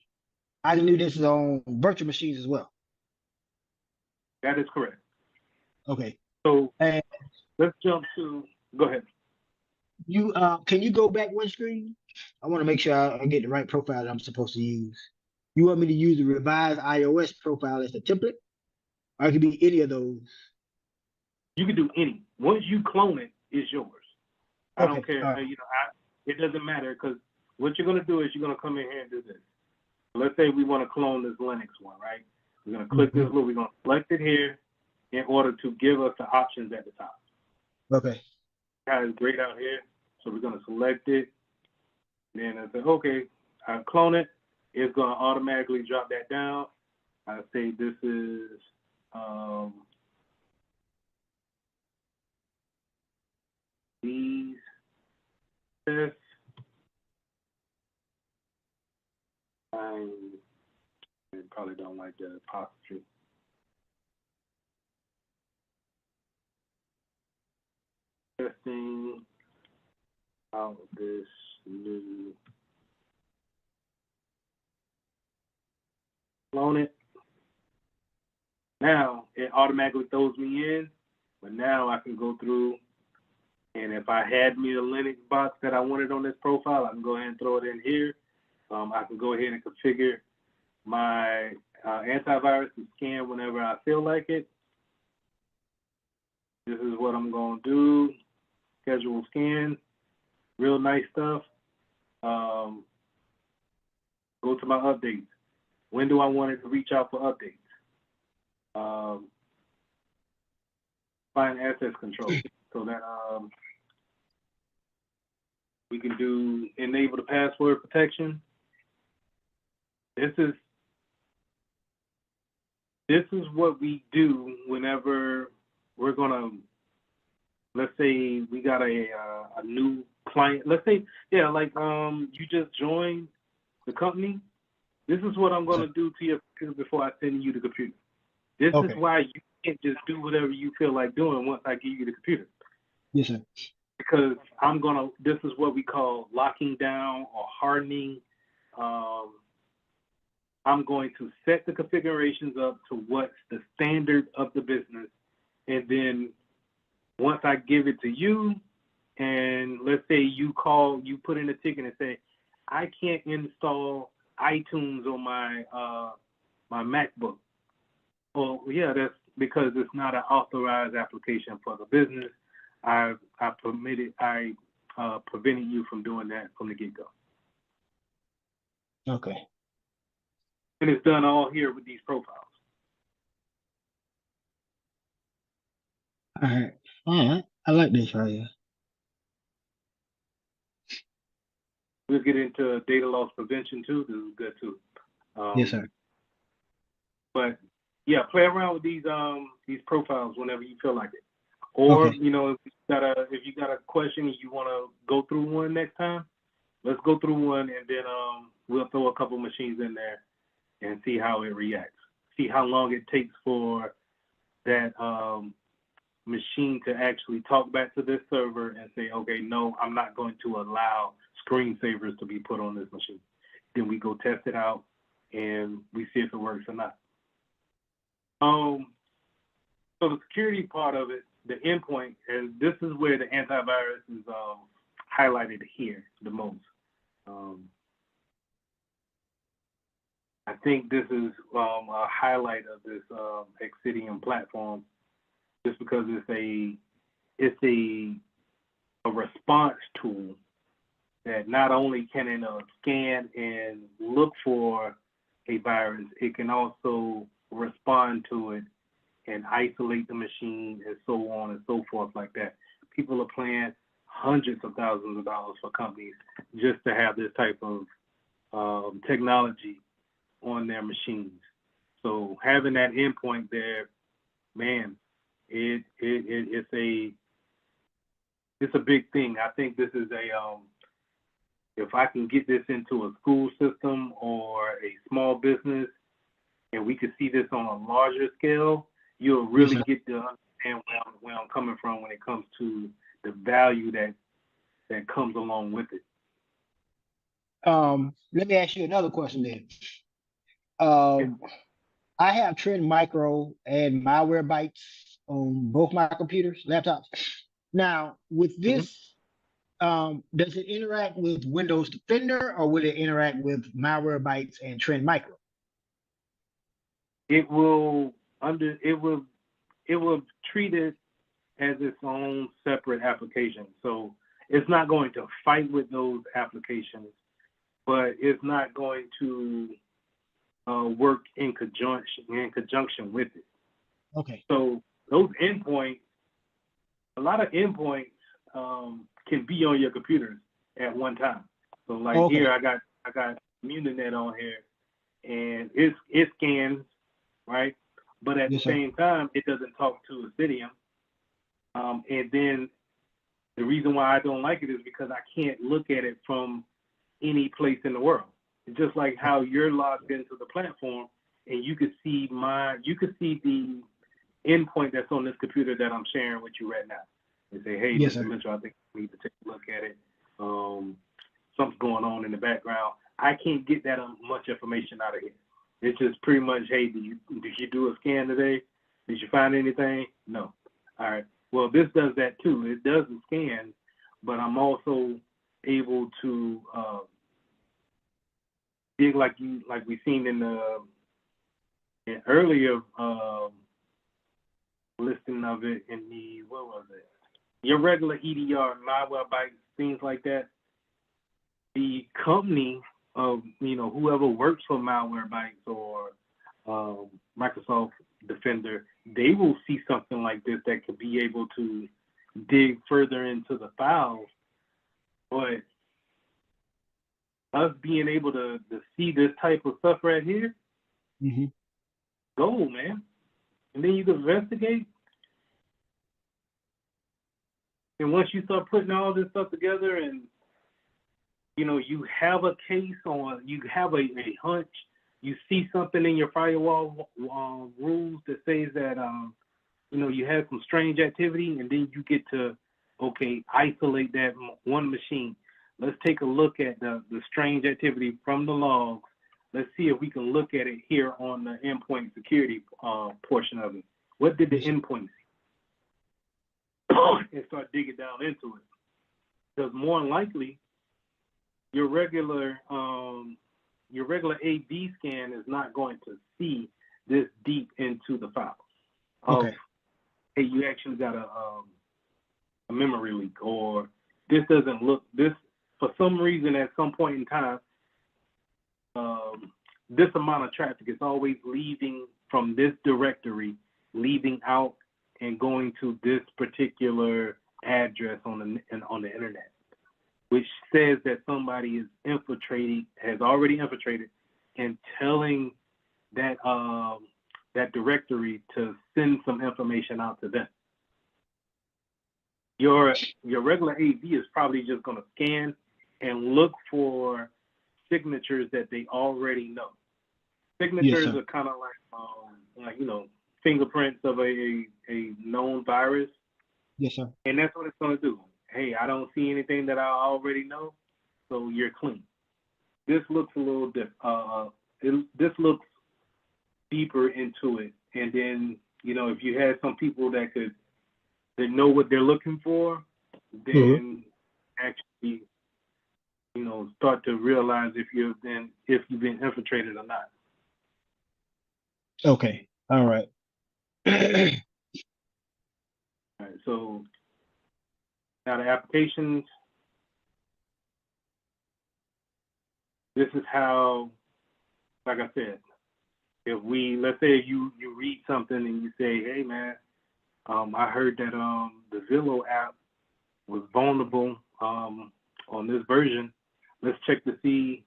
virtual machines as well. That is correct. Okay. So And let's jump to, go ahead. you can you go back one screen? I want to make sure I get the right profile that I'm supposed to use. You want me to use the revised iOS profile as a template? Or it could be any of those. You can do any. Once you clone it, it's yours. I don't care. Right. It doesn't matter, because what you're going to do is you're going to come in here and do this. Let's say we want to clone this Linux one, right? We're going to click this little, we're going to select it here in order to give us the options at the top. Okay. It's grayed out here. So we're going to select it. Then I say, okay, I clone it. It's going to automatically drop that down. I say this is these tests. I probably don't like the apostrophe. Testing out this new, clone it. Now it automatically throws me in, but now I can go through, and if I had me a Linux box that I wanted on this profile, I can go ahead and throw it in here. I can go ahead and configure my antivirus to scan whenever I feel like it. This is what I'm going to do. Schedule scan. Real nice stuff. Go to my updates. When do I want it to reach out for updates? Find access control so that we can do enable the password protection. This is what we do whenever we're gonna, let's say we got a new client. Let's say, yeah, like you just joined the company. This is what I'm gonna do to your computer before I send you the computer. This is why you can't just do whatever you feel like doing once I give you the computer. Yes, sir. Because this is what we call locking down or hardening. I'm going to set the configurations up to what's the standard of the business. And then once I give it to you, and let's say you put in a ticket and say, I can't install iTunes on my my MacBook. Well, yeah, that's because it's not an authorized application for the business. I prevented you from doing that from the get-go. Okay. And it's done all here with these profiles. All right. All right. I like this right here. We'll get into data loss prevention too. This is good too. Yes, sir. But yeah, play around with these profiles whenever you feel like it. Or if you got a question and you want to go through one next time, let's go through one, and then we'll throw a couple machines in there and see how it reacts. See how long it takes for that machine to actually talk back to this server and say, okay, no, I'm not going to allow screensavers to be put on this machine. Then we go test it out and we see if it works or not. So the security part of it, the endpoint, and this is where the antivirus is highlighted here the most. I think this is a highlight of this Exidium platform, just because it's a response tool that not only can it scan and look for a virus, it can also respond to it and isolate the machine and so on and so forth like that. People are paying hundreds of thousands of dollars for companies just to have this type of technology on their machines. So having that endpoint there, man, it's a big thing. I think this is if I can get this into a school system or a small business, and we could see this on a larger scale, you'll really get to understand where I'm coming from when it comes to the value that comes along with it. Let me ask you another question then. I have Trend Micro and Malwarebytes on both my computers, laptops. Now, with this, does it interact with Windows Defender, or will it interact with Malwarebytes and Trend Micro? It will treat it as its own separate application. So it's not going to fight with those applications, but it's not going to work in conjunction with it. Okay. So those endpoints, a lot of endpoints can be on your computers at one time. So like here, I got Muninet on here, and it scans, right? But at the same time, it doesn't talk to Obsidian. And then the reason why I don't like it is because I can't look at it from any place in the world. It's just like how you're logged into the platform, and you could see the endpoint that's on this computer that I'm sharing with you right now, and say, hey, Mr. Mitchell, I think we need to take a look at it. Something's going on in the background. I can't get that much information out of here. It's just pretty much, hey, did you do a scan today? Did you find anything? No. All right. Well, this does that too. It does the scan, but I'm also able to dig like we've seen in the earlier listing of it in the, what was it? Your regular EDR, Malwarebytes, things like that. The company of, whoever works for Malwarebytes or Microsoft Defender, they will see something like this that could be able to dig further into the files. But us being able to see this type of stuff right here, gold, man. And then you can investigate. And once you start putting all this stuff together and, you have a case on, you have a hunch, you see something in your firewall rules that says that, you have some strange activity, and then you get to, isolate that one machine. Let's take a look at the strange activity from the logs. Let's see if we can look at it here on the endpoint security portion of it. What did the endpoint see? And start digging down into it. Because more than likely, your regular AV scan is not going to see this deep into the files. Hey, you actually got a memory leak, or this doesn't look, this, for some reason at some point in time, this amount of traffic is always leaving from this directory, leaving out and going to this particular address on the internet, which says that somebody has already infiltrated, and telling that that directory to send some information out to them. Your regular AV is probably just going to scan and look for signatures that they already know. Signatures are kind of like fingerprints of a known virus. Yes, sir. And that's what it's going to do. Hey, I don't see anything that I already know, so you're clean. This looks a little different. This looks deeper into it, and then if you had some people that know what they're looking for, then actually start to realize if you've been infiltrated or not. Okay. All right. All right. So now the applications. This is how, like I said, if let's say you read something and you say, hey man, I heard that the Zillow app was vulnerable on this version. Let's check to see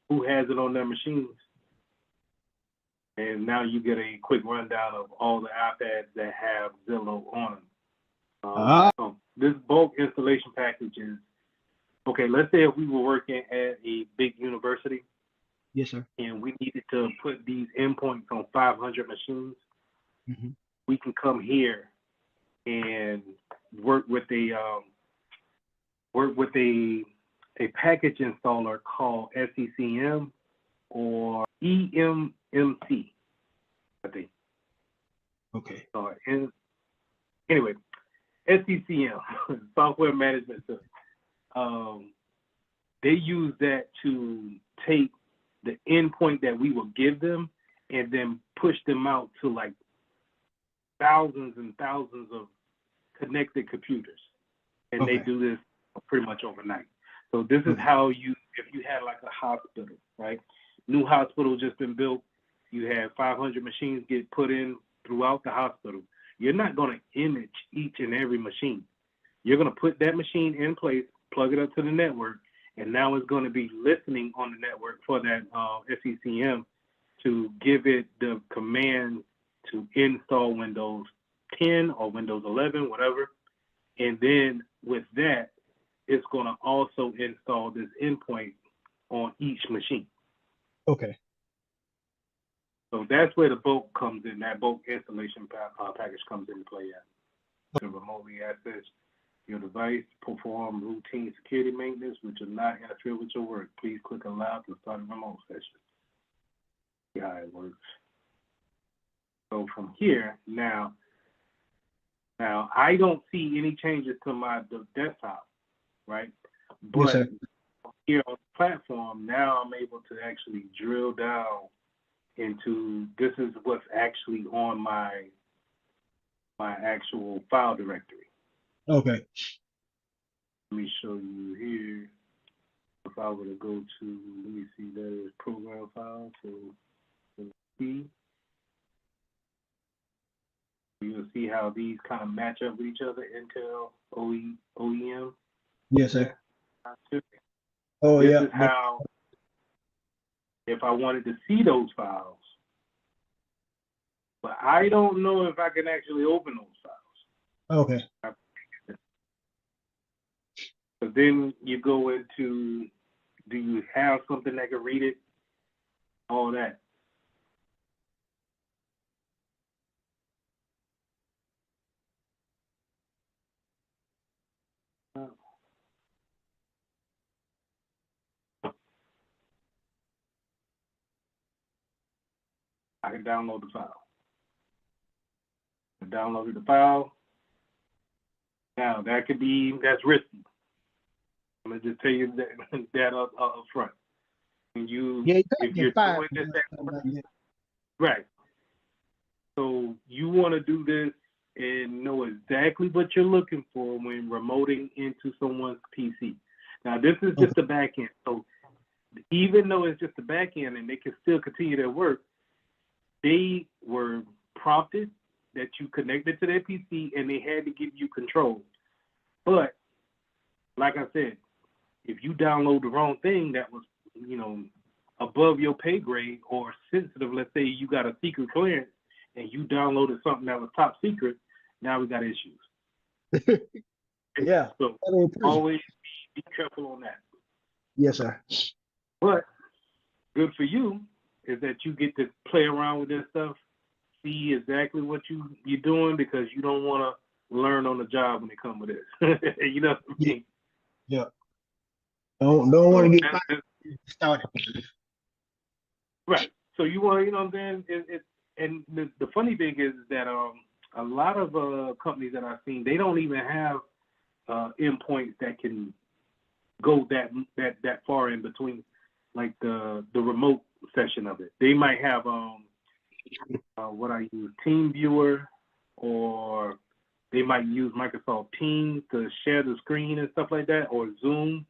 who has it on their machines. And now you get a quick rundown of all the iPads that have Zillow on them. So this bulk installation package is, okay, let's say if we were working at a big university. Yes, sir. And we needed to put these endpoints on 500 machines. Mm-hmm. We can come here and work with a package installer called SCCM or EMMC, I think. Okay. Anyway, SCCM, Software Management System. They use that to take the endpoint that we will give them and then push them out to like thousands and thousands of connected computers. And they do this pretty much overnight. So this is how if you had like a hospital, right? New hospital just been built. You have 500 machines get put in throughout the hospital. You're not going to image each and every machine. You're going to put that machine in place, plug it up to the network, and now it's going to be listening on the network for that SCCM to give it the command to install Windows 10 or Windows 11, whatever. And then with that, it's going to also install this endpoint on each machine. Okay. So that's where the bulk comes in. That bulk installation package comes into play at. To remotely access your device, perform routine security maintenance, which will not interfere with your work. Please click allow to start a remote session. See how it works. So from here, now I don't see any changes to the desktop, right? But yes, here on the platform, now I'm able to actually drill down into this is what's actually on my actual file directory. Okay. Let me show you here. If I were to go to, let me see, that is program file. So see, you'll see how these kind of match up with each other. Intel, OEM. Yes, sir. Yeah. Oh, this yeah. is how, if I wanted to see those files, but I don't know if I can actually open those files. Okay. So then you go into, do you have something that can read it? All that. I can download the file. I downloaded the file. Now that's risky. I'm gonna just tell you that up front. When if you're doing this, right? So you want to do this and know exactly what you're looking for when remoting into someone's PC. Now this is just the back end. So even though it's just the back end and they can still continue their work, they were prompted that you connected to their PC and they had to give you control. But like I said, if you download the wrong thing that was, above your pay grade or sensitive, let's say you got a secret clearance and you downloaded something that was top secret, now we got issues. Yeah. So always be careful on that. Yes, sir. But good for you is that you get to play around with this stuff, see exactly what you're doing, because you don't want to learn on the job when it comes with this. You know what I mean? Yeah. Don't want to get started. Right. So you want to, you know what I'm saying? And the funny thing is that a lot of companies that I've seen, they don't even have endpoints that can go that far in between, like the remote session of it. They might have what I use, TeamViewer, or they might use Microsoft Teams to share the screen and stuff like that, or Zoom.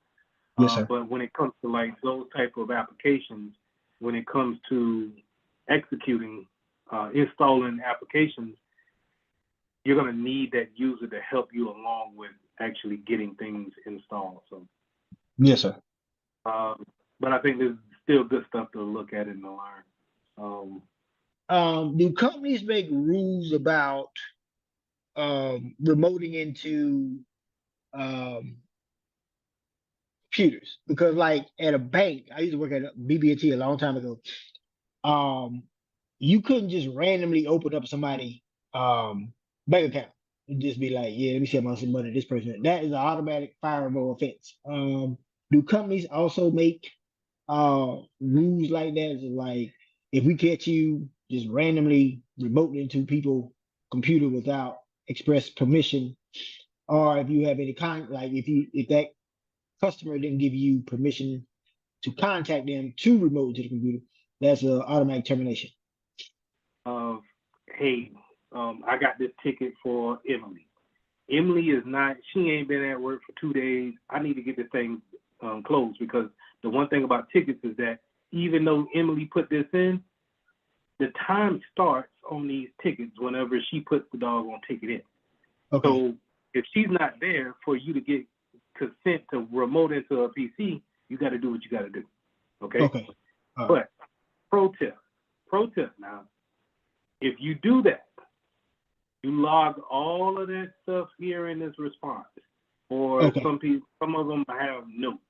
Yes, sir. But when it comes to like those type of applications, when it comes to executing, installing applications, you're going to need that user to help you along with actually getting things installed. So, yes, sir. but I think still good stuff to look at and to learn. Do companies make rules about remoting into computers? Because like at a bank, I used to work at a BB&T a long time ago. You couldn't just randomly open up somebody bank account and just be like, yeah, let me see how much money this person. That is an automatic fireable offense. Do companies also make rules like that? Is it like if we catch you just randomly remoting into people computer without express permission, or if you have any kind like if that customer didn't give you permission to contact them to remote to the computer, that's an automatic termination. Hey, I got this ticket for Emily. Emily is not, she ain't been at work for 2 days. I need to get this thing closed, because the one thing about tickets is that even though Emily put this in, the time starts on these tickets whenever she puts the doggone ticket in. Okay. So if she's not there for you to get consent to remote into a PC, you got to do what you got to do. Okay. Okay. But pro tip now, if you do that, you log all of that stuff here in this response. Or Okay. some of them have notes.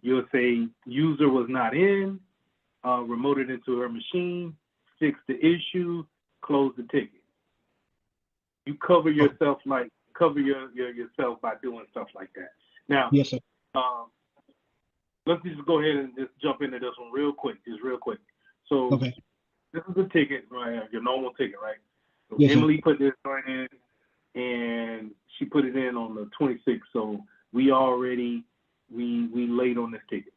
You'll say user was not in, remoted into her machine, fix the issue, close the ticket. You cover yourself yourself by doing stuff like that. Now, yes, sir. Let's just go ahead and just jump into this one real quick. So Okay. this is the ticket, right? Your normal ticket, right? So Yes, Emily put this right in, and she put it in on the 26th. So we late on this ticket.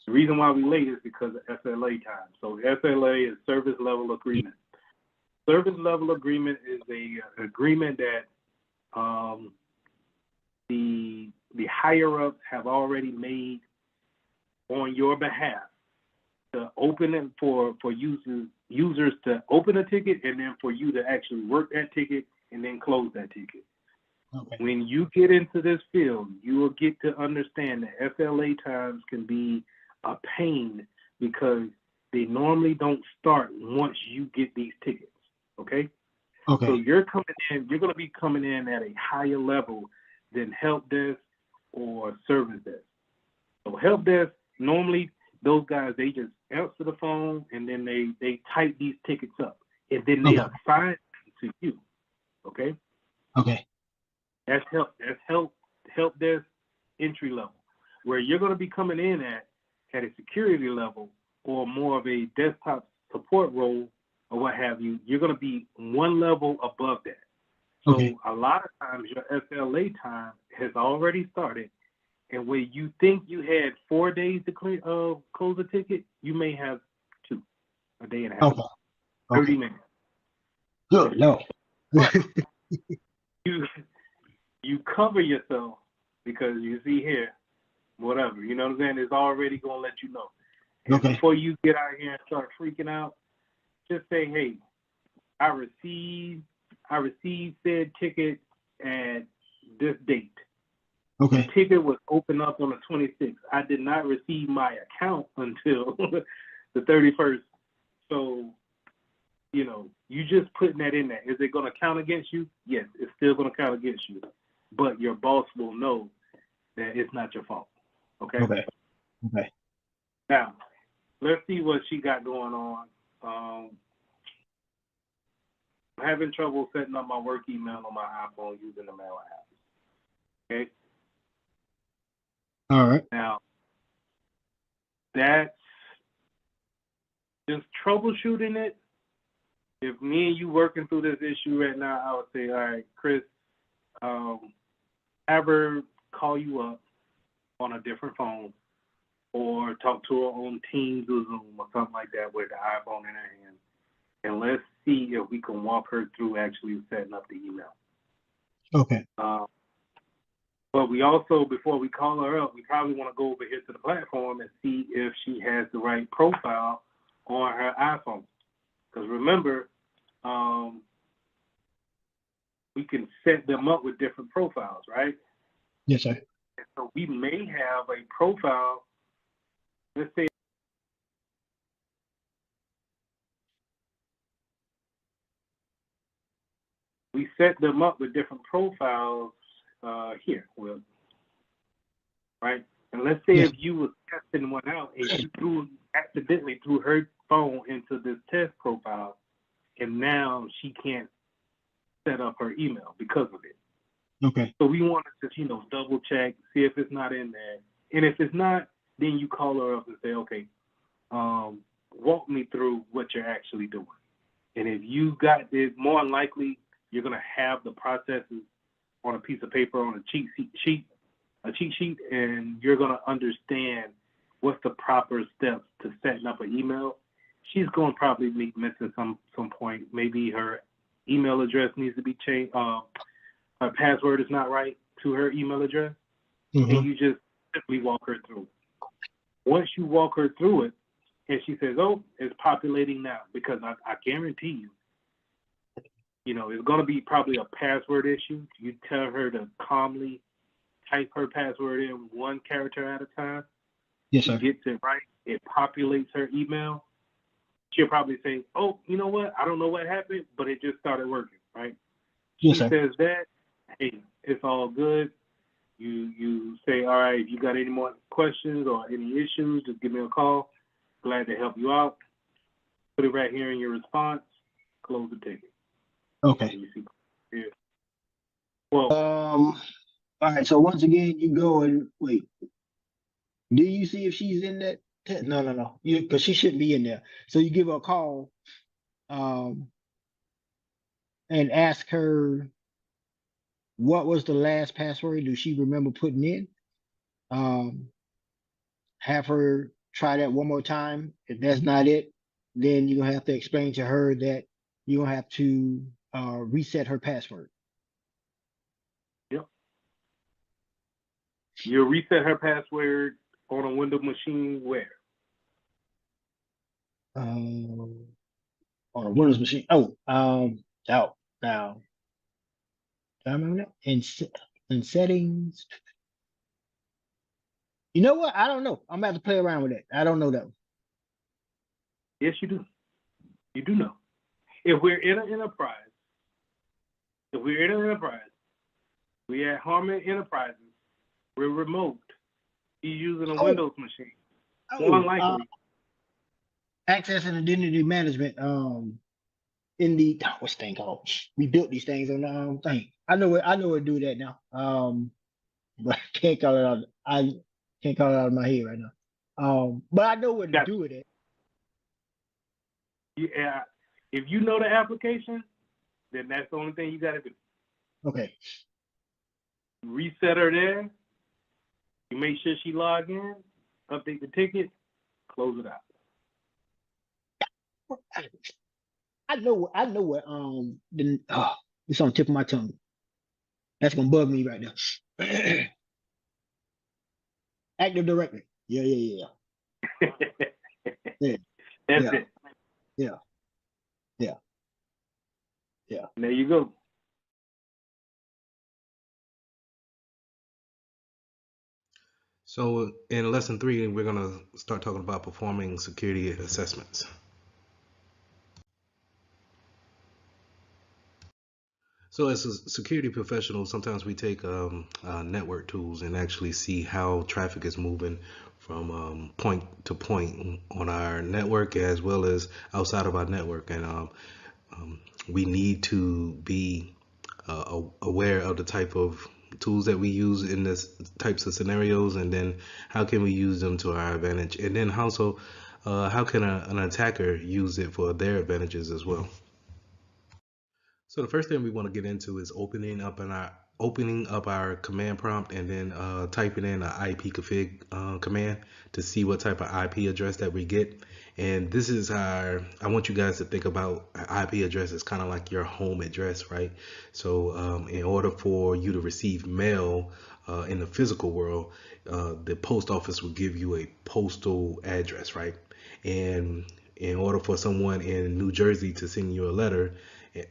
The reason why we late is because of SLA time. So SLA is service level agreement. Service level agreement is a agreement that the higher ups have already made on your behalf to open it for users to open a ticket, and then for you to actually work that ticket and then close that ticket. Okay. When you get into this field, you will get to understand that SLA times can be a pain, because they normally don't start once you get these tickets. Okay? Okay. So you're going to be coming in at a higher level than help desk or service desk. So help desk, normally those guys, they just answer the phone and then they type these tickets up, and then they assign them to you. Okay? Okay. That's help desk entry level. Where you're going to be coming in at a security level or more of a desktop support role or what have you, you're going to be one level above that. So a lot of times your SLA time has already started, and when you think you had 4 days to close a ticket, you may have 2, a day and a half, 30 minutes. Good Lord. But you cover yourself, because you see here, whatever, you know what I'm saying, it's already going to let you know. And before you get out here and start freaking out, just say, hey, I received said ticket at this date. Okay. The ticket was opened up on the 26th. I did not receive my account until the 31st. So, you just putting that in there. Is it going to count against you? Yes, it's still going to count against you. But your boss will know that it's not your fault. Okay? Okay. Now, let's see what she got going on. I'm having trouble setting up my work email on my iPhone using the mail app. Okay? All right. Now, that's just troubleshooting it. If me and you working through this issue right now, I would say, all right, Chris, have her call you up on a different phone, or talk to her on Teams or Zoom or something like that with the iPhone in her hand, and let's see if we can walk her through actually setting up the email. Okay. But we also, before we call her up, we probably want to go over here to the platform and see if she has the right profile on her iPhone. Because remember, we can set them up with different profiles, right? Yes, sir. And so we may have a profile let's say we set them up with different profiles here, Will, right? And let's say Yes. if you were testing one out and you accidentally threw her phone into this test profile, and now she can't set up her email because of it. Okay. So we wanted to, double check, see if it's not in there. And if it's not, then you call her up and say, okay, walk me through what you're actually doing. And if you got this, more than likely you're gonna have the processes on a piece of paper, on a cheat sheet, and you're gonna understand what's the proper steps to setting up an email. She's gonna probably be missing some point. Maybe her email address needs to be changed. Her password is not right to her email address, and you just simply walk her through it. Once you walk her through it, and she says, "Oh, it's populating now," because I guarantee you, it's going to be probably a password issue. You tell her to calmly type her password in one character at a time. Yes, She sir. gets it right. It populates her email. She'll probably say, "Oh, you know what? I don't know what happened, but it just started working," right? Yes, She sir. says that, hey, it's all good. You say, all right, if you got any more questions or any issues, just give me a call. Glad to help you out. Put it right here in your response. Close the ticket. Okay. You see here. Well, All right. So once again, you go and wait. Do you see if she's in that? No. Because she shouldn't be in there. So you give her a call, and ask her what was the last password. Do she remember putting in? Have her try that one more time. If that's not it, then you're gonna have to explain to her that you're gonna have to reset her password. yep. You'll reset her password on a Windows machine where? On a Windows machine. Oh, out now. Do I remember that? In settings. You know what? I don't know. I'm about to play around with it. I don't know that one. Yes, you do. You do know. If we're in an enterprise, we at Harmon Enterprises, we're remote. He's using a Oh, Windows machine. More than likely. Access and identity management. In the what's the thing called? We built these things on the thing. I know it. I know it. Do that now. But I can't call it out. I can't call it out of my head right now. But I know what to do with it. Yeah, if you know the application, then that's the only thing you got to do. Okay. Reset her there. You make sure she log in, update the ticket, close it out. I know what. It's on the tip of my tongue. That's gonna bug me right now. Active Directory. Yeah. Yeah. That's Yeah. it. Yeah. There you go. So in lesson 3, we're going to start talking about performing security assessments. So as a security professional, sometimes we take network tools and actually see how traffic is moving from point to point on our network as well as outside of our network. And we need to be aware of the type of tools that we use in this types of scenarios, and then how can we use them to our advantage, and then also how can an attacker use it for their advantages as well. So the first thing we want to get into is opening up our command prompt and then typing in an ipconfig command to see what type of IP address that we get. And this is how I want you guys to think about an IP address as kind of like your home address, right? So in order for you to receive mail in the physical world, the post office will give you a postal address, right? And in order for someone in New Jersey to send you a letter,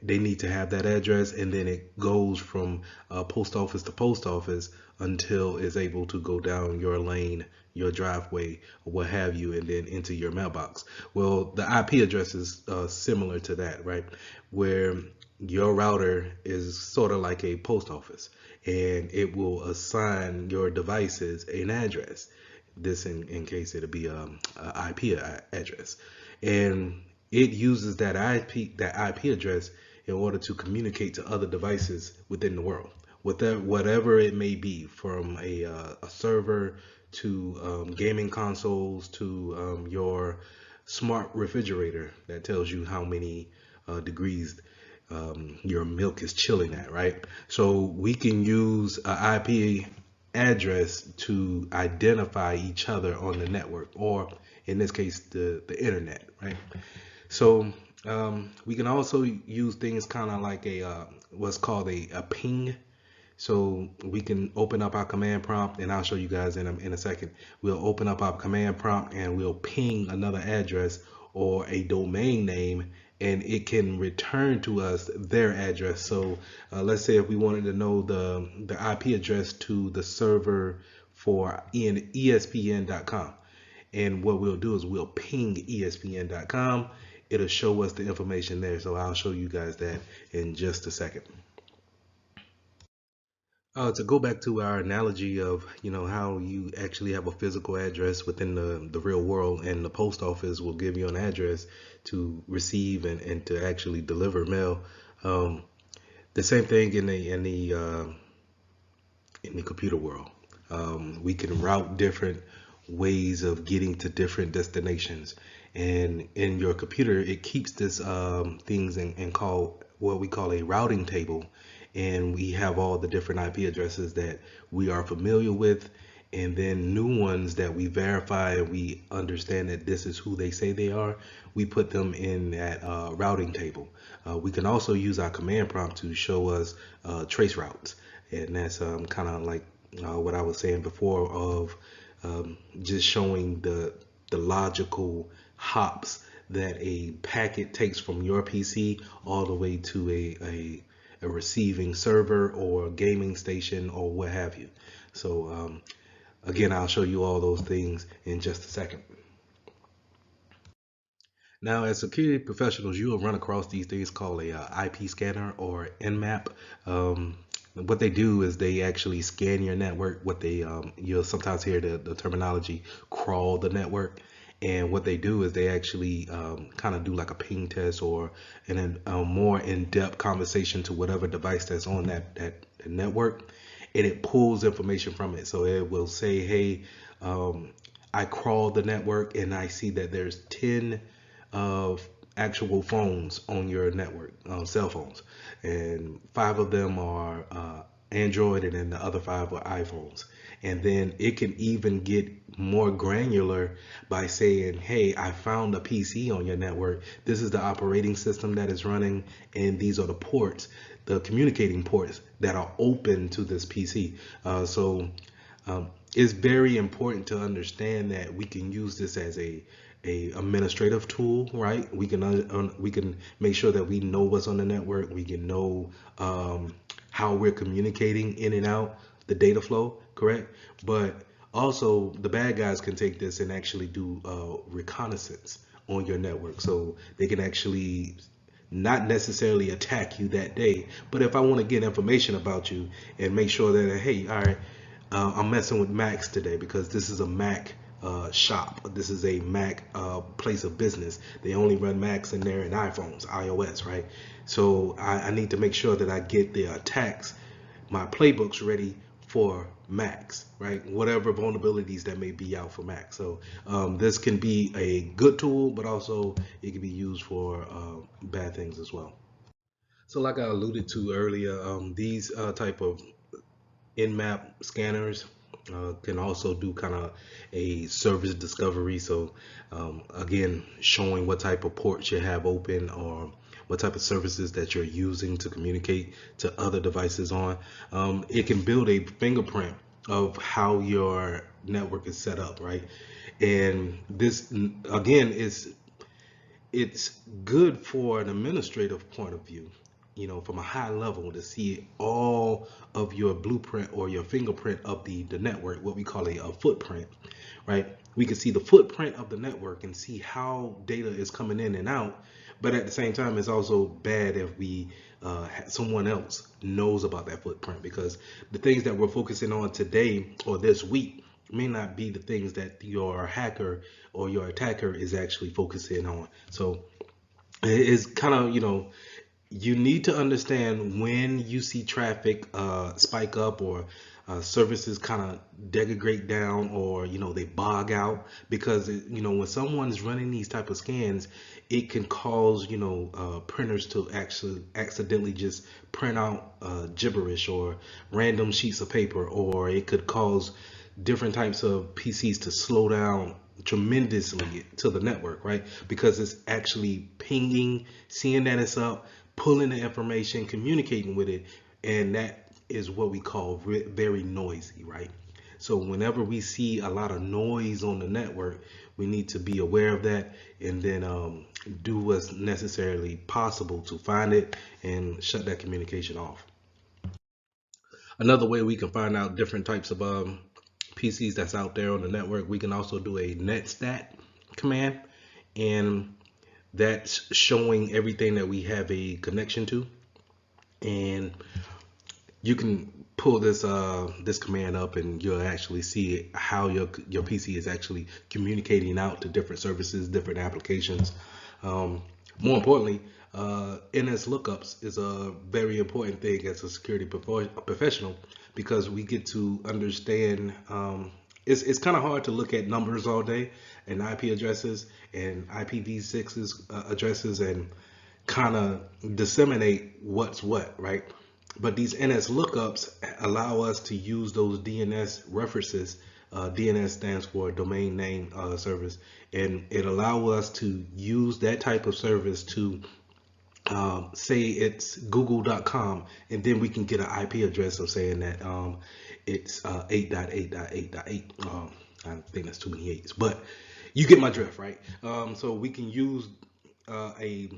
They need to have that address, and then it goes from post office to post office until it's able to go down your lane, your driveway, or what have you, and then into your mailbox. Well, the IP address is similar to that, right? Where your router is sort of like a post office, and it will assign your devices an address. This in case it'll be a IP address, and it uses that IP address in order to communicate to other devices within the world, whatever it may be, from a server to gaming consoles to your smart refrigerator that tells you how many degrees your milk is chilling at, right? So we can use an IP address to identify each other on the network, or in this case, the internet, right? So we can also use things kind of like what's called a ping. So we can open up our command prompt, and I'll show you guys in a second. We'll open up our command prompt and we'll ping another address or a domain name, and it can return to us their address. So let's say if we wanted to know the IP address to the server for ESPN.com. And what we'll do is we'll ping ESPN.com. It'll show us the information there. So I'll show you guys that in just a second. To go back to our analogy of, how you actually have a physical address within the real world, and the post office will give you an address to receive and to actually deliver mail. The same thing in the computer world. We can route different ways of getting to different destinations, and in your computer it keeps this things and call what we call a routing table, and we have all the different IP addresses that we are familiar with, and then new ones that we verify and we understand that this is who they say they are. We put them in that routing table. We can also use our command prompt to show us trace routes, and that's kind of like what I was saying before of just showing the logical hops that a packet takes from your PC all the way to a receiving server or gaming station or what have you. So again, I'll show you all those things in just a second. Now, as security professionals, you will run across these things called a IP scanner or Nmap. What they do is they actually scan your network. You'll sometimes hear the terminology crawl the network. And what they do is they actually kind of do like a ping test or a more in-depth conversation to whatever device that's on that network, and it pulls information from it. So it will say, hey, I crawled the network and I see that there's 10 of actual phones on your network, cell phones, and 5 of them are Android, and then the other 5 are iPhones. And then it can even get more granular by saying, hey, I found a PC on your network. This is the operating system that is running, and these are the ports, the communicating ports that are open to this PC. So it's very important to understand that we can use this as a administrative tool, right? We can make sure that we know what's on the network. We can know how we're communicating in and out, the data flow, correct? But also the bad guys can take this and actually do reconnaissance on your network. So they can actually not necessarily attack you that day, but if I want to get information about you and make sure that, hey, all right, I'm messing with Macs today because this is a Mac shop. This is a Mac place of business. They only run Macs in there and iPhones, iOS, right? So I need to make sure that I get the attacks, my playbooks ready for Macs, right? Whatever vulnerabilities that may be out for Mac. So this can be a good tool, but also it can be used for bad things as well. So like I alluded to earlier, these type of Nmap scanners can also do kind of a service discovery. So again, showing what type of ports you have open or what type of services that you're using to communicate to other devices on. It can build a fingerprint of how your network is set up, right? And this again it's good for an administrative point of view, from a high level to see all of your blueprint or your fingerprint of the network, what we call a footprint, right? We can see the footprint of the network and see how data is coming in and out. But at the same time, it's also bad if we someone else knows about that footprint, because the things that we're focusing on today or this week may not be the things that your hacker or your attacker is actually focusing on. So it's kind of, you need to understand when you see traffic spike up, or services kind of degrade down, or they bog out, because when someone's running these type of scans, it can cause printers to actually accidentally just print out gibberish or random sheets of paper, or it could cause different types of PCs to slow down tremendously to the network, right? Because it's actually pinging, seeing that it's up, pulling the information, communicating with it, and that is what we call very noisy, right? So whenever we see a lot of noise on the network, we need to be aware of that, and then do what's necessarily possible to find it and shut that communication off. Another way we can find out different types of PCs that's out there on the network, we can also do a netstat command, and that's showing everything that we have a connection to. And you can pull this command up, and you'll actually see how your PC is actually communicating out to different services, different applications. More importantly, NS lookups is a very important thing as a security professional, because we get to understand. It's kind of hard to look at numbers all day and IP addresses and IPv6 addresses and kind of disseminate what's what, right? But these NS lookups allow us to use those DNS references. DNS stands for domain name service, and it allows us to use that type of service to say it's google.com, and then we can get an IP address of saying that it's 8.8.8.8. I think that's too many 8s, but you get my drift, right? So we can use a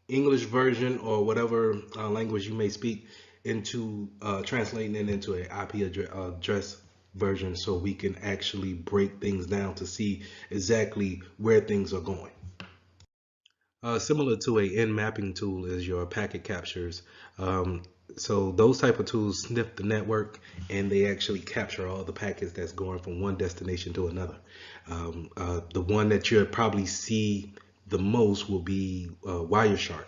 English version or whatever language you may speak into translating it into an IP address version, so we can actually break things down to see exactly where things are going. Similar to a nmapping tool is your packet captures. So those type of tools sniff the network, and they actually capture all the packets that's going from one destination to another. The one that you'll probably see the most will be Wireshark,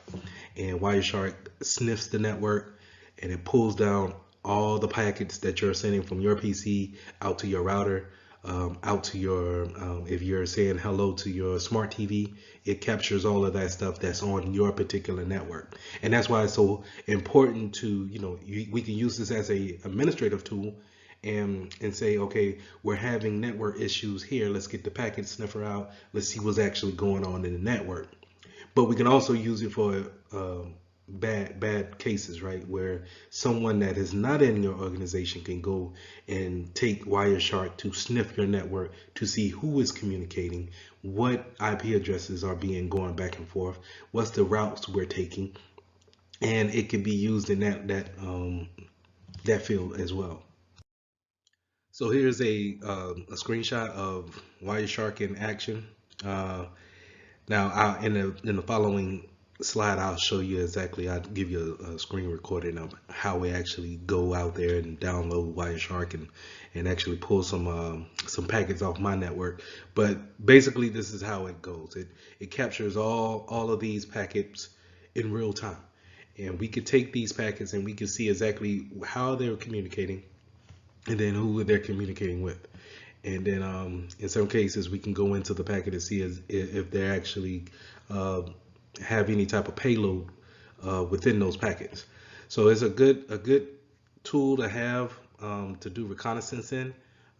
and Wireshark sniffs the network, and it pulls down all the packets that you're sending from your PC out to your router, out to your, if you're saying hello to your smart TV, it captures all of that stuff that's on your particular network. And that's why it's so important to, we can use this as a administrative tool and say, okay, we're having network issues here. Let's get the packet sniffer out. Let's see what's actually going on in the network. But we can also use it for bad cases, right, where someone that is not in your organization can go and take Wireshark to sniff your network to see who is communicating, what IP addresses are being going back and forth, what's the routes we're taking, and it can be used in that field as well. So here's a screenshot of Wireshark in action. Now, in the following slide, I'll show you exactly. I'll give you a screen recording of how we actually go out there and download Wireshark and actually pull some packets off my network. But basically, this is how it goes. It captures all of these packets in real time, and we could take these packets and we can see exactly how they're communicating, and then who they're communicating with. And then in some cases, we can go into the packet and see if they actually have any type of payload within those packets. So it's a good tool to have to do reconnaissance in,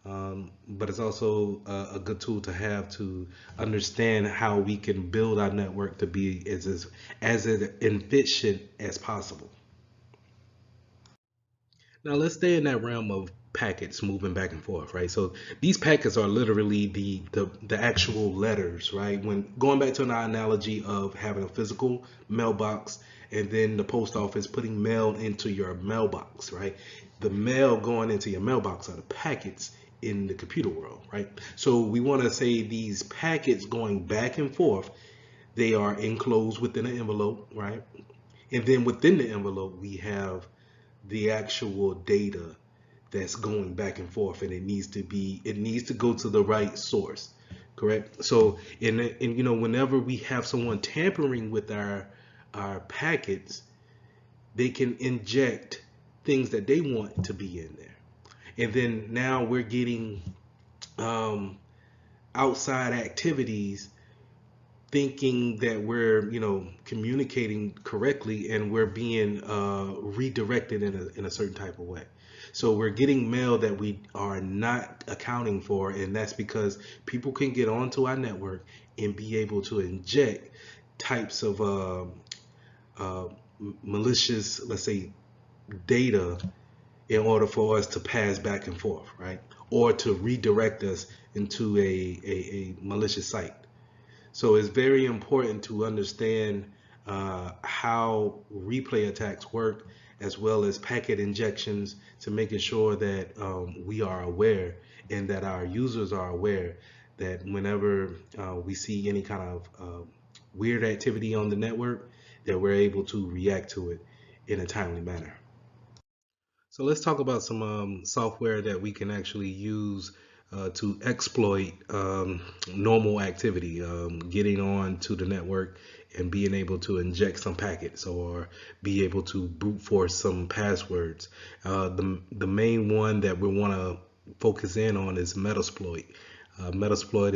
but it's also a good tool to have to understand how we can build our network to be as efficient as possible. Now let's stay in that realm of packets moving back and forth, right? So these packets are literally the actual letters, right? When going back to our analogy of having a physical mailbox and then the post office putting mail into your mailbox, right? The mail going into your mailbox are the packets in the computer world, right? So we want to say these packets going back and forth, they are enclosed within an envelope, right? And then within the envelope, we have the actual data that's going back and forth, and it needs to go to the right source, correct? So whenever we have someone tampering with our packets, they can inject things that they want to be in there, and then now we're getting outside activities thinking that we're communicating correctly, and we're being redirected in a certain type of way. So we're getting mail that we are not accounting for, and that's because people can get onto our network and be able to inject types of malicious, let's say, data in order for us to pass back and forth, right? Or to redirect us into a malicious site. So it's very important to understand how replay attacks work, as well as packet injections, to making sure that we are aware and that our users are aware that whenever we see any kind of weird activity on the network, that we're able to react to it in a timely manner. So let's talk about some software that we can actually use to exploit normal activity, getting on to the network and being able to inject some packets or be able to brute force some passwords. The main one that we want to focus in on is Metasploit. Metasploit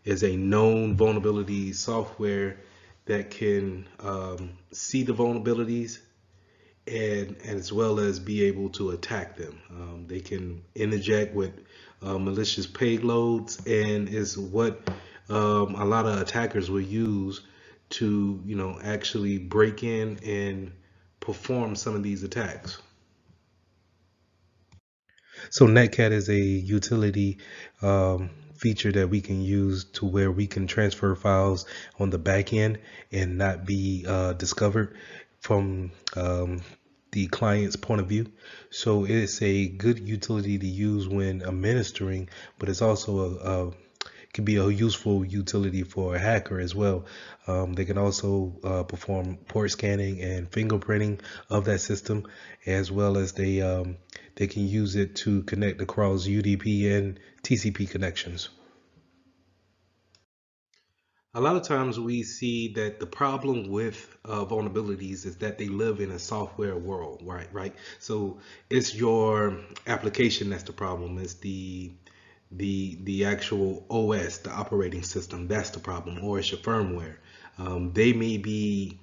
is a known vulnerability software that can see the vulnerabilities and as well as be able to attack them. They can interject with malicious payloads, and is what a lot of attackers will use to actually break in and perform some of these attacks. So Netcat is a utility feature that we can use to where we can transfer files on the back end and not be discovered from the client's point of view. So it's a good utility to use when administering, but it's also can be a useful utility for a hacker as well. They can also perform port scanning and fingerprinting of that system, as well as they can use it to connect across UDP and TCP connections. A lot of times we see that the problem with vulnerabilities is that they live in a software world, right? So it's your application that's the problem. It's the actual OS, the operating system, that's the problem, or it's your firmware. They may be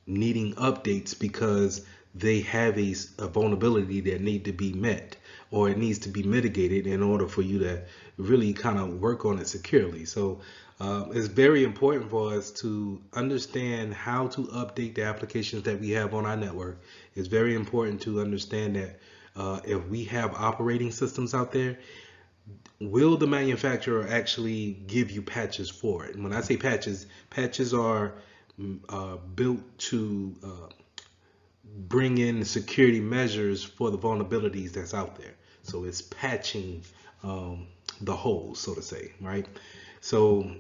needing updates because they have a vulnerability that need to be met, or it needs to be mitigated in order for you to really kind of work on it securely. So it's very important for us to understand how to update the applications that we have on our network. It's very important to understand that if we have operating systems out there, will the manufacturer actually give you patches for it? And when I say patches, patches are built to bring in security measures for the vulnerabilities that's out there. So it's patching the holes, so to say, right? So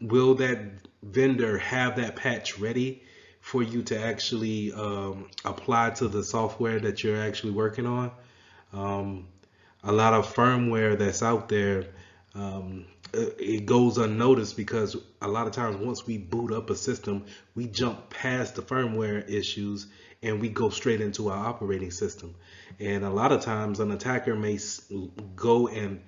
will that vendor have that patch ready for you to actually apply to the software that you're actually working on? A lot of firmware that's out there, it goes unnoticed because a lot of times once we boot up a system, we jump past the firmware issues and we go straight into our operating system. And a lot of times an attacker may go and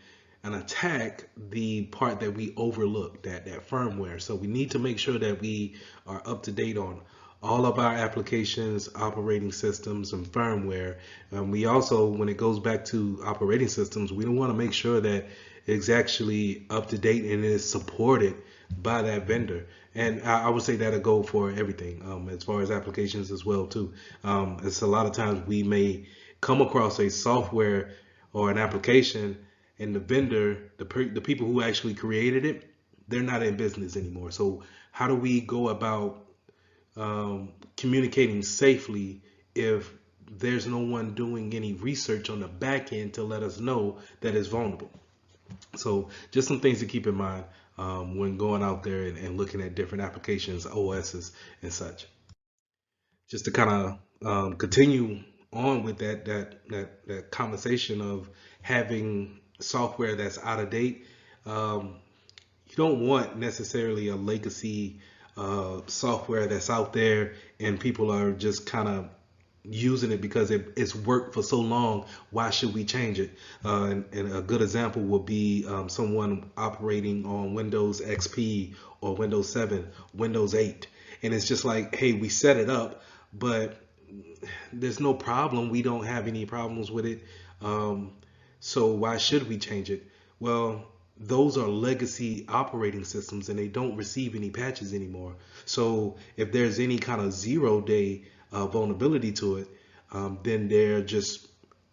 attack the part that we overlooked, that firmware. So we need to make sure that we are up to date on all of our applications, operating systems, and firmware. We also, when it goes back to operating systems, we want to make sure that it's actually up to date and is supported by that vendor. And I would say that'll go for everything, as far as applications as well too. It's a lot of times we may come across a software or an application, and the vendor, the people who actually created it, they're not in business anymore. So how do we go about communicating safely if there's no one doing any research on the back end to let us know that it's vulnerable? So just some things to keep in mind when going out there and looking at different applications, OSs, and such. Just to kind of continue on with that conversation of having software that's out of date. You don't want necessarily a legacy software that's out there and people are just kind of using it because it's worked for so long. Why should we change it? And a good example would be someone operating on Windows XP or Windows 7, Windows 8. And it's just like, hey, we set it up, but there's no problem. We don't have any problems with it. So why should we change it? Well, those are legacy operating systems and they don't receive any patches anymore. So if there's any kind of 0-day vulnerability to it, then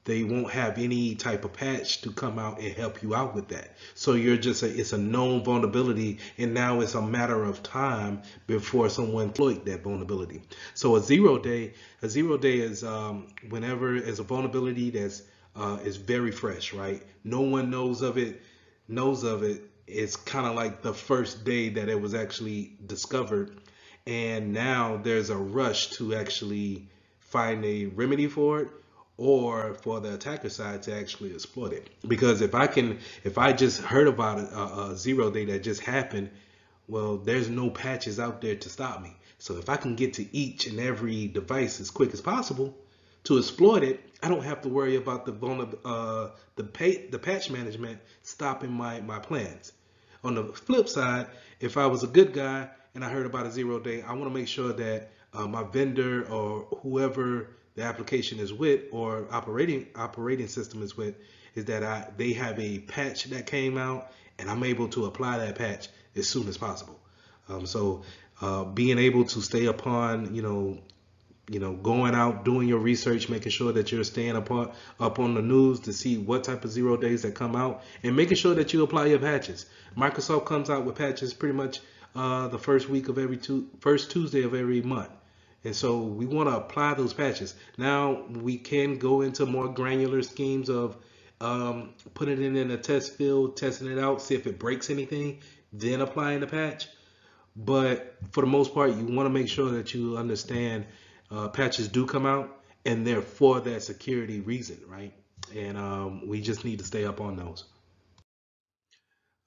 they won't have any type of patch to come out and help you out with that. So it's a known vulnerability, and now it's a matter of time before someone exploit that vulnerability. So a 0-day is whenever it's a vulnerability that's is very fresh, right? No one knows of it. It's kind of like the first day that it was actually discovered, and now there's a rush to actually find a remedy for it, or for the attacker side to actually exploit it. Because if I just heard about a 0-day that just happened, well, there's no patches out there to stop me. So if I can get to each and every device as quick as possible to exploit it, I don't have to worry about the patch management stopping my plans. On the flip side, if I was a good guy and I heard about a 0-day, I want to make sure that my vendor or whoever the application is with or operating system is with, is that they have a patch that came out and I'm able to apply that patch as soon as possible. So being able to stay upon, going out, doing your research, making sure that you're staying up on the news to see what type of 0-days that come out, and making sure that you apply your patches. Microsoft comes out with patches pretty much the first Tuesday of every month. And so we want to apply those patches. Now we can go into more granular schemes of putting it in a test field, testing it out, see if it breaks anything, then applying the patch. But for the most part, you want to make sure that you understand patches do come out and they're for that security reason, right? And we just need to stay up on those.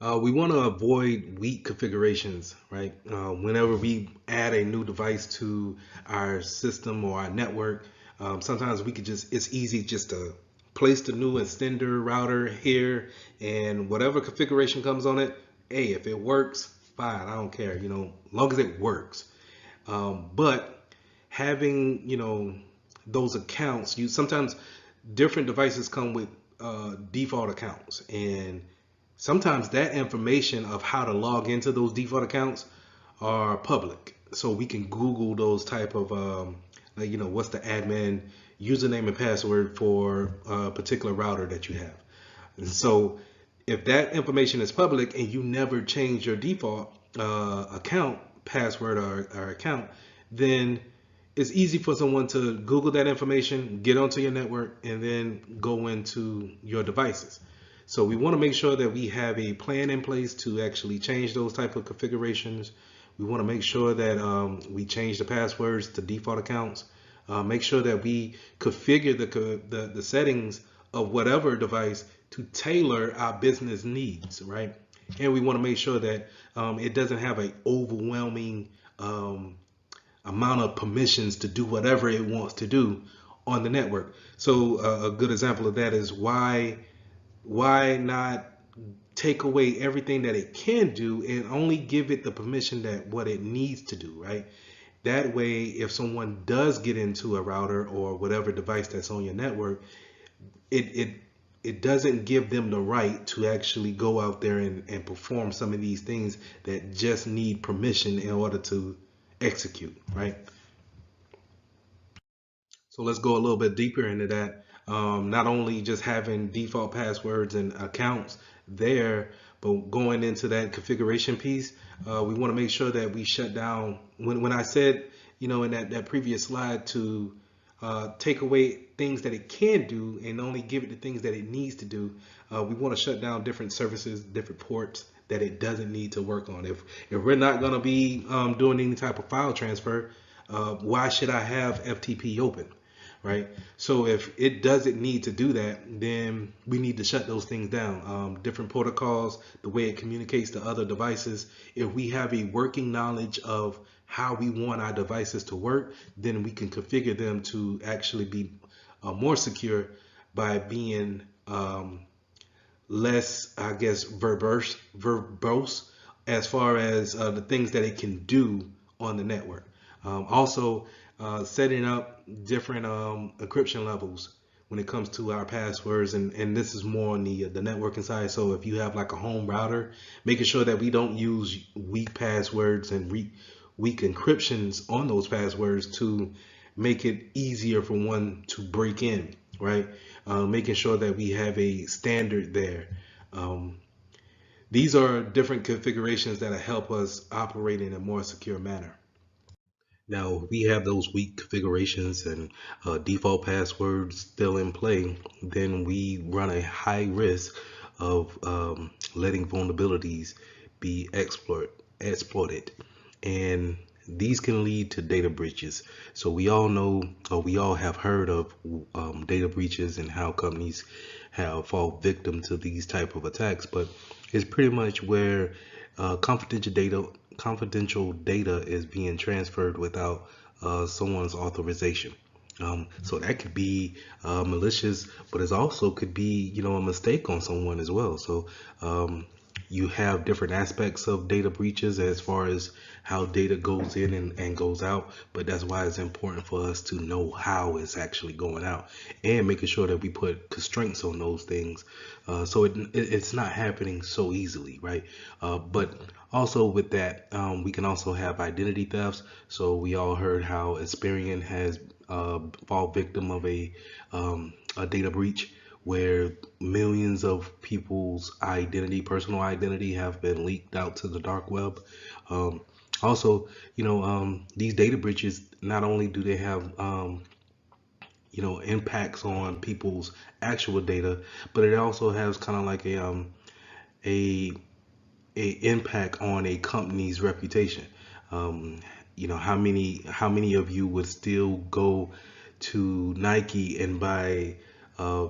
We want to avoid weak configurations, right? Whenever we add a new device to our system or our network, sometimes it's easy just to place the new extender router here, and whatever configuration comes on it, hey, if it works, fine, I don't care, long as it works. But having, those accounts, sometimes different devices come with default accounts, and sometimes that information of how to log into those default accounts are public. So we can Google those type of, what's the admin username and password for a particular router that you have. And so if that information is public and you never change your default account, password or account, then it's easy for someone to Google that information, get onto your network, and then go into your devices. So we want to make sure that we have a plan in place to actually change those type of configurations. We want to make sure that we change the passwords to default accounts. Make sure that we configure the settings of whatever device to tailor our business needs, right? And we want to make sure that it doesn't have an overwhelming amount of permissions to do whatever it wants to do on the network. So a good example of that is why not take away everything that it can do and only give it the permission that what it needs to do, right? That way, if someone does get into a router or whatever device that's on your network, it doesn't give them the right to actually go out there and perform some of these things that just need permission in order to execute, right? So let's go a little bit deeper into that. Not only just having default passwords and accounts there, but going into that configuration piece, we want to make sure that we shut down. When I said, in that previous slide to take away things that it can do and only give it the things that it needs to do, we want to shut down different services, different ports that it doesn't need to work on. If we're not going to be doing any type of file transfer, why should I have FTP open? Right. So if it doesn't need to do that, then we need to shut those things down. Different protocols, the way it communicates to other devices. If we have a working knowledge of how we want our devices to work, then we can configure them to actually be more secure by being less, I guess, verbose as far as the things that it can do on the network. Also, setting up different encryption levels when it comes to our passwords, and this is more on the networking side. So if you have like a home router, making sure that we don't use weak passwords and weak encryptions on those passwords to make it easier for one to break in, right? Making sure that we have a standard there. These are different configurations that help us operate in a more secure manner. Now, if we have those weak configurations and default passwords still in play, then we run a high risk of letting vulnerabilities be exploited. And these can lead to data breaches. So we all know, or we all have heard of data breaches and how companies have fall victim to these type of attacks. But it's pretty much where confidential data is being transferred without someone's authorization. So that could be malicious, but it also could be, a mistake on someone as well. So you have different aspects of data breaches as far as how data goes in and goes out, but that's why it's important for us to know how it's actually going out and making sure that we put constraints on those things, so it's not happening so easily, right? But also with that, we can also have identity thefts. So we all heard how Experian has fall victim of a data breach where millions of people's personal identity, have been leaked out to the dark web. Also, these data breaches, not only do they have, impacts on people's actual data, but it also has kind of like a impact on a company's reputation. Um, how many of you would still go to Nike and buy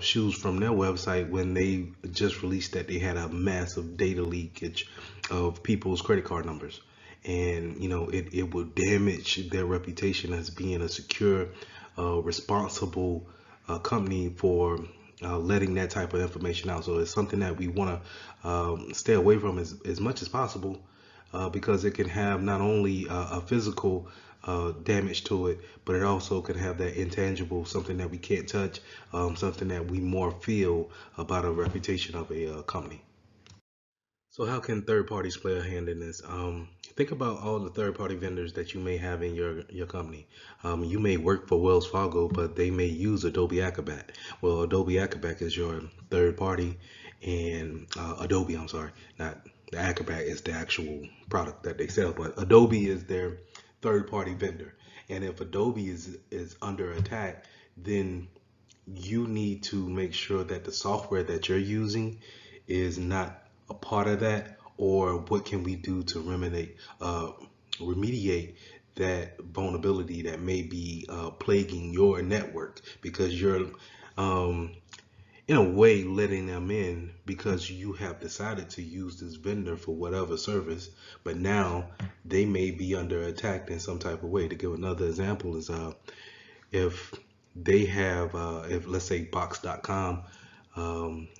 shoes from their website when they just released that they had a massive data leakage of people's credit card numbers? And it will damage their reputation as being a secure, responsible company for letting that type of information out. So it's something that we want to stay away from as much as possible, because it can have not only a physical damage to it, but it also can have that intangible, something that we can't touch, something that we more feel about a reputation of a company. So how can third parties play a hand in this? Think about all the third party vendors that you may have in your company. You may work for Wells Fargo, but they may use Adobe Acrobat. Well, Adobe Acrobat is your third party, and Adobe, I'm sorry, not the Acrobat is the actual product that they sell, but Adobe is their third party vendor. And if Adobe is under attack, then you need to make sure that the software that you're using is not a part of that, or what can we do to remediate that vulnerability that may be plaguing your network, because you're in a way letting them in because you have decided to use this vendor for whatever service, but now they may be under attack in some type of way. To give another example is if they have, if let's say box.com,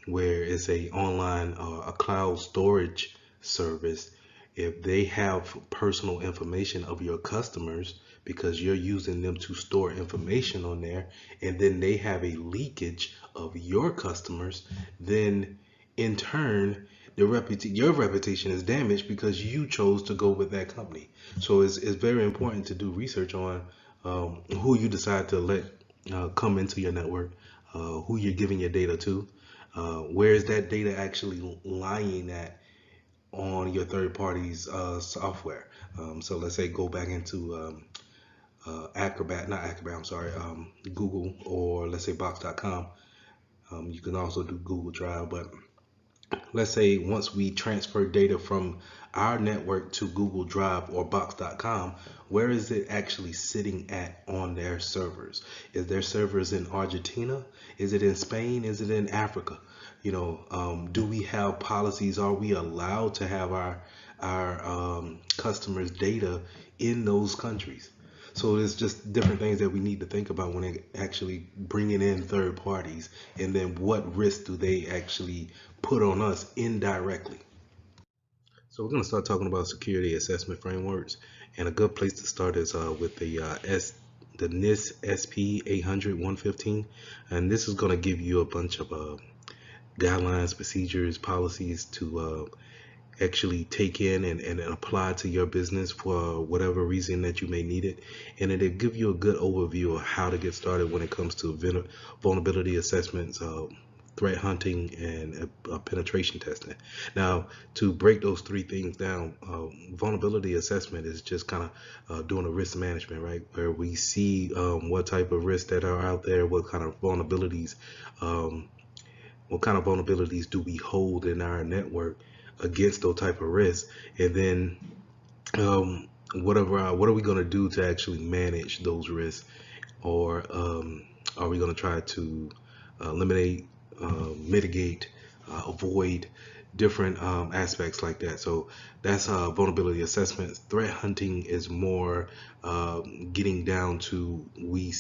where it's a online, a cloud storage service, if they have personal information of your customers because you're using them to store information on there, and then they have a leakage of your customers, then in turn your reputation is damaged because you chose to go with that company. So it's very important to do research on who you decide to let come into your network, who you're giving your data to, where is that data actually lying at on your third party's software. So let's say go back into I'm sorry, Google, or let's say Box.com. You can also do Google Drive, but let's say once we transfer data from our network to Google Drive or Box.com, where is it actually sitting at on their servers? Is their servers in Argentina? Is it in Spain? Is it in Africa? Do we have policies? Are we allowed to have our customers' data in those countries? So it's just different things that we need to think about when it actually bringing in third parties, and then what risk do they actually put on us indirectly. So we're going to start talking about security assessment frameworks, and a good place to start is with the NIST SP 800-115, and this is going to give you a bunch of guidelines, procedures, policies to actually take in and apply to your business for whatever reason that you may need it. And it'll give you a good overview of how to get started when it comes to vulnerability assessments, threat hunting, and penetration testing. Now, to break those three things down, vulnerability assessment is just kind of doing a risk management, right? Where we see what type of risks that are out there, what kind of vulnerabilities do we hold in our network against those type of risks, and then what are we going to do to actually manage those risks, or are we going to try to eliminate, mitigate, avoid different aspects like that. So that's vulnerability assessment. Threat hunting is more getting down to we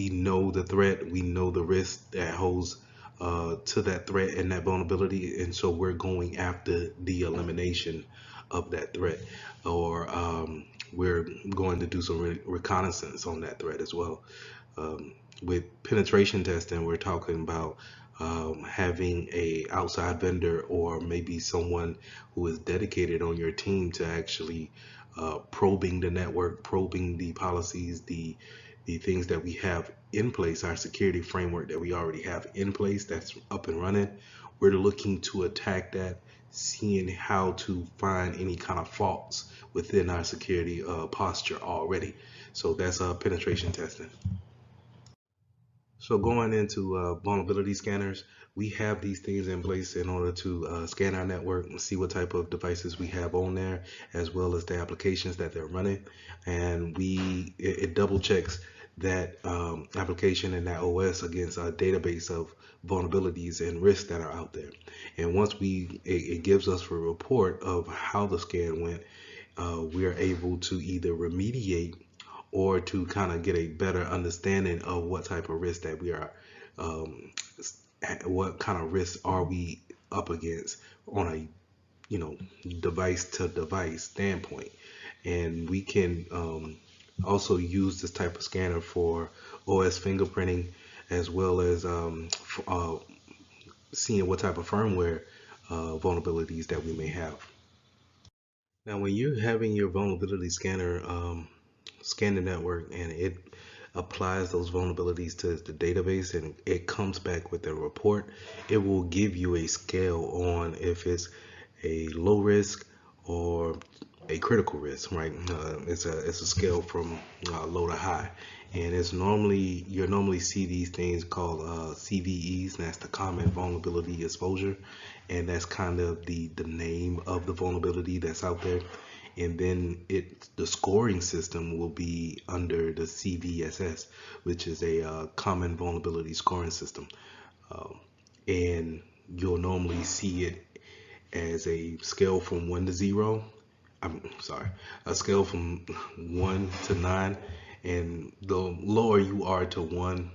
know the threat, we know the risk that holds to that threat and that vulnerability, and so we're going after the elimination of that threat, or we're going to do some reconnaissance on that threat as well. With penetration testing, we're talking about having a outside vendor, or maybe someone who is dedicated on your team to actually probing the network, probing the policies, the things that we have in place, our security framework that we already have in place that's up and running. We're looking to attack that, seeing how to find any kind of faults within our security posture already. So that's penetration testing. So going into vulnerability scanners, we have these things in place in order to scan our network and see what type of devices we have on there, as well as the applications that they're running. And it double checks that application and that OS against a database of vulnerabilities and risks that are out there. And once it gives us a report of how the scan went, we are able to either remediate or to kind of get a better understanding of what type of risk that we are, what kind of risks are we up against on a device to device standpoint. And we can also use this type of scanner for OS fingerprinting, as well as seeing what type of firmware vulnerabilities that we may have. Now, when you're having your vulnerability scanner scan the network and it applies those vulnerabilities to the database and it comes back with a report, it will give you a scale on if it's a low risk or a critical risk, right? It's a scale from low to high, and you normally see these things called CVEs, and that's the common vulnerability exposure, and that's kind of the name of the vulnerability that's out there. And then the scoring system will be under the CVSS, which is a common vulnerability scoring system, and you'll normally see it as a scale from 1 to 0. A scale from 1 to 9, and the lower you are to 1,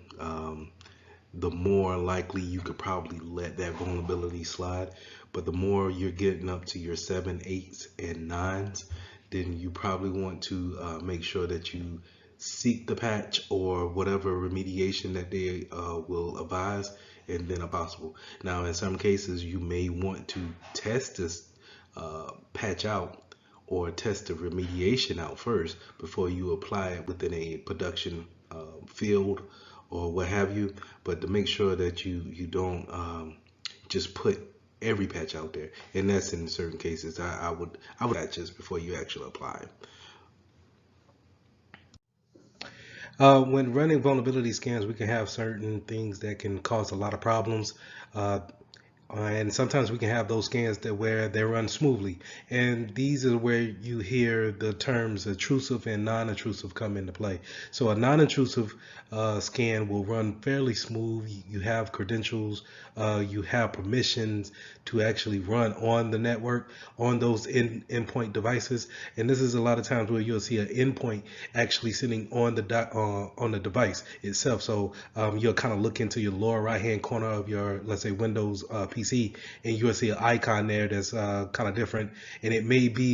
the more likely you could probably let that vulnerability slide. But the more you're getting up to your 7, 8s, and 9s, then you probably want to make sure that you seek the patch or whatever remediation that they will advise, and then if possible. Now, in some cases, you may want to test this patch out or test the remediation out first before you apply it within a production field or what have you. But to make sure that you don't just put every patch out there, and that's in certain cases. I would patches before you actually apply. When running vulnerability scans, we can have certain things that can cause a lot of problems. Uh, and sometimes we can have those scans that where they run smoothly, and these are where you hear the terms intrusive and non-intrusive come into play. So a non-intrusive scan will run fairly smooth. You have credentials, you have permissions to actually run on the network on those endpoint devices, and this is a lot of times where you'll see an endpoint actually sitting on the device itself. So you'll kind of look into your lower right hand corner of your, let's say, Windows PC, and you'll see an icon there that's kind of different, and it may be